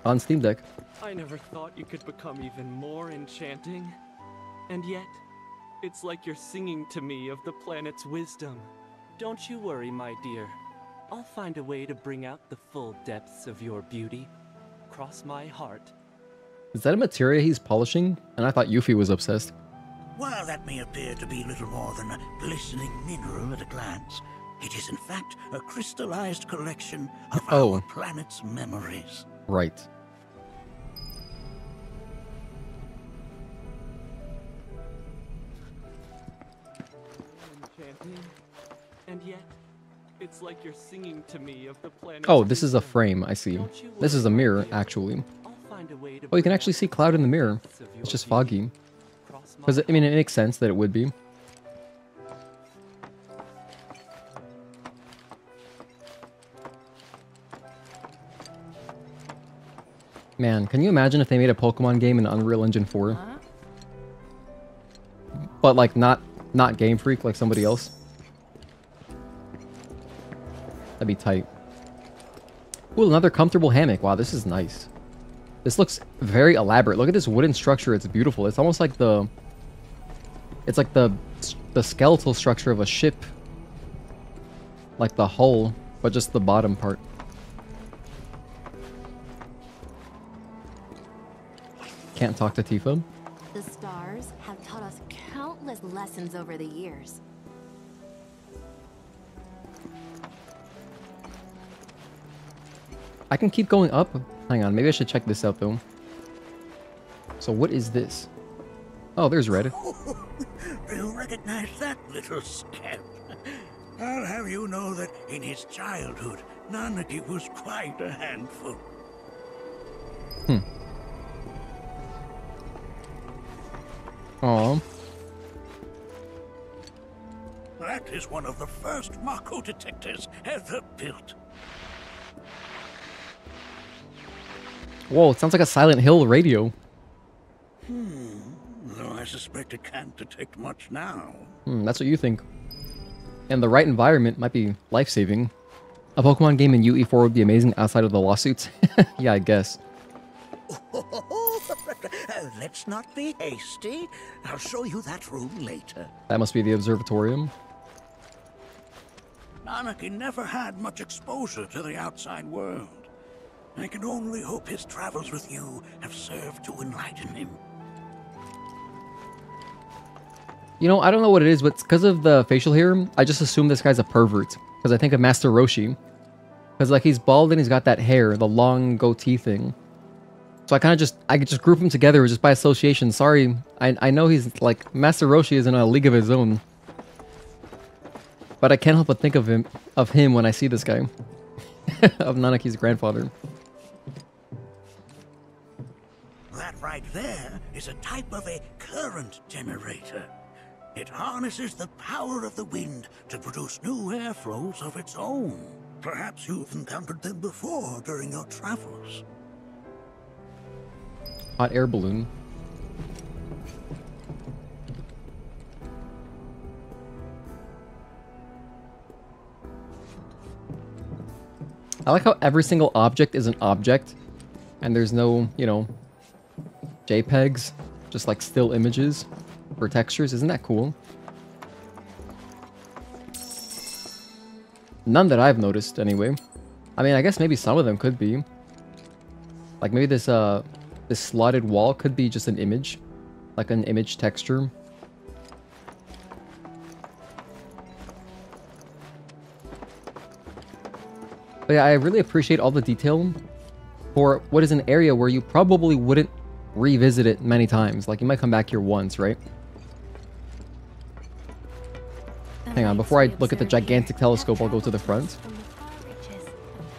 On Steam Deck. I never thought you could become even more enchanting. And yet, it's like you're singing to me of the planet's wisdom. Don't you worry, my dear. I'll find a way to bring out the full depths of your beauty. Cross my heart. Is that a materia he's polishing? And I thought Yuffie was obsessed. While that may appear to be little more than a glistening mineral at a glance, it is in fact a crystallized collection of our planet's memories. Right. Enchanting. And yet, it's like you're singing to me of the planet. Oh, this is a frame, I see. This is a mirror, actually. Oh, you can actually see Cloud in the mirror. It's just foggy. Because, I mean, it makes sense that it would be. Man, can you imagine if they made a Pokemon game in Unreal Engine 4? But, like, not Game Freak, like somebody else? That'd be tight. Ooh, another comfortable hammock. Wow, this is nice. This looks very elaborate. Look at this wooden structure. It's beautiful. It's almost like the... It's like the skeletal structure of a ship. Like the hull, but just the bottom part. Can't talk to Tifa. The stars have taught us countless lessons over the years. I can keep going up. Hang on, maybe I should check this out though. So what is this? Oh, there's Red. You recognize that little scamp? I'll have you know that in his childhood, Nanaki was quite a handful. Aww. That is one of the first Mako detectors ever built. Whoa, it sounds like a Silent Hill radio. Though I suspect it can't detect much now. That's what you think. And the right environment might be life-saving. A Pokemon game in UE4 would be amazing outside of the lawsuits. Yeah, I guess. Let's not be hasty. I'll show you that room later. That must be the observatorium. Nanaki never had much exposure to the outside world. I can only hope his travels with you have served to enlighten him. You know, I don't know what it is, but because of the facial hair, I just assume this guy's a pervert. Because I think of Master Roshi. Because, like, he's bald and he's got that hair, the long goatee thing. So I could just group him together just by association. Sorry, I know he's, like, Master Roshi is in a league of his own. But I can't help but think of him when I see this guy. Of Nanaki's grandfather. That right there is a type of a current generator. It harnesses the power of the wind to produce new airflows of its own. Perhaps you've encountered them before during your travels. Hot air balloon. I like how every single object is an object. And there's no, you know, JPEGs, just like still images for textures. Isn't that cool? None that I've noticed, anyway. I mean, I guess maybe some of them could be. Like maybe this this slotted wall could be just an image, like an image texture. But yeah, I really appreciate all the detail for what is an area where you probably wouldn't revisit it many times. Like you might come back here once, right? Hang on, before I look at the gigantic telescope, I'll go to the front.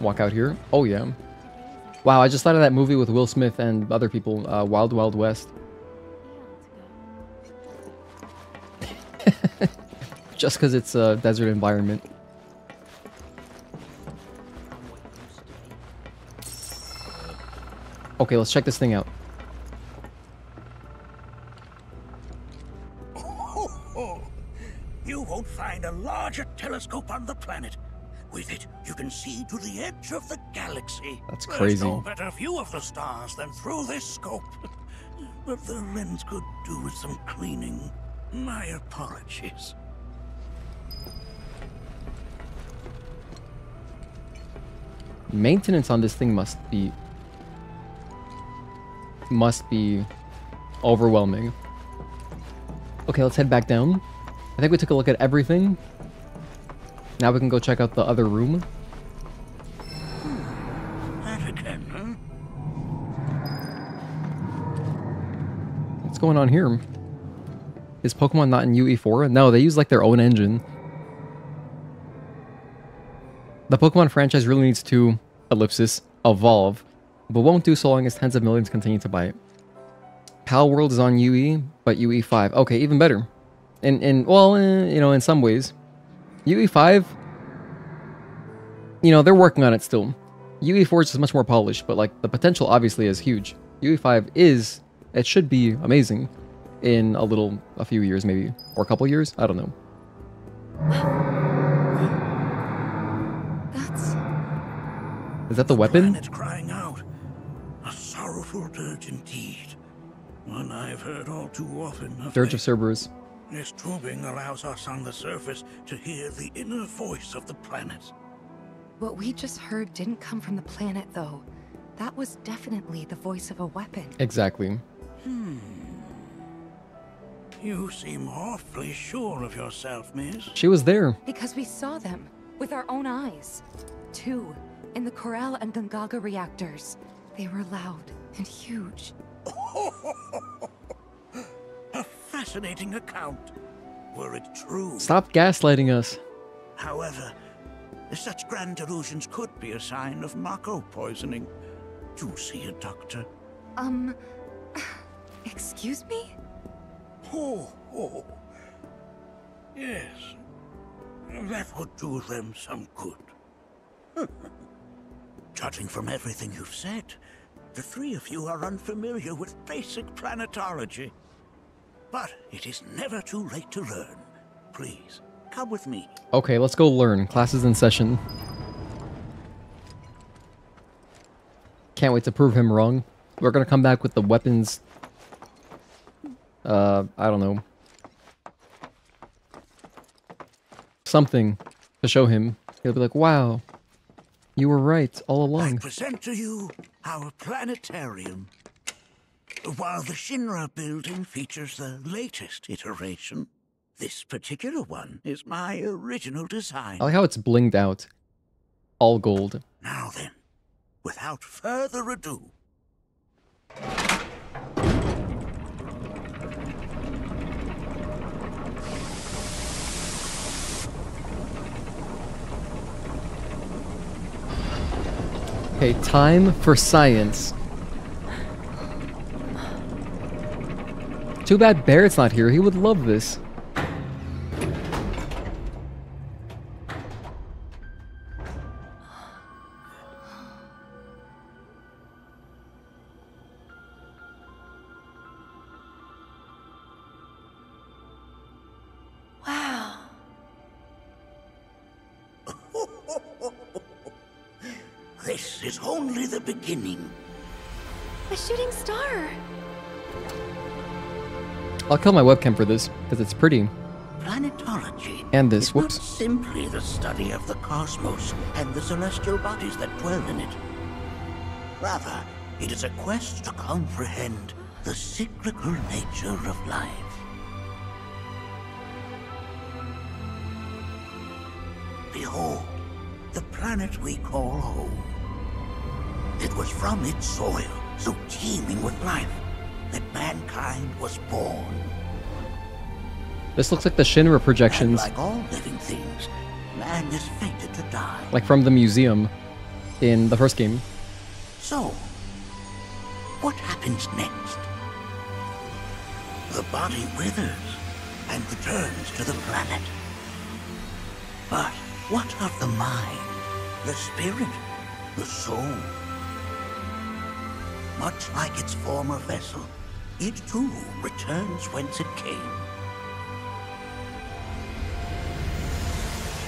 Walk out here. Oh yeah. Wow, I just thought of that movie with Will Smith and other people, Wild Wild West. Just because it's a desert environment. Okay, let's check this thing out. You won't find a larger telescope on the planet. With it, you can see to the edge of the galaxy. That's crazy. There's no better view of the stars than through this scope. But the lens could do with some cleaning. My apologies. Maintenance on this thing must be overwhelming. Okay, let's head back down. I think we took a look at everything. Now we can go check out the other room. That again, huh? What's going on here? Is Pokemon not in UE4? No, they use like their own engine. The Pokemon franchise really needs to, ellipsis, evolve, but won't do so long as tens of millions continue to buy it. Pal World is on UE, but UE5. Okay, even better. Well, you know, in some ways. UE5, you know, they're working on it still. UE4 is just much more polished, but like the potential obviously is huge. UE5 is, it should be amazing in a few years maybe, or a couple years, I don't know. Is that the weapon? Planet crying out. A sorrowful dirge indeed. One I've heard all too often. Dirge of Cerberus. This tubing allows us on the surface to hear the inner voice of the planet. What we just heard didn't come from the planet, though. That was definitely the voice of a weapon. Exactly. You seem awfully sure of yourself, miss. She was there. Because we saw them with our own eyes. Two, in the Corral and Gongaga reactors. They were loud and huge. A fascinating account, were it true. Stop gaslighting us. However, such grand delusions could be a sign of Mako poisoning. Do see a doctor. Excuse me? Oh. Yes. That would do them some good. Judging from everything you've said, the three of you are unfamiliar with basic planetology. But it is never too late to learn. Please, come with me. Okay, let's go learn. Class is in session. Can't wait to prove him wrong. We're gonna come back with the weapons. I don't know. Something to show him. He'll be like, wow, you were right all along. I present to you our planetarium. While the Shinra building features the latest iteration, this particular one is my original design. I like how it's blinged out. All gold. Now then, without further ado. Okay, time for science. Too bad Barrett's not here. He would love this. Wow. This is only the beginning. A shooting star! I'll kill my webcam for this, because it's pretty. Planetology And this, is whoops. not simply the study of the cosmos and the celestial bodies that dwell in it. Rather, it is a quest to comprehend the cyclical nature of life. Behold, the planet we call home. It was from its soil, so teeming with life, that mankind was born. This looks like the Shinra projections. And like all living things, man is fated to die. Like from the museum in the first game. So, what happens next? The body withers and returns to the planet. But what of the mind, the spirit, the soul? Much like its former vessel, it too returns whence it came.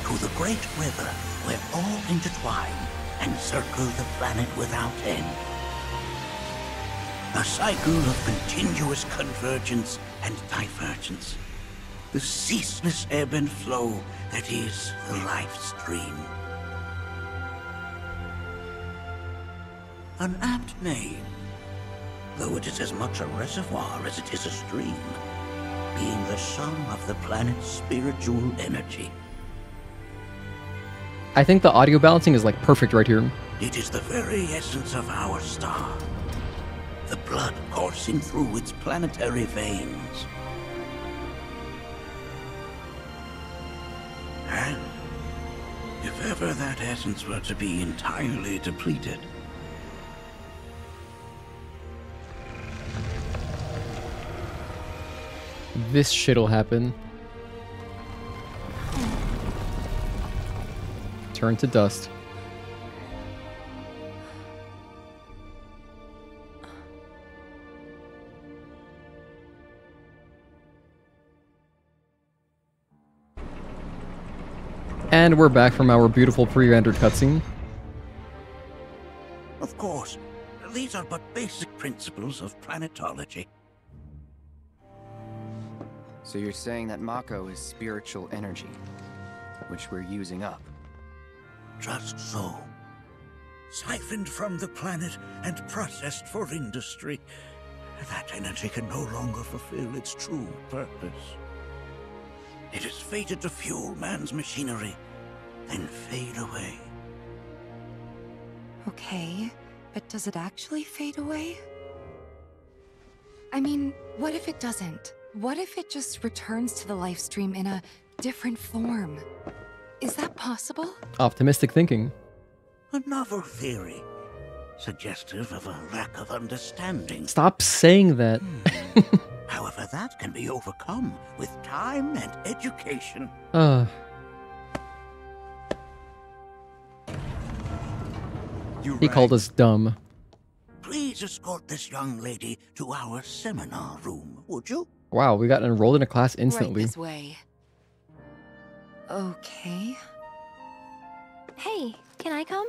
To the great river where all intertwine and circle the planet without end. A cycle of continuous convergence and divergence. The ceaseless ebb and flow that is the life stream. An apt name, though it is as much a reservoir as it is a stream, being the sum of the planet's spiritual energy. I think the audio balancing is like perfect right here. It is the very essence of our star. The blood coursing through its planetary veins. And if ever that essence were to be entirely depleted, This shit'll happen. Turn to dust. And we're back from our beautiful pre-rendered cutscene. of course, these are but basic principles of planetology. So you're saying that Mako is spiritual energy, which we're using up? Just so. Siphoned from the planet and processed for industry, that energy can no longer fulfill its true purpose. It is fated to fuel man's machinery, then fade away. Okay, but does it actually fade away? I mean, what if it doesn't? What if it just returns to the life stream in a different form? Is that possible? Optimistic thinking. A novel theory, suggestive of a lack of understanding. Stop saying that. However, that can be overcome with time and education. He called us dumb. Please escort this young lady to our seminar room, would you? Wow, we got enrolled in a class instantly. Right this way. Okay. Hey, can I come?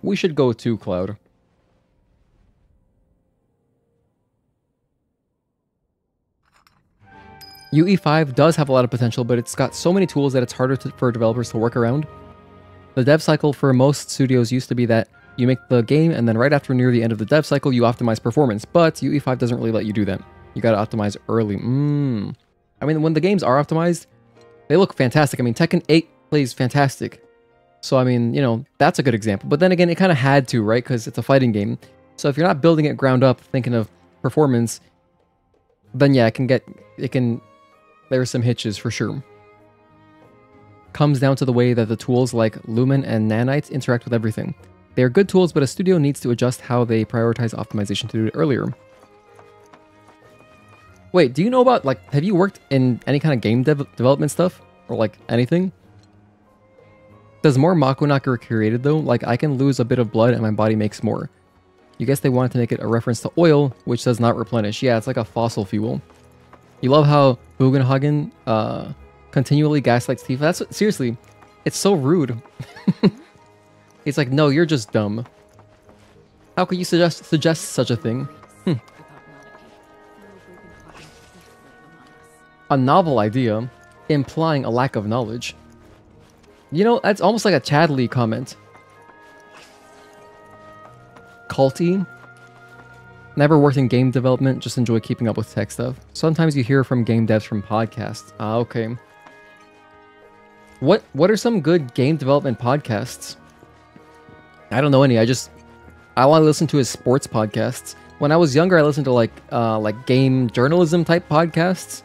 We should go to Cloud. UE5 does have a lot of potential, but it's got so many tools that it's harder for developers to work around. The dev cycle for most studios used to be that you make the game, and then right after near the end of the dev cycle, you optimize performance. But UE5 doesn't really let you do that. You gotta optimize early. I mean, when the games are optimized, they look fantastic. I mean, Tekken 8 plays fantastic. So, I mean, you know, that's a good example. But then again, it kind of had to, right? Because it's a fighting game. So if you're not building it ground up, thinking of performance, then yeah, there's some hitches for sure. Comes down to the way that the tools like Lumen and Nanites interact with everything. They are good tools, but a studio needs to adjust how they prioritize optimization to do it earlier. Wait, do you know about, like, have you worked in any kind of game development stuff? Or, like, anything? Does more Mako not get created, though? Like, I can lose a bit of blood and my body makes more. You guess they wanted to make it a reference to oil, which does not replenish. Yeah, it's like a fossil fuel. You love how Bugenhagen continually gaslights Tifa. That's seriously, it's so rude. It's like, no, you're just dumb. How could you suggest such a thing? A novel idea, implying a lack of knowledge. You know, that's almost like a Chadley comment. Culty. Never worked in game development, just enjoy keeping up with tech stuff. Sometimes you hear from game devs from podcasts. Ah, okay. What are some good game development podcasts? I don't know any. I want to listen to his sports podcasts. When I was younger, I listened to like game journalism type podcasts.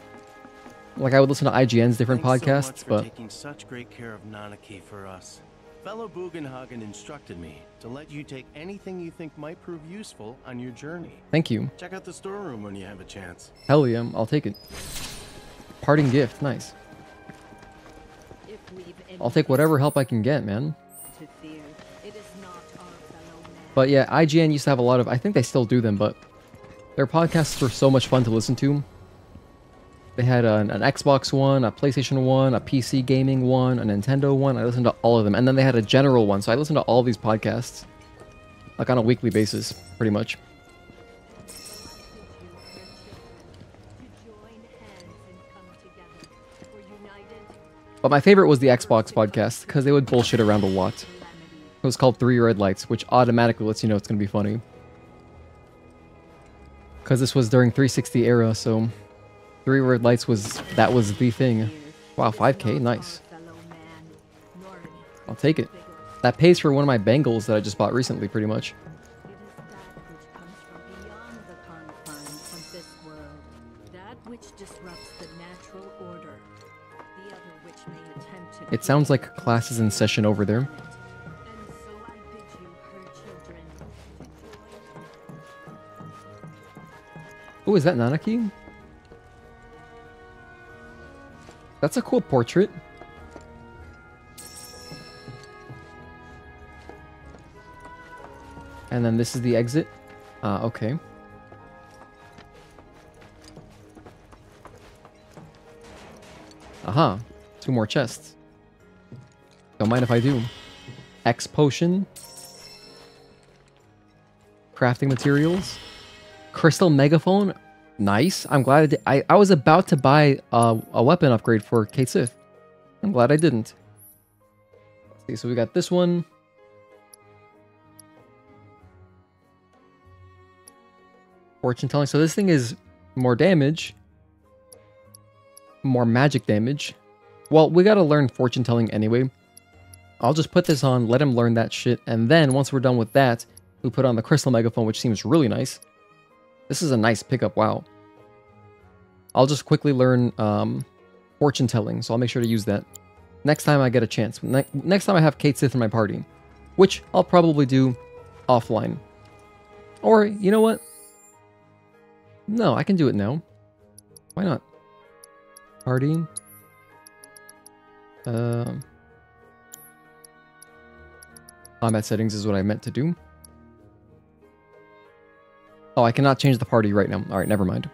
Like I would listen to IGN's different podcasts, so much but for taking such great care of Nanaki for us. Fellow Bugenhagen instructed me to let you take anything you think might prove useful on your journey. Thank you. Check out the storeroom when you have a chance. Hell yeah, I'll take it. Parting gift, nice. I'll take whatever help I can get, man. But yeah, IGN used to have a lot of, I think they still do them, but their podcasts were so much fun to listen to. They had an Xbox one, a PlayStation one, a PC gaming one, a Nintendo one. I listened to all of them. And then they had a general one, so I listened to all these podcasts. Like on a weekly basis, pretty much. But my favorite was the Xbox podcast, because they would bullshit around a lot. It was called 3 Red Lights, which automatically lets you know it's going to be funny. Because this was during 360 era, so 3 Red Lights was the thing. Wow, 5K, nice. I'll take it. That pays for one of my bangles that I just bought recently, pretty much. It sounds like class is in session over there. Oh, is that Nanaki? That's a cool portrait. And then this is the exit. Okay. Aha. 2 more chests. Don't mind if I do. X potion. Crafting materials. Crystal megaphone. Nice. I'm glad I was about to buy a weapon upgrade for Cait Sith. I'm glad I didn't. Let's see, so we got this one. Fortune telling. So this thing is more damage. More magic damage. Well, we gotta learn fortune telling anyway. I'll just put this on, let him learn that shit, and then once we're done with that, we put on the crystal megaphone, which seems really nice. This is a nice pickup, wow. I'll just quickly learn fortune telling, so I'll make sure to use that next time I get a chance. Next time I have Cait Sith in my party, which I'll probably do offline. Or, you know what? No, I can do it now. Why not? Party. Combat settings is what I meant to do. Oh, I cannot change the party right now. Alright, never mind.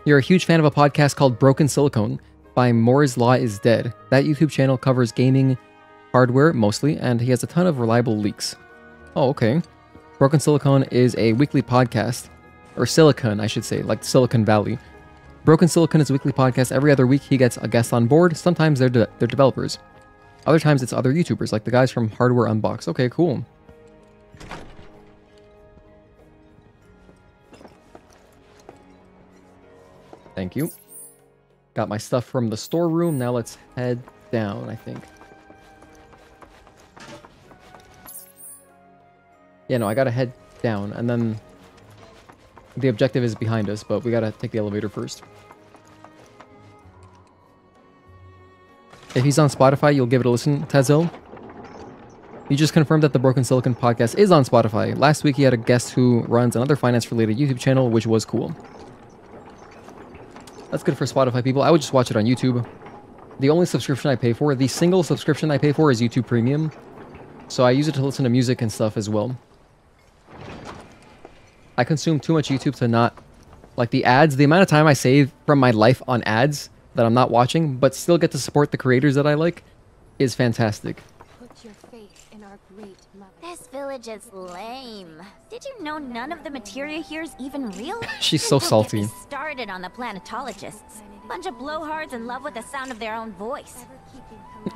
You're a huge fan of a podcast called Broken Silicone by Moore's Law is Dead. That YouTube channel covers gaming hardware mostly, and he has a ton of reliable leaks. Oh, okay. Broken Silicone is a weekly podcast, or Silicon, I should say, like Silicon Valley. Broken Silicon is a weekly podcast. Every other week he gets a guest on board. Sometimes they're developers. Other times it's other YouTubers, like the guys from Hardware Unbox. Okay, cool. Thank you. Got my stuff from the storeroom. Now let's head down, I think. Yeah, no, I gotta head down, and then the objective is behind us, but we gotta take the elevator first. If he's on Spotify, you'll give it a listen, Tazel. You just confirmed that the Broken Silicon podcast is on Spotify. Last week he had a guest who runs another finance-related YouTube channel, which was cool. That's good for Spotify people. I would just watch it on YouTube. The only subscription I pay for, the single subscription I pay for is YouTube Premium. So I use it to listen to music and stuff as well. I consume too much YouTube to not... Like, the ads, the amount of time I save from my life on ads that I'm not watching, but still get to support the creators that I like, is fantastic. Put your faith in our great mother. This village is lame. Did you know none of the materia here is even real? She's so Don't salty. Get me started on the planetologists. Bunch of blowhards in love with the sound of their own voice.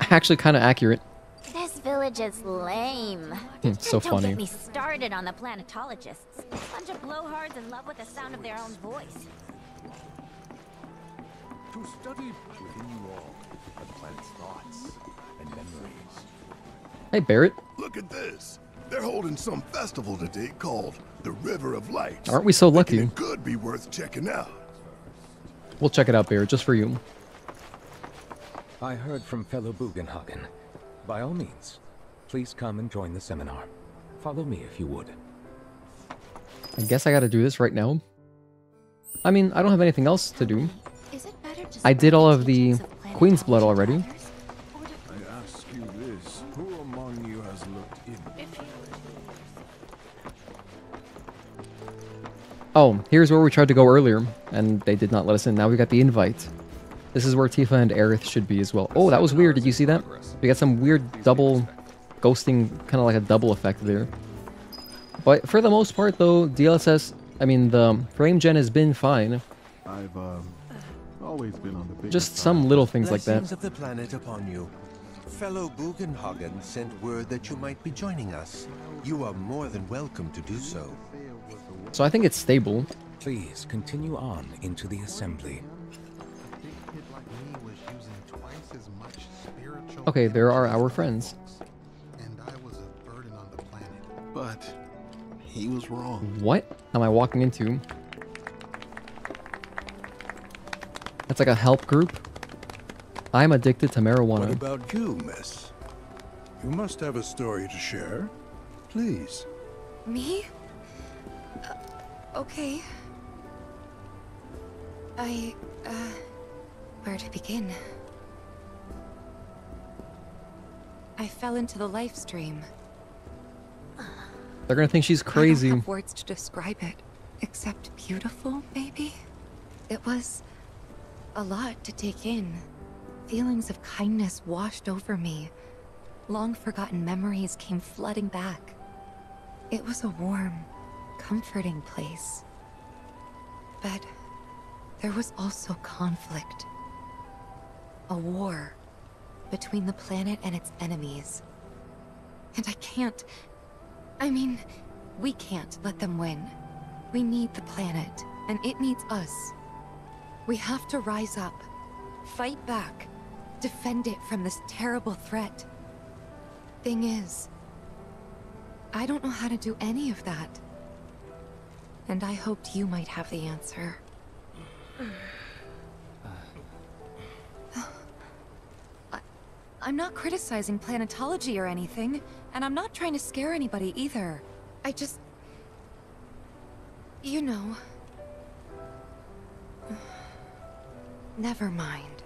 Actually, kind of accurate. This village is lame. So Don't funny. get me started on the planetologists. Bunch of blowhards in love with the sound of their own voice. To study within you all the planet's thoughts and memories. Hey, Barrett. Look at this. They're holding some festival today called the River of Lights. Aren't we so lucky? It could be worth checking out. We'll check it out, Barrett, just for you. I heard from fellow Bugenhagen. By all means, please come and join the seminar. Follow me if you would. I guess I gotta do this right now. I mean, I don't have anything else to do. I did all of the Queen's Blood already. I ask you this, who among you has looked in? Oh, here's where we tried to go earlier, and they did not let us in. Now we got the invite. This is where Tifa and Aerith should be as well. Oh, that was weird. Did you see that? We got some weird double ghosting, kind of like a double effect there. But for the most part, though, DLSS, I mean, the frame gen has been fine. I've always been on the big Just some little things like that. Blessings of the planet upon you. Fellow Bugenhagen sent word that you might be joining us. You are more than welcome to do so. So I think it's stable. Please continue on into the assembly. Okay, there are our friends. And I was a burden on the planet. But he was wrong. What am I walking into? That's like a help group. I'm addicted to marijuana. What about you, miss? You must have a story to share. Please. Me? Okay. Where to begin? I fell into the life stream. They're gonna think she's crazy. I don't have words to describe it, except beautiful, maybe? It was a lot to take in. Feelings of kindness washed over me. Long forgotten memories came flooding back. It was a warm, comforting place. But there was also conflict. A war between the planet and its enemies. And we can't let them win. We need the planet, and it needs us. We have to rise up, fight back, defend it from this terrible threat. Thing is, I don't know how to do any of that. And I hoped you might have the answer. I'm not criticizing planetology or anything, and I'm not trying to scare anybody either. I just... You know... Never mind.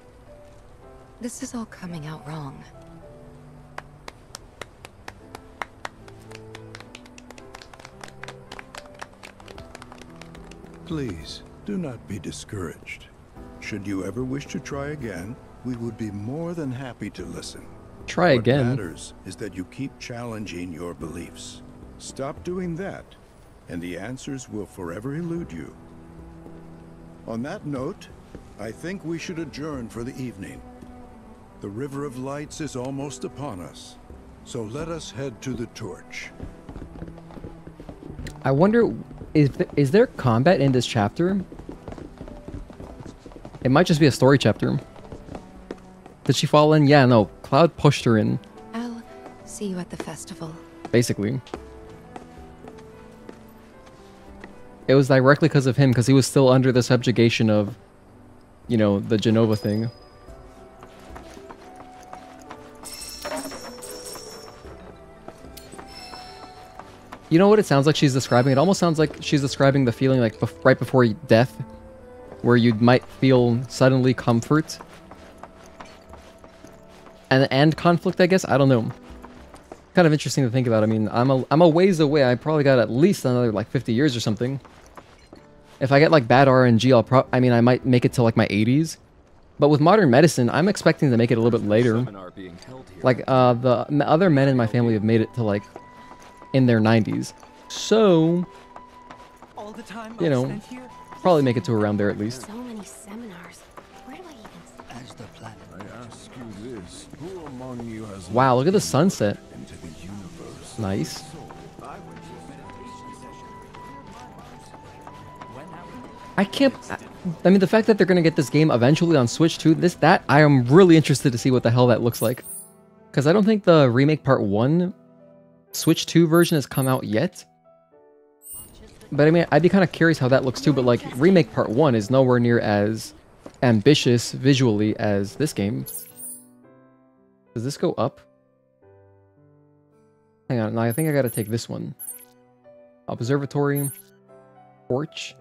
This is all coming out wrong. Please, do not be discouraged. Should you ever wish to try again, we would be more than happy to listen. Try again. What matters is that you keep challenging your beliefs. Stop doing that, and the answers will forever elude you. On that note, I think we should adjourn for the evening. The River of Lights is almost upon us, so let us head to the torch. I wonder, is there combat in this chapter? It might just be a story chapter. Did she fall in? Yeah, no. Cloud pushed her in. I'll see you at the festival. Basically. It was directly because of him, because he was still under the subjugation of, you know, the Genova thing. You know what it sounds like she's describing? It almost sounds like she's describing the feeling like right before death, where you might feel suddenly comfort. And conflict, I guess? I don't know. kind of interesting to think about. I mean, I'm a ways away. I probably got at least another like 50 years or something. If I get like bad RNG, I mean, I might make it to like my 80s. But with modern medicine, I'm expecting to make it a little bit later. Like the other men in my family have made it to like in their 90s. So, you know, probably make it to around there at least. So many seminars. Where do I even As the planet, I ask you this: who among you has Wow, look at the sunset. into the universe? Nice. I can't. I mean, the fact that they're gonna get this game eventually on Switch too. I am really interested to see what the hell that looks like. Because I don't think the remake part 1 Switch 2 version has come out yet. But I mean, I'd be kind of curious how that looks too. But like, remake part 1 is nowhere near as ambitious visually as this game. Does this go up? Hang on, no, I think I gotta take this one. Observatory. Porch.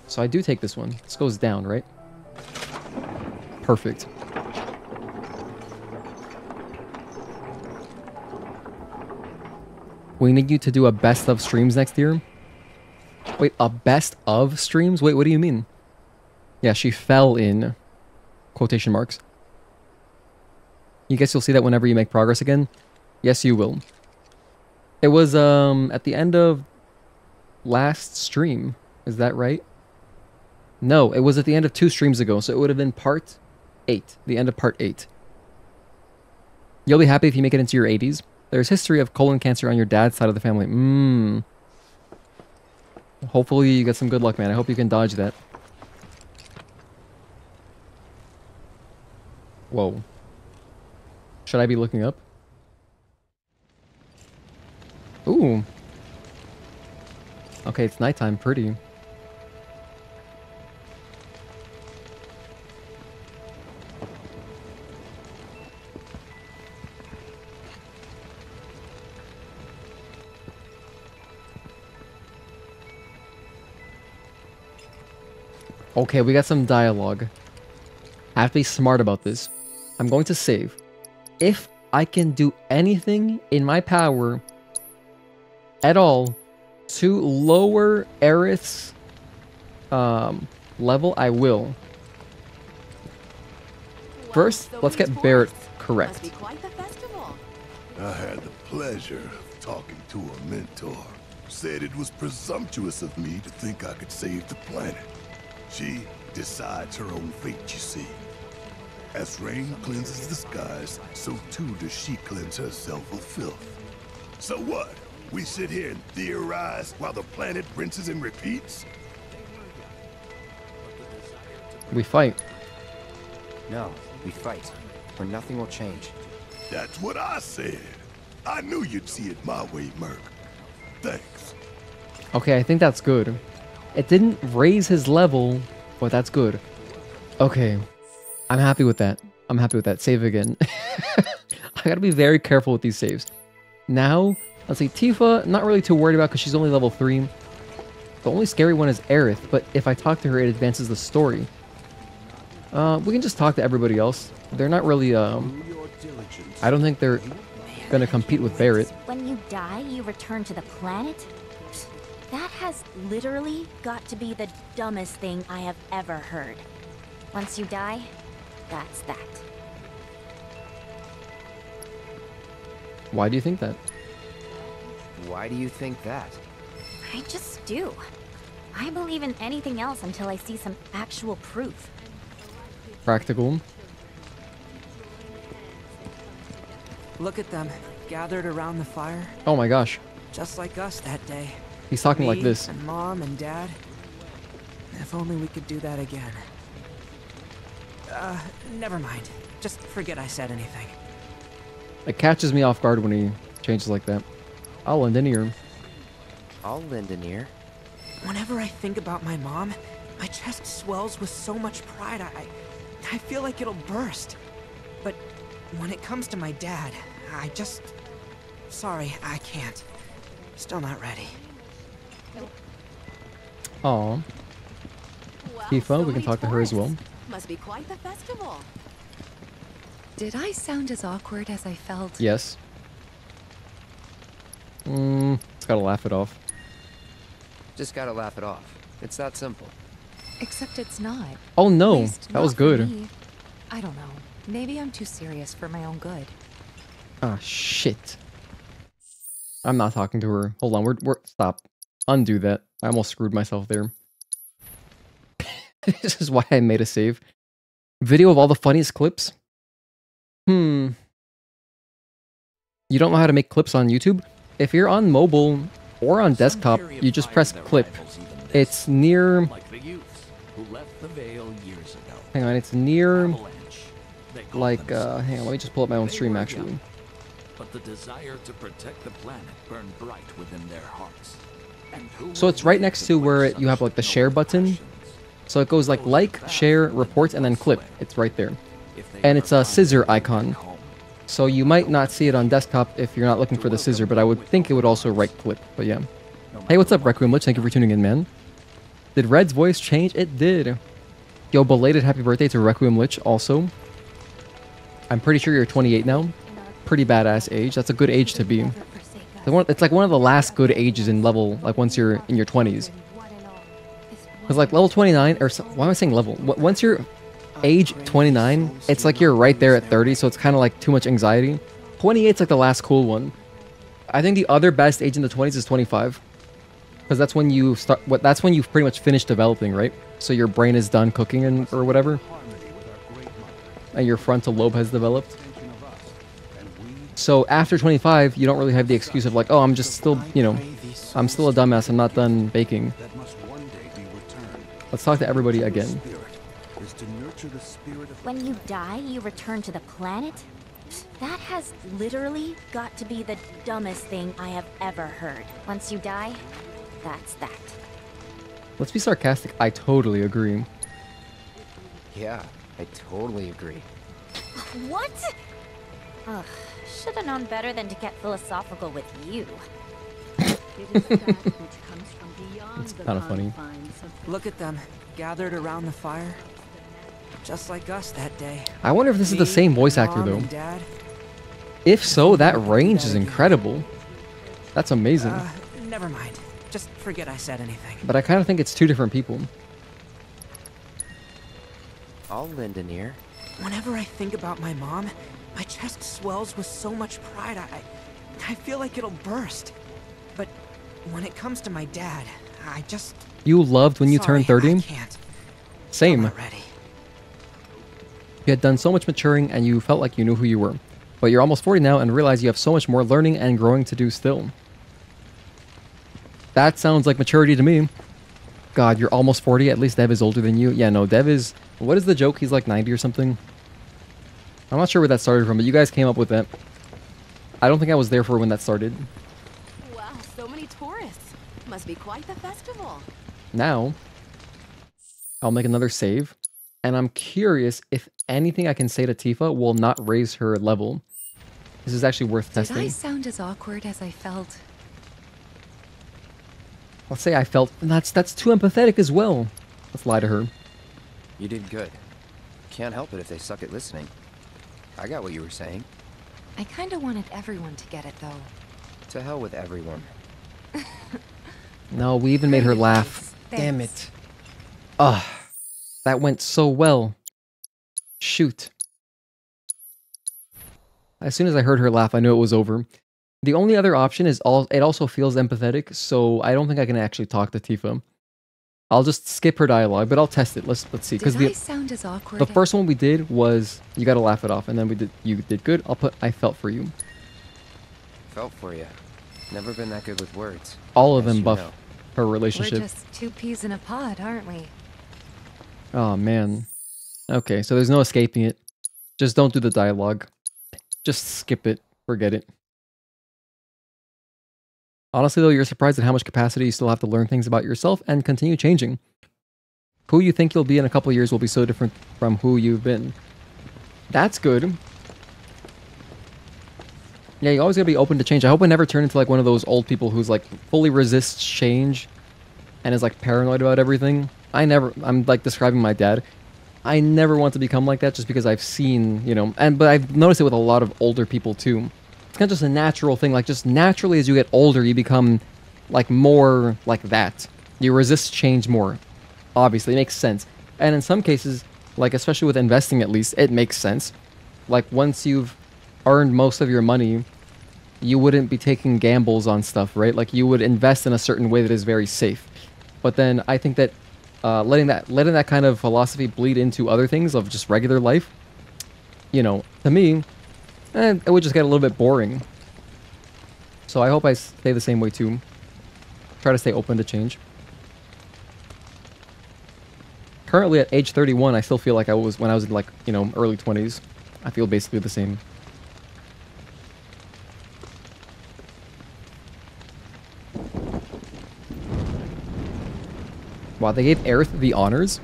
So I do take this one. This goes down, right? Perfect. We need you to do a best of streams next year. Wait, a best of streams? Wait, what do you mean? Yeah, she fell in quotation marks. You guess you'll see that whenever you make progress again? Yes, you will. It was at the end of last stream. Is that right? No, it was at the end of 2 streams ago, so it would have been part 8. The end of part 8. You'll be happy if you make it into your 80s. There's history of colon cancer on your dad's side of the family. Hopefully you get some good luck, man. I hope you can dodge that. Whoa. Should I be looking up? Ooh. Okay, it's nighttime. Pretty. Okay, we got some dialogue. I have to be smart about this. I'm going to save. If I can do anything in my power at all to lower Aerith's level, I will. First, let's get Barrett correct. I had the pleasure of talking to a mentor. Said it was presumptuous of me to think I could save the planet. She decides her own fate, you see. As rain cleanses the skies, so too does she cleanse herself of filth. So what? We sit here and theorize while the planet rinses and repeats? We fight. No, we fight, or nothing will change. That's what I said. I knew you'd see it my way, Merc. Thanks. Okay, I think that's good. It didn't raise his level, but that's good. Okay. I'm happy with that. I'm happy with that. Save again. I gotta be very careful with these saves. Now, let's see. Tifa, not really too worried about because she's only level 3. The only scary one is Aerith, but if I talk to her, it advances the story. We can just talk to everybody else. They're not really, I don't think they're gonna compete with Barrett. When you die, you return to the planet? That has literally got to be the dumbest thing I have ever heard. Once you die, that's that. Why do you think that? Why do you think that? I just do. I believe in anything else until I see some actual proof. Practical. Look at them, gathered around the fire. Oh my gosh. Just like us that day. He's talking like this. And Mom and Dad. If only we could do that again. Never mind. Just forget I said anything. It catches me off guard when he changes like that. I'll lend an ear. I'll lend an ear. Whenever I think about my mom, my chest swells with so much pride, I feel like it'll burst. But when it comes to my dad, I just... Sorry, I can't. Still not ready. Aw. Tifa, we can talk to her as well. Must be quite the festival. Did I sound as awkward as I felt? Yes. Just gotta laugh it off. Just gotta laugh it off. It's that simple. Except it's not. Oh At no, least that not was for good. me. I don't know. Maybe I'm too serious for my own good. Ah, shit. I'm not talking to her. Hold on, we're stop. Undo that. I almost screwed myself there. This is why I made a save. Video of all the funniest clips? You don't know how to make clips on YouTube? If you're on mobile or on desktop, you just press clip. It's near... Hang on, it's near... Like, hang on, let me just pull up my own stream actually. But the desire to protect the planet burned bright within their hearts. So it's right next to where you have like the share button. So it goes like, share, report, and then clip. It's right there. And it's a scissor icon. So you might not see it on desktop if you're not looking for the scissor, but I would think it would also right clip. But yeah. Hey, what's up, Requiem Lich? Thank you for tuning in, man. Did Red's voice change? It did. Yo, belated happy birthday to Requiem Lich also. I'm pretty sure you're 28 now. Pretty badass age. That's a good age to be. It's like one of the last good ages in level, like once you're in your 20s. Because like level 29, or why am I saying level? Once you're age 29, it's like you're right there at 30, so it's kind of like too much anxiety. 28's like the last cool one. I think the other best age in the 20s is 25. Because that's when you start, that's when you've pretty much finished developing, right? So your brain is done cooking and or whatever. And your frontal lobe has developed. So after 25, you don't really have the excuse of like, oh, I'm just still, you know, I'm still a dumbass, I'm not done baking. Let's talk to everybody again. When you die, you return to the planet? That has literally got to be the dumbest thing I have ever heard. Once you die, that's that. Let's be sarcastic. I totally agree. Yeah, I totally agree. What? Ugh, should have known better than to get philosophical with you. It's kind of funny. Look at them, gathered around the fire. Just like us that day. I wonder if this is the same voice actor though. If so, that range is incredible. That's amazing. Never mind. Just forget I said anything. But I kind of think it's two different people. I'll lend an ear. Whenever I think about my mom, my chest swells with so much pride, I feel like it'll burst. But when it comes to my dad, I just... You loved when you turned 30? I can't. Same. I'm not ready. You had done so much maturing and you felt like you knew who you were. But you're almost 40 now and realize you have so much more learning and growing to do still. That sounds like maturity to me. God, you're almost 40. At least Dev is older than you. Yeah, no, Dev is... What is the joke? He's like 90 or something. I'm not sure where that started from, but you guys came up with that. I don't think I was there for when that started. Wow, so many tourists. Must be quite the festival. Now, I'll make another save. And I'm curious if anything I can say to Tifa will not raise her level. This is actually worth testing. Did I sound as awkward as I felt? Let's say I felt... That's too empathetic as well. Let's lie to her. You did good. Can't help it if they suck at listening. I got what you were saying. I kind of wanted everyone to get it, though. To hell with everyone. No, we even made her laugh. Damn it. Ugh. That went so well. Shoot. As soon as I heard her laugh, I knew it was over. The only other option is it also feels empathetic, so I don't think I can actually talk to Tifa. I'll just skip her dialogue, but I'll test it. Let's see. Because the first one we did was you gotta laugh it off, and then you did good. I'll put I felt for you. Felt for you. Never been that good with words. All of them buff her relationship. We're just two peas in a pod, aren't we? Oh man. Okay, so there's no escaping it. Just don't do the dialogue. Just skip it. Forget it. Honestly though, you're surprised at how much capacity you still have to learn things about yourself and continue changing. Who you think you'll be in a couple years will be so different from who you've been. That's good. Yeah, you always gotta be open to change. I hope I never turn into like one of those old people who's like fully resists change and is like paranoid about everything. I'm like describing my dad. I never want to become like that just because I've seen, you know, but I've noticed it with a lot of older people too. It's kind of just a natural thing. Like, just naturally as you get older, you become, like, more like that. You resist change more. Obviously, it makes sense. And in some cases, like, especially with investing at least, it makes sense. Like, once you've earned most of your money, you wouldn't be taking gambles on stuff, right? Like, you would invest in a certain way that is very safe. But then I think that letting that kind of philosophy bleed into other things of just regular life, you know, to me, it would just get a little bit boring. So I hope I stay the same way too. Try to stay open to change. Currently at age 31, I still feel like I was when I was in, like, you know, early 20s. I feel basically the same. Wow, they gave Aerith the honors?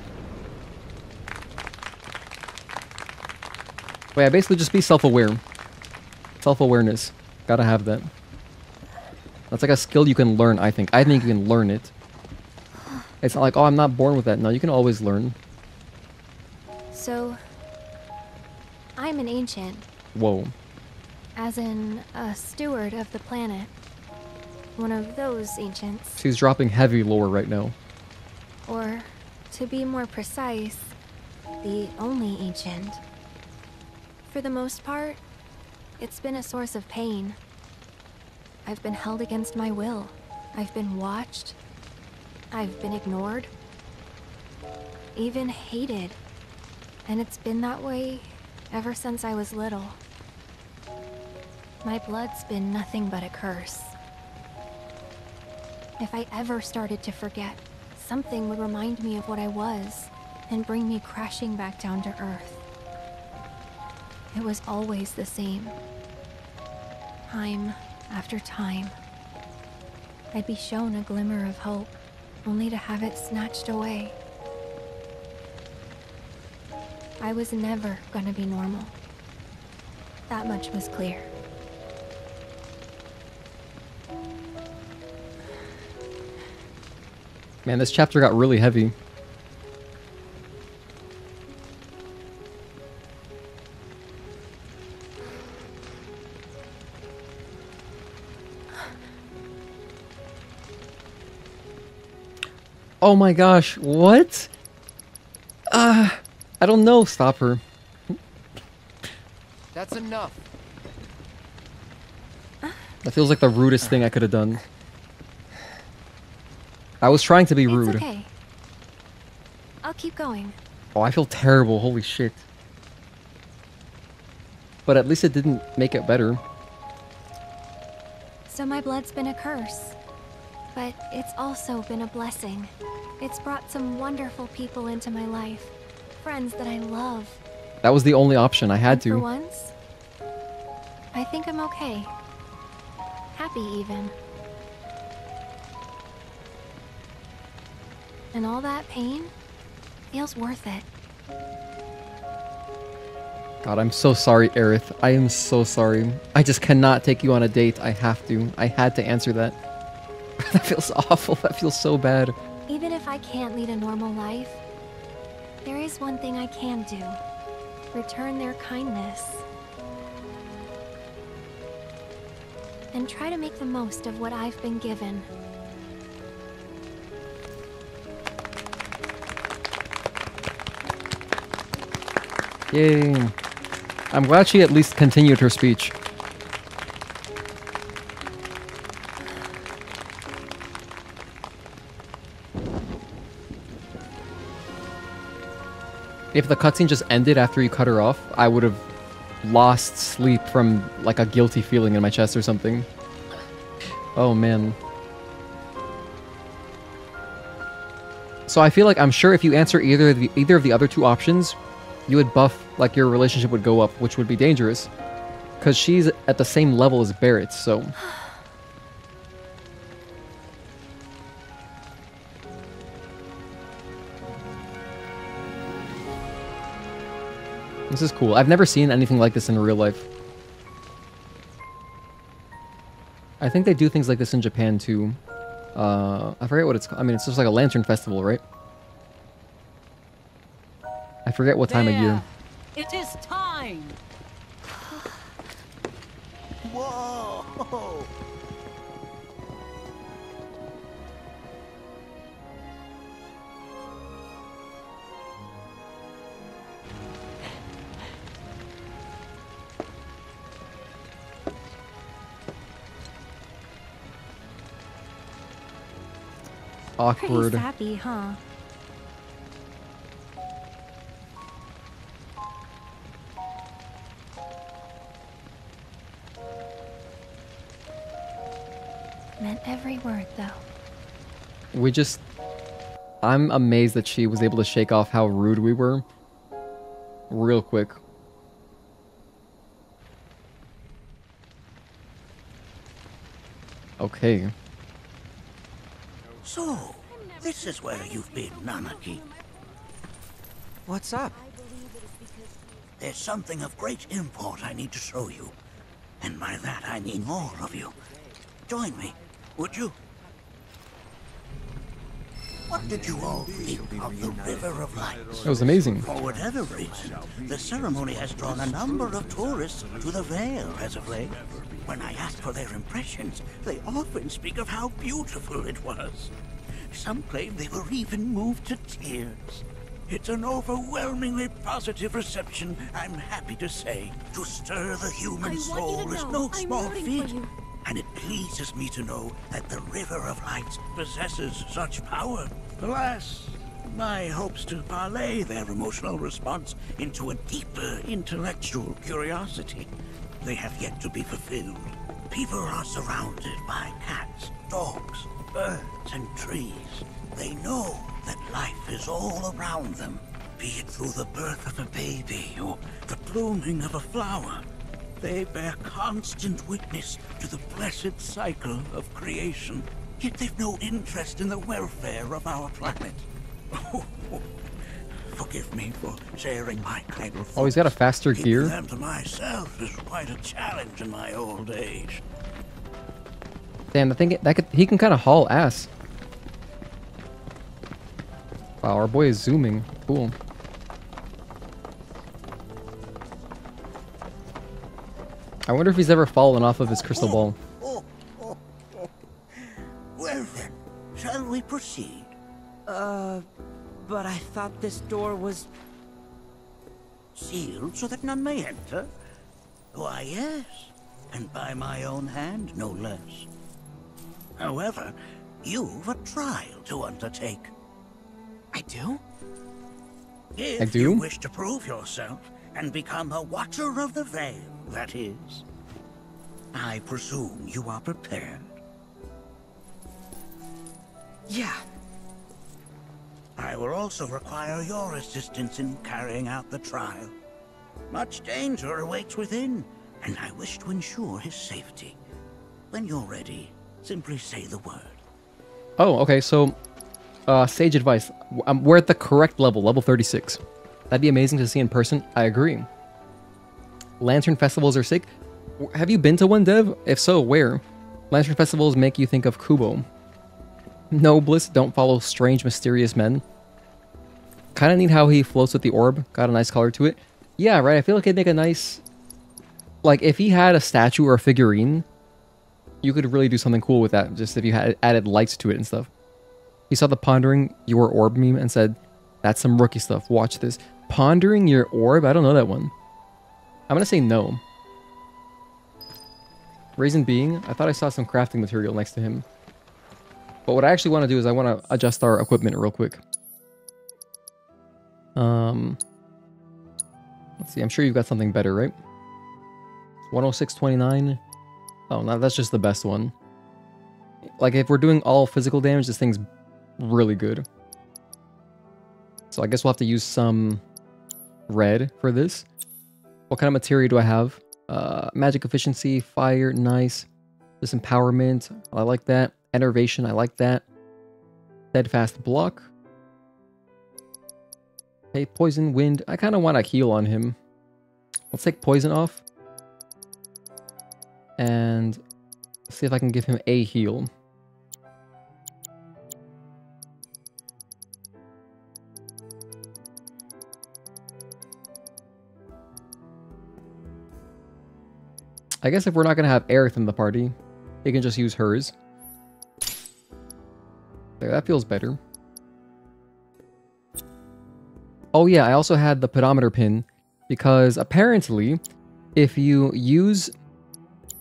Wait, I basically just be self-aware. Self-awareness. Gotta have that. That's like a skill you can learn, I think. I think you can learn it. It's not like, oh, I'm not born with that. No, you can always learn. So, I'm an ancient. Whoa. As in, a steward of the planet. One of those ancients. She's dropping heavy lore right now. Or, to be more precise, the only ancient. For the most part, it's been a source of pain. I've been held against my will. I've been watched. I've been ignored. Even hated. And it's been that way ever since I was little. My blood's been nothing but a curse. If I ever started to forget, something would remind me of what I was and bring me crashing back down to Earth. It was always the same. Time after time. I'd be shown a glimmer of hope, only to have it snatched away. I was never gonna be normal. That much was clear. Man, this chapter got really heavy. Oh my gosh, what? I don't know, stop her. That's enough. That feels like the rudest thing I could have done. I was trying to be rude. It's okay. I'll keep going. Oh, I feel terrible, holy shit. But at least it didn't make it better. So my blood's been a curse. But it's also been a blessing. It's brought some wonderful people into my life. Friends that I love. That was the only option, I had to. For once, I think I'm okay. Happy even. And all that pain feels worth it. God, I'm so sorry, Aerith. I am so sorry. I just cannot take you on a date. I have to. I had to answer that. That feels awful. That feels so bad. Even if I can't lead a normal life, there is one thing I can do. Return their kindness. And try to make the most of what I've been given. Yay. I'm glad she at least continued her speech. If the cutscene just ended after you cut her off, I would have lost sleep from like a guilty feeling in my chest or something. Oh man. So I feel like I'm sure if you answer either of the other two options, you would buff, like your relationship would go up, which would be dangerous. Because she's at the same level as Barrett, so... This is cool. I've never seen anything like this in real life. I think they do things like this in Japan too. I forget what it's called. I mean, it's just like a lantern festival, right? I forget what time of year. It is time. Whoa! Awkward. Pretty sappy, huh? Meant every word, though. We just... I'm amazed that she was able to shake off how rude we were. Real quick. Okay. So, this is where you've been, Nanaki. What's up? There's something of great import I need to show you. And by that I mean all of you. Join me, would you? What did you all think of the River of Lights? It was amazing. For whatever reason, the ceremony has drawn a number of tourists to the Vale as of late. When I ask for their impressions, they often speak of how beautiful it was. Some claim they were even moved to tears. It's an overwhelmingly positive reception, I'm happy to say. To stir the human soul is no small feat. And it pleases me to know that the River of Lights possesses such power. Alas, my hopes to parlay their emotional response into a deeper intellectual curiosity, they have yet to be fulfilled. People are surrounded by cats, dogs, birds, and trees. They know that life is all around them, be it through the birth of a baby or the blooming of a flower. They bear constant witness to the blessed cycle of creation, yet they've no interest in the welfare of our planet. Forgive me for sharing my idle thoughts. Oh, he's got a faster Keeping gear. them to myself is quite a challenge in my old age. Damn, I think he can kind of haul ass. Wow, our boy is zooming. Cool. I wonder if he's ever fallen off of his crystal ball. Well then, shall we proceed? But I thought this door was... Sealed so that none may enter? Why, yes. And by my own hand, no less. However, you've a trial to undertake. I do? If you wish to prove yourself and become a Watcher of the Vale, that is. I presume you are prepared. Yeah. I will also require your assistance in carrying out the trial. Much danger awaits within, and I wish to ensure his safety. When you're ready, simply say the word. Oh, okay, so... sage advice. We're at the correct level, level 36. That'd be amazing to see in person. I agree. Lantern festivals are sick. Have you been to one, Dev? If so, where? Lantern festivals make you think of Kubo. Noblest don't follow strange, mysterious men. Kind of neat how he floats with the orb. Got a nice color to it. Yeah, right. I feel like it'd make a nice... Like, if he had a statue or a figurine, you could really do something cool with that. Just if you had added lights to it and stuff. He saw the pondering your orb meme and said, that's some rookie stuff. Watch this. Pondering your orb? I don't know that one. I'm going to say no. Reason being, I thought I saw some crafting material next to him. But what I actually want to do is I want to adjust our equipment real quick. Let's see. I'm sure you've got something better, right? 106.29. Oh, no, that's just the best one. Like, if we're doing all physical damage, this thing's really good. So I guess we'll have to use some red for this. What kind of materia do I have? Magic efficiency, fire, nice. Disempowerment, I like that. Enervation, I like that. Steadfast block. Okay, poison, wind. I kind of want to heal on him. Let's take poison off. And see if I can give him a heal. I guess if we're not going to have Aerith in the party, he can just use hers. There, that feels better. Oh yeah, I also had the pedometer pin, because apparently, if you use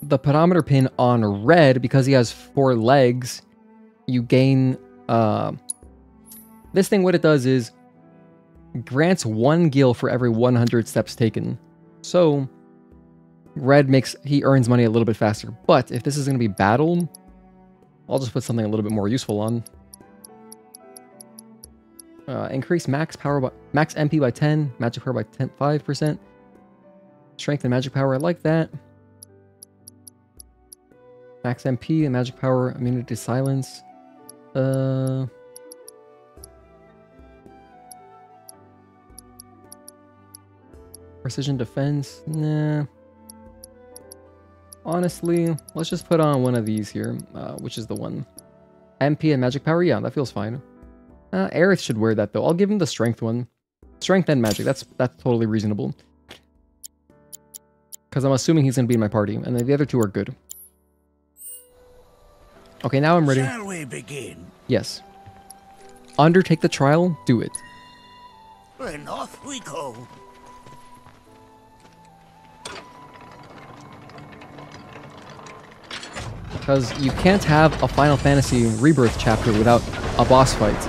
the pedometer pin on Red, because he has 4 legs, you gain... this thing, what it does is, grants 1 gil for every 100 steps taken. So, Red he earns money a little bit faster. But if this is going to be battle, I'll just put something a little bit more useful on. Increase max MP by 10, magic power by 5%. Strength and magic power, I like that. Max MP and magic power, immunity to silence. Precision defense, nah. Honestly, let's just put on one of these here, which is the one. MP and magic power, yeah, that feels fine. Aerith should wear that though. I'll give him the strength one. Strength and magic, that's totally reasonable. Because I'm assuming he's going to be in my party, and the other 2 are good. Okay, now I'm ready. Shall we begin? Yes. Undertake the trial, do it. Then off we go. Because you can't have a Final Fantasy Rebirth chapter without a boss fight.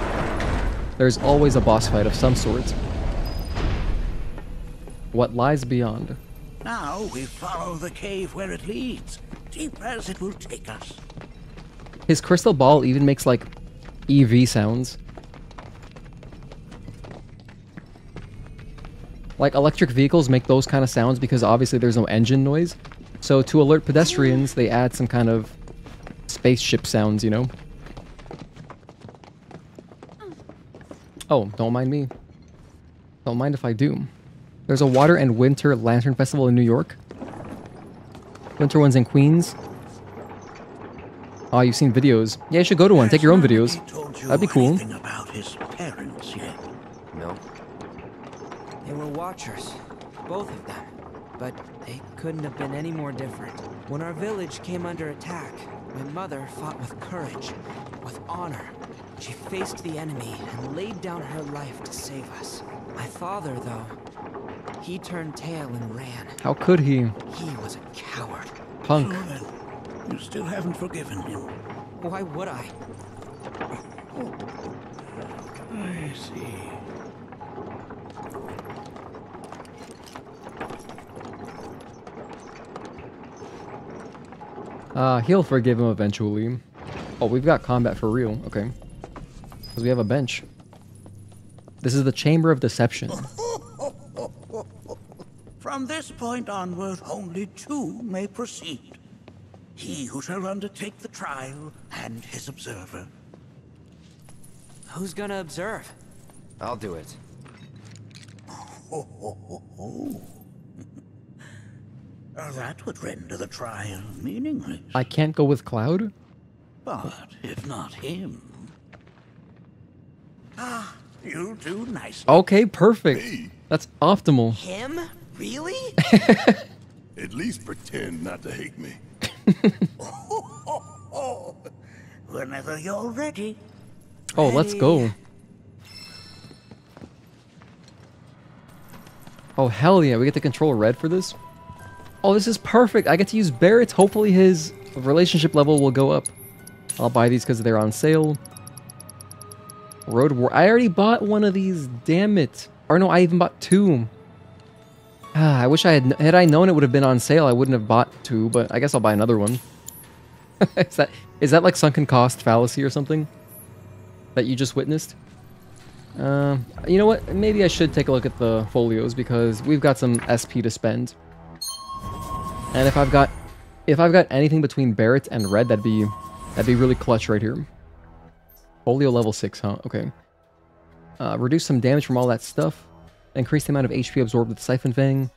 There's always a boss fight of some sort. What lies beyond? Now we follow the cave where it leads, deep as it will take us. His crystal ball even makes like EV sounds. Like electric vehicles make those kind of sounds because obviously there's no engine noise. So to alert pedestrians, they add some kind of spaceship sounds, you know? Oh, don't mind me. Don't mind if I do. There's a Water and Winter Lantern Festival in New York. Winter one's in Queens. Oh, you've seen videos. Yeah, you should go to one. Take your own videos. That'd be cool. About his parents yet? No. They were watchers, both of them. But they couldn't have been any more different. When our village came under attack, my mother fought with courage, with honor. She faced the enemy and laid down her life to save us. My father, though, he turned tail and ran. How could he? He was a coward. Punk. So then, you still haven't forgiven him. Why would I? I see. He'll forgive him eventually. Oh, we've got combat for real. Okay. Because we have a bench. This is the Chamber of Deception. From this point onward, only 2 may proceed. He who shall undertake the trial and his observer. Who's gonna observe? I'll do it. That would render the trial meaningless. I can't go with Cloud? But if not him... you'll do nicely. Okay, perfect. That's optimal. Him? Really? At least pretend not to hate me. Whenever you're ready. Oh, let's go. Oh, hell yeah. We get to control Red for this? Oh, this is perfect. I get to use Barrett. Hopefully his relationship level will go up. I'll buy these because they're on sale. Road War. I already bought one of these. Damn it. Or no, I even bought 2. I wish I had I known it would have been on sale, I wouldn't have bought 2, but I guess I'll buy another one. Is that like sunken cost fallacy or something? That you just witnessed? You know what? Maybe I should take a look at the folios because we've got some SP to spend. And if I've got anything between Barrett and Red, that'd be really clutch right here. Folio level 6, huh? Okay. Reduce some damage from all that stuff. Increase the amount of HP absorbed with Siphon Fang.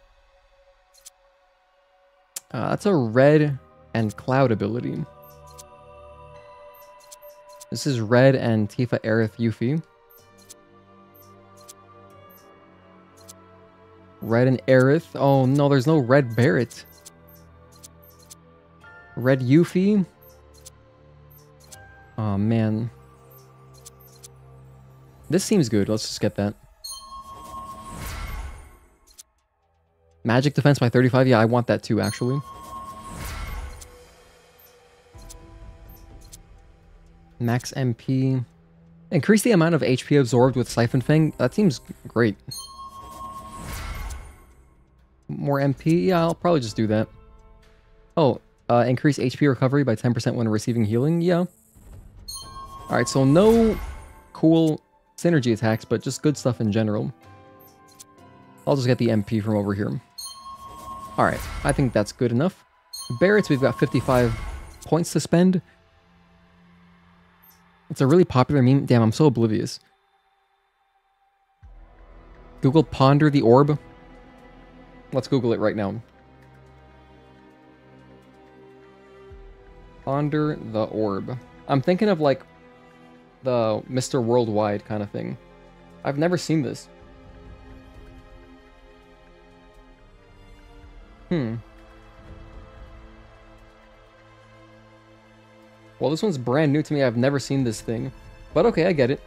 That's a Red and Cloud ability. This is Red and Tifa, Aerith, Yuffie. Red and Aerith. Oh no, there's no Red Barrett. Red Yuffie. Oh man. This seems good. Let's just get that. Magic defense by 35. Yeah, I want that too, actually. Max MP. Increase the amount of HP absorbed with Siphon Fang. That seems great. More MP? Yeah, I'll probably just do that. Oh, increase HP recovery by 10% when receiving healing? Yeah. Alright, so no cool synergy attacks, but just good stuff in general. I'll just get the MP from over here. Alright, I think that's good enough. Barrett's, we've got 55 points to spend. It's a really popular meme. Damn, I'm so oblivious. Google Ponder the Orb. Let's Google it right now. Ponder the Orb. I'm thinking of like the Mr. Worldwide kind of thing. I've never seen this. Well, this one's brand new to me. I've never seen this thing. But okay, I get it.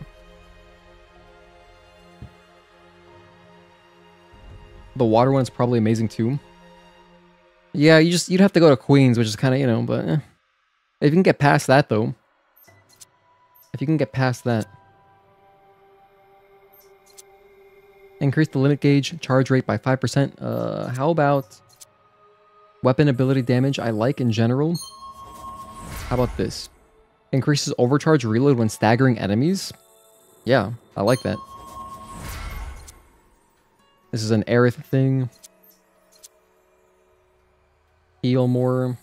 The water one's probably amazing too. Yeah, you'd have to go to Queens, which is kind of, you know, but if you can get past that though. If you can get past that. Increase the limit gauge charge rate by 5%. How about weapon ability damage? I like in general. How about this? Increases overcharge reload when staggering enemies? Yeah, I like that. This is an Aerith thing. Heal more.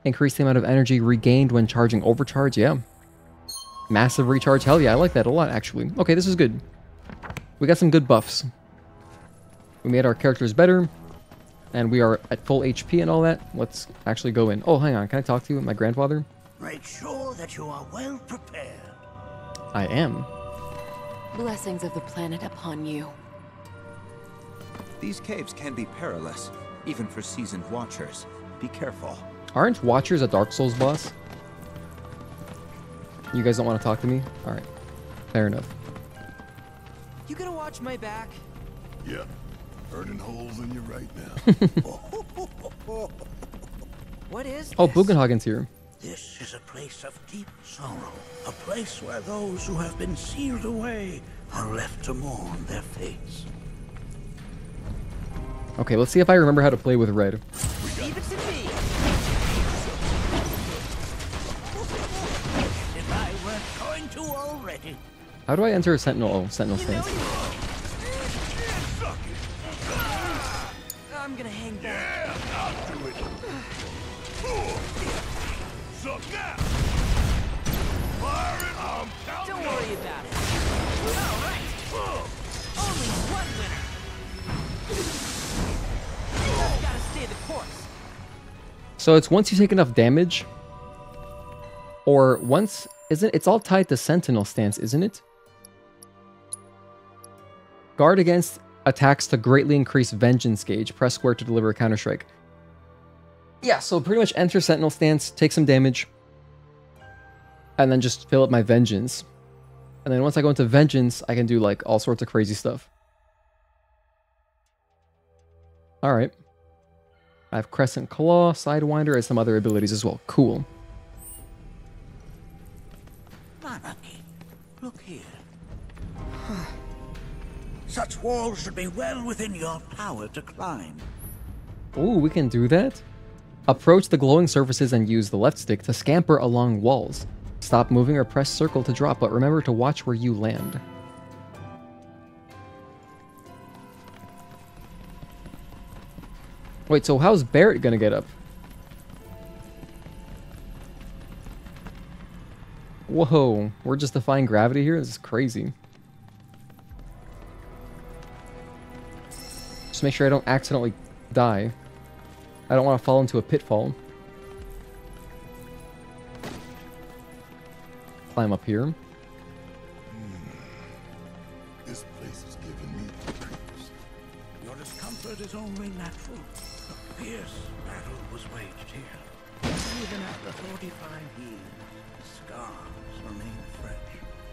Increase the amount of energy regained when charging overcharge, yeah. Massive recharge, hell yeah, I like that a lot actually. Okay, this is good. We got some good buffs. We made our characters better. And we are at full HP and all that. Let's actually go in. Oh, hang on. Can I talk to you, my grandfather? Make sure that you are well prepared. I am. Blessings of the planet upon you. These caves can be perilous, even for seasoned watchers. Be careful. Aren't Watchers a Dark Souls boss? You guys don't want to talk to me? Alright. Fair enough. You gonna watch my back? Yeah. Burning holes in you right now. What is Oh, Bugenhagen's here. This is a place of deep sorrow. A place where those who have been sealed away are left to mourn their fates. Okay, let's see if I remember how to play with red. Leave it to me. If I weren't going to already. How do I enter a Sentinel? Oh, Sentinel stance. I'm gonna hang back. Yeah, I'll do it. Suck now. Fire it. I'm counting. Don't worry about it. All right. Only one winner. Just gotta stay the course. So it's once you take enough damage, or once, isn't it's all tied to Sentinel stance, isn't it? Guard against attacks to greatly increase Vengeance gauge. Press square to deliver a counter-strike. Yeah, so pretty much enter Sentinel stance, take some damage, and then just fill up my Vengeance. And then once I go into Vengeance, I can do like all sorts of crazy stuff. Alright. I have Crescent Claw, Sidewinder, and some other abilities as well. Cool. Nanaki, look here. Such walls should be well within your power to climb. Ooh, we can do that? Approach the glowing surfaces and use the left stick to scamper along walls. Stop moving or press circle to drop, but remember to watch where you land. Wait, so how's Barrett gonna get up? Whoa, we're just defying gravity here? This is crazy. Just make sure I don't accidentally die. I don't want to fall into a pitfall. Climb up here. This place is giving me the creeps. Your discomfort it is only natural. A fierce battle was waged here. Even after 45 years, the scars remain fresh.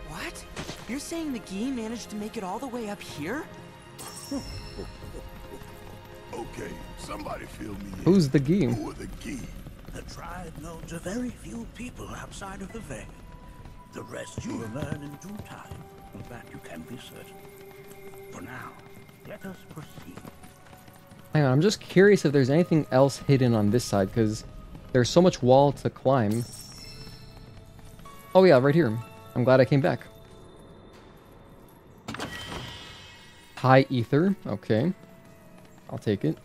What? You're saying the Gi managed to make it all the way up here? Okay, somebody fill me in. Who's the Gi? Who are the Gi? The tribe knows a very few people outside of the Vale. The rest you will learn in due time. Of that you can be certain. For now, let us proceed. Hang on, I'm just curious if there's anything else hidden on this side, because there's so much wall to climb. Oh yeah, right here. I'm glad I came back. High ether. Okay. I'll take it.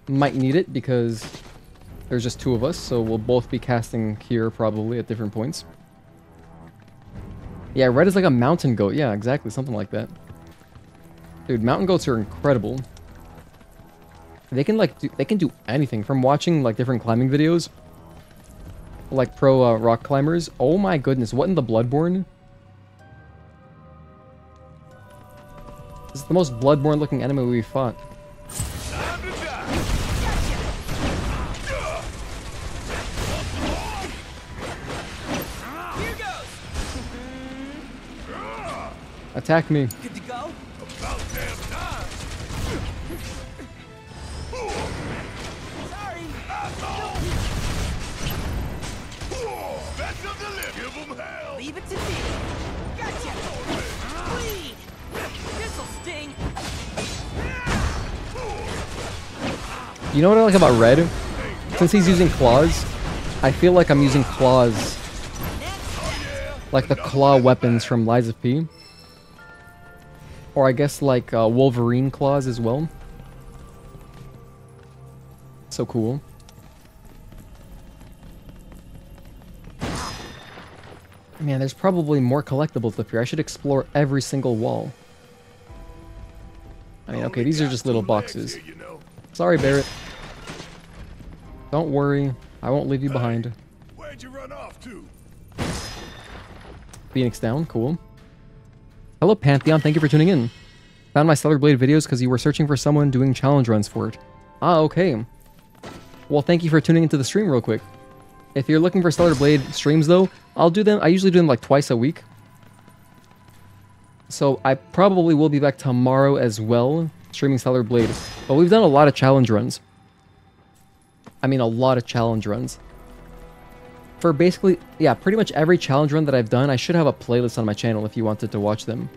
Might need it because there's just two of us, so we'll both be casting here probably at different points. Yeah, red is like a mountain goat. Yeah, exactly. Something like that. Dude, mountain goats are incredible. They can like they can do anything. From watching like different climbing videos, like pro rock climbers. Oh my goodness, what in the Bloodborne? This is the most Bloodborne looking enemy we fought. Attack me. Good to go? About damn time. Sorry. Special delivery. Give them hell. Leave it to me. Gotcha. Bleed. This'll sting. You know what I like about red? Since he's using claws, I feel like I'm using claws. Like the claw weapons from Lies of P. Or I guess like Wolverine claws as well. So cool. Man, there's probably more collectibles up here. I should explore every single wall. I mean, okay, these are just little boxes. Sorry, Barrett. Don't worry. I won't leave you behind. Where'd you run off to? Phoenix down. Cool. Hello, Pantheon. Thank you for tuning in. Found my Stellar Blade videos because you were searching for someone doing challenge runs for it. Ah, okay. Well, thank you for tuning into the stream real quick. If you're looking for Stellar Blade streams, though, I'll do them. I usually do them like twice a week. So I probably will be back tomorrow as well, streaming Stellar Blade. But we've done a lot of challenge runs. I mean, a lot of challenge runs. For basically, yeah, pretty much every challenge run that I've done, I should have a playlist on my channel if you wanted to watch them.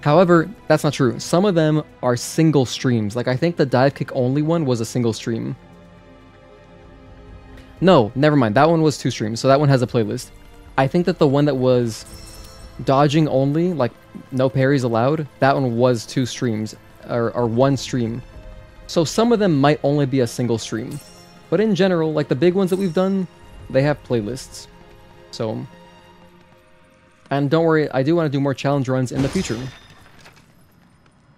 However, that's not true. Some of them are single streams. Like, I think the dive kick only one was a single stream. No, never mind. That one was 2 streams, so that one has a playlist. I think that the one that was dodging only, like no parries allowed, that one was 2 streams, or 1 stream. So some of them might only be a single stream. But in general, like the big ones that we've done, they have playlists. So, and don't worry, I do want to do more challenge runs in the future.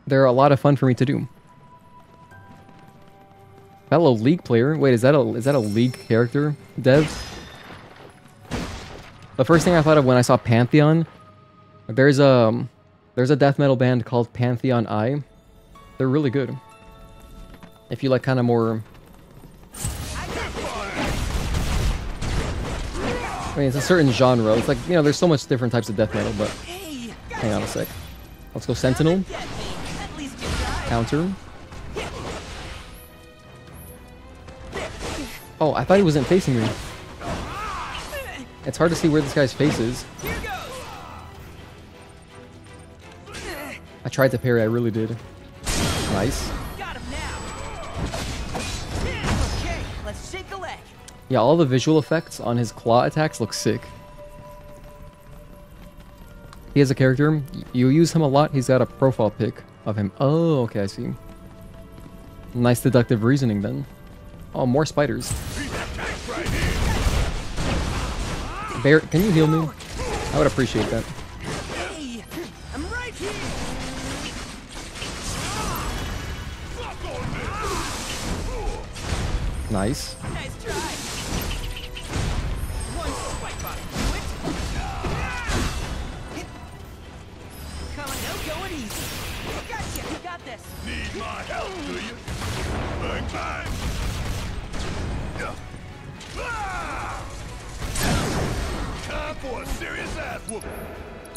They're a lot of fun for me to do. Fellow League player. Wait, is that a League character, Dev? The first thing I thought of when I saw Pantheon, there's a death metal band called Pantheon I. They're really good. If you like kind of more, I mean, it's a certain genre. It's like, you know, there's so much different types of death metal, but hang on a sec. Let's go Sentinel. Counter. Oh, I thought he wasn't facing me. It's hard to see where this guy's face is. I tried to parry, I really did. Nice. Let's shake a leg. Yeah, all the visual effects on his claw attacks look sick. He has a character. You use him a lot. He's got a profile pic of him. Oh, okay, I see. Nice deductive reasoning then. Oh, more spiders. Bear, can you heal me? I would appreciate that. Hey, I'm right here. Nice. Nice try. One swipe on it. Coming out, going easy. Gotcha. You got this. Need my help, do you? Bang, bang! Ah! Time for a serious ass whooping.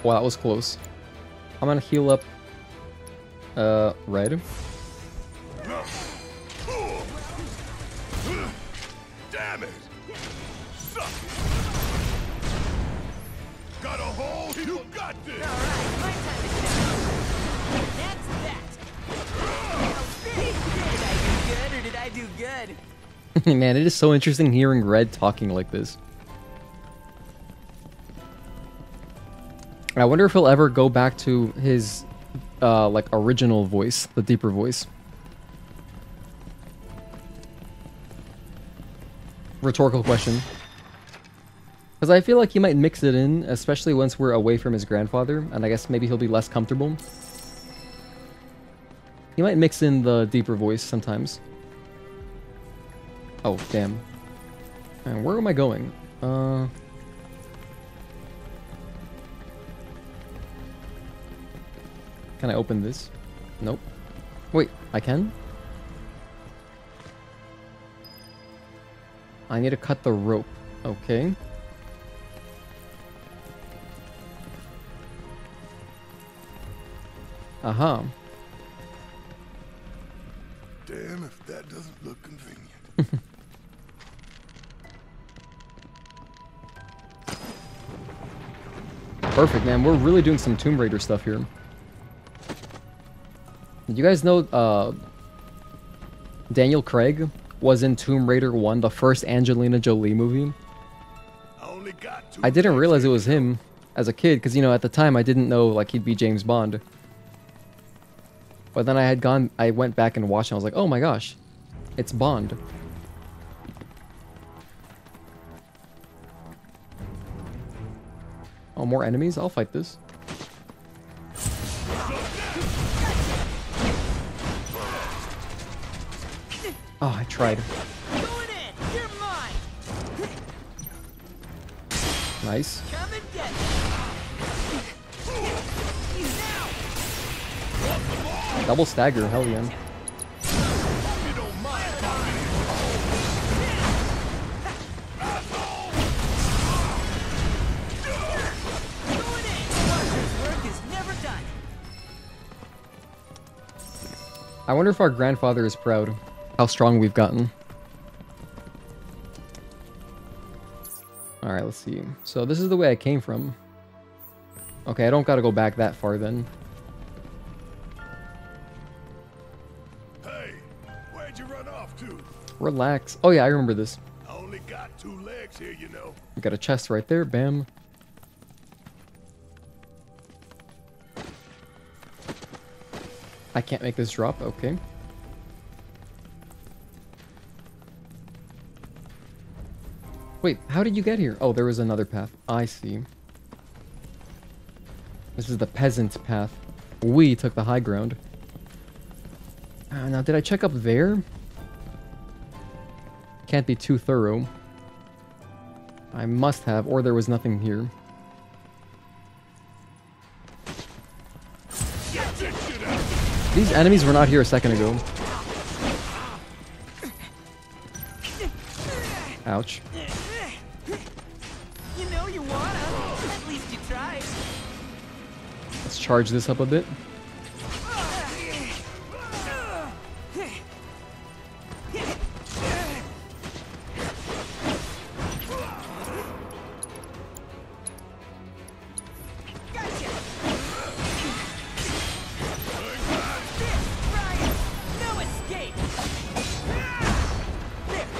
Wow, that was close. I'm gonna heal up. Red. Damn it! Suck it! Got a hole? You got this! Alright, my time to shine. That's that. Did I do good? Man, it is so interesting hearing Red talking like this. I wonder if he'll ever go back to his like original voice, the deeper voice. Rhetorical question. Because I feel like he might mix it in, especially once we're away from his grandfather, and I guess maybe he'll be less comfortable. He might mix in the deeper voice sometimes. Oh, damn. And where am I going? Can I open this? Nope. Wait, I can? I need to cut the rope. Okay. Aha. Damn if that doesn't look convenient. Perfect, man. We're really doing some Tomb Raider stuff here. Did you guys know Daniel Craig was in Tomb Raider 1, the first Angelina Jolie movie? I didn't realize it was him as a kid, because, you know, at the time I didn't know, like, he'd be James Bond. But then I went back and watched and I was like, oh my gosh, it's Bond. Oh, more enemies? I'll fight this. Oh, I tried. Nice. Double stagger, hell yeah. I wonder if our grandfather is proud how strong we've gotten. Alright, let's see. So this is the way I came from. Okay, I don't gotta go back that far then. Hey, where'd you run off to? Relax. Oh yeah, I remember this. I only got 2 legs here, you know. We got a chest right there, bam. I can't make this drop, okay. Wait, how did you get here? Oh, there was another path. I see. This is the peasant path. We took the high ground. Now, did I check up there? Can't be too thorough. I must have, or there was nothing here. These enemies were not here a second ago. Ouch. You know you wanna. At least you tried. Let's charge this up a bit.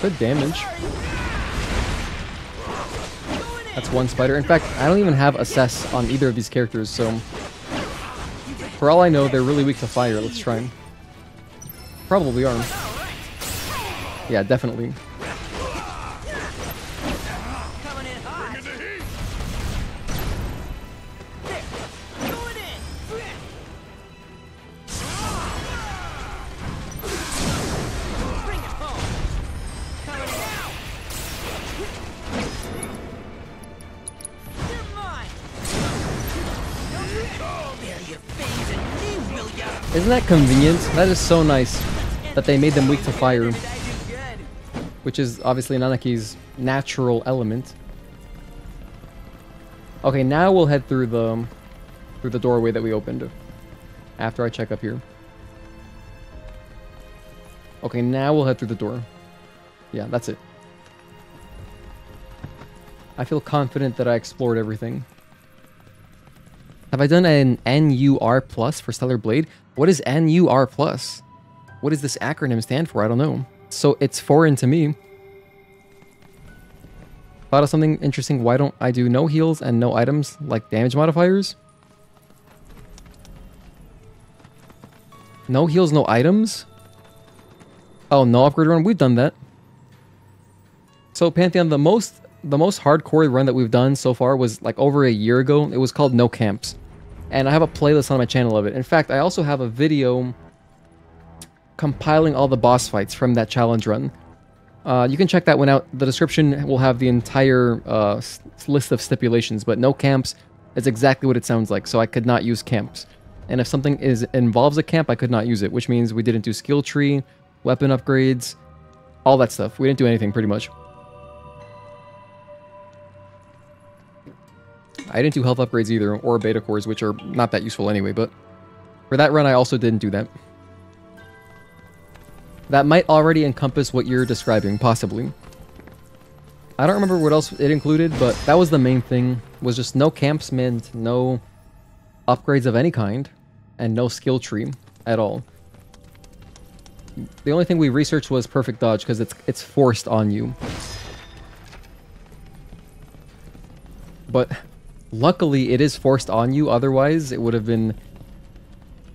Good damage. That's one spider. In fact, I don't even have assess on either of these characters, so... For all I know, they're really weak to fire. Let's try them. Probably are. Yeah, definitely. Isn't that convenient? That is so nice that they made them weak to fire. Which is obviously Nanaki's natural element. Okay, now we'll head through the doorway that we opened. After I check up here. Okay, now we'll head through the door. Yeah, that's it. I feel confident that I explored everything. Have I done an NUR plus for Stellar Blade? What is NUR plus? What does this acronym stand for? I don't know. So it's foreign to me. Thought of something interesting. Why don't I do no heals and no items like damage modifiers? No heals, no items? Oh, no upgrade run? We've done that. So Pantheon, the most hardcore run that we've done so far was like over a year ago. It was called No Camps. And I have a playlist on my channel of it. In fact, I also have a video compiling all the boss fights from that challenge run. You can check that one out. The description will have the entire list of stipulations, but No Camps is exactly what it sounds like, so I could not use camps. And if something involves a camp, I could not use it, which means we didn't do skill tree, weapon upgrades, all that stuff. We didn't do anything, pretty much. I didn't do health upgrades either, or beta cores, which are not that useful anyway, but for that run, I also didn't do that. That might already encompass what you're describing, possibly. I don't remember what else it included, but that was the main thing, was just no camps meant no upgrades of any kind, and no skill tree at all. The only thing we researched was perfect dodge, because it's forced on you. But luckily, it is forced on you, otherwise it would have been...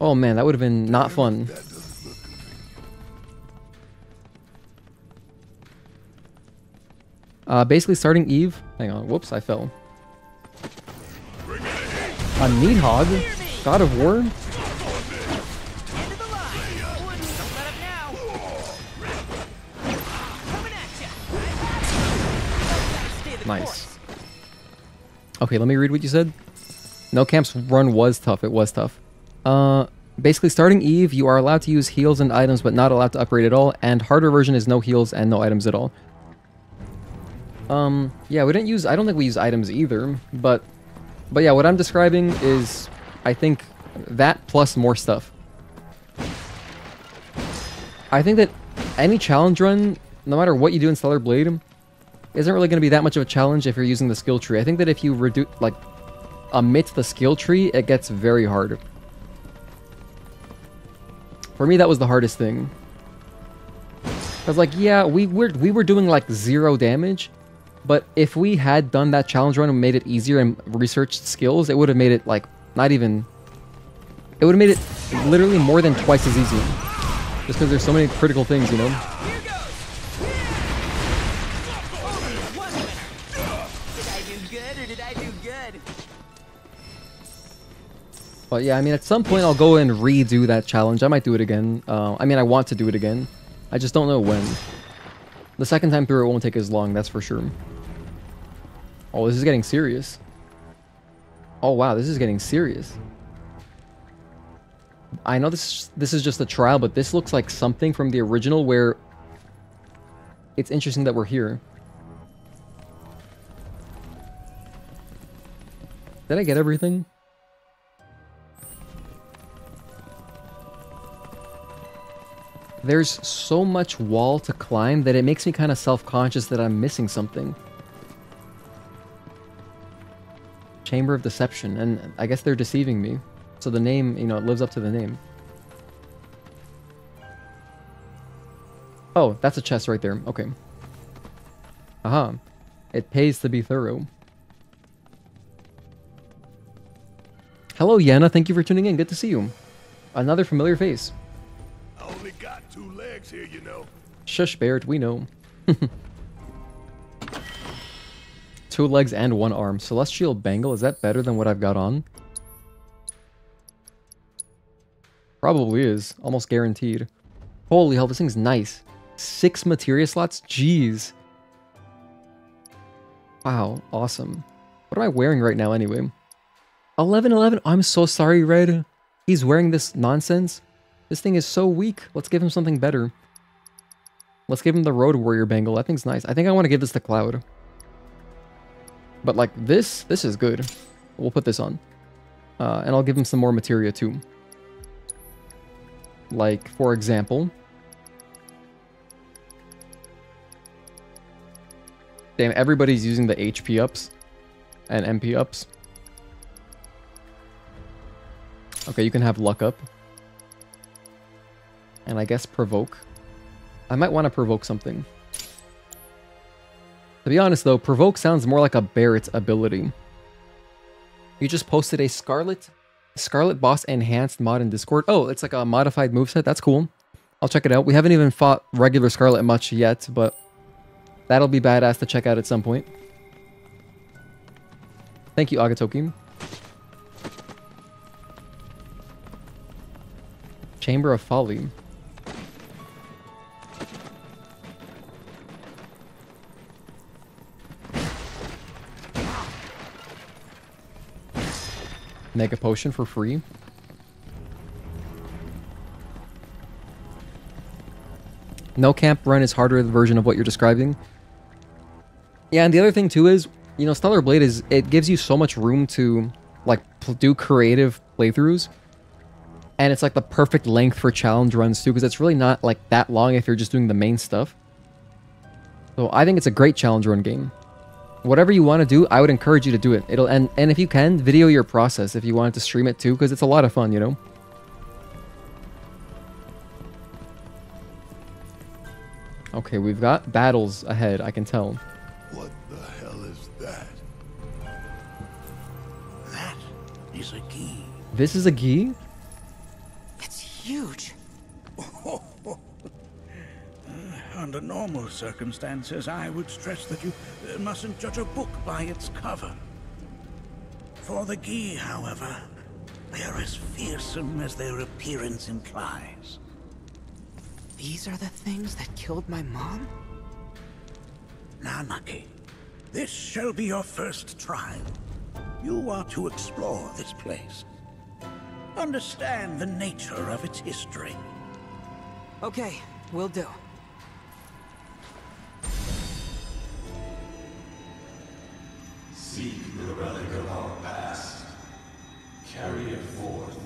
Oh man, that would have been not fun. Basically starting Eve... Hang on, whoops, I fell. A Needhog? God of War? Nice. Okay, let me read what you said. No Camps run was tough. It was tough. Basically, starting Eve, you are allowed to use heals and items, but not allowed to upgrade at all. And harder version is no heals and no items at all. Yeah, we didn't use... I don't think we use items either. But yeah, what I'm describing is, I think, that plus more stuff. I think that any challenge run, no matter what you do in Stellar Blade, isn't really going to be that much of a challenge if you're using the skill tree. I think that if you reduce, like, omit the skill tree, it gets very hard. For me, that was the hardest thing. I was like, yeah, we were doing like 0 damage, but if we had done that challenge run and made it easier and researched skills, it would have made it like not even... It would have made it literally more than twice as easy. Just because there's so many critical things, you know? But yeah, I mean, at some point I'll go and redo that challenge. I might do it again. I mean, I want to do it again. I just don't know when. The second time through it won't take as long, that's for sure. Oh, this is getting serious. Oh wow, this is getting serious. I know this is just a trial, but this looks like something from the original where it's interesting that we're here. Did I get everything? There's so much wall to climb that it makes me kind of self-conscious that I'm missing something. Chamber of Deception, and I guess they're deceiving me. So the name, you know, it lives up to the name. Oh, that's a chest right there. Okay. Aha. It pays to be thorough. Hello, Yana. Thank you for tuning in. Good to see you. Another familiar face. I only got 2 legs here, you know. Shush, Barrett. We know. 2 legs and 1 arm. Celestial Bangle. Is that better than what I've got on? Probably is. Almost guaranteed. Holy hell, this thing's nice. 6 materia slots? Jeez. Wow, awesome. What am I wearing right now anyway? 1111. I'm so sorry, Red. He's wearing this nonsense. This thing is so weak. Let's give him something better. Let's give him the Road Warrior Bangle. That thing's nice. I think I want to give this to Cloud. But like this is good. We'll put this on. And I'll give him some more materia too. Like, for example... Damn, everybody's using the HP ups and MP ups. Okay, you can have Luck up. And I guess Provoke. I might want to Provoke something. To be honest though, Provoke sounds more like a Barret's ability. You just posted a Scarlet Boss Enhanced mod in Discord. Oh, it's like a modified moveset. That's cool. I'll check it out. We haven't even fought regular Scarlet much yet, but that'll be badass to check out at some point. Thank you, Agatoki. Chamber of Folly. Mega Potion for free. No Camp Run is harder version of what you're describing. Yeah, and the other thing too is, you know, Stellar Blade it gives you so much room to like do creative playthroughs. And it's like the perfect length for challenge runs too, because it's really not like that long if you're just doing the main stuff. So I think it's a great challenge run game. Whatever you want to do, I would encourage you to do it. And if you can, video your process if you wanted to stream it too, because it's a lot of fun, you know? Okay, we've got battles ahead, I can tell. What the hell is that? That is a key. This is a key? It's huge. Under normal circumstances, I would stress that you mustn't judge a book by its cover. For the Gi, however, they are as fearsome as their appearance implies. These are the things that killed my mom? Nanaki, this shall be your first trial. You are to explore this place. Understand the nature of its history. Okay, will do. Seek the relic of our past. Carry it forth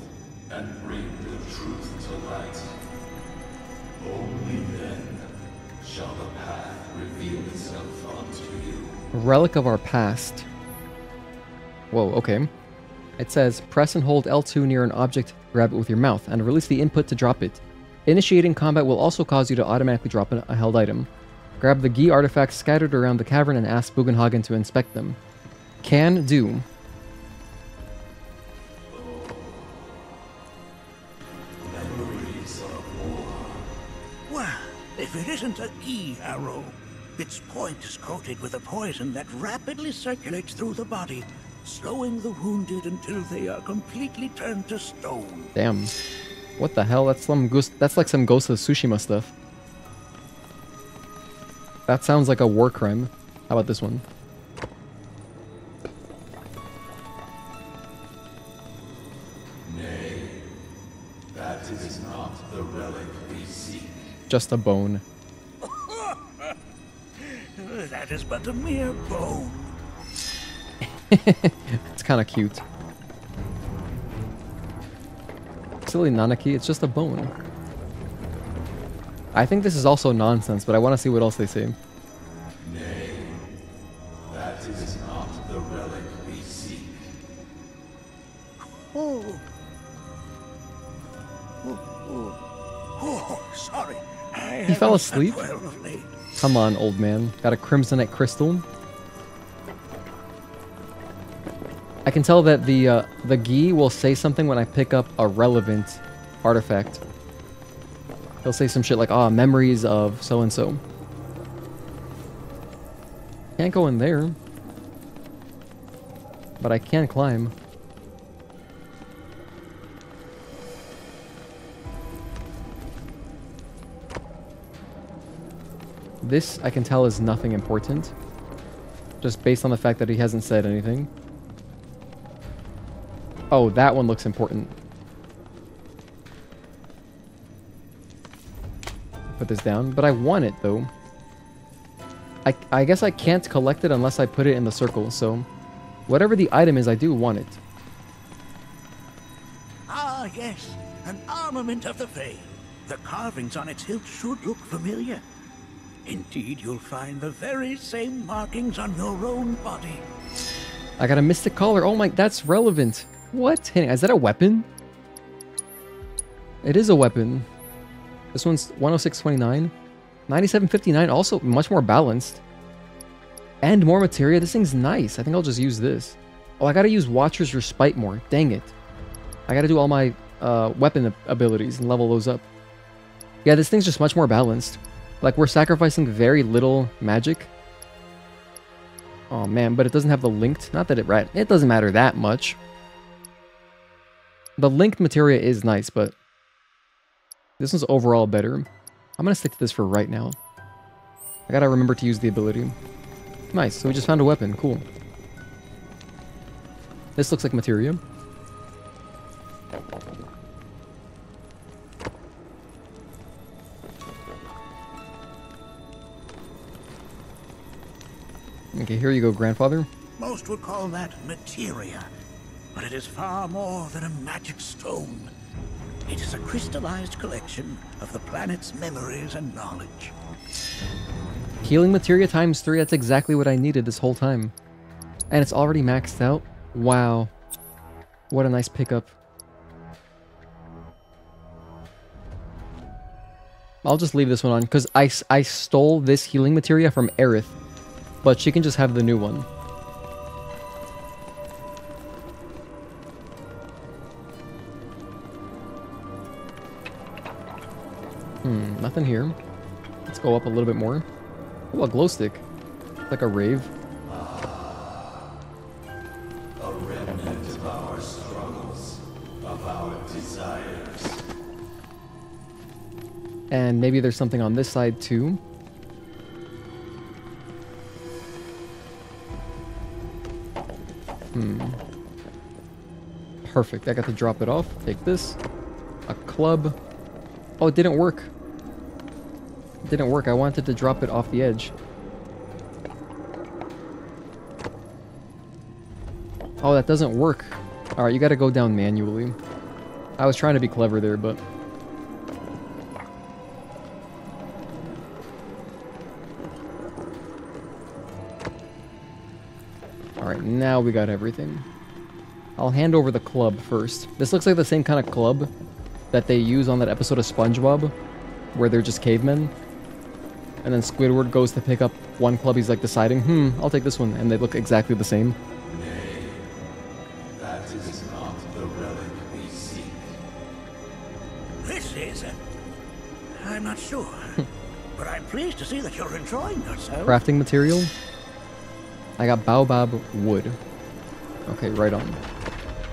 and bring the truth to light. Only then shall the path reveal itself unto you. Relic of our past. Whoa, okay. It says, press and hold L2 near an object, grab it with your mouth, and release the input to drop it. Initiating combat will also cause you to automatically drop a held item. Grab the Gi artifacts scattered around the cavern and ask Bugenhagen to inspect them. Can do. Memories of war. Well, if it isn't a Gi arrow, its point is coated with a poison that rapidly circulates through the body, slowing the wounded until they are completely turned to stone. Damn. What the hell? That's like some Ghost of Tsushima stuff. That sounds like a war crime. How about this one? Nay, that is not the relic we seek. Just a bone. That is but a mere bone. It's kind of cute. Silly Nanaki, it's just a bone. I think this is also nonsense, but I want to see what else they say. Nay, that is not the relic we seek. Oh, sorry. He fell asleep? Come on, old man. Got a Crimsonite crystal. I can tell that the Gi will say something when I pick up a relevant artifact. He'll say some shit like, ah, memories of so-and-so. Can't go in there. But I can climb. This, I can tell, is nothing important. Just based on the fact that he hasn't said anything. Oh, that one looks important. put this down, but I want it though. I guess I can't collect it unless I put it in the circle, so whatever the item is, I do want it. Ah, yes, an armament of the Vale. The carvings on its hilt should look familiar. Indeed, you'll find the very same markings on your own body. I got a mystic collar. Oh my, that's relevant. What? Hey, is that a weapon? It is a weapon. This one's 106.29. 97.59, also much more balanced. And more materia. This thing's nice. I think I'll just use this. Oh, I gotta use Watcher's Respite more. Dang it. I gotta do all my weapon abilities and level those up. Yeah, this thing's just much more balanced. Like, we're sacrificing very little magic. Oh man, but it doesn't have the linked. Not that it doesn't matter that much. The linked materia is nice, but this one's overall better. I'm gonna stick to this for right now. I gotta remember to use the ability. Nice, so we just found a weapon. Cool. This looks like materia. Okay, here you go, grandfather. Most would call that materia, but it is far more than a magic stone. It is a crystallized collection of the planet's memories and knowledge. Healing materia times 3, that's exactly what I needed this whole time. And it's already maxed out. Wow. What a nice pickup. I'll just leave this one on, because I stole this healing materia from Aerith. But she can just have the new one. Nothing here. Let's go up a little bit more. Oh, a glow stick. It's like a rave. A remnant of our struggles, of our desires. And maybe there's something on this side too. Perfect. I got to drop it off. Take this. A club. Oh, it didn't work. It didn't work. I wanted to drop it off the edge. Oh, that doesn't work. Alright, you gotta go down manually. I was trying to be clever there, but... Alright, now we got everything. I'll hand over the club first. This looks like the same kind of club that they use on that episode of SpongeBob, where they're just cavemen. And then Squidward goes to pick up one club, he's like deciding, I'll take this one, and they look exactly the same. Nay, that is not the relic we seek. This is... I'm not sure, but I'm pleased to see that you're enjoying yourself. Crafting material? I got baobab wood. Okay, right on.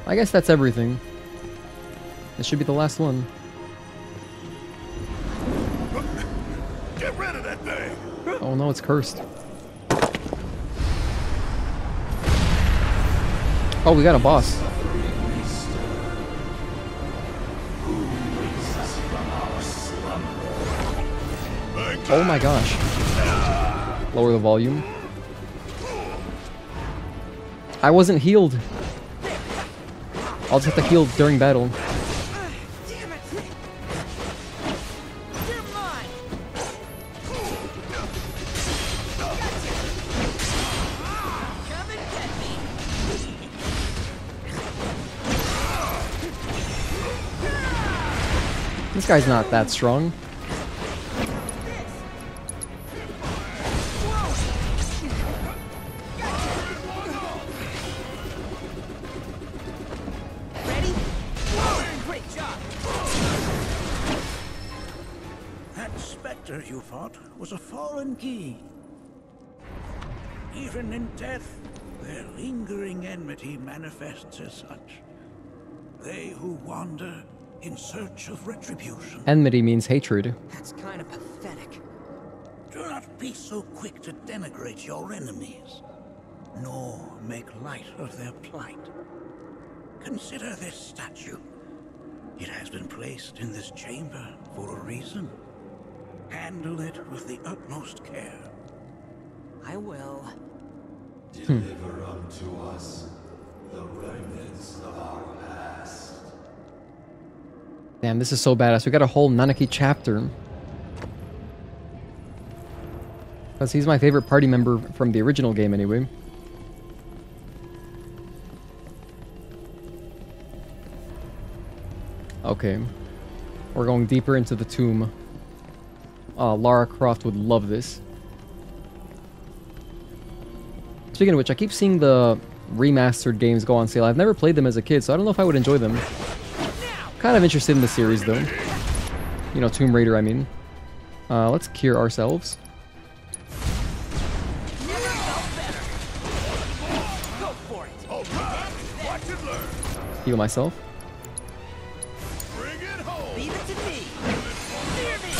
I guess that's everything. This should be the last one. Get rid of that thing! Oh no, it's cursed. Oh, we got a boss. Oh my gosh. Lower the volume. I wasn't healed. I'll just have to heal during battle. This guy's not that strong. You fought was a fallen key. Even in death, their lingering enmity manifests as such. They who wander in search of retribution. Enmity means hatred. That's kind of pathetic. Do not be so quick to denigrate your enemies, nor make light of their plight. Consider this statue. It has been placed in this chamber for a reason. Handle it with the utmost care. I will. Deliver unto us the remnants of our past. Damn, this is so badass. We got a whole Nanaki chapter. Because he's my favorite party member from the original game anyway. Okay. We're going deeper into the tomb. Lara Croft would love this. Speaking of which, I keep seeing the remastered games go on sale. I've never played them as a kid, so I don't know if I would enjoy them. Kind of interested in the series, though. You know, Tomb Raider, I mean. Let's cure ourselves. Heal myself. Leave it to me. Fear me.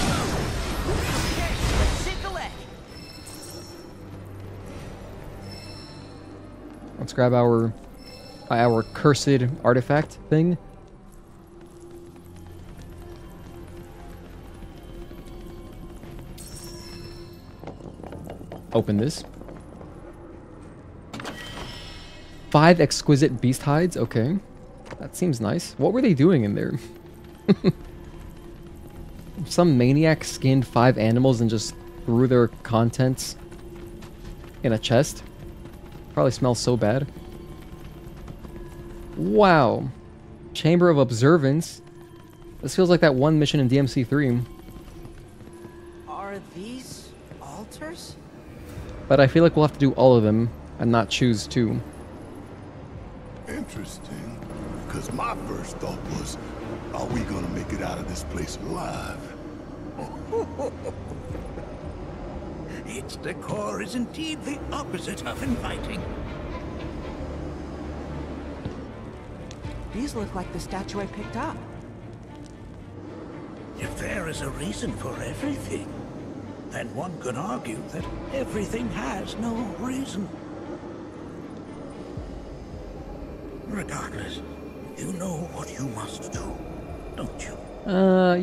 Okay, let's shake a leg. Let's grab our cursed artifact thing. Open this. 5 exquisite beast hides. Okay. That seems nice. What were they doing in there? Some maniac skinned 5 animals and just threw their contents in a chest. Probably smells so bad. Wow. Chamber of Observance. This feels like that one mission in DMC3. Are these altars? But I feel like we'll have to do all of them and not choose 2. Interesting. Because my first thought was, are we gonna make it out of this place alive? Its decor is indeed the opposite of inviting. These look like the statue I picked up. If there is a reason for everything, then one could argue that everything has no reason. Regardless, you know what you must do, don't you?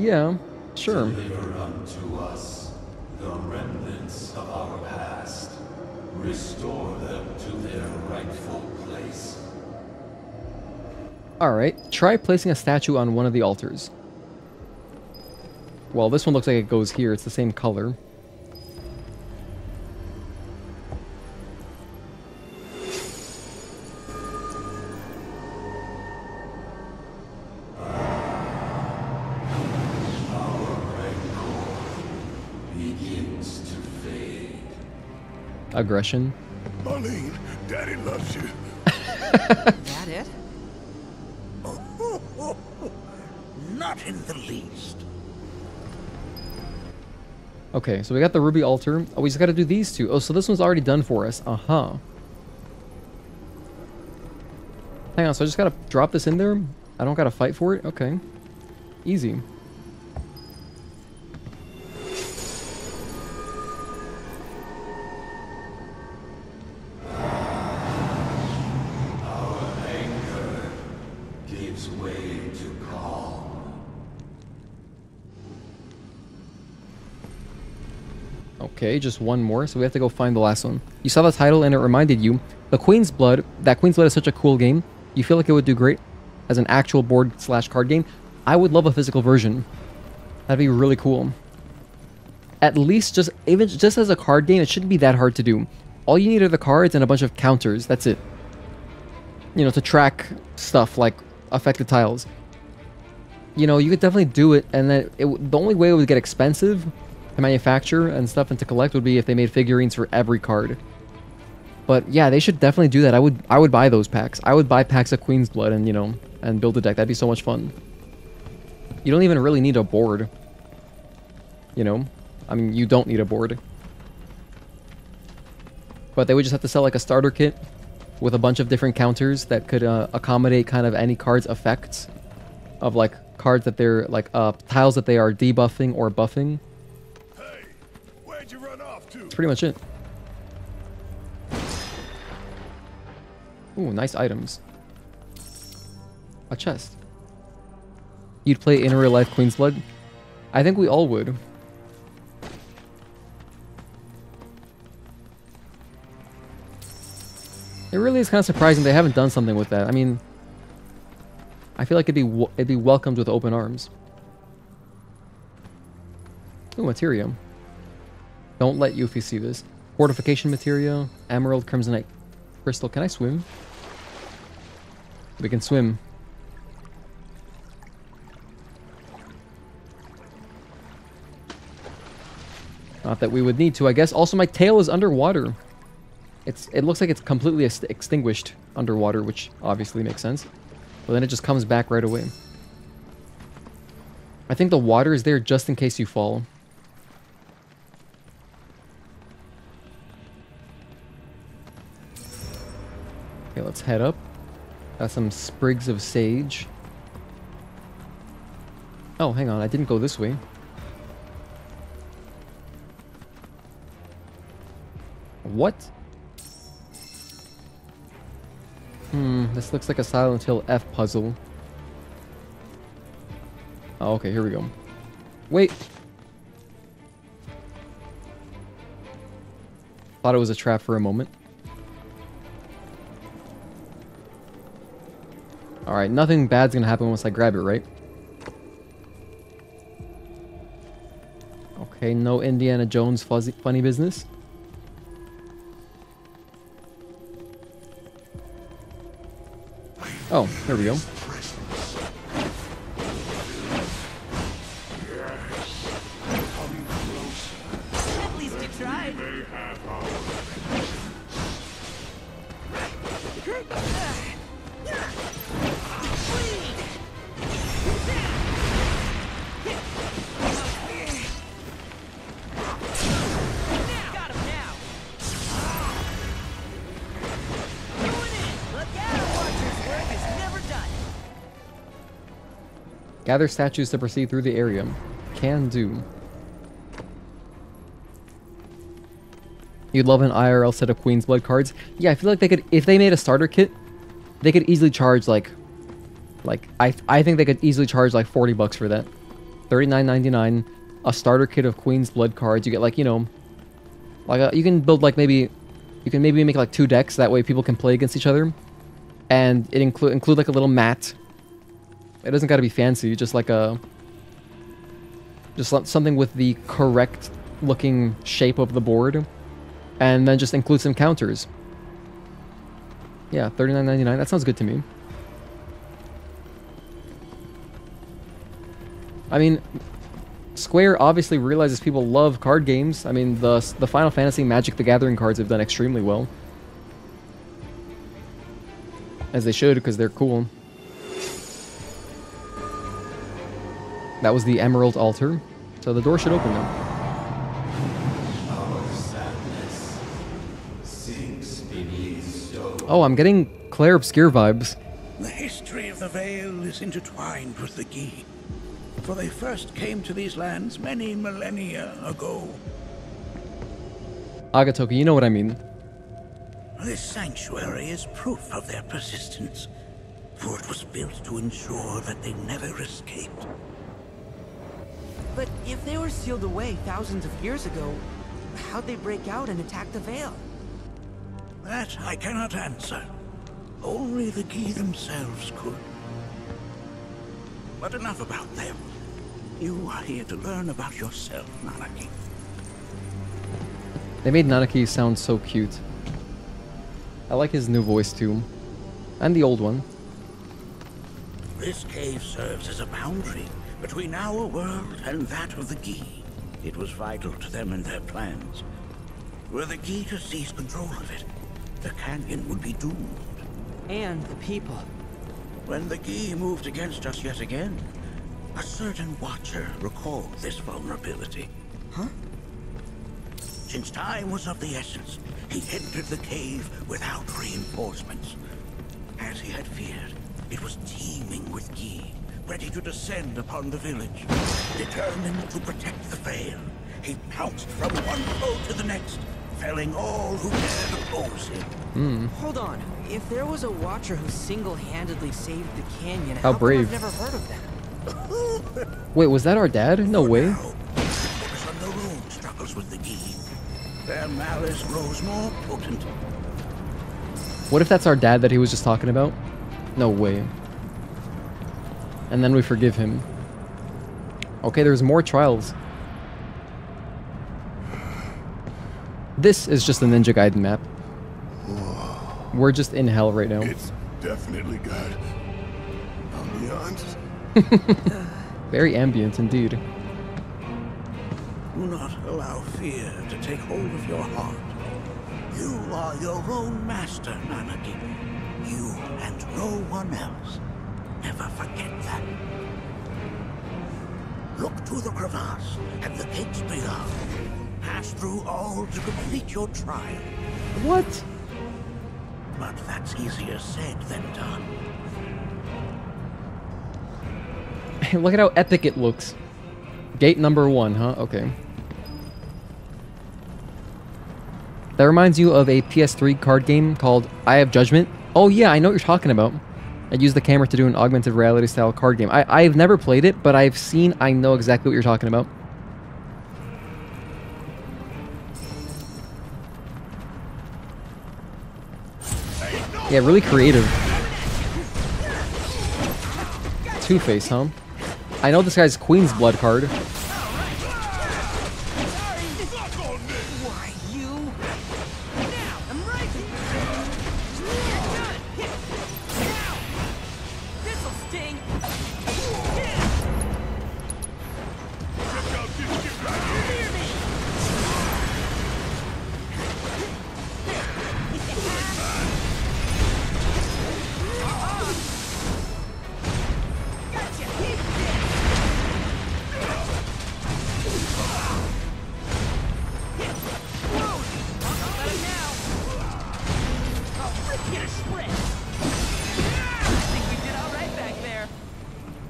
Yeah, sure. Deliver unto us the remnants of our past. Restore them to their rightful place. Alright, try placing a statue on one of the altars. Well, this one looks like it goes here. It's the same color. Aggression. Marlene, Daddy loves you. That it? Not in the least. Okay, so we got the ruby altar. Oh, we just got to do these 2. Oh, so this one's already done for us. Uh-huh. Hang on, so I just got to drop this in there? I don't got to fight for it? Okay. Easy. Okay, just one more, so we have to go find the last one. You saw the title and it reminded you. The Queen's Blood, that Queen's Blood is such a cool game. You feel like it would do great as an actual board/card game. I would love a physical version. That'd be really cool. At least even just as a card game, it shouldn't be that hard to do. All you need are the cards and a bunch of counters. That's it. You know, to track stuff like affected tiles. You know, you could definitely do it, and then the only way it would get expensive to manufacture and stuff and to collect would be if they made figurines for every card. But yeah, they should definitely do that. I would buy those packs. I would buy packs of Queen's Blood and, you know, and build a deck. That'd be so much fun. You don't even really need a board. You know? I mean, you don't need a board. But they would just have to sell like a starter kit with a bunch of different counters that could accommodate kind of any card's effects of like cards that they're like tiles that they are debuffing or buffing. Hey, where'd you run off to? That's pretty much it. Ooh, nice items. A chest. You'd play in real life Queen's Blood? I think we all would. It really is kind of surprising they haven't done something with that. I mean, I feel like it'd be welcomed with open arms. Ooh, materia. Don't let Yuffie see this. Fortification materia, emerald, crimsonite crystal. Can I swim? We can swim. Not that we would need to, I guess. Also, my tail is underwater. It looks like it's completely extinguished underwater, which obviously makes sense. But then it just comes back right away. I think the water is there just in case you fall. Okay, let's head up. Got some sprigs of sage. Oh, hang on. I didn't go this way. What? This looks like a Silent Hill F puzzle. Oh, okay, here we go. Wait! Thought it was a trap for a moment. Alright, nothing bad's gonna happen once I grab it, right? Okay, no Indiana Jones funny business. Oh, there we go. At least you tried. Gather statues to proceed through the area. Can do. You'd love an IRL set of Queen's Blood cards. Yeah, I feel like they could, if they made a starter kit, they could easily charge like I think they could easily charge like 40 bucks for that. $39.99. A starter kit of Queen's Blood cards. You get like, you know, like you can build like maybe make like 2 decks. That way people can play against each other. And it include like a little mat. It doesn't got to be fancy, just like something with the correct looking shape of the board, and then just include some counters. Yeah, $39.99. That sounds good to me. I mean, Square obviously realizes people love card games. I mean, the Final Fantasy Magic the Gathering cards have done extremely well, as they should, because they're cool. That was the Emerald Altar, so the door should open now. Oh, I'm getting Claire Obscure vibes. The history of the Vale is intertwined with the Gi, for they first came to these lands many millennia ago. Agatoki, you know what I mean. This sanctuary is proof of their persistence, for it was built to ensure that they never escaped. But if they were sealed away thousands of years ago, how'd they break out and attack the Vale? That I cannot answer. Only the Gi themselves could. But enough about them. You are here to learn about yourself, Nanaki. They made Nanaki sound so cute. I like his new voice too. And the old one. This cave serves as a boundary between our world and that of the Gi. It was vital to them and their plans. Were the Gi to seize control of it, the canyon would be doomed. And the people. When the Gi moved against us yet again, a certain watcher recalled this vulnerability. Huh? Since time was of the essence, he entered the cave without reinforcements. As he had feared, it was teeming with Gi, ready to descend upon the village. Determined to protect the Vale, he pounced from one foe to the next, felling all who dared oppose him. Hold on. If there was a watcher who single-handedly saved the canyon, How come brave. I've never heard of them? Wait, was that our dad? No way. Focus on their own struggles with the Gi. Their malice grows more potent. What if that's our dad that he was just talking about? No way. And then we forgive him. Okay, there's more trials. This is just a Ninja Gaiden map. We're just in hell right now. It's definitely got ambiance. Very ambient indeed. Do not allow fear to take hold of your heart. You are your own master, Nanaki. You and no one else. Never forget that. Look to the crevasse and the gates beyond. Pass through all to complete your trial. What? But that's easier said than done. Look at how epic it looks. Gate number 1, huh? Okay. That reminds you of a PS3 card game called Eye of Judgment. Oh yeah, I know what you're talking about. I used the camera to do an augmented reality style card game. I've never played it, but I know exactly what you're talking about. Yeah, really creative. Two-Face, huh? I know this guy's Queen's Blood card.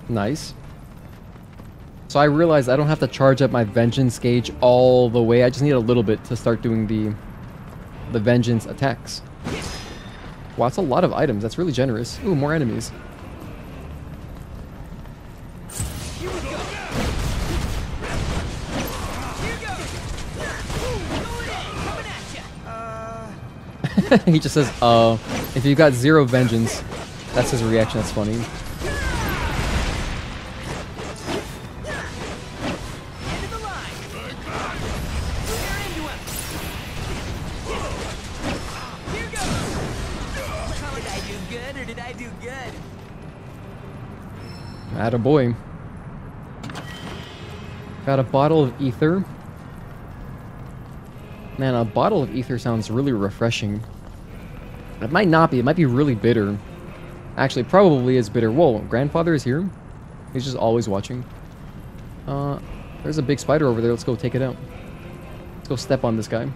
Nice. So I realized I don't have to charge up my vengeance gauge all the way. I just need a little bit to start doing the vengeance attacks. Wow, that's a lot of items. That's really generous. Ooh, more enemies. He just says, if you've got 0 vengeance, that's his reaction. That's funny. Attaboy. Got a bottle of ether. Man, a bottle of ether sounds really refreshing. It might not be. It might be really bitter. Actually, probably is bitter. Whoa, grandfather is here? He's just always watching. There's a big spider over there. Let's go take it out. Let's go step on this guy.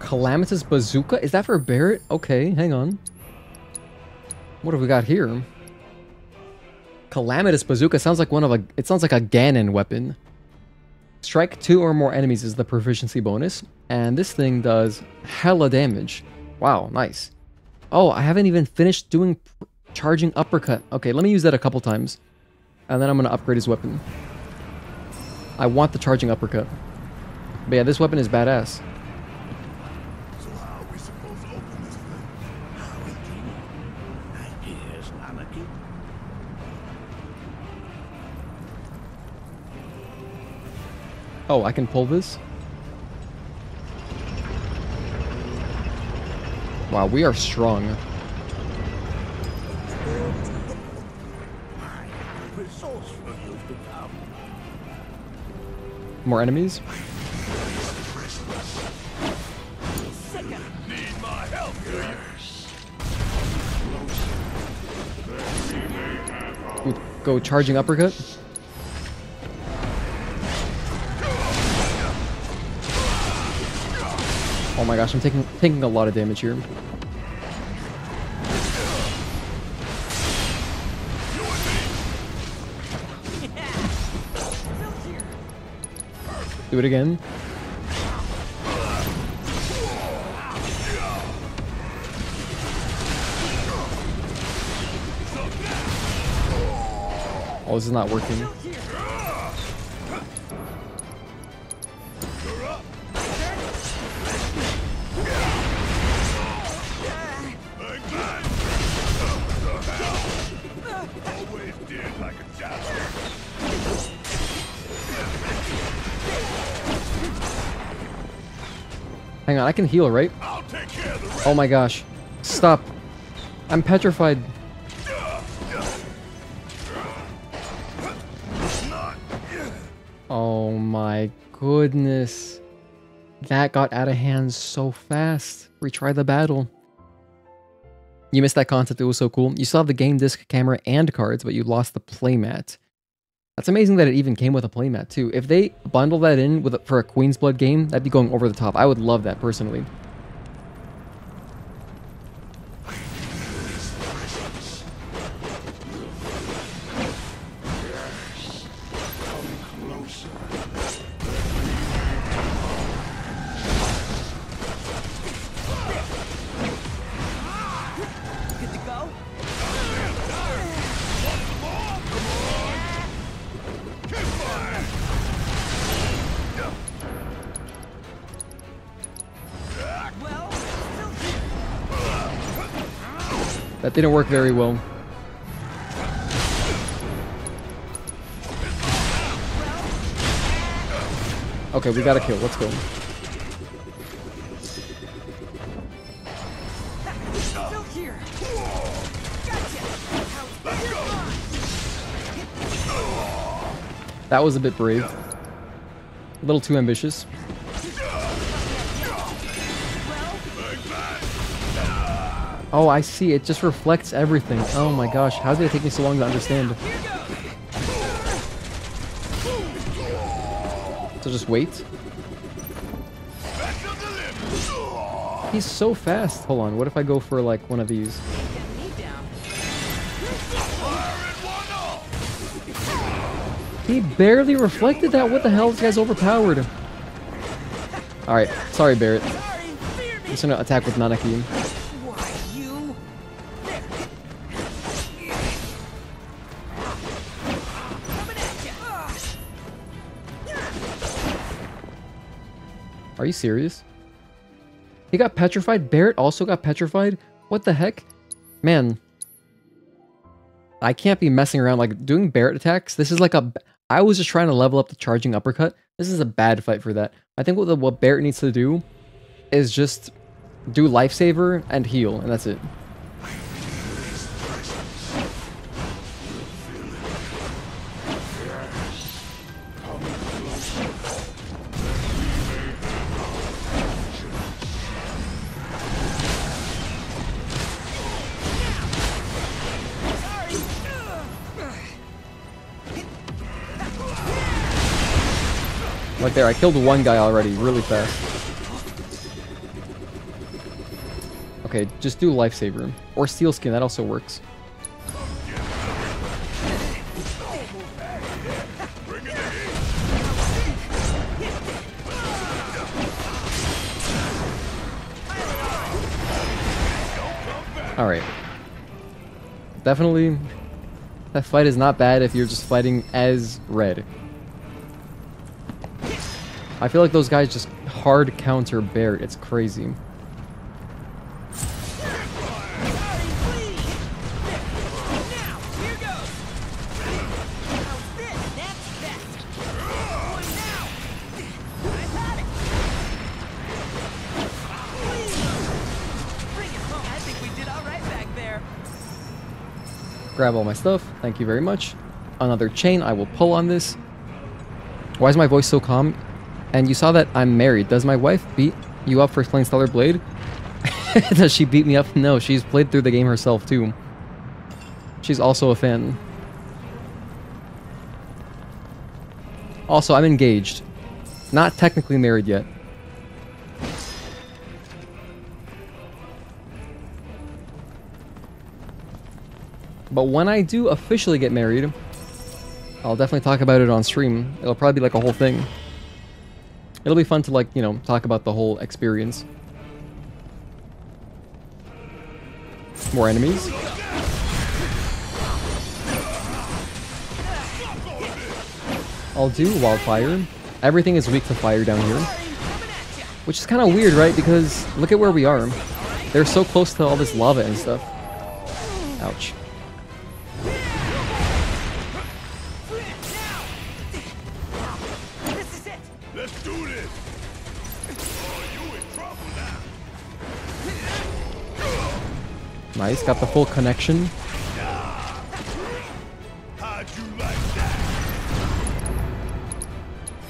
Calamitous Bazooka? Is that for Barret? Okay, hang on. What have we got here? Calamitous Bazooka sounds like it sounds like a Ganon weapon. Strike 2 or more enemies is the proficiency bonus, and this thing does hella damage. Wow, nice. Oh, I haven't even finished doing charging uppercut. Okay, let me use that a couple times, and then I'm gonna upgrade his weapon. I want the charging uppercut. But yeah, this weapon is badass. So how are we supposed to open this thing? Ideas, Nanaki. Oh, I can pull this? Wow, we are strong. Resourceful you've become. More enemies? Need my help, go charging uppercut. Oh my gosh, I'm taking a lot of damage here. Do it again. Oh, this is not working. Hang on, I can heal, right? Oh my gosh. Stop. I'm petrified. Oh my goodness. That got out of hand so fast. Retry the battle. You missed that concept, it was so cool. You still have the game disc, camera, and cards, but you lost the playmat. That's amazing that it even came with a playmat too. If they bundle that in with for a Queen's Blood game, that'd be going over the top. I would love that personally. That didn't work very well. Okay, we got a kill. Let's go. That was a bit brave. A little too ambitious. Oh, I see. It just reflects everything. Oh my gosh. How did it take me so long to understand? So just wait. He's so fast. Hold on. What if I go for like one of these? He barely reflected that. What the hell? This guy's overpowered. Alright. Sorry, Barret. I'm just gonna attack with Nanaki. Are you serious? He got petrified? Barret also got petrified? What the heck? Man. I can't be messing around like doing Barret attacks. This is like a... I was just trying to level up the charging uppercut. This is a bad fight for that. I think what Barret needs to do is just do lifesaver and heal, and that's it. Like there, I killed one guy already, really fast. Okay, just do lifesaver. Or steel skin, that also works. Alright. Definitely, that fight is not bad if you're just fighting as red. I feel like those guys just hard counter Barret. It's crazy. Grab all my stuff. Thank you very much. Another chain. I will pull on this. Why is my voice so calm? And you saw that I'm married. Does my wife beat you up for playing Stellar Blade? Does she beat me up? No, she's played through the game herself too. She's also a fan. Also, I'm engaged. Not technically married yet. But when I do officially get married, I'll definitely talk about it on stream. It'll probably be like a whole thing. It'll be fun to, like, you know, talk about the whole experience. More enemies. I'll do wildfire. Everything is weak to fire down here. Which is kind of weird, right? Because look at where we are. They're so close to all this lava and stuff. Ouch. Let's do this. Oh, you in trouble now. Nice, got the full connection. How'd you like that?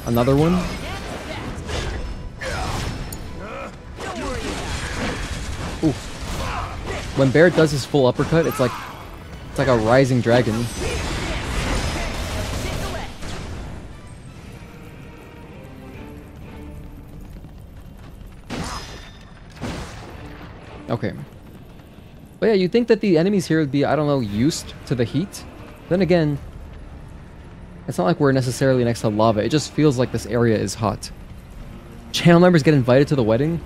Another one. Ooh. When Barret does his full uppercut, it's like a rising dragon. Okay. But yeah, you'd think that the enemies here would be, I don't know, used to the heat. Then again, it's not like we're necessarily next to lava. It just feels like this area is hot. Channel members get invited to the wedding?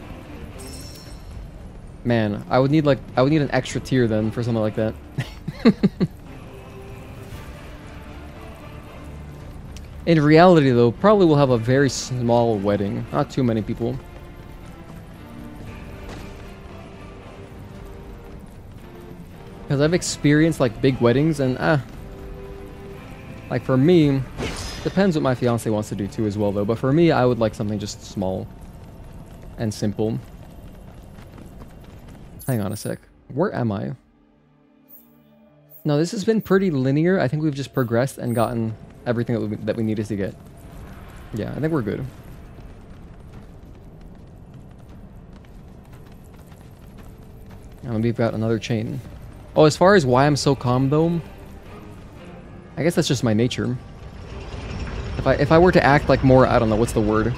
Man, I would need an extra tier then for something like that. In reality though, probably we'll have a very small wedding. Not too many people. Because I've experienced like big weddings and like for me, depends what my fiance wants to do too as well though, but for me I would like something just small and simple. Hang on a sec. Where am I? No, this has been pretty linear. I think we've just progressed and gotten everything that we needed to get. Yeah, I think we're good. And we've got another chain. Oh, as far as why I'm so calm though, I guess that's just my nature. If I were to act like more, I don't know, what's the word?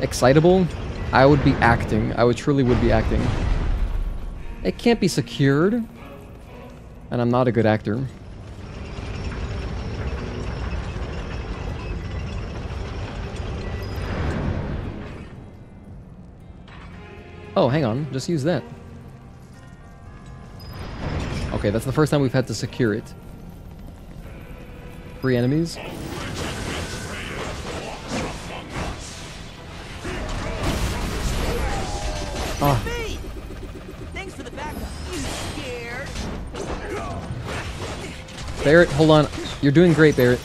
Excitable, I would be acting. I truly would be acting. It can't be secured. And I'm not a good actor. Oh, hang on. Just use that. Okay, that's the first time we've had to secure it. 3 enemies. Ah. Thanks for the backup. You scared? Barret, hold on. You're doing great, Barret.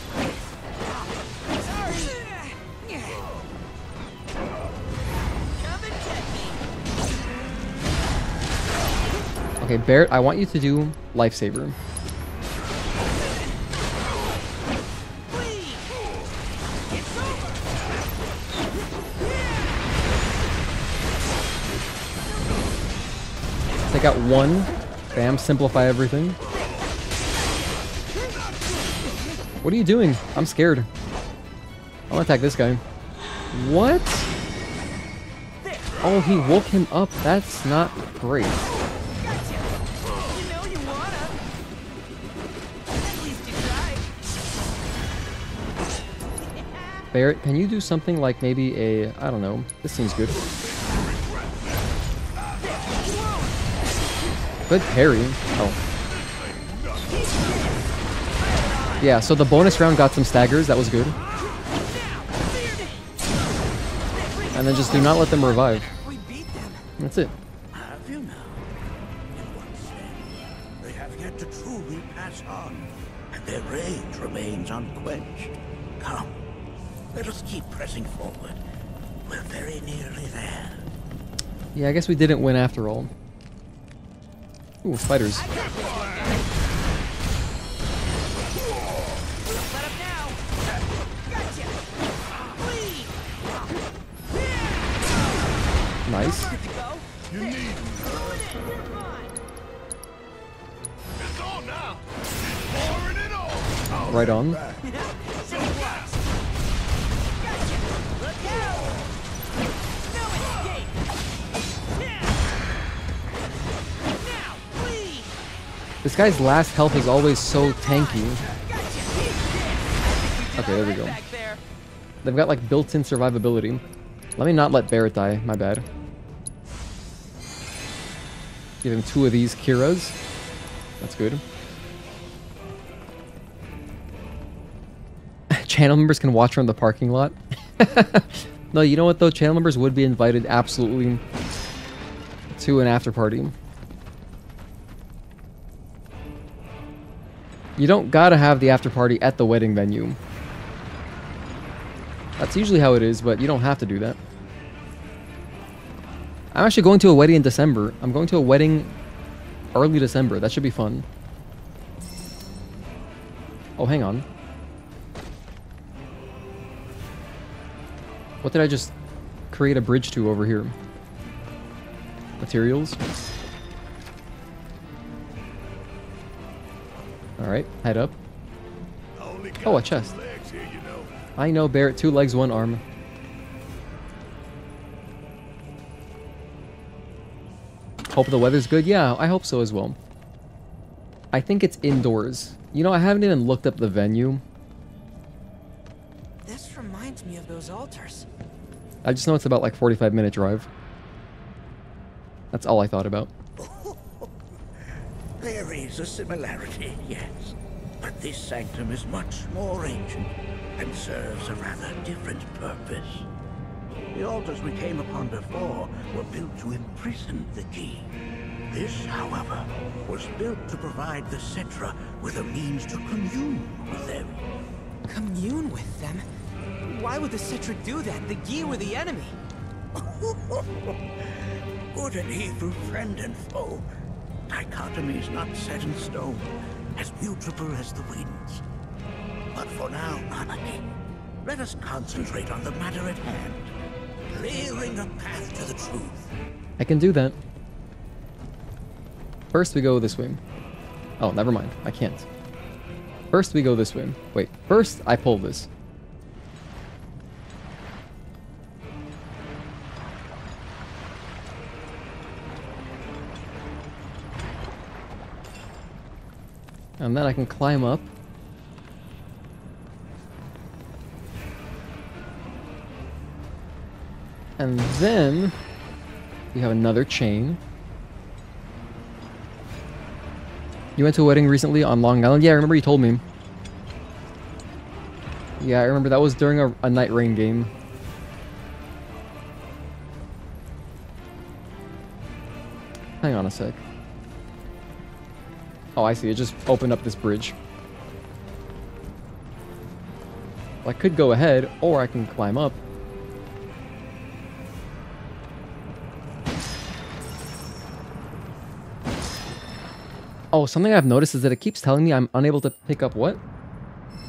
Okay, Barret, I want you to do Lifesaver. Take out 1. Bam, simplify everything. What are you doing? I'm scared. I want to attack this guy. What? Oh, he woke him up. That's not great. Barret, can you do something like maybe a... I don't know. This seems good. Good parry. Oh. Yeah, so the bonus round got some staggers. That was good. And then just do not let them revive. That's it. Have you now? In one sense, they have yet to truly pass on, and their rage remains unquenched. Come, let us keep pressing forward. We're very nearly there. Yeah, I guess we didn't win after all. Ooh, spiders. Nice. Right on. This guy's last health is always so tanky. Okay, there we go. They've got like built-in survivability. Let me not let Barret die, my bad. Give him 2 of these Kiras. That's good. Channel members can watch from the parking lot. No, you know what though? Channel members would be invited absolutely to an after party. You don't gotta have the after party at the wedding venue. That's usually how it is, but you don't have to do that. I'm actually going to a wedding in December. I'm going to a wedding early December. That should be fun. Oh, hang on. What did I just create a bridge to over here? Materials. Alright, head up. Oh, a chest. I know, Barret. 2 legs, 1 arm. Hope the weather's good. Yeah, I hope so as well. I think it's indoors. You know, I haven't even looked up the venue. This reminds me of those altars. I just know it's about like 45-minute drive. That's all I thought about. There is a similarity, yes. But this sanctum is much more ancient and serves a rather different purpose. The altars we came upon before were built to imprison the key. This, however, was built to provide the Cetra with a means to commune with them. Commune with them? Why would the Cetra do that? The Yi were the enemy. Good and evil, friend and foe. Dichotomy is not set in stone, as mutable as the winds. But for now, Nanaki, let us concentrate on the matter at hand, clearing a path to the truth. I can do that. First we go this way. Oh, never mind. I can't. First we go this way. Wait, first I pull this. And then I can climb up. And then we have another chain. You went to a wedding recently on Long Island? Yeah, I remember you told me. Yeah, I remember that was during a Night Rain game. Hang on a sec. Oh, I see. It just opened up this bridge. Well, I could go ahead, or I can climb up. Oh, something I've noticed is that it keeps telling me I'm unable to pick up what?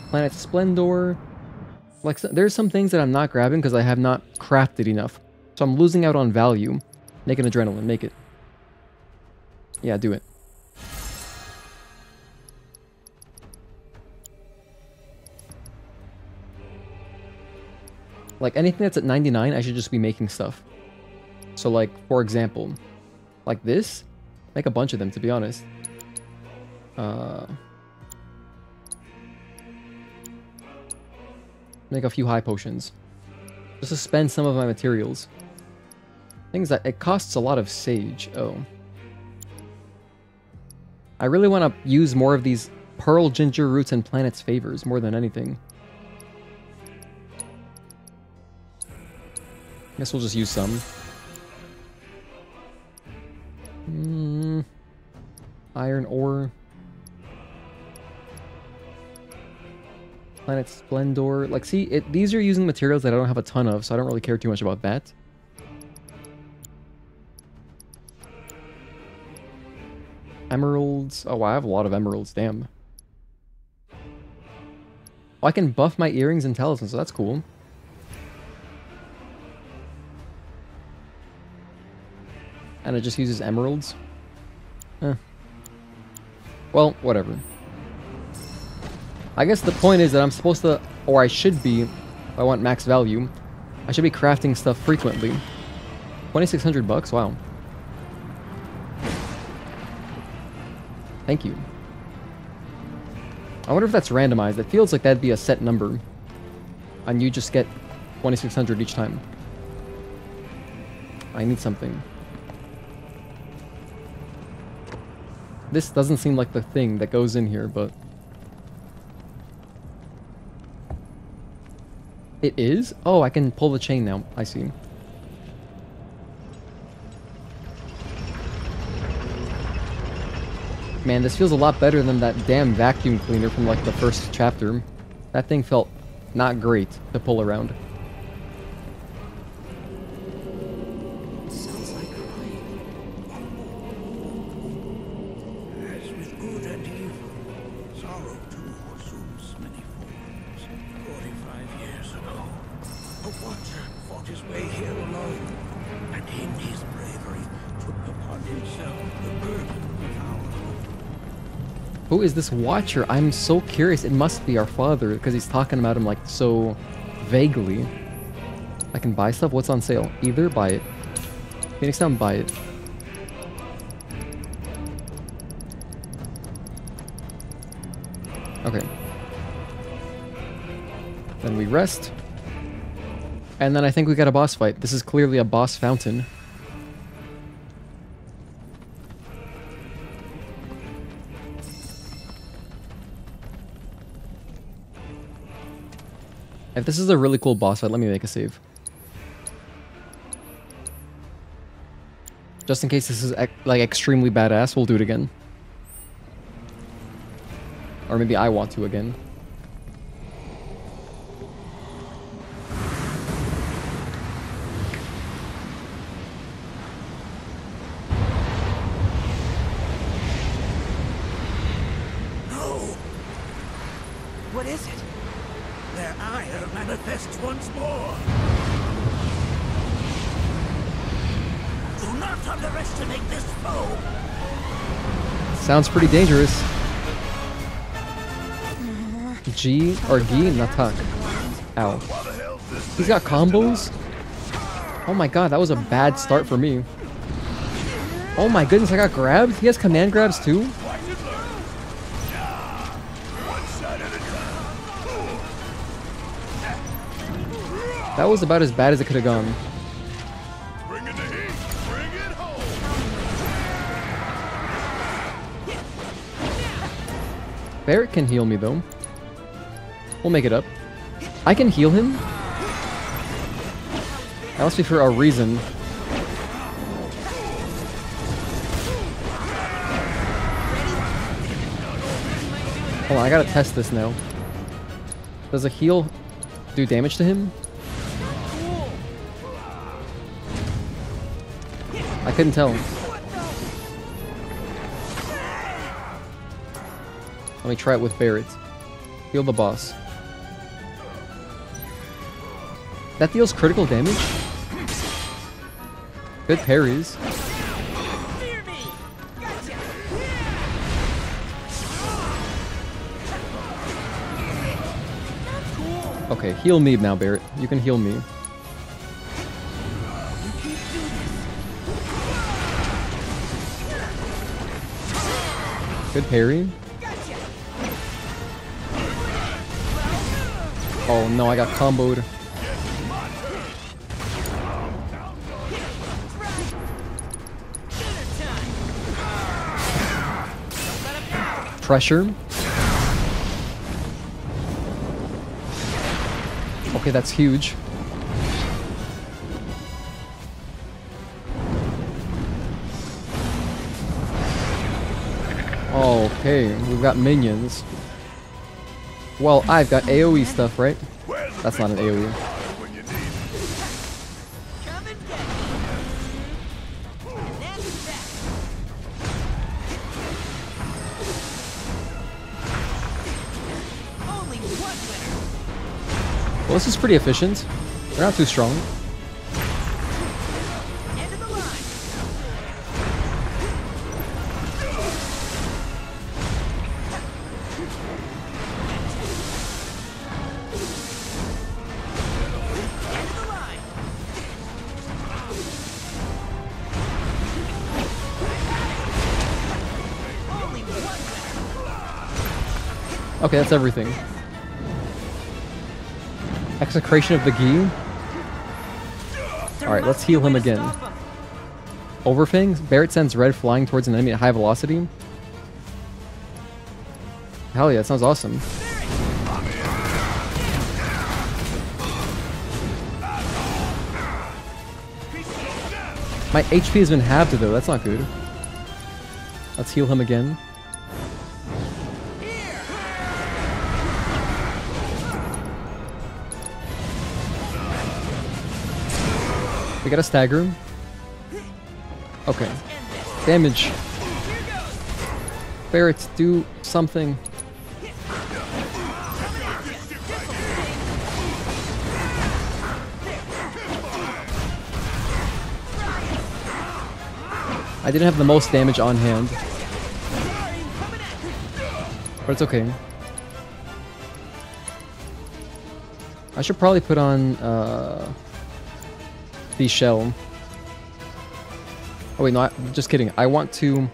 Planet Splendor. Like, there's some things that I'm not grabbing because I have not crafted enough. So I'm losing out on value. Make an adrenaline. Make it. Yeah, do it. Like, anything that's at 99, I should just be making stuff. So, like, for example, like this. Make a bunch of them, to be honest. Make a few high potions. Just to spend some of my materials. Things that it costs a lot of sage. Oh. I really want to use more of these pearl ginger roots and planet's favors more than anything. Guess we'll just use some. Iron ore. Planet Splendor. Like, see, these are using materials that I don't have a ton of, so I don't really care too much about that. Emeralds. Oh, I have a lot of emeralds. Damn. Oh, I can buff my earrings and talismans, so that's cool. And it just uses emeralds. Well, whatever. I guess the point is that I'm supposed to, or I should be, if I want max value, I should be crafting stuff frequently. 2,600 bucks? Wow. Thank you. I wonder if that's randomized. It feels like that'd be a set number. And you just get 2600 each time. I need something. This doesn't seem like the thing that goes in here, but... It is? Oh, I can pull the chain now. I see. Man, this feels a lot better than that damn vacuum cleaner from like the first chapter. That thing felt not great to pull around. Sounds like crying. As with good and evil, sorrow too assumes many forms. 45 years ago, a watcher fought his way here alone, and in his bravery took upon himself the burden of our home. Who is this watcher? I'm so curious. It must be our father, because he's talking about him like so vaguely. I can buy stuff? What's on sale? Either buy it. Phoenix Down, buy it. Okay. Then we rest. And then I think we got a boss fight. This is clearly a boss fountain. If this is a really cool boss fight, let me make a save. Just in case this is like extremely badass, we'll do it again. Or maybe I want to again. What is it? Their ire manifests once more. Do not underestimate this foe. Sounds pretty dangerous. G or Gi Nattak. Ow. He's got combos? Oh my god, that was a bad start for me. Oh my goodness, I got grabbed? He has command grabs too? That was about as bad as it could have gone. Barrett can heal me though. We'll make it up. I can heal him? That must be for a reason. Hold on, I gotta test this now. Does a heal do damage to him? I couldn't tell. Let me try it with Barrett. Heal the boss. That deals critical damage? Good parries. Okay, heal me now, Barrett. You can heal me. Good parry. Oh no, I got comboed. Pressure. Okay, that's huge. Okay, we've got minions. Well, I've got AoE stuff, right? That's not an AoE. Well, this is pretty efficient. They're not too strong. Okay, that's everything. Execration of the Gi. Alright, let's heal him again. Overfangs. Barret sends red flying towards an enemy at high velocity. Hell yeah, that sounds awesome. My HP has been halved though, that's not good. Let's heal him again. We got a stagger. Okay. Damage. Barret, do something. I didn't have the most damage on hand. But it's okay. I should probably put on the shell. Oh wait, no, just kidding. I want to...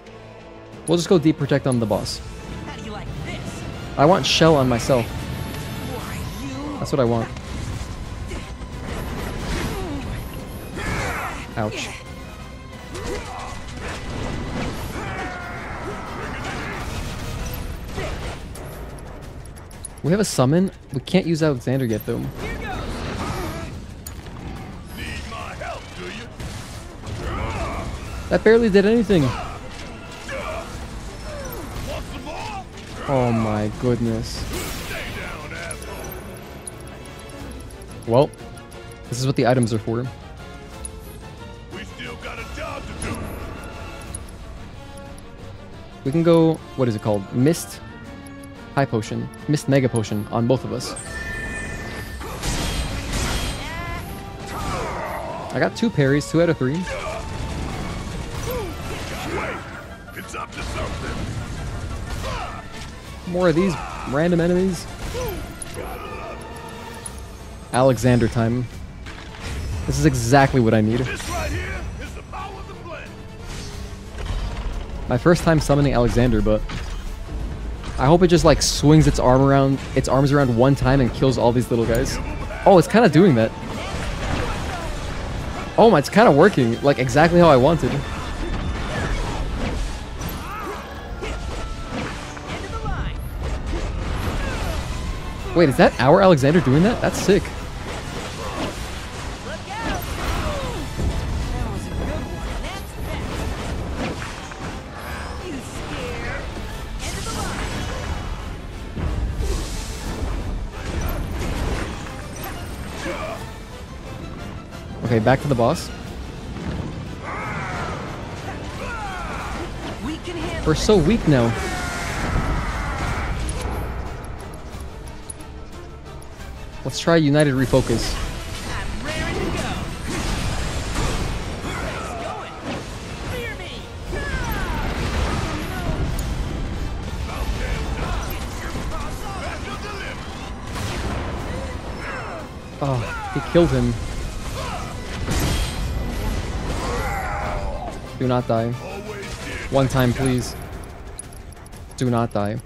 We'll just go deep protect on the boss. I want shell on myself. That's what I want. Ouch. We have a summon. We can't use Alexander yet, though. That barely did anything. Oh my goodness. Well, this is what the items are for. We can go, what is it called? Mist High Potion. Mist Mega Potion on both of us. I got 2 parries, 2 out of 3. More of these random enemies. Alexander time. This is exactly what I need. My first time summoning Alexander, but I hope it just like swings its arms around one time and kills all these little guys. Oh, it's kind of doing that. Oh my, it's kind of working, like exactly how I wanted. Wait, is that our Alexander doing that? That's sick. Okay, back to the boss. We're so weak now. Let's try United Refocus. Oh, he killed him. Do not die. One time, please. Do not die.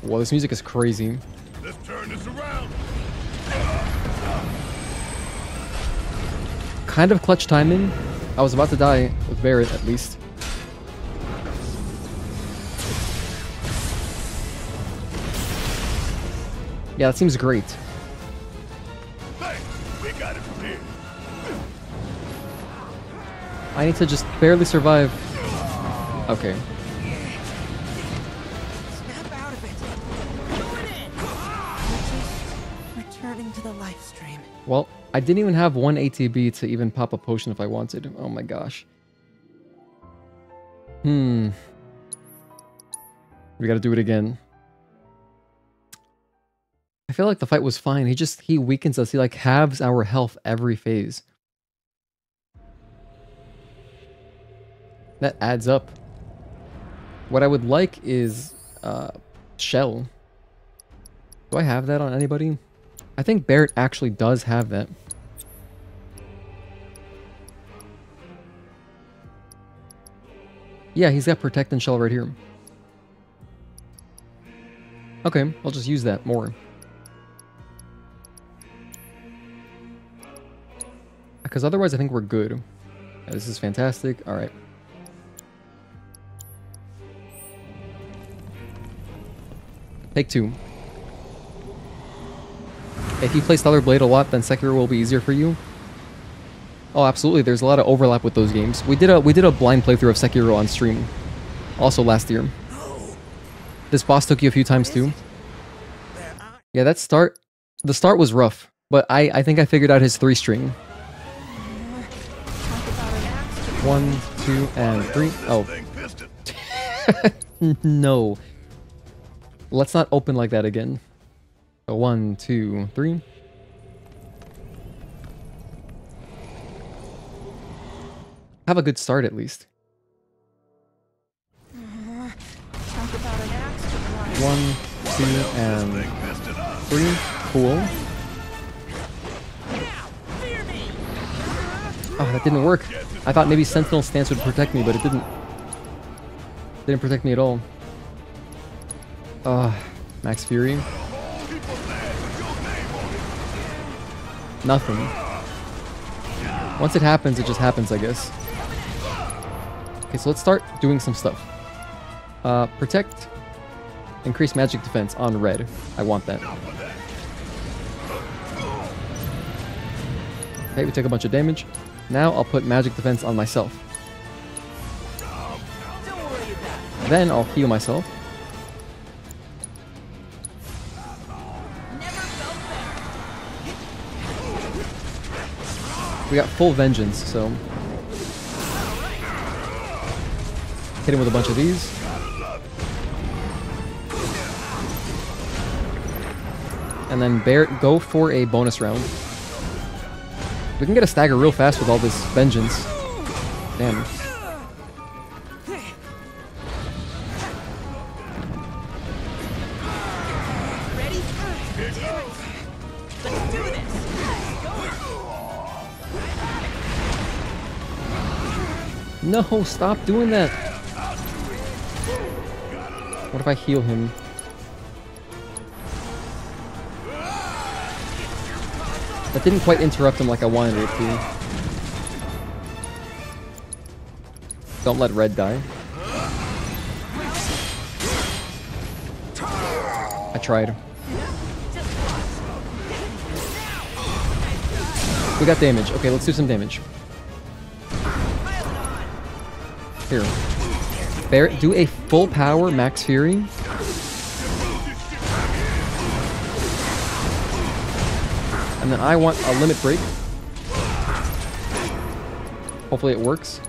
Whoa, this music is crazy. Let's turn this around. Kind of clutch timing. I was about to die with Barret, at least. Yeah, that seems great. Hey, we got it from here. I need to just barely survive. Okay. Snap out of it. Returning to the life stream. Well, I didn't even have 1 ATB to even pop a potion if I wanted. Oh my gosh. We gotta do it again. I feel like the fight was fine. He weakens us. He like halves our health every phase. That adds up. What I would like is shell. Do I have that on anybody? I think Barret actually does have that. Yeah, he's got Protect and Shell right here. Okay, I'll just use that more. Because otherwise I think we're good. Yeah, this is fantastic. Alright. Take 2. If you play Stellar Blade a lot, then Sekiro will be easier for you. Oh, absolutely. There's a lot of overlap with those games. We did a blind playthrough of Sekiro on stream, also last year. This boss took you a few times too. Yeah, the start was rough, but I think I figured out his 3-string. 1, 2, and 3. Oh. No. Let's not open like that again. So 1, 2, 3. Have a good start at least. 1, 2, and 3. Cool. Oh, that didn't work. I thought maybe Sentinel Stance would protect me, but it didn't. Didn't protect me at all. Max Fury. Nothing. Once it happens, it just happens, I guess. Okay, so let's start doing some stuff. Protect. Increase magic defense on red. I want that. Okay, we took a bunch of damage. Now I'll put magic defense on myself. Then I'll heal myself. We got full vengeance, so hit him with a bunch of these. And then go for a bonus round. We can get a stagger real fast with all this vengeance. Damn. No, stop doing that. What if I heal him? That didn't quite interrupt him like I wanted it to. Don't let red die. I tried. We got damage. Okay, let's do some damage. Here. Barret, do a full power Max Fury. And then I want a limit break. Hopefully it works.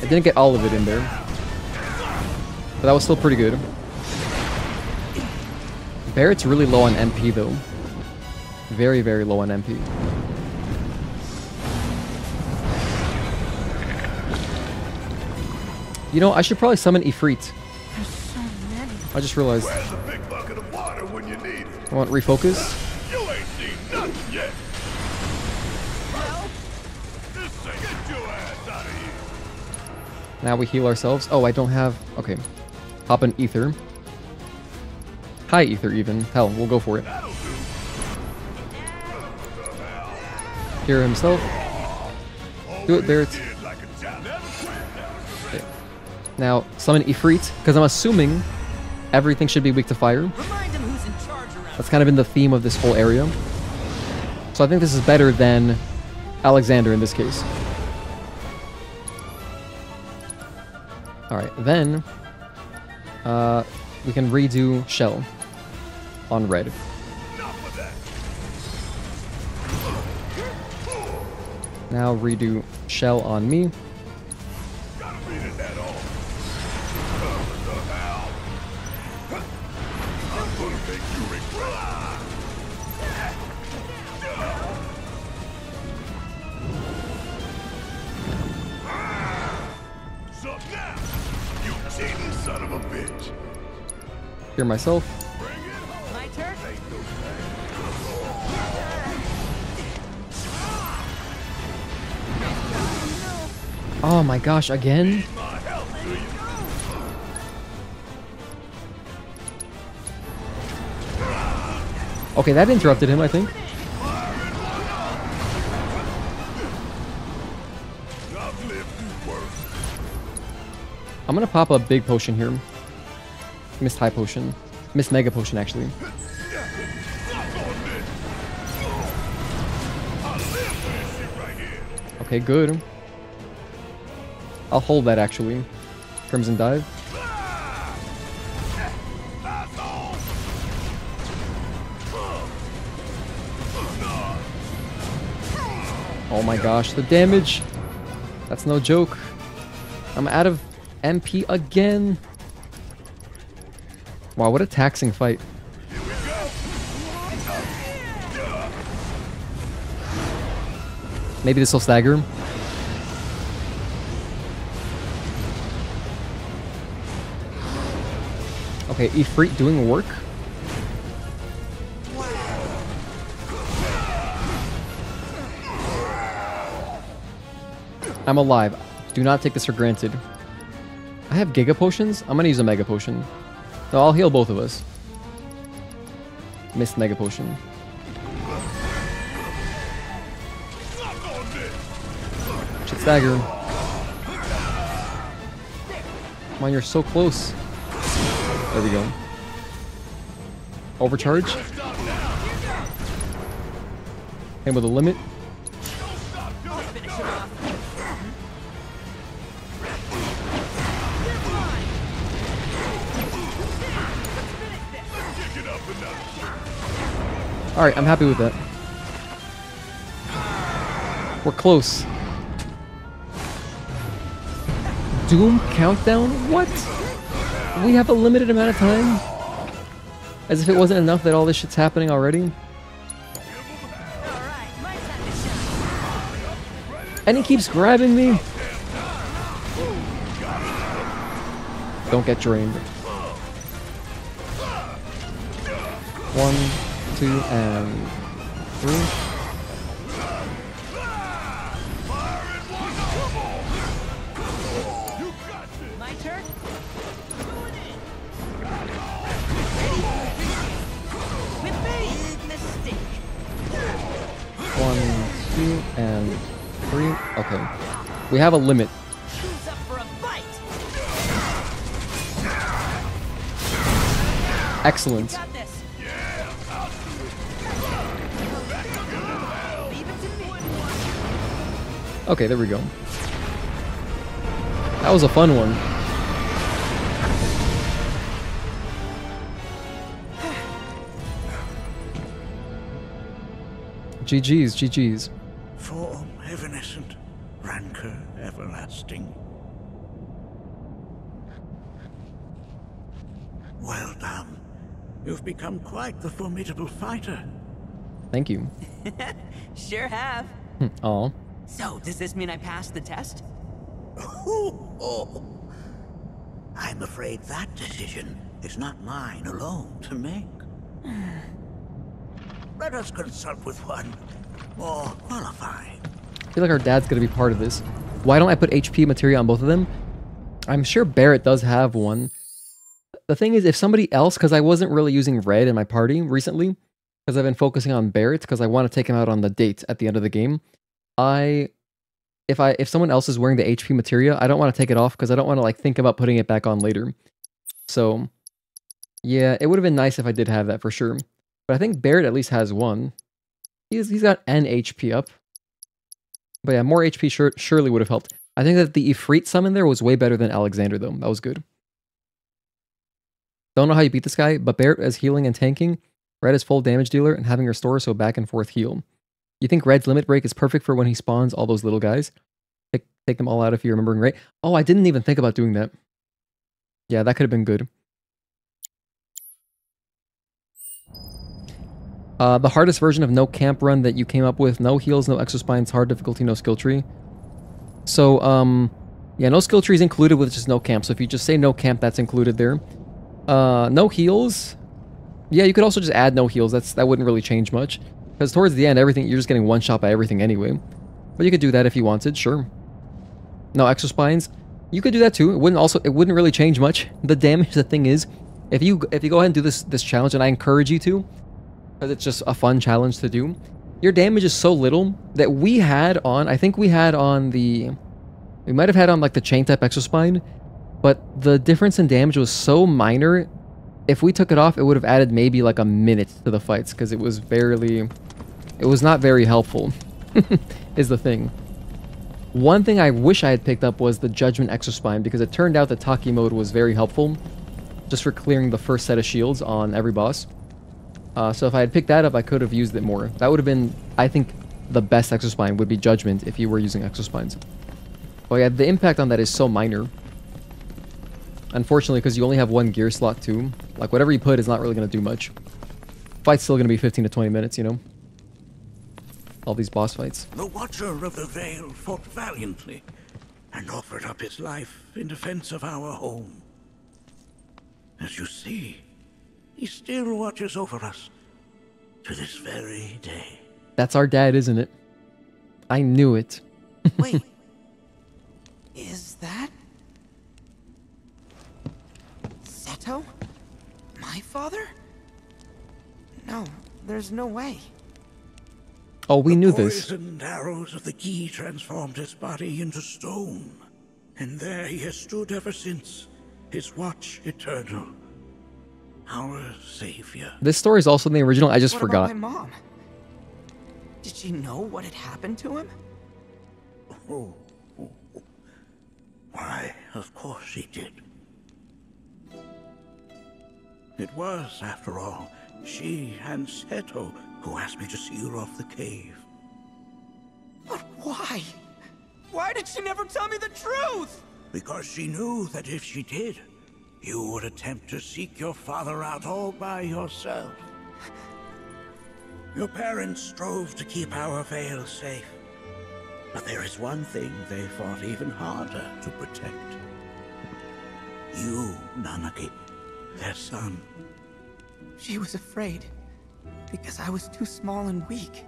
I didn't get all of it in there. But that was still pretty good. Barret's really low on MP though. Very, very low on MP. You know, I should probably summon Ifrit. There's so many. I just realized. Where's the big bucket of water when you need it? I want refocus. You ain't seen nothing yet. This ain't get your ass out of here. Now we heal ourselves. Oh, I don't have. Okay. Hop an Ether. High Ether, even. Hell, we'll go for it. Cure himself. Do it, Barret. Okay. Now, summon Ifrit, because I'm assuming everything should be weak to fire. That's kind of been the theme of this whole area. So I think this is better than Alexander in this case. Alright, then we can redo Shell on red. Now redo Shell on me. Cure myself. My turn. Oh my gosh, again? Okay, that interrupted him, I think. I'm gonna pop a big potion here. Missed high potion. Missed mega potion, actually. Okay, good. I'll hold that, actually. Crimson Dive. Oh my gosh, the damage! That's no joke. I'm out of MP again. Wow, what a taxing fight. Maybe this will stagger him. Okay, Ifrit doing work. I'm alive. Do not take this for granted. I have Giga Potions? I'm gonna use a Mega Potion. No, I'll heal both of us. Missed Mega Potion. Should stagger. Come on, you're so close. There we go. Overcharge. Him with a limit. Alright, I'm happy with that. We're close. Doom countdown? What? We have a limited amount of time? As if it wasn't enough that all this shit's happening already? And he keeps grabbing me! Don't get drained. 1, 2, and 3. My turn? 1, 2, and 3. Okay. We have a limit. Who's up for a fight? Excellent. Got this. Okay, there we go. That was a fun one. GG's, GG's. Form evanescent, rancor everlasting. Well done. You've become quite the formidable fighter. Thank you. Sure have. Aw. So, does this mean I passed the test? I'm afraid that decision is not mine alone to make. Let us consult with one more qualified. I feel like our dad's gonna be part of this. Why don't I put HP materia on both of them? I'm sure Barrett does have one. The thing is, if somebody else, because I wasn't really using Red in my party recently, because I've been focusing on Barrett, because I want to take him out on the date at the end of the game. If someone else is wearing the HP materia, I don't want to take it off because I don't want to like think about putting it back on later. So, yeah, it would have been nice if I did have that for sure. But I think Barrett at least has one. He's got an HP up. But yeah, more HP surely would have helped. I think that the Ifrit summon there was way better than Alexander though. That was good. Don't know how you beat this guy, but Barrett as healing and tanking, Red is full damage dealer and having restore, so back and forth heal. You think Red's limit break is perfect for when he spawns all those little guys? Take them all out if you're remembering right. Oh, I didn't even think about doing that. Yeah, that could have been good. The hardest version of no camp run that you came up with, no heals, no exospines, hard difficulty, no skill tree. So, yeah, no skill tree is included with just no camp. So if you just say no camp, that's included there. No heals. Yeah, you could also just add no heals. That wouldn't really change much. Because towards the end, everything you're just getting one shot by everything anyway. But you could do that if you wanted, sure. No exospines. You could do that too. It wouldn't really change much. The damage, the thing is, if you go ahead and do this challenge, and I encourage you to, because it's just a fun challenge to do. Your damage is so little that we had on, I think we had on the, we might have had on like the chain type exospine, but the difference in damage was so minor. If we took it off, it would have added maybe like a minute to the fights, because it was not very helpful, is the thing. One thing I wish I had picked up was the Judgment Exospine, because it turned out the Taki mode was very helpful, just for clearing the first set of shields on every boss. So if I had picked that up, I could have used it more. That would have been, I think, the best Exospine would be Judgment if you were using Exospines. But yeah, the impact on that is so minor. Unfortunately, because you only have one gear slot too. Like, whatever you put is not really going to do much. Fight's still going to be 15 to 20 minutes, you know? All these boss fights. The Watcher of the Vale fought valiantly and offered up his life in defense of our home. As you see, he still watches over us to this very day. That's our dad, isn't it? I knew it. Wait. Is that... Seto? My father? No, there's no way. Oh, we knew this. The poisoned arrows of the key transformed his body into stone. And there he has stood ever since, his watch eternal. Our savior. This story is also in the original, I just What forgot. about my mom? Did she know what had happened to him? Oh. Why, of course she did. It was, after all, she and Seto who asked me to see her off the cave. But why? Why did she never tell me the truth? Because she knew that if she did, you would attempt to seek your father out all by yourself. Your parents strove to keep our Vale safe. But there is one thing they fought even harder to protect. You, Nanaki, their son. She was afraid. Because I was too small and weak.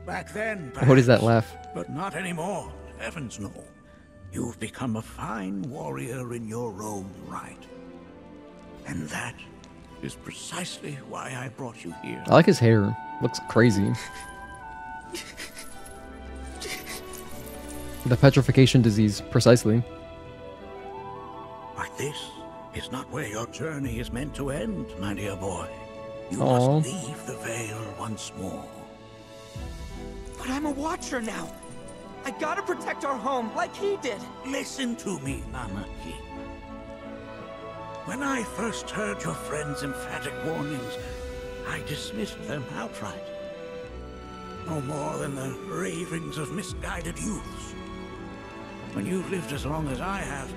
Back then, What is that laugh? But not anymore. Heavens no. You've become a fine warrior in your own right. And that is precisely why I brought you here. I like his hair. Looks crazy. The petrification disease, precisely. Like this is not where your journey is meant to end, my dear boy. You Aww. must leave the Vale once more. But I'm a Watcher now. I gotta protect our home, like he did. Listen to me, Nanaki. When I first heard your friend's emphatic warnings, I dismissed them outright. No more than the ravings of misguided youths. When you've lived as long as I have,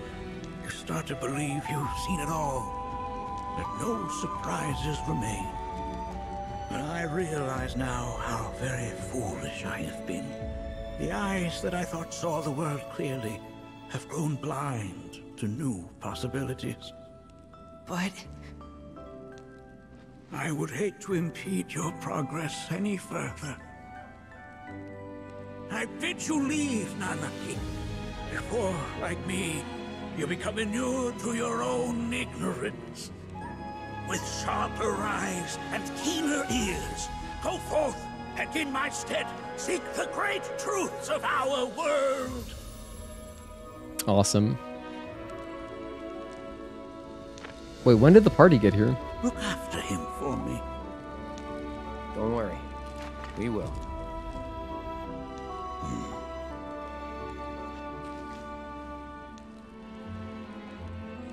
you start to believe you've seen it all, that no surprises remain. But I realize now how very foolish I have been. The eyes that I thought saw the world clearly have grown blind to new possibilities. But... I would hate to impede your progress any further. I bid you leave, Nanaki, before, like me, you become inured to your own ignorance. With sharper eyes and keener ears, go forth and in my stead seek the great truths of our world. Awesome. Wait, when did the party get here? Look after him for me. Don't worry. We will.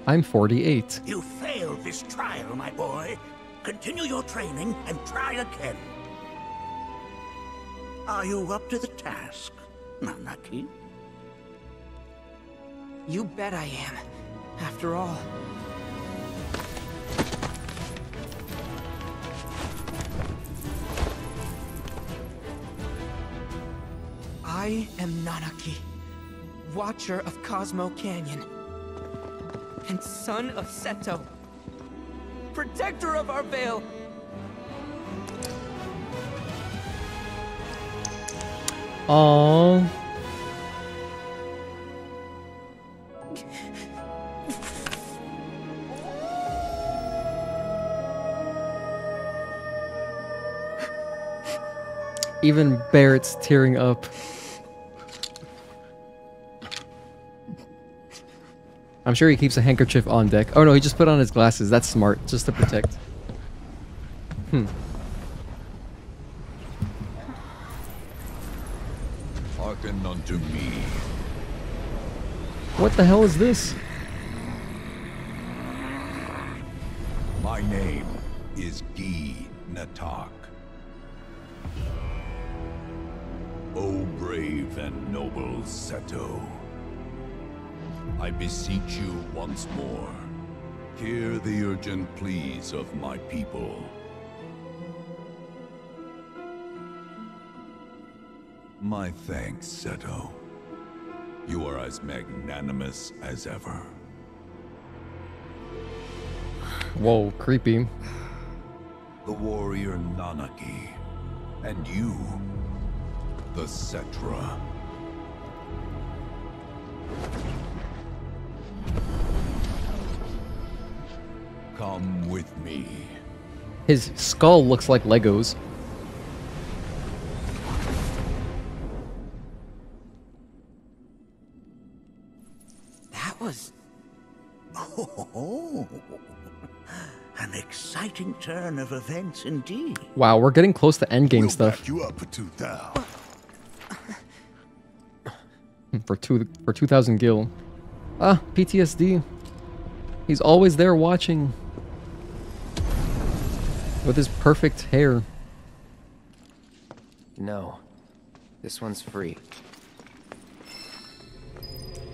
I'm 48. You failed this trial, my boy. Continue your training and try again. Are you up to the task, Nanaki? You bet I am. After all. I am Nanaki, Watcher of Cosmo Canyon, and son of Seto, protector of our Vale. Aww. Even Barrett's tearing up. I'm sure he keeps a handkerchief on deck. Oh no, he just put on his glasses. That's smart, just to protect. Hearken unto me. What the hell is this? My name is Nattak. O brave and noble Seto, I beseech you once more, hear the urgent pleas of my people. My thanks, Seto. You are as magnanimous as ever. Whoa, creepy. The warrior Nanaki, and you, the Cetra. Come with me. His skull looks like Legos. That was... Oh, an exciting turn of events indeed. Wow, we're getting close to endgame stuff. Back you up for 2,000. For 2,000 gil. Ah, PTSD. He's always there watching. With his perfect hair. No. This one's free.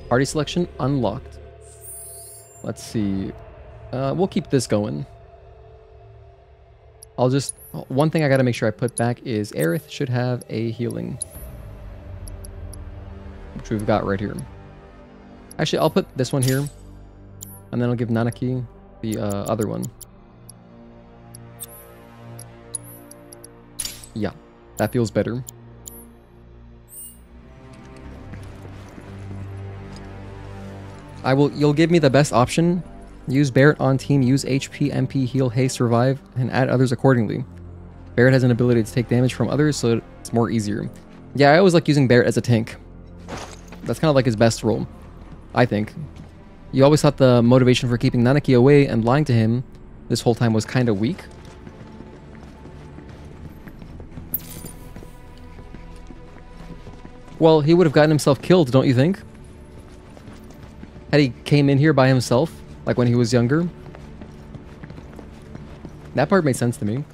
Party selection unlocked. Let's see. We'll keep this going. I'll just... One thing I gotta make sure I put back is Aerith should have a healing. Which we've got right here. Actually, I'll put this one here. And then I'll give Nanaki the other one. Yeah, that feels better. You'll give me the best option. Use Barrett on team, use HP, MP, heal, haste, survive, and add others accordingly. Barrett has an ability to take damage from others, so it's more easier. Yeah, I always like using Barrett as a tank. That's kind of like his best role, I think. You always thought the motivation for keeping Nanaki away and lying to him this whole time was kind of weak. Well, he would have gotten himself killed, don't you think? Had he came in here by himself, like when he was younger. That part made sense to me.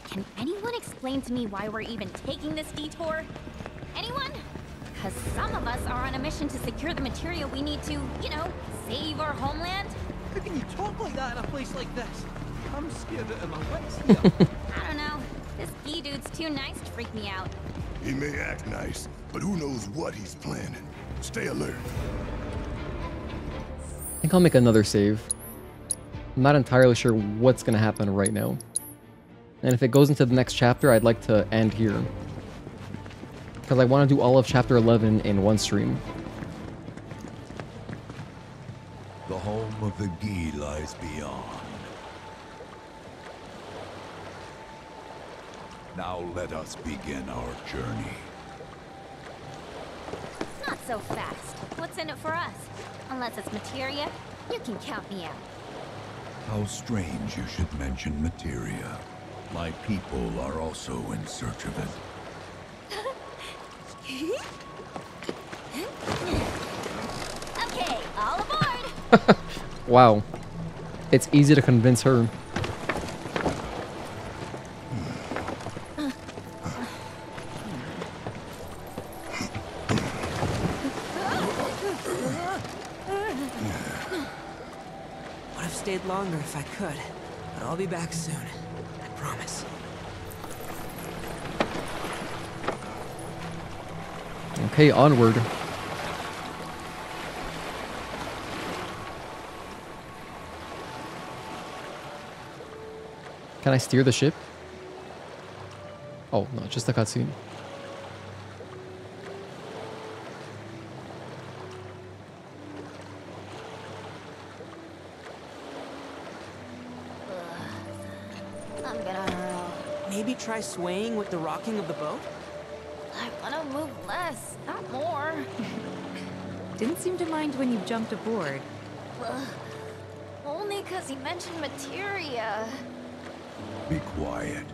Can anyone explain to me why we're even taking this detour? Anyone? Because some of us are on a mission to secure the material we need to, you know, save our homeland. How can you talk like that in a place like this? I'm scared out of my wits here. I don't know. This ski dude's too nice to freak me out. He may act nice, but who knows what he's planning. Stay alert. I think I'll make another save. I'm not entirely sure what's going to happen right now. And if it goes into the next chapter, I'd like to end here. Because I want to do all of chapter 11 in one stream. The home of the Gi lies beyond. Now let us begin our journey. Not so fast. What's in it for us? Unless it's materia, you can count me out. How strange you should mention materia. My people are also in search of it. Okay, all aboard! Wow. It's easy to convince her. Would have stayed longer if I could, but I'll be back soon. I promise. Okay, onward. Can I steer the ship? Oh, no, just a cutscene. maybe try swaying with the rocking of the boat? I wanna move less, not more. Didn't seem to mind when you jumped aboard. Only 'cause he mentioned materia. Be quiet.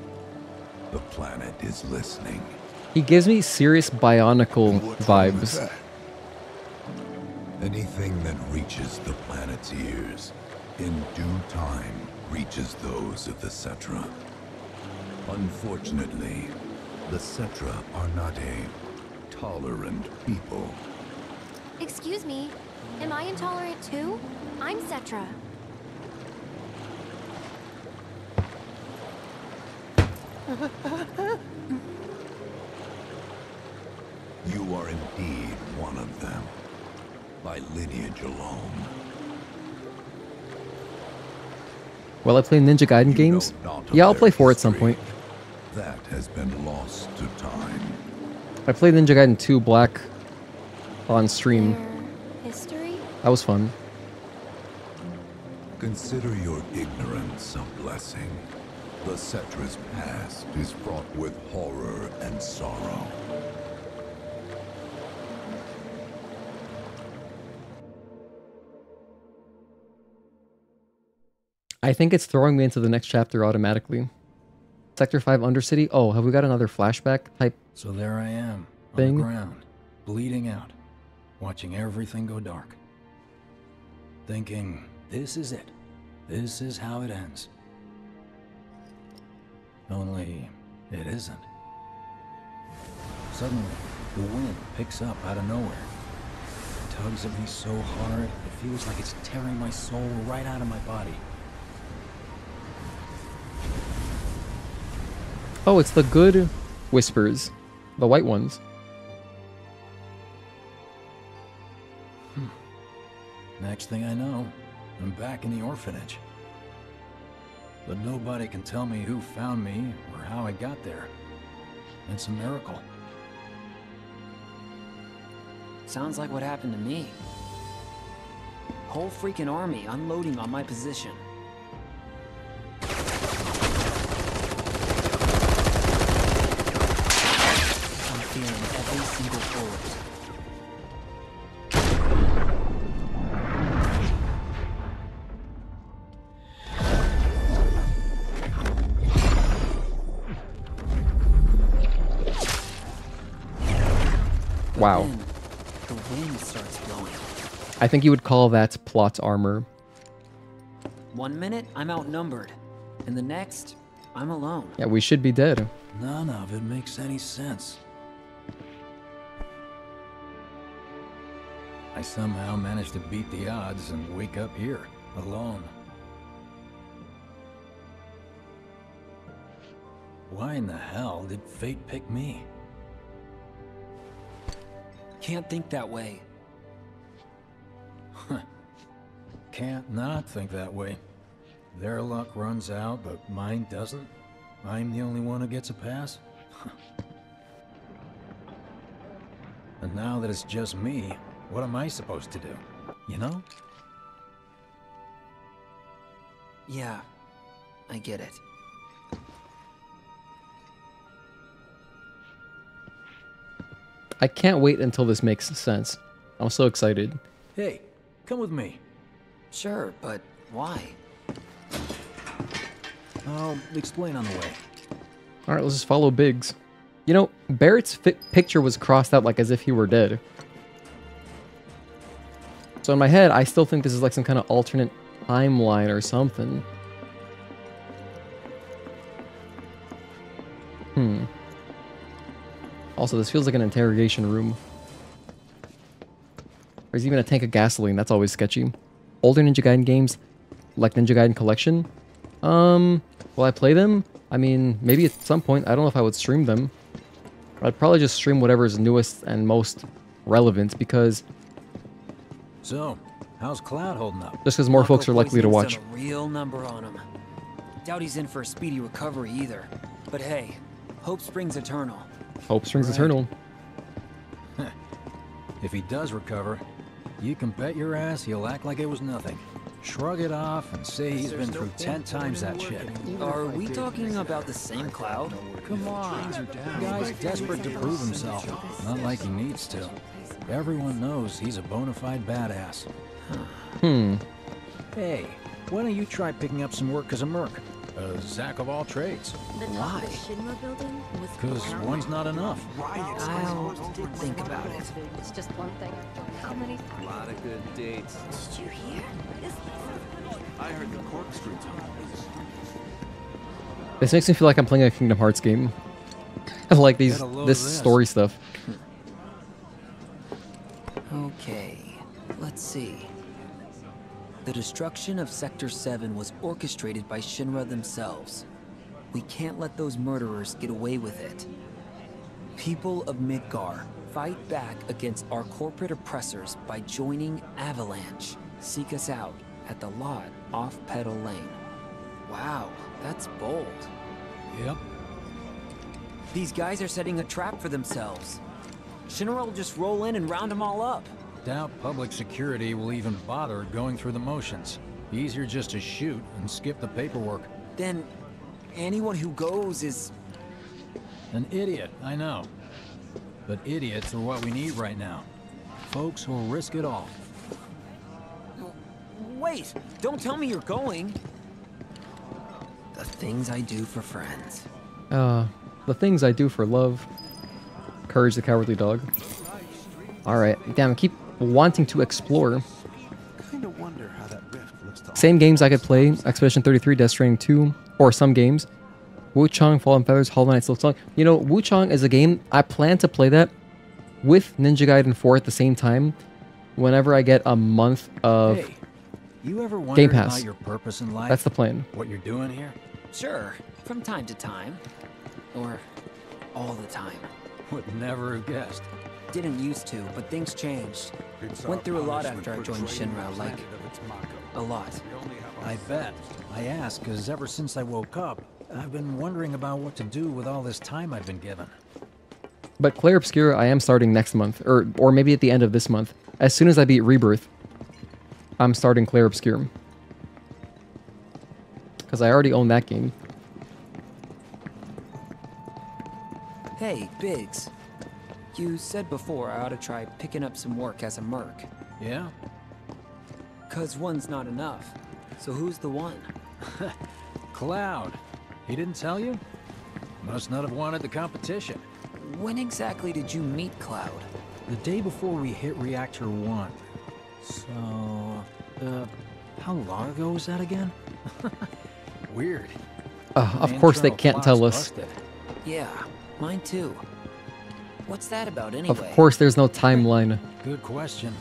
The planet is listening. He gives me serious Bionicle vibes. Anything that reaches the planet's ears, in due time, reaches those of the Cetra. Unfortunately, the Cetra are not a tolerant people. Excuse me, am I intolerant too? I'm Cetra. You are indeed one of them, by lineage alone. Will I play Ninja Gaiden games? Yeah, I'll play 4 at some point. That has been lost to time. I played Ninja Gaiden 2 Black on stream. History? That was fun. Consider your ignorance a blessing. The Cetra's past is fraught with horror and sorrow. I think it's throwing me into the next chapter automatically. Sector 5 Undercity. Oh, have we got another flashback type? So there I am, thing? on the ground, bleeding out, watching everything go dark. Thinking, this is it. This is how it ends. Only, it isn't. Suddenly, the wind picks up out of nowhere. It tugs at me so hard, it feels like it's tearing my soul right out of my body. Oh, it's the good whispers. The white ones. Next thing I know, I'm back in the orphanage. But nobody can tell me who found me or how I got there. It's a miracle. Sounds like what happened to me. Whole freaking army unloading on my position. I'm feeling every single bullet. Wow. The wind starts blowing. I think you would call that plot armor. 1 minute, I'm outnumbered. And the next, I'm alone. Yeah, we should be dead. None of it makes any sense. I somehow managed to beat the odds and wake up here, alone. Why in the hell did fate pick me? Can't think that way. Can't not think that way. Their luck runs out, but mine doesn't. I'm the only one who gets a pass. And now that it's just me, what am I supposed to do? You know? Yeah, I get it. I can't wait until this makes sense. I'm so excited. Hey, come with me. Sure, but why? I'll explain on the way. Alright, let's just follow Biggs. You know, Barrett's picture was crossed out like as if he were dead. So in my head, I still think this is like some kind of alternate timeline or something. Also, this feels like an interrogation room. There's even a tank of gasoline. That's always sketchy. Older Ninja Gaiden games, like Ninja Gaiden Collection. Will I play them? I mean, maybe at some point. I don't know if I would stream them. I'd probably just stream whatever's newest and most relevant because... So, how's Cloud holding up? Just because more folks are likely to watch. Done a real number on him. Doubt he's in for a speedy recovery either. But hey, hope springs eternal. Hope springs eternal. If he does recover, you can bet your ass he'll act like it was nothing. Shrug it off and say he's been through 10 times that shit. Are we talking about the same cloud? Come on, the guy's desperate to prove himself. Not like he needs to. Everyone knows he's a bona fide badass. Hey, why don't you try picking up some work as a merc? A Zack of all trades. Why? Because one's not enough. I'll think about it. It's just one thing. How many? A lot of good dates. Did you hear? I heard the corkscrew tunnel. This makes me feel like I'm playing a Kingdom Hearts game. I like this story stuff. Okay, let's see. The destruction of Sector 7 was orchestrated by Shinra themselves. We can't let those murderers get away with it. People of Midgar, fight back against our corporate oppressors by joining Avalanche. Seek us out at the lot off Petal Lane. Wow, that's bold. Yep. These guys are setting a trap for themselves. Shinra will just roll in and round them all up. Doubt public security will even bother going through the motions. Easier just to shoot and skip the paperwork. Then anyone who goes is... An idiot, I know. But idiots are what we need right now. Folks who'll risk it all. Wait! Don't tell me you're going! The things I do for friends. The things I do for love. Courage the Cowardly Dog. Alright, damn, I keep wanting to explore. Kinda wonder how that rift looks to Same games I could play, Expedition 33, Death Stranding 2, or some games. Wuchang, Fallen Feathers, Hollow Knight, Silk Song. You know, Wuchang is a game, I plan to play that with Ninja Gaiden 4 at the same time, whenever I get a month of Hey, you ever wondered Game Pass. about your purpose in life? That's the plan. What you're doing here? Sure, from time to time. Or all the time. Would never have guessed. Didn't used to, but things changed. Went through a lot after I joined Shinra, like, a lot. I bet. I ask because ever since I woke up, I've been wondering about what to do with all this time I've been given. But Clair Obscura I am starting next month, or maybe at the end of this month. As soon as I beat Rebirth, I'm starting Clair Obscura. Because I already own that game. Hey, Biggs. You said before I ought to try picking up some work as a merc. Yeah? 'Cause one's not enough. So who's the one? Cloud. He didn't tell you? Must not have wanted the competition. When exactly did you meet Cloud? The day before we hit Reactor 1. So, how long ago was that again? Weird. Of course they can't tell us. Busted. Yeah, mine too. What's that about anyway? Of course there's no timeline. Good question.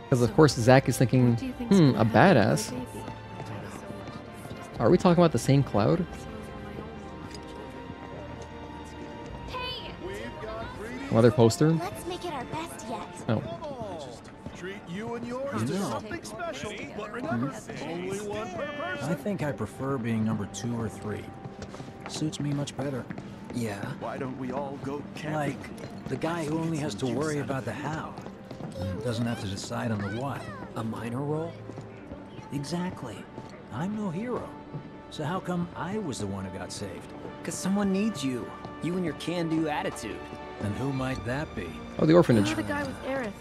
Because of course Zack is thinking, a badass. Are we talking about the same Cloud? Another poster? Let's make it our best yet. Oh. Treat you and yours to something special. But remember, only one per person. I think I prefer being number 2 or 3. Suits me much better. Yeah? Why don't we all go camping? Like, the guy who only has to worry about the how. And doesn't have to decide on the what. A minor role? Exactly. I'm no hero. So how come I was the one who got saved? 'Cause someone needs you. You and your can-do attitude. And who might that be? Oh, the orphanage. The guy with Aerith.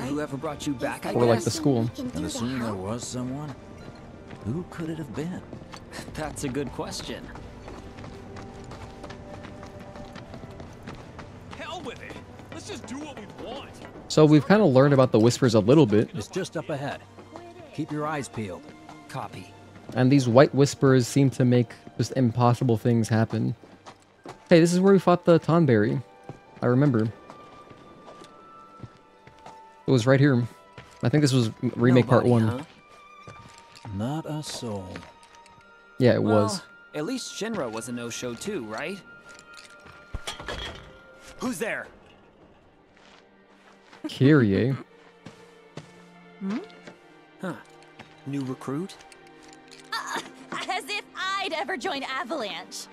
Whoever brought you back, I Or guess. like the school. And assuming there was someone, who could it have been? That's a good question. Hell with it. Let's just do what we want. So we've kind of learned about the Whispers a little bit. It's just up ahead. Keep your eyes peeled. Copy. And these white Whispers seem to make just impossible things happen. Hey, this is where we fought the Tonberry. I remember. It was right here. I think this was remake part 1. Huh? Not a soul. Yeah, it was. At least Shinra was a no-show too, right? Who's there? Kyrie. Huh. New recruit? As if I'd ever join Avalanche.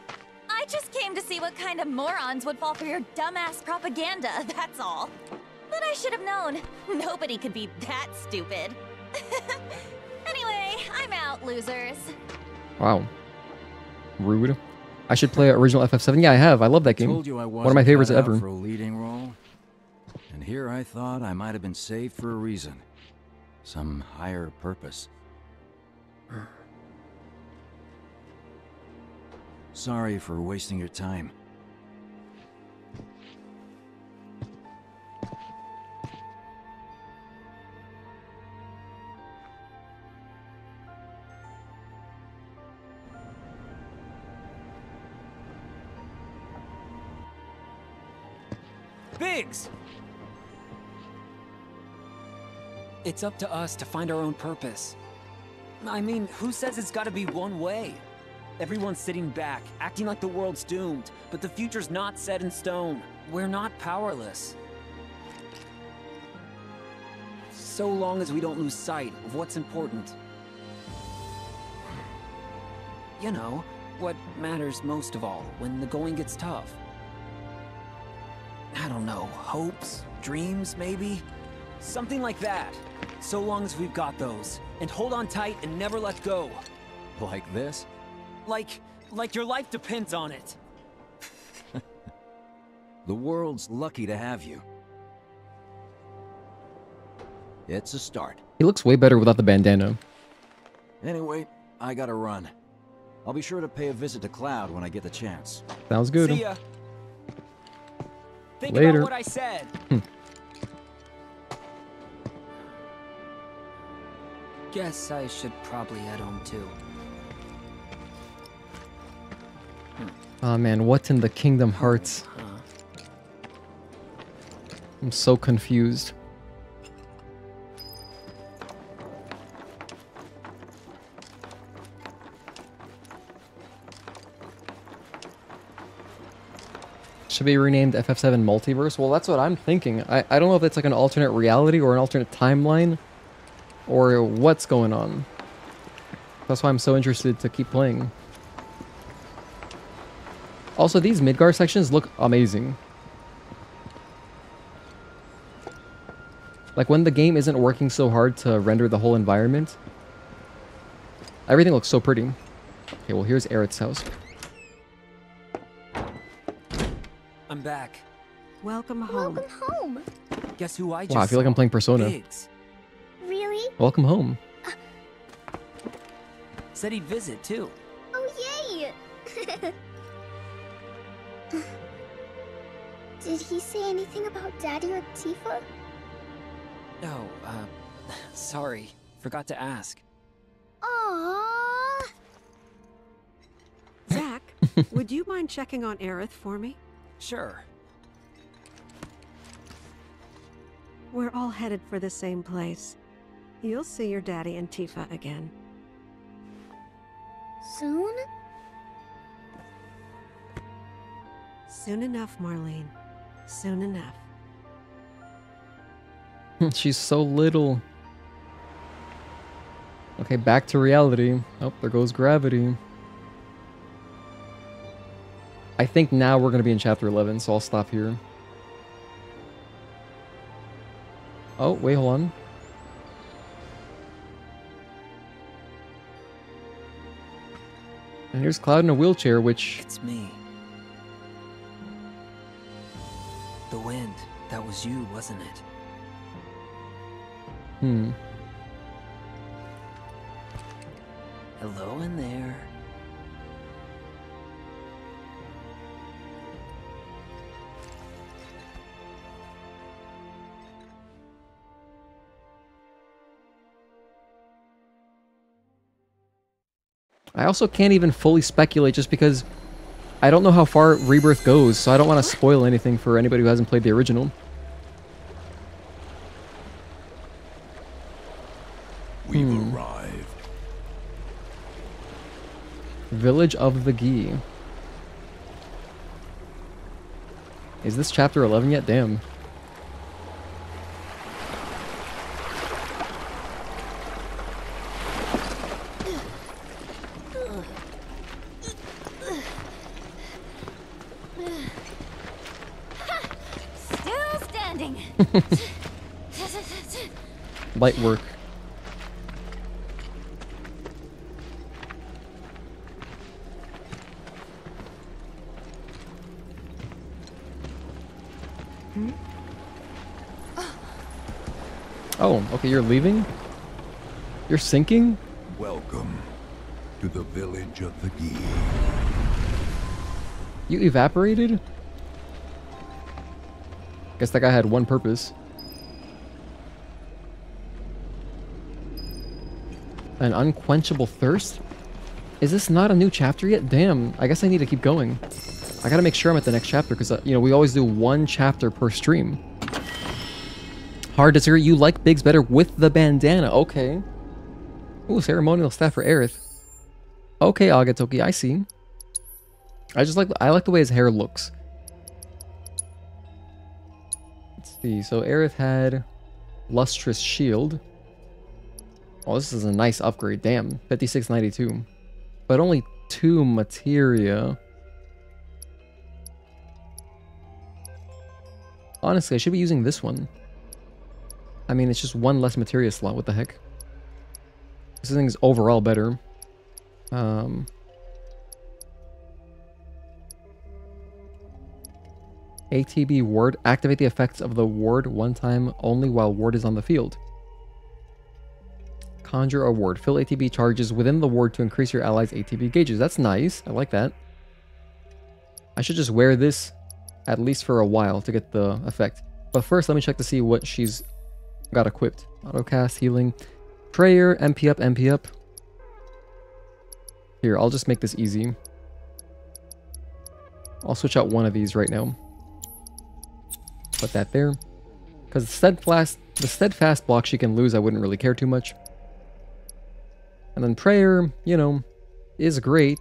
I just came to see what kind of morons would fall for your dumbass propaganda, that's all. The But I should have known. Nobody could be that stupid. Anyway, I'm out, losers. Wow. Rude. I should play original FF7. Yeah, I have. I love that game. Told you I One of my wasn't favorites cut out ever. for a leading role. And here I thought I might have been saved for a reason. Some higher purpose. Sorry for wasting your time. Biggs! It's up to us to find our own purpose. I mean, who says it's gotta be one way? Everyone's sitting back, acting like the world's doomed, but the future's not set in stone. We're not powerless. So long as we don't lose sight of what's important. You know, what matters most of all when the going gets tough. I don't know, hopes, dreams, maybe? Something like that. So long as we've got those. And hold on tight and never let go. Like this? Like your life depends on it. The world's lucky to have you. It's a start. He looks way better without the bandana. Anyway, I gotta run. I'll be sure to pay a visit to Cloud when I get the chance. Sounds good. See ya. Think Later. about what I said. Guess I should probably head home too. Oh man, what's in the Kingdom Hearts? I'm so confused. Should be renamed FF7 Multiverse? Well, that's what I'm thinking. I don't know if it's like an alternate reality or an alternate timeline or what's going on. That's why I'm so interested to keep playing. Also, these Midgar sections look amazing. Like when the game isn't working so hard to render the whole environment, everything looks so pretty. Okay, well here's Aerith's house. I'm back. Welcome home. Welcome home. Guess who I just Wow, I feel like I'm playing Persona. Biggs. Really? Welcome home. Said he'd visit too. Oh, yay! Did he say anything about Daddy or Tifa? No, sorry. Forgot to ask. Aww. Zack, would you mind checking on Aerith for me? Sure. We're all headed for the same place. You'll see your daddy and Tifa again. Soon? Soon enough, Marlene. Soon enough. She's so little. Okay, back to reality. Oh, there goes gravity. I think now we're going to be in chapter 11, so I'll stop here. Oh, wait, hold on. And here's Cloud in a wheelchair, which... It's me. The wind. That was you, wasn't it? Hello in there. I also can't even fully speculate just because I don't know how far Rebirth goes, so I don't want to spoil anything for anybody who hasn't played the original. We've arrived. Village of the Gi. Is this chapter 11 yet? Damn. Still standing. Light work. Oh, okay, you're leaving? You're sinking? Welcome to the village of the Gi. You evaporated? Guess that guy had one purpose. An unquenchable thirst? Is this not a new chapter yet? Damn, I guess I need to keep going. I gotta make sure I'm at the next chapter, because, you know, we always do one chapter per stream. Hard to disagree. You like Biggs better with the bandana. Okay. Ooh, ceremonial staff for Aerith. Okay, Agatoki, I see. I like the way his hair looks. Let's see. So Aerith had lustrous shield. Oh, this is a nice upgrade. Damn, 5692. But only 2 materia. Honestly, I should be using this one. I mean, it's just 1 less materia slot. What the heck? This thing is overall better. ATB ward. Activate the effects of the ward one time only while ward is on the field. Conjure a ward. Fill ATB charges within the ward to increase your allies' ATB gauges. That's nice. I like that. I should just wear this at least for a while to get the effect. But first, let me check to see what she's got equipped. Autocast, healing, prayer, MP up, MP up. Here, I'll just make this easy. I'll switch out one of these right now. Put that there. Because the steadfast block she can lose, I wouldn't really care too much. And then prayer, you know, is great.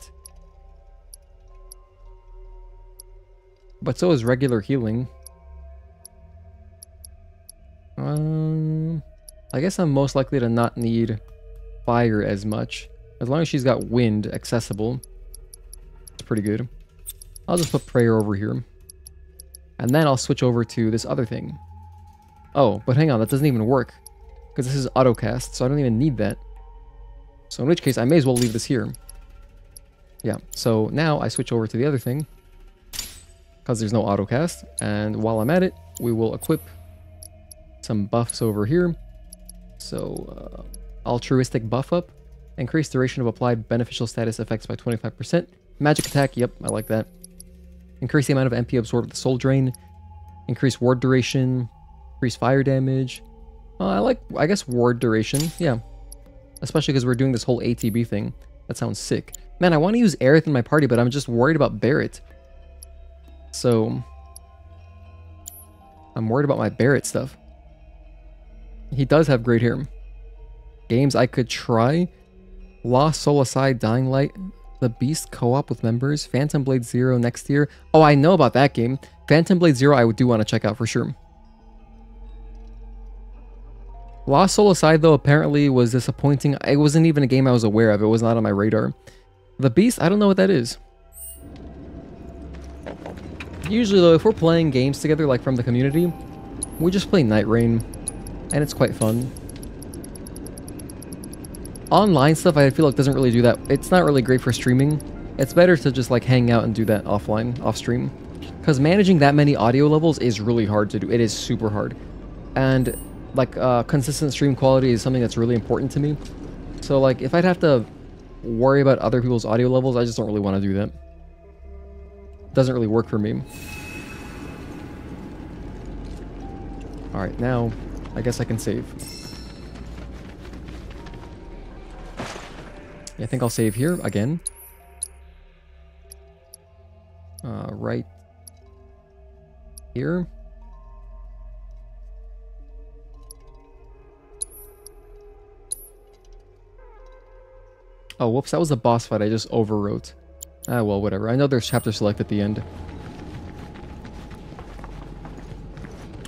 But so is regular healing. I guess I'm most likely to not need fire as much. As long as she's got wind accessible. It's pretty good. I'll just put prayer over here. And then I'll switch over to this other thing. Oh, but hang on, that doesn't even work. Because this is autocast, so I don't even need that. So in which case, I may as well leave this here. Yeah, so now I switch over to the other thing. Because there's no autocast. And while I'm at it, we will equip some buffs over here. So, altruistic buff up. Increase duration of applied beneficial status effects by 25%. Magic attack, yep, I like that. Increase the amount of MP absorbed with the soul drain. Increase ward duration. Increase fire damage. I guess ward duration, yeah. Especially because we're doing this whole ATB thing. That sounds sick. Man, I want to use Aerith in my party, but I'm just worried about Barret. So, I'm worried about my Barret stuff. He does have great hair. Games I could try. Lost Soul Aside, Dying Light, The Beast co-op with members, Phantom Blade Zero next year. Oh, I know about that game. Phantom Blade Zero I do want to check out for sure. Lost Soul Aside, though, apparently was disappointing. It wasn't even a game I was aware of. It was not on my radar. The Beast, I don't know what that is. Usually, though, if we're playing games together, like from the community, we just play Night Rain, and it's quite fun. Online stuff, I feel like doesn't really do that. It's not really great for streaming. It's better to just like hang out and do that offline, off stream. Because managing that many audio levels is really hard to do. It is super hard. And like consistent stream quality is something that's really important to me. So like if I'd have to worry about other people's audio levels, I just don't really want to do that. It doesn't really work for me. Alright, now I guess I can save. Yeah, I think I'll save here again. Right here. Oh, whoops, that was a boss fight I just overwrote. Ah, well, whatever. I know there's chapter select at the end.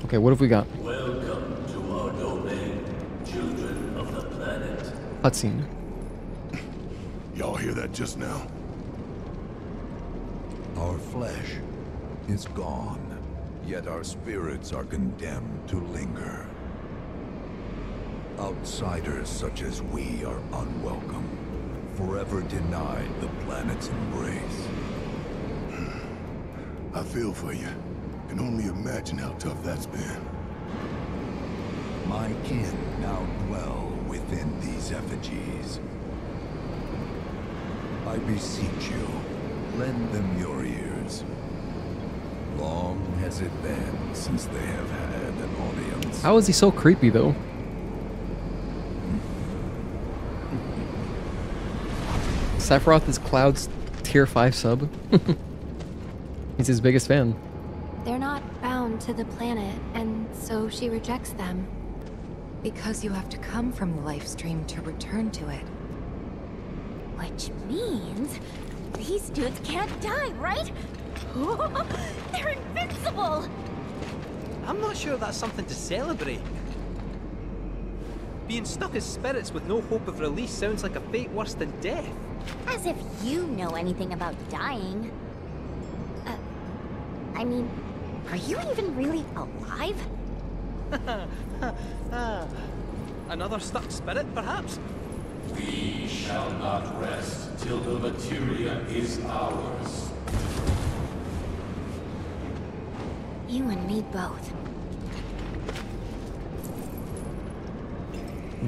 Okay, what have we got? Welcome to our domain, children of the planet. Cutscene. Y'all hear that just now? Our flesh is gone. Yet our spirits are condemned to linger. Outsiders such as we are unwelcome, forever denied the planet's embrace. I feel for you. Can only imagine how tough that's been. My kin now dwell within these effigies. I beseech you, lend them your ears. Long has it been since they have had an audience. How is he so creepy though? Sephiroth is Cloud's tier 5 sub. He's his biggest fan. They're not bound to the planet, and so she rejects them. Because you have to come from the life stream to return to it. Which means these dudes can't die, right? They're invincible! I'm not sure that's something to celebrate. Being stuck as spirits with no hope of release sounds like a fate worse than death. As if you know anything about dying. I mean, are you even really alive? Another stuck spirit, perhaps? We shall not rest till the materia is ours. You and me both.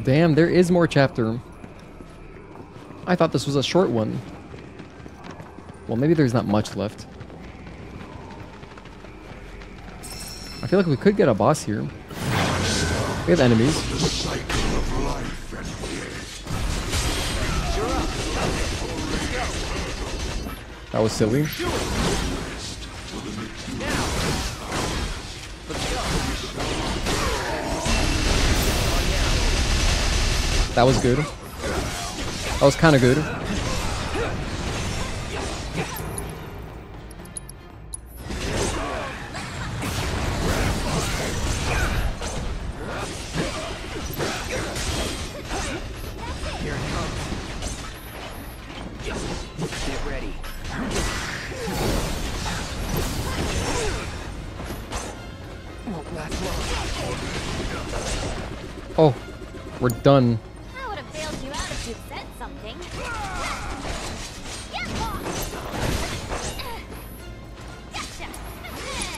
Damn, there is more chapter. I thought this was a short one. Well, maybe there's not much left. I feel like we could get a boss here. We have enemies. That was silly. That was good. That was kind of good. Here it comes. Get ready. Won't last long. Oh, we're done. I would have bailed you out if you'd said something.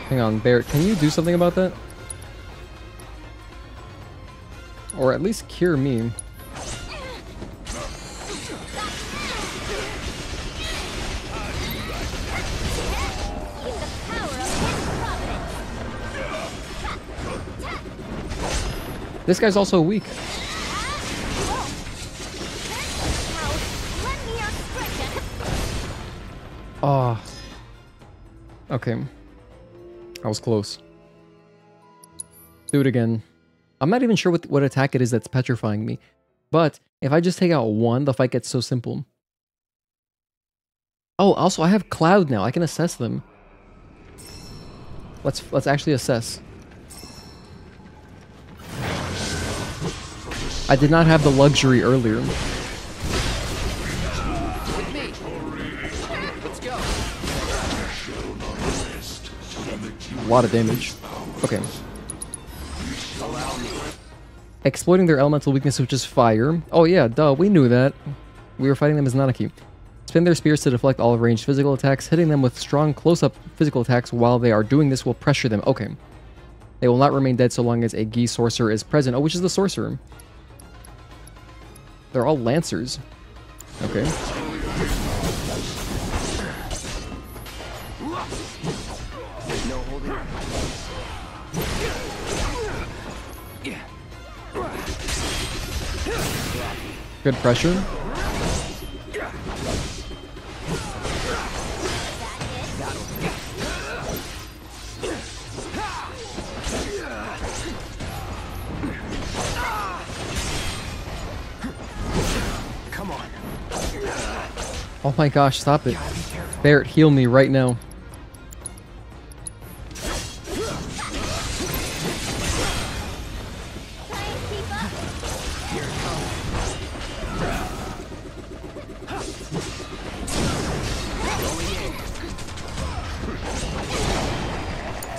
Hang on, Barrett, can you do something about that? Or at least cure me. This guy's also weak. Oh. Okay. I was close. Do it again. I'm not even sure what attack it is that's petrifying me. But if I just take out one, the fight gets so simple. Oh, also I have Cloud now. I can assess them. Let's actually assess. I did not have the luxury earlier. A lot of damage. Okay. Exploiting their elemental weakness, which is fire. Oh yeah, duh, we knew that. We were fighting them as Nanaki. Spin their spears to deflect all ranged physical attacks. Hitting them with strong close-up physical attacks while they are doing this will pressure them. Okay. They will not remain dead so long as a Gi sorcerer is present. Oh, which is the sorcerer? They're all lancers. Okay. Good pressure. Come on. Oh my gosh, stop it. Barrett, heal me right now.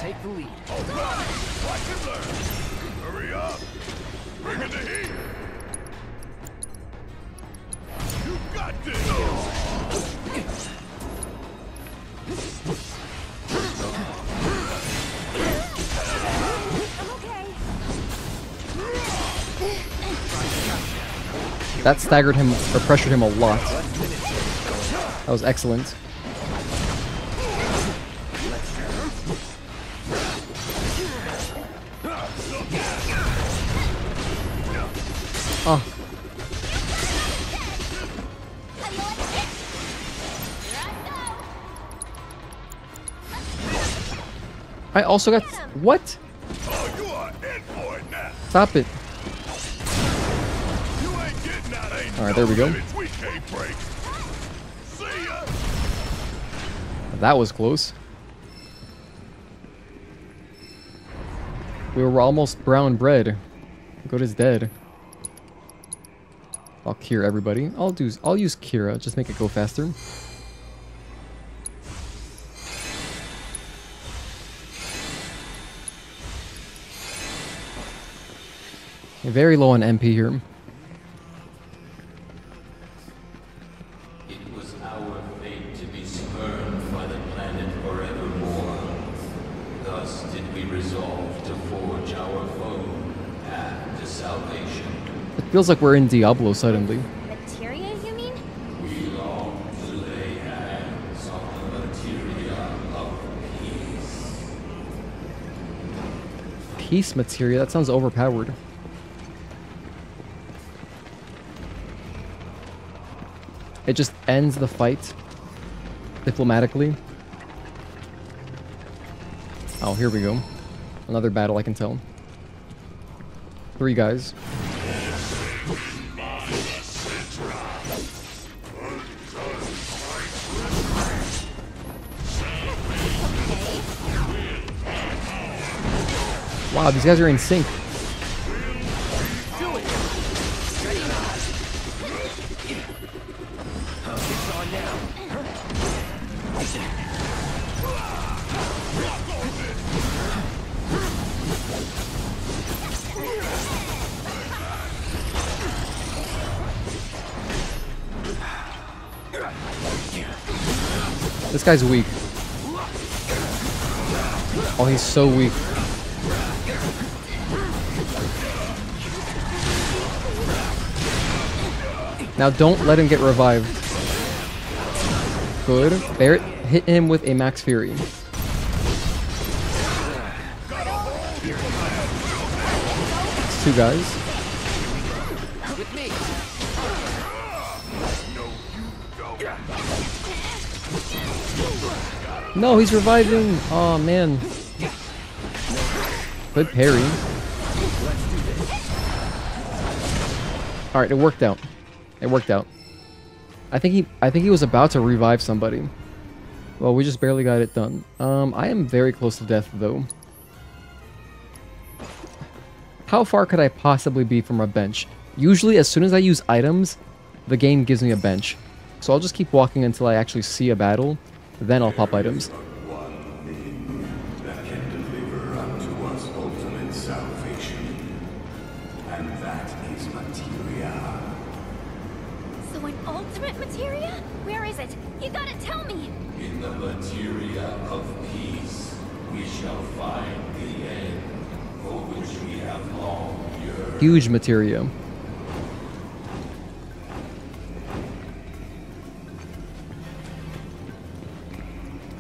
Take the lead. That staggered him, or pressured him a lot. That was excellent. Oh. I also got... What? Stop it. Alright, there we go. That was close. We were almost brown bread. Good as dead. I'll cure everybody. I'll use Kira, just make it go faster. Very low on MP here. It was our fate to be spurned by the planet forevermore. Thus did we resolve to forge our own path to salvation. It feels like we're in Diablo suddenly. Materia, you mean? We long to lay hands on the materia of peace. Peace materia? That sounds overpowered. It just ends the fight diplomatically. Oh, here we go. Another battle, I can tell. 3 guys. Wow, these guys are in sync. This guy's weak. Oh, he's so weak. Now don't let him get revived. Good. Barrett hit him with a Max Fury. It's 2 guys. No, he's reviving. Oh man. Good parry. All right, it worked out. It worked out. I think he was about to revive somebody. Well, we just barely got it done. I am very close to death though. How far could I possibly be from a bench? Usually, as soon as I use items, the game gives me a bench. So I'll just keep walking until I actually see a battle. Then I'll pop items. One thing that can deliver unto us ultimate salvation, and that is materia. So an ultimate materia? Where is it? You gotta tell me! In the materia of peace, we shall find the end, for which we have long yearned. Huge materia.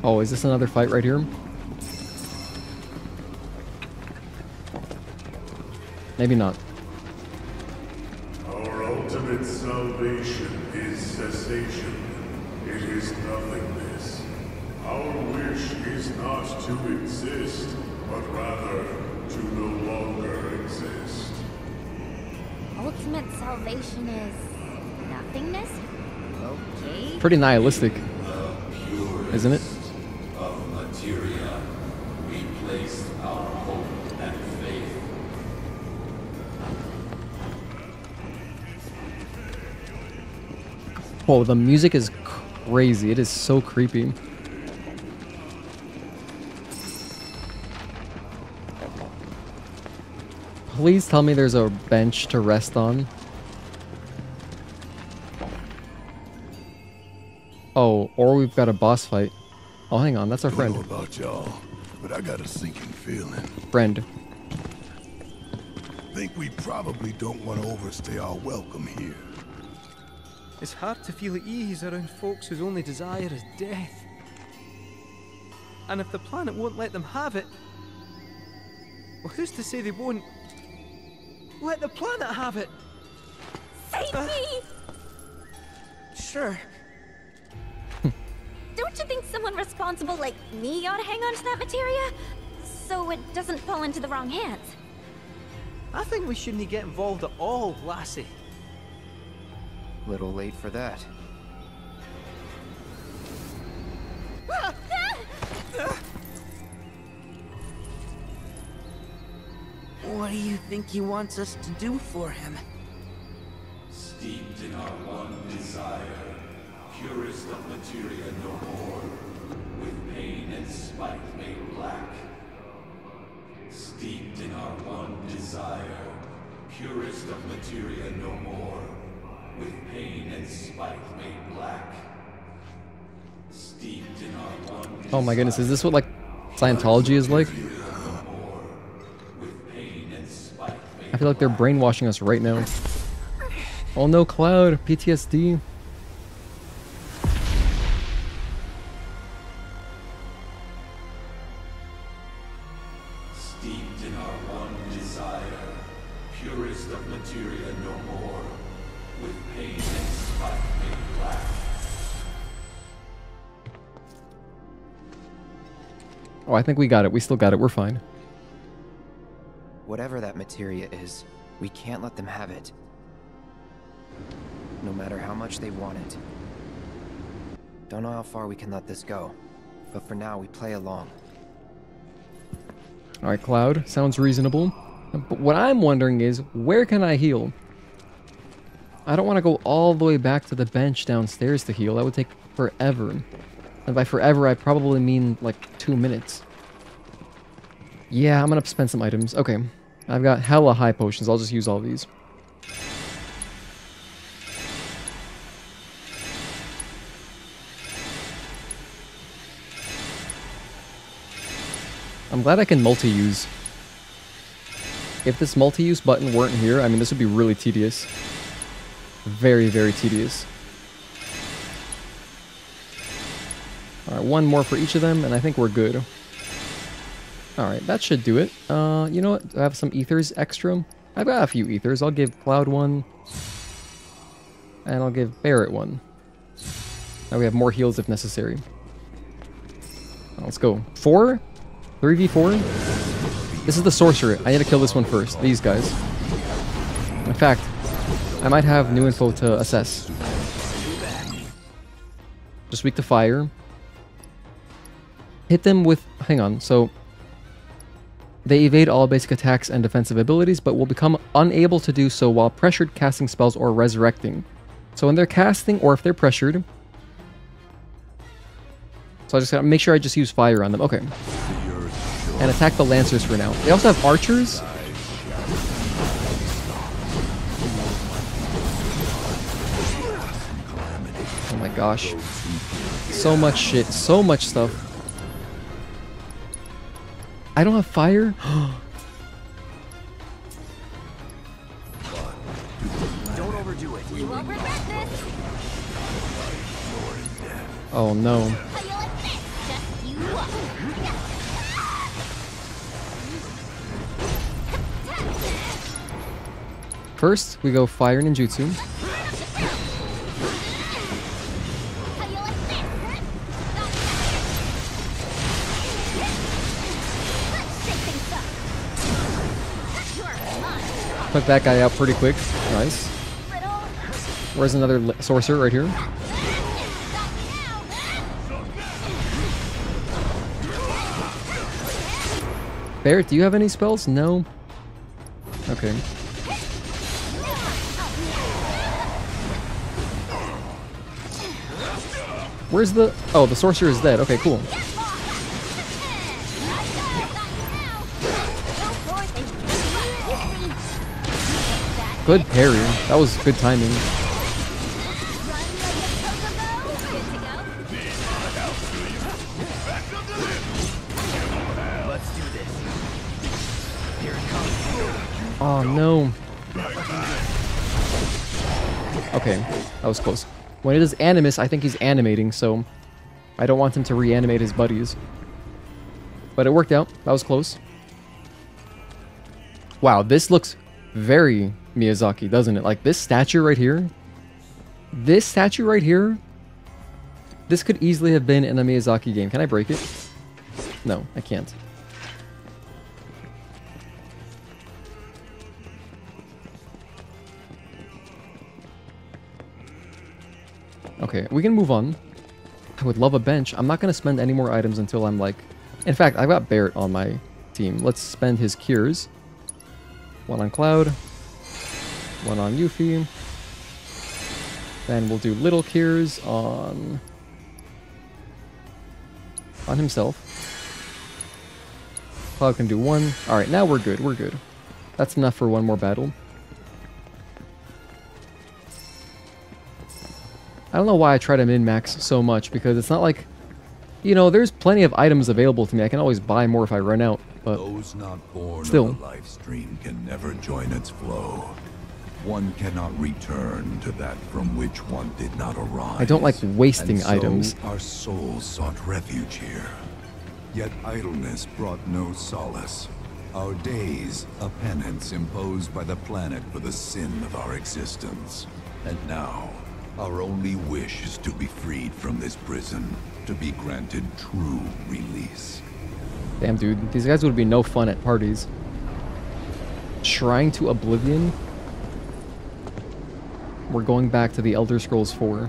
Oh, is this another fight right here? Maybe not. Our ultimate salvation is cessation. It is nothingness. Our wish is not to exist, but rather to no longer exist. Ultimate salvation is nothingness? Okay. Pretty nihilistic, isn't it? Of materia, we place our hope and faith. Whoa, the music is crazy. It is so creepy. Please tell me there's a bench to rest on. Oh, or we've got a boss fight. Oh, hang on, that's our I friend. don't know about y'all, but I got a sinking feeling. Friend. Think we probably don't want to overstay our welcome here. It's hard to feel at ease around folks whose only desire is death. And if the planet won't let them have it, well, who's to say they won't let the planet have it? Save me! Sure. Don't you think someone responsible like me ought to hang on to that materia? So it doesn't fall into the wrong hands. I think we shouldn't get involved at all, lassie. Little late for that. What do you think he wants us to do for him? Steeped in our one desire, purest of materia no more, with pain and spite made black. Steeped in our one desire, purest of materia no more, with pain and spite made black. Steeped in our one desire. Oh my goodness, is this what like Scientology is like? I feel like they're brainwashing us right now. Oh no, Cloud, PTSD. Steeped in our one desire, purest of materia no more, with pain and spite made black. Oh, I think we got it. We still got it. We're fine. Whatever that materia is, we can't let them have it. No matter how much they want it. Don't know how far we can let this go, but for now we play along. Alright, Cloud. Sounds reasonable. But what I'm wondering is, where can I heal? I don't want to go all the way back to the bench downstairs to heal. That would take forever. And by forever, I probably mean like 2 minutes. Yeah, I'm gonna spend some items. Okay. I've got hella high potions. I'll just use all these. I'm glad I can multi-use. If this multi-use button weren't here, I mean, this would be really tedious. Very, very tedious. Alright, one more for each of them, and I think we're good. Alright, that should do it. You know what? Do I have some ethers extra? I've got a few ethers. I'll give Cloud one. And I'll give Barrett one. Now we have more heals if necessary. Let's go. 4? 3v4? This is the sorcerer. I need to kill this one first. These guys. In fact, I might have new info to assess. Just weak to fire. Hit them with... Hang on, so... They evade all basic attacks and defensive abilities, but will become unable to do so while pressured casting spells or resurrecting. So when they're casting, or if they're pressured... So I just gotta make sure I just use fire on them. Okay. And attack the Lancers for now. They also have archers. Oh my gosh. So much shit. So much stuff. I don't have fire? Don't overdo it. You won't regret this. Oh no. First, we go fire ninjutsu. Took that guy out pretty quick. Nice. Where's another sorcerer right here? Barrett, do you have any spells? No? Okay. Where's the... Oh, the sorcerer is dead. Okay, cool. Good parry. That was good timing. Oh no. Okay, that was close. When it is Animus, I think he's animating, so I don't want him to reanimate his buddies. But it worked out. That was close. Wow, this looks very Miyazaki, doesn't it? Like this statue right here. This statue right here. This could easily have been in a Miyazaki game. Can I break it? No, I can't. Okay, we can move on. I would love a bench. I'm not going to spend any more items until I'm like... In fact, I've got Barrett on my team. Let's spend his cures. One on Cloud. One on Yuffie. Then we'll do little cures on himself. Cloud can do one. Alright, now we're good. We're good. That's enough for one more battle. I don't know why I try to min-max so much, because it's not like, you know, there's plenty of items available to me. I can always buy more if I run out, but those not born still. of the life stream can never join its flow. One cannot return to that from which one did not arise. I don't like wasting and so items. Our souls sought refuge here. Yet idleness brought no solace. Our days, a penance imposed by the planet for the sin of our existence. And now, our only wish is to be freed from this prison, to be granted true release. Damn, dude, these guys would be no fun at parties. Shrine to Oblivion? We're going back to the Elder Scrolls 4.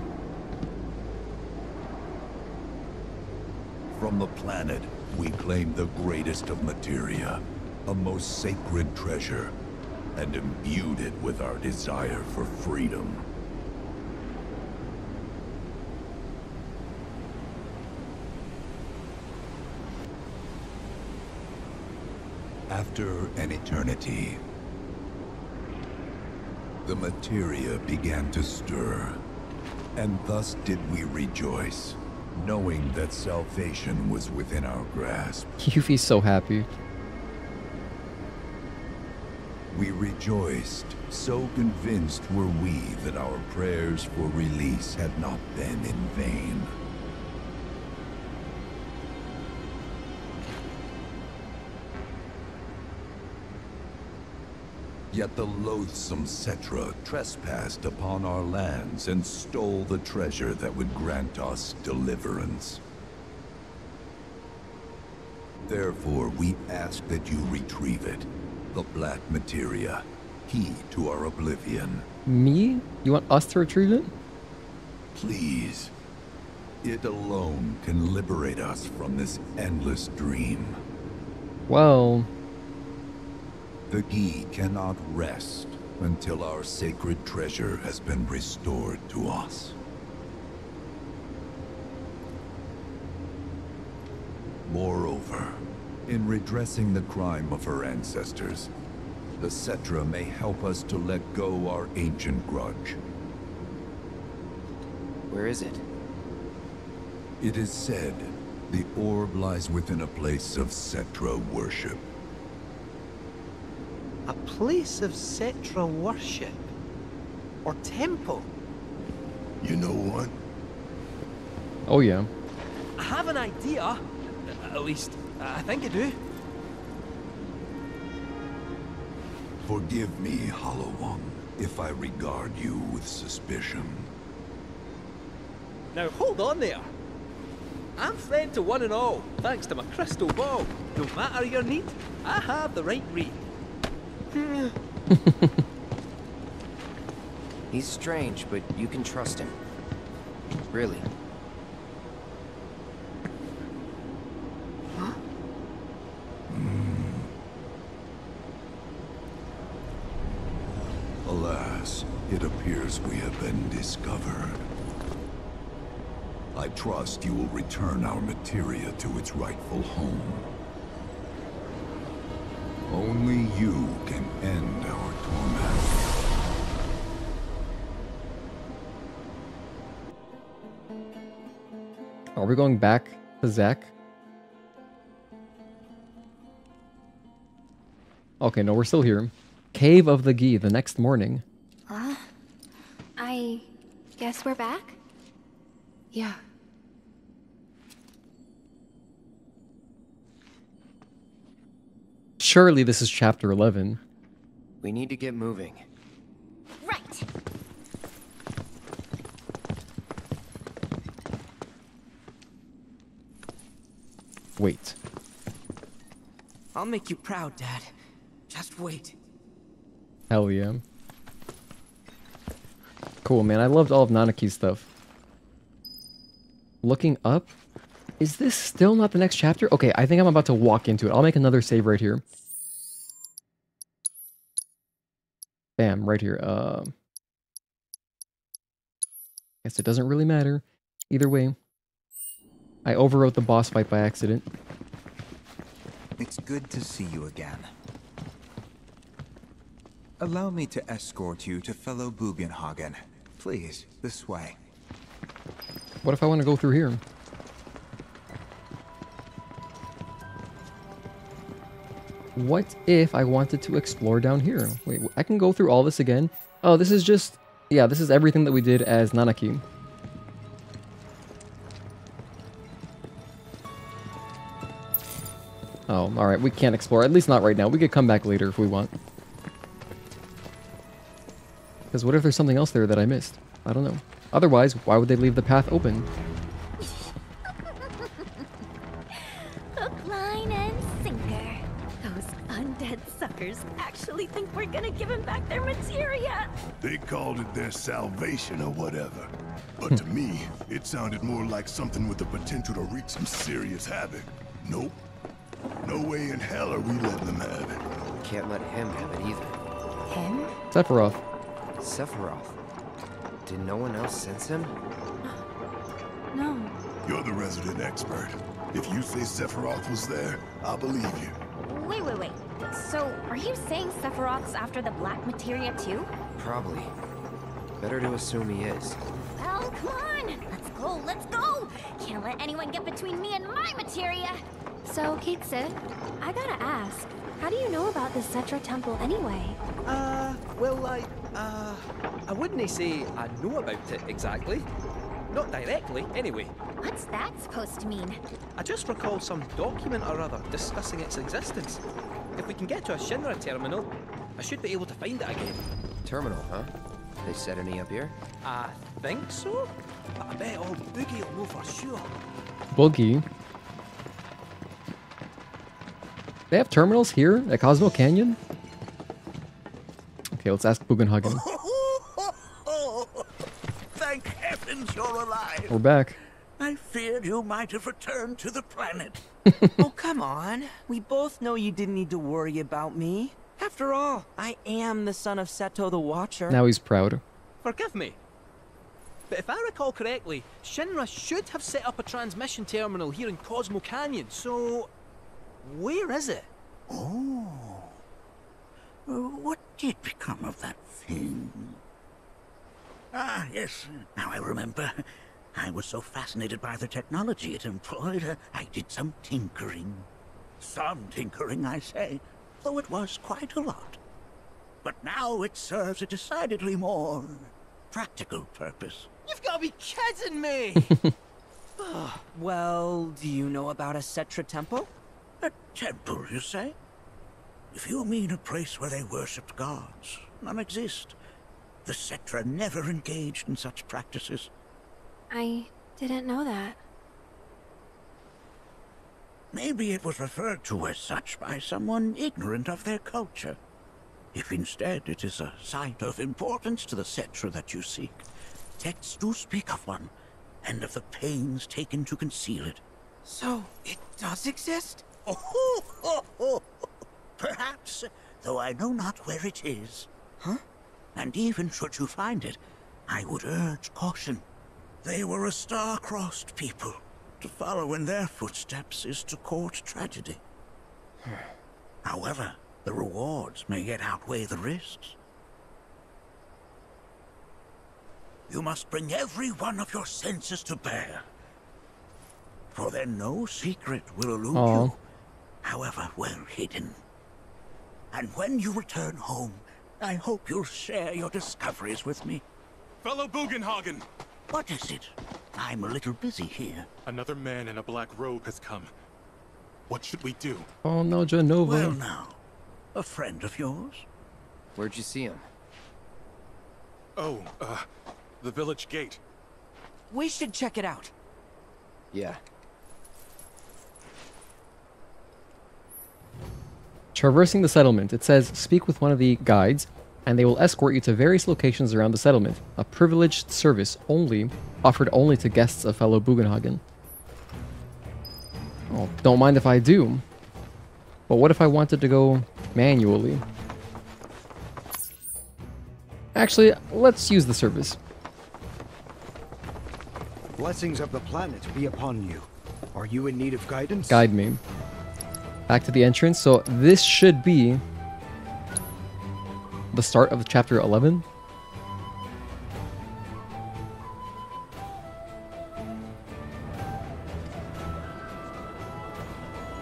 From the planet, we claim the greatest of materia, a most sacred treasure, and imbued it with our desire for freedom. After an eternity, the materia began to stir, and thus did we rejoice, knowing that salvation was within our grasp. Yuffie's so happy. We rejoiced, so convinced were we that our prayers for release had not been in vain. Yet the loathsome Cetra trespassed upon our lands and stole the treasure that would grant us deliverance. Therefore, we ask that you retrieve it, the black materia, key to our oblivion. Me? You want us to retrieve it? Please. It alone can liberate us from this endless dream. Well... The key cannot rest until our sacred treasure has been restored to us. Moreover, in redressing the crime of her ancestors, the Cetra may help us to let go our ancient grudge. Where is it? It is said the orb lies within a place of Cetra worship. A place of Cetra worship? Or temple? You know what? Oh yeah. I have an idea. At least, I think I do. Forgive me, Hollow One, if I regard you with suspicion. Now hold on there. I'm friend to one and all, thanks to my crystal ball. No matter your need, I have the right read. He's strange, but you can trust him. Really. Huh? Alas, it appears we have been discovered. I trust you will return our materia to its rightful home. Only you can end our torment. Are we going back to Zack? Okay, no, we're still here. Cave of the Gi the next morning. I guess we're back? Yeah. Surely this is chapter 11. We need to get moving. Right. Wait. I'll make you proud, Dad. Just wait. Hell yeah. Cool, man. I loved all of Nanaki's stuff. Looking up? Is this still not the next chapter? Okay, I think I'm about to walk into it. I'll make another save right here. Bam, right here. Guess it doesn't really matter. Either way. I overwrote the boss fight by accident. It's good to see you again. Allow me to escort you to fellow Bugenhagen. Please, this way. What if I want to go through here? What if I wanted to explore down here? Wait, I can go through all this again? Oh, this is just... Yeah, this is everything that we did as Nanaki. Oh, alright, we can't explore. At least not right now. We could come back later if we want. Because what if there's something else there that I missed? I don't know. Otherwise, why would they leave the path open? Hook, line, and sinker. Those undead suckers actually think we're gonna give them back their materia. They called it their salvation or whatever. But to me, it sounded more like something with the potential to wreak some serious havoc. Nope. No way in hell are we letting them have it. Can't let him have it either. Him? Sephiroth. Sephiroth? Did no one else sense him? No. You're the resident expert. If you say Sephiroth was there, I'll believe you. Wait. So, are you saying Sephiroth's after the black materia too? Probably. Better to assume he is. Well, come on! Let's go! Can't let anyone get between me and my materia! So, Cait Sith, I gotta ask, how do you know about the Cetra Temple anyway? Well, I wouldn't say I know about it exactly. Not directly, anyway. What's that supposed to mean? I just recall some document or other discussing its existence. If we can get to a Shinra terminal, I should be able to find it again. Terminal, huh? They set any up here? I think so, but I bet old Boogie will know for sure. Boogie? They have terminals here at Cosmo Canyon? Okay, let's ask Bugenhagen. Thank heavens you're alive. We're back. I feared you might have returned to the planet. Oh, come on. We both know you didn't need to worry about me. After all, I am the son of Seto the Watcher. Now he's proud. Forgive me. But if I recall correctly, Shinra should have set up a transmission terminal here in Cosmo Canyon, so... where is it? Oh. What did become of that thing? Ah, yes. Now I remember. I was so fascinated by the technology it employed, I did some tinkering. Some tinkering, I say, though it was quite a lot. But now it serves a decidedly more practical purpose. You've got to be kidding me! Well, do you know about a Cetra temple? A temple, you say? If you mean a place where they worshipped gods, none exist. The Cetra never engaged in such practices. I didn't know that. Maybe it was referred to as such by someone ignorant of their culture. If instead it is a site of importance to the Cetra that you seek, texts do speak of one, and of the pains taken to conceal it. So, it does exist? Oh, perhaps, though I know not where it is. Huh? And even should you find it, I would urge caution. They were a star-crossed people. To follow in their footsteps is to court tragedy. However, the rewards may yet outweigh the risks. You must bring every one of your senses to bear. For then no secret will elude you, however well hidden. And when you return home, I hope you'll share your discoveries with me. Fellow Bugenhagen! What is it? I'm a little busy here. Another man in a black robe has come. What should we do? Oh no, Genova. Well now, a friend of yours? Where'd you see him? Oh, the village gate. We should check it out. Yeah. Traversing the settlement. It says, speak with one of the guides, and they will escort you to various locations around the settlement. A privileged service offered only to guests of fellow Bugenhagen. Oh, don't mind if I do. But what if I wanted to go manually? Actually, let's use the service. Blessings of the planet be upon you. Are you in need of guidance? Guide me. Back to the entrance. So this should be the start of chapter 11.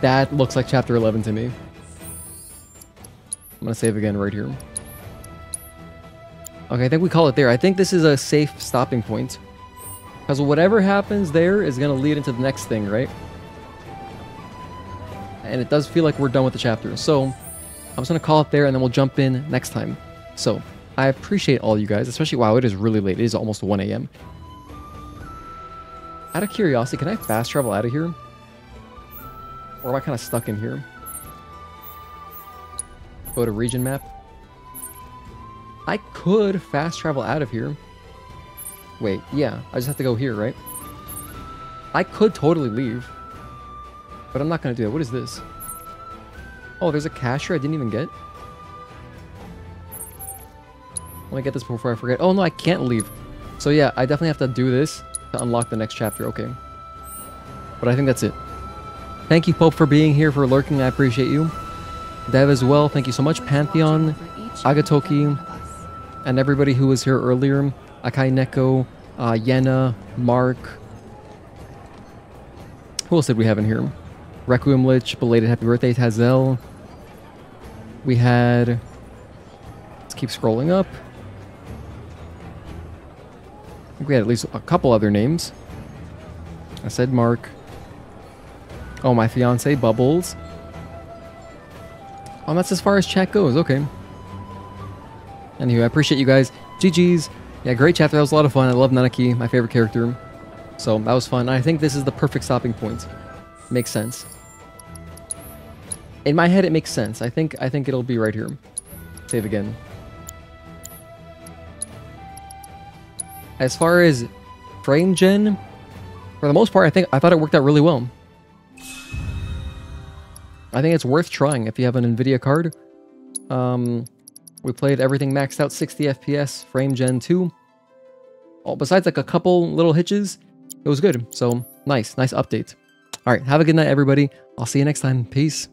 That looks like chapter 11 to me. I'm gonna save again right here. Okay, I think we call it there. I think this is a safe stopping point. Because whatever happens there is gonna lead into the next thing, right? And it does feel like we're done with the chapter. So I'm just gonna call it there and then we'll jump in next time. So I appreciate all you guys, especially, wow, it is really late. It is almost 1 a.m. Out of curiosity, can I fast travel out of here? Or am I kind of stuck in here? Go to region map. I could fast travel out of here. Wait, yeah, I just have to go here, right? I could totally leave. But I'm not going to do that. What is this? Oh, there's a cashier I didn't even get. Let me get this before I forget. Oh, no, I can't leave. So yeah, I definitely have to do this to unlock the next chapter. Okay. But I think that's it. Thank you, Pope, for being here, for lurking. I appreciate you. Dev as well. Thank you so much. Pantheon, Agatoki, and everybody who was here earlier. Akai Neko, Yena, Mark. Who else did we have in here? Requiem Lich, belated happy birthday, Tazel. We had... Let's keep scrolling up. I think we had at least a couple other names. I said Mark. Oh, my fiance, Bubbles. Oh, that's as far as chat goes. Okay. Anyway, I appreciate you guys. GG's. Yeah, great chapter. That was a lot of fun. I love Nanaki, my favorite character. So that was fun. I think this is the perfect stopping point. Makes sense. In my head, it makes sense. I think it'll be right here. Save again. As far as frame gen, for the most part, I thought it worked out really well. I think it's worth trying if you have an NVIDIA card. We played everything maxed out, 60 FPS, frame gen 2. Oh, besides like a couple little hitches, it was good. So nice update. All right, have a good night, everybody. I'll see you next time. Peace.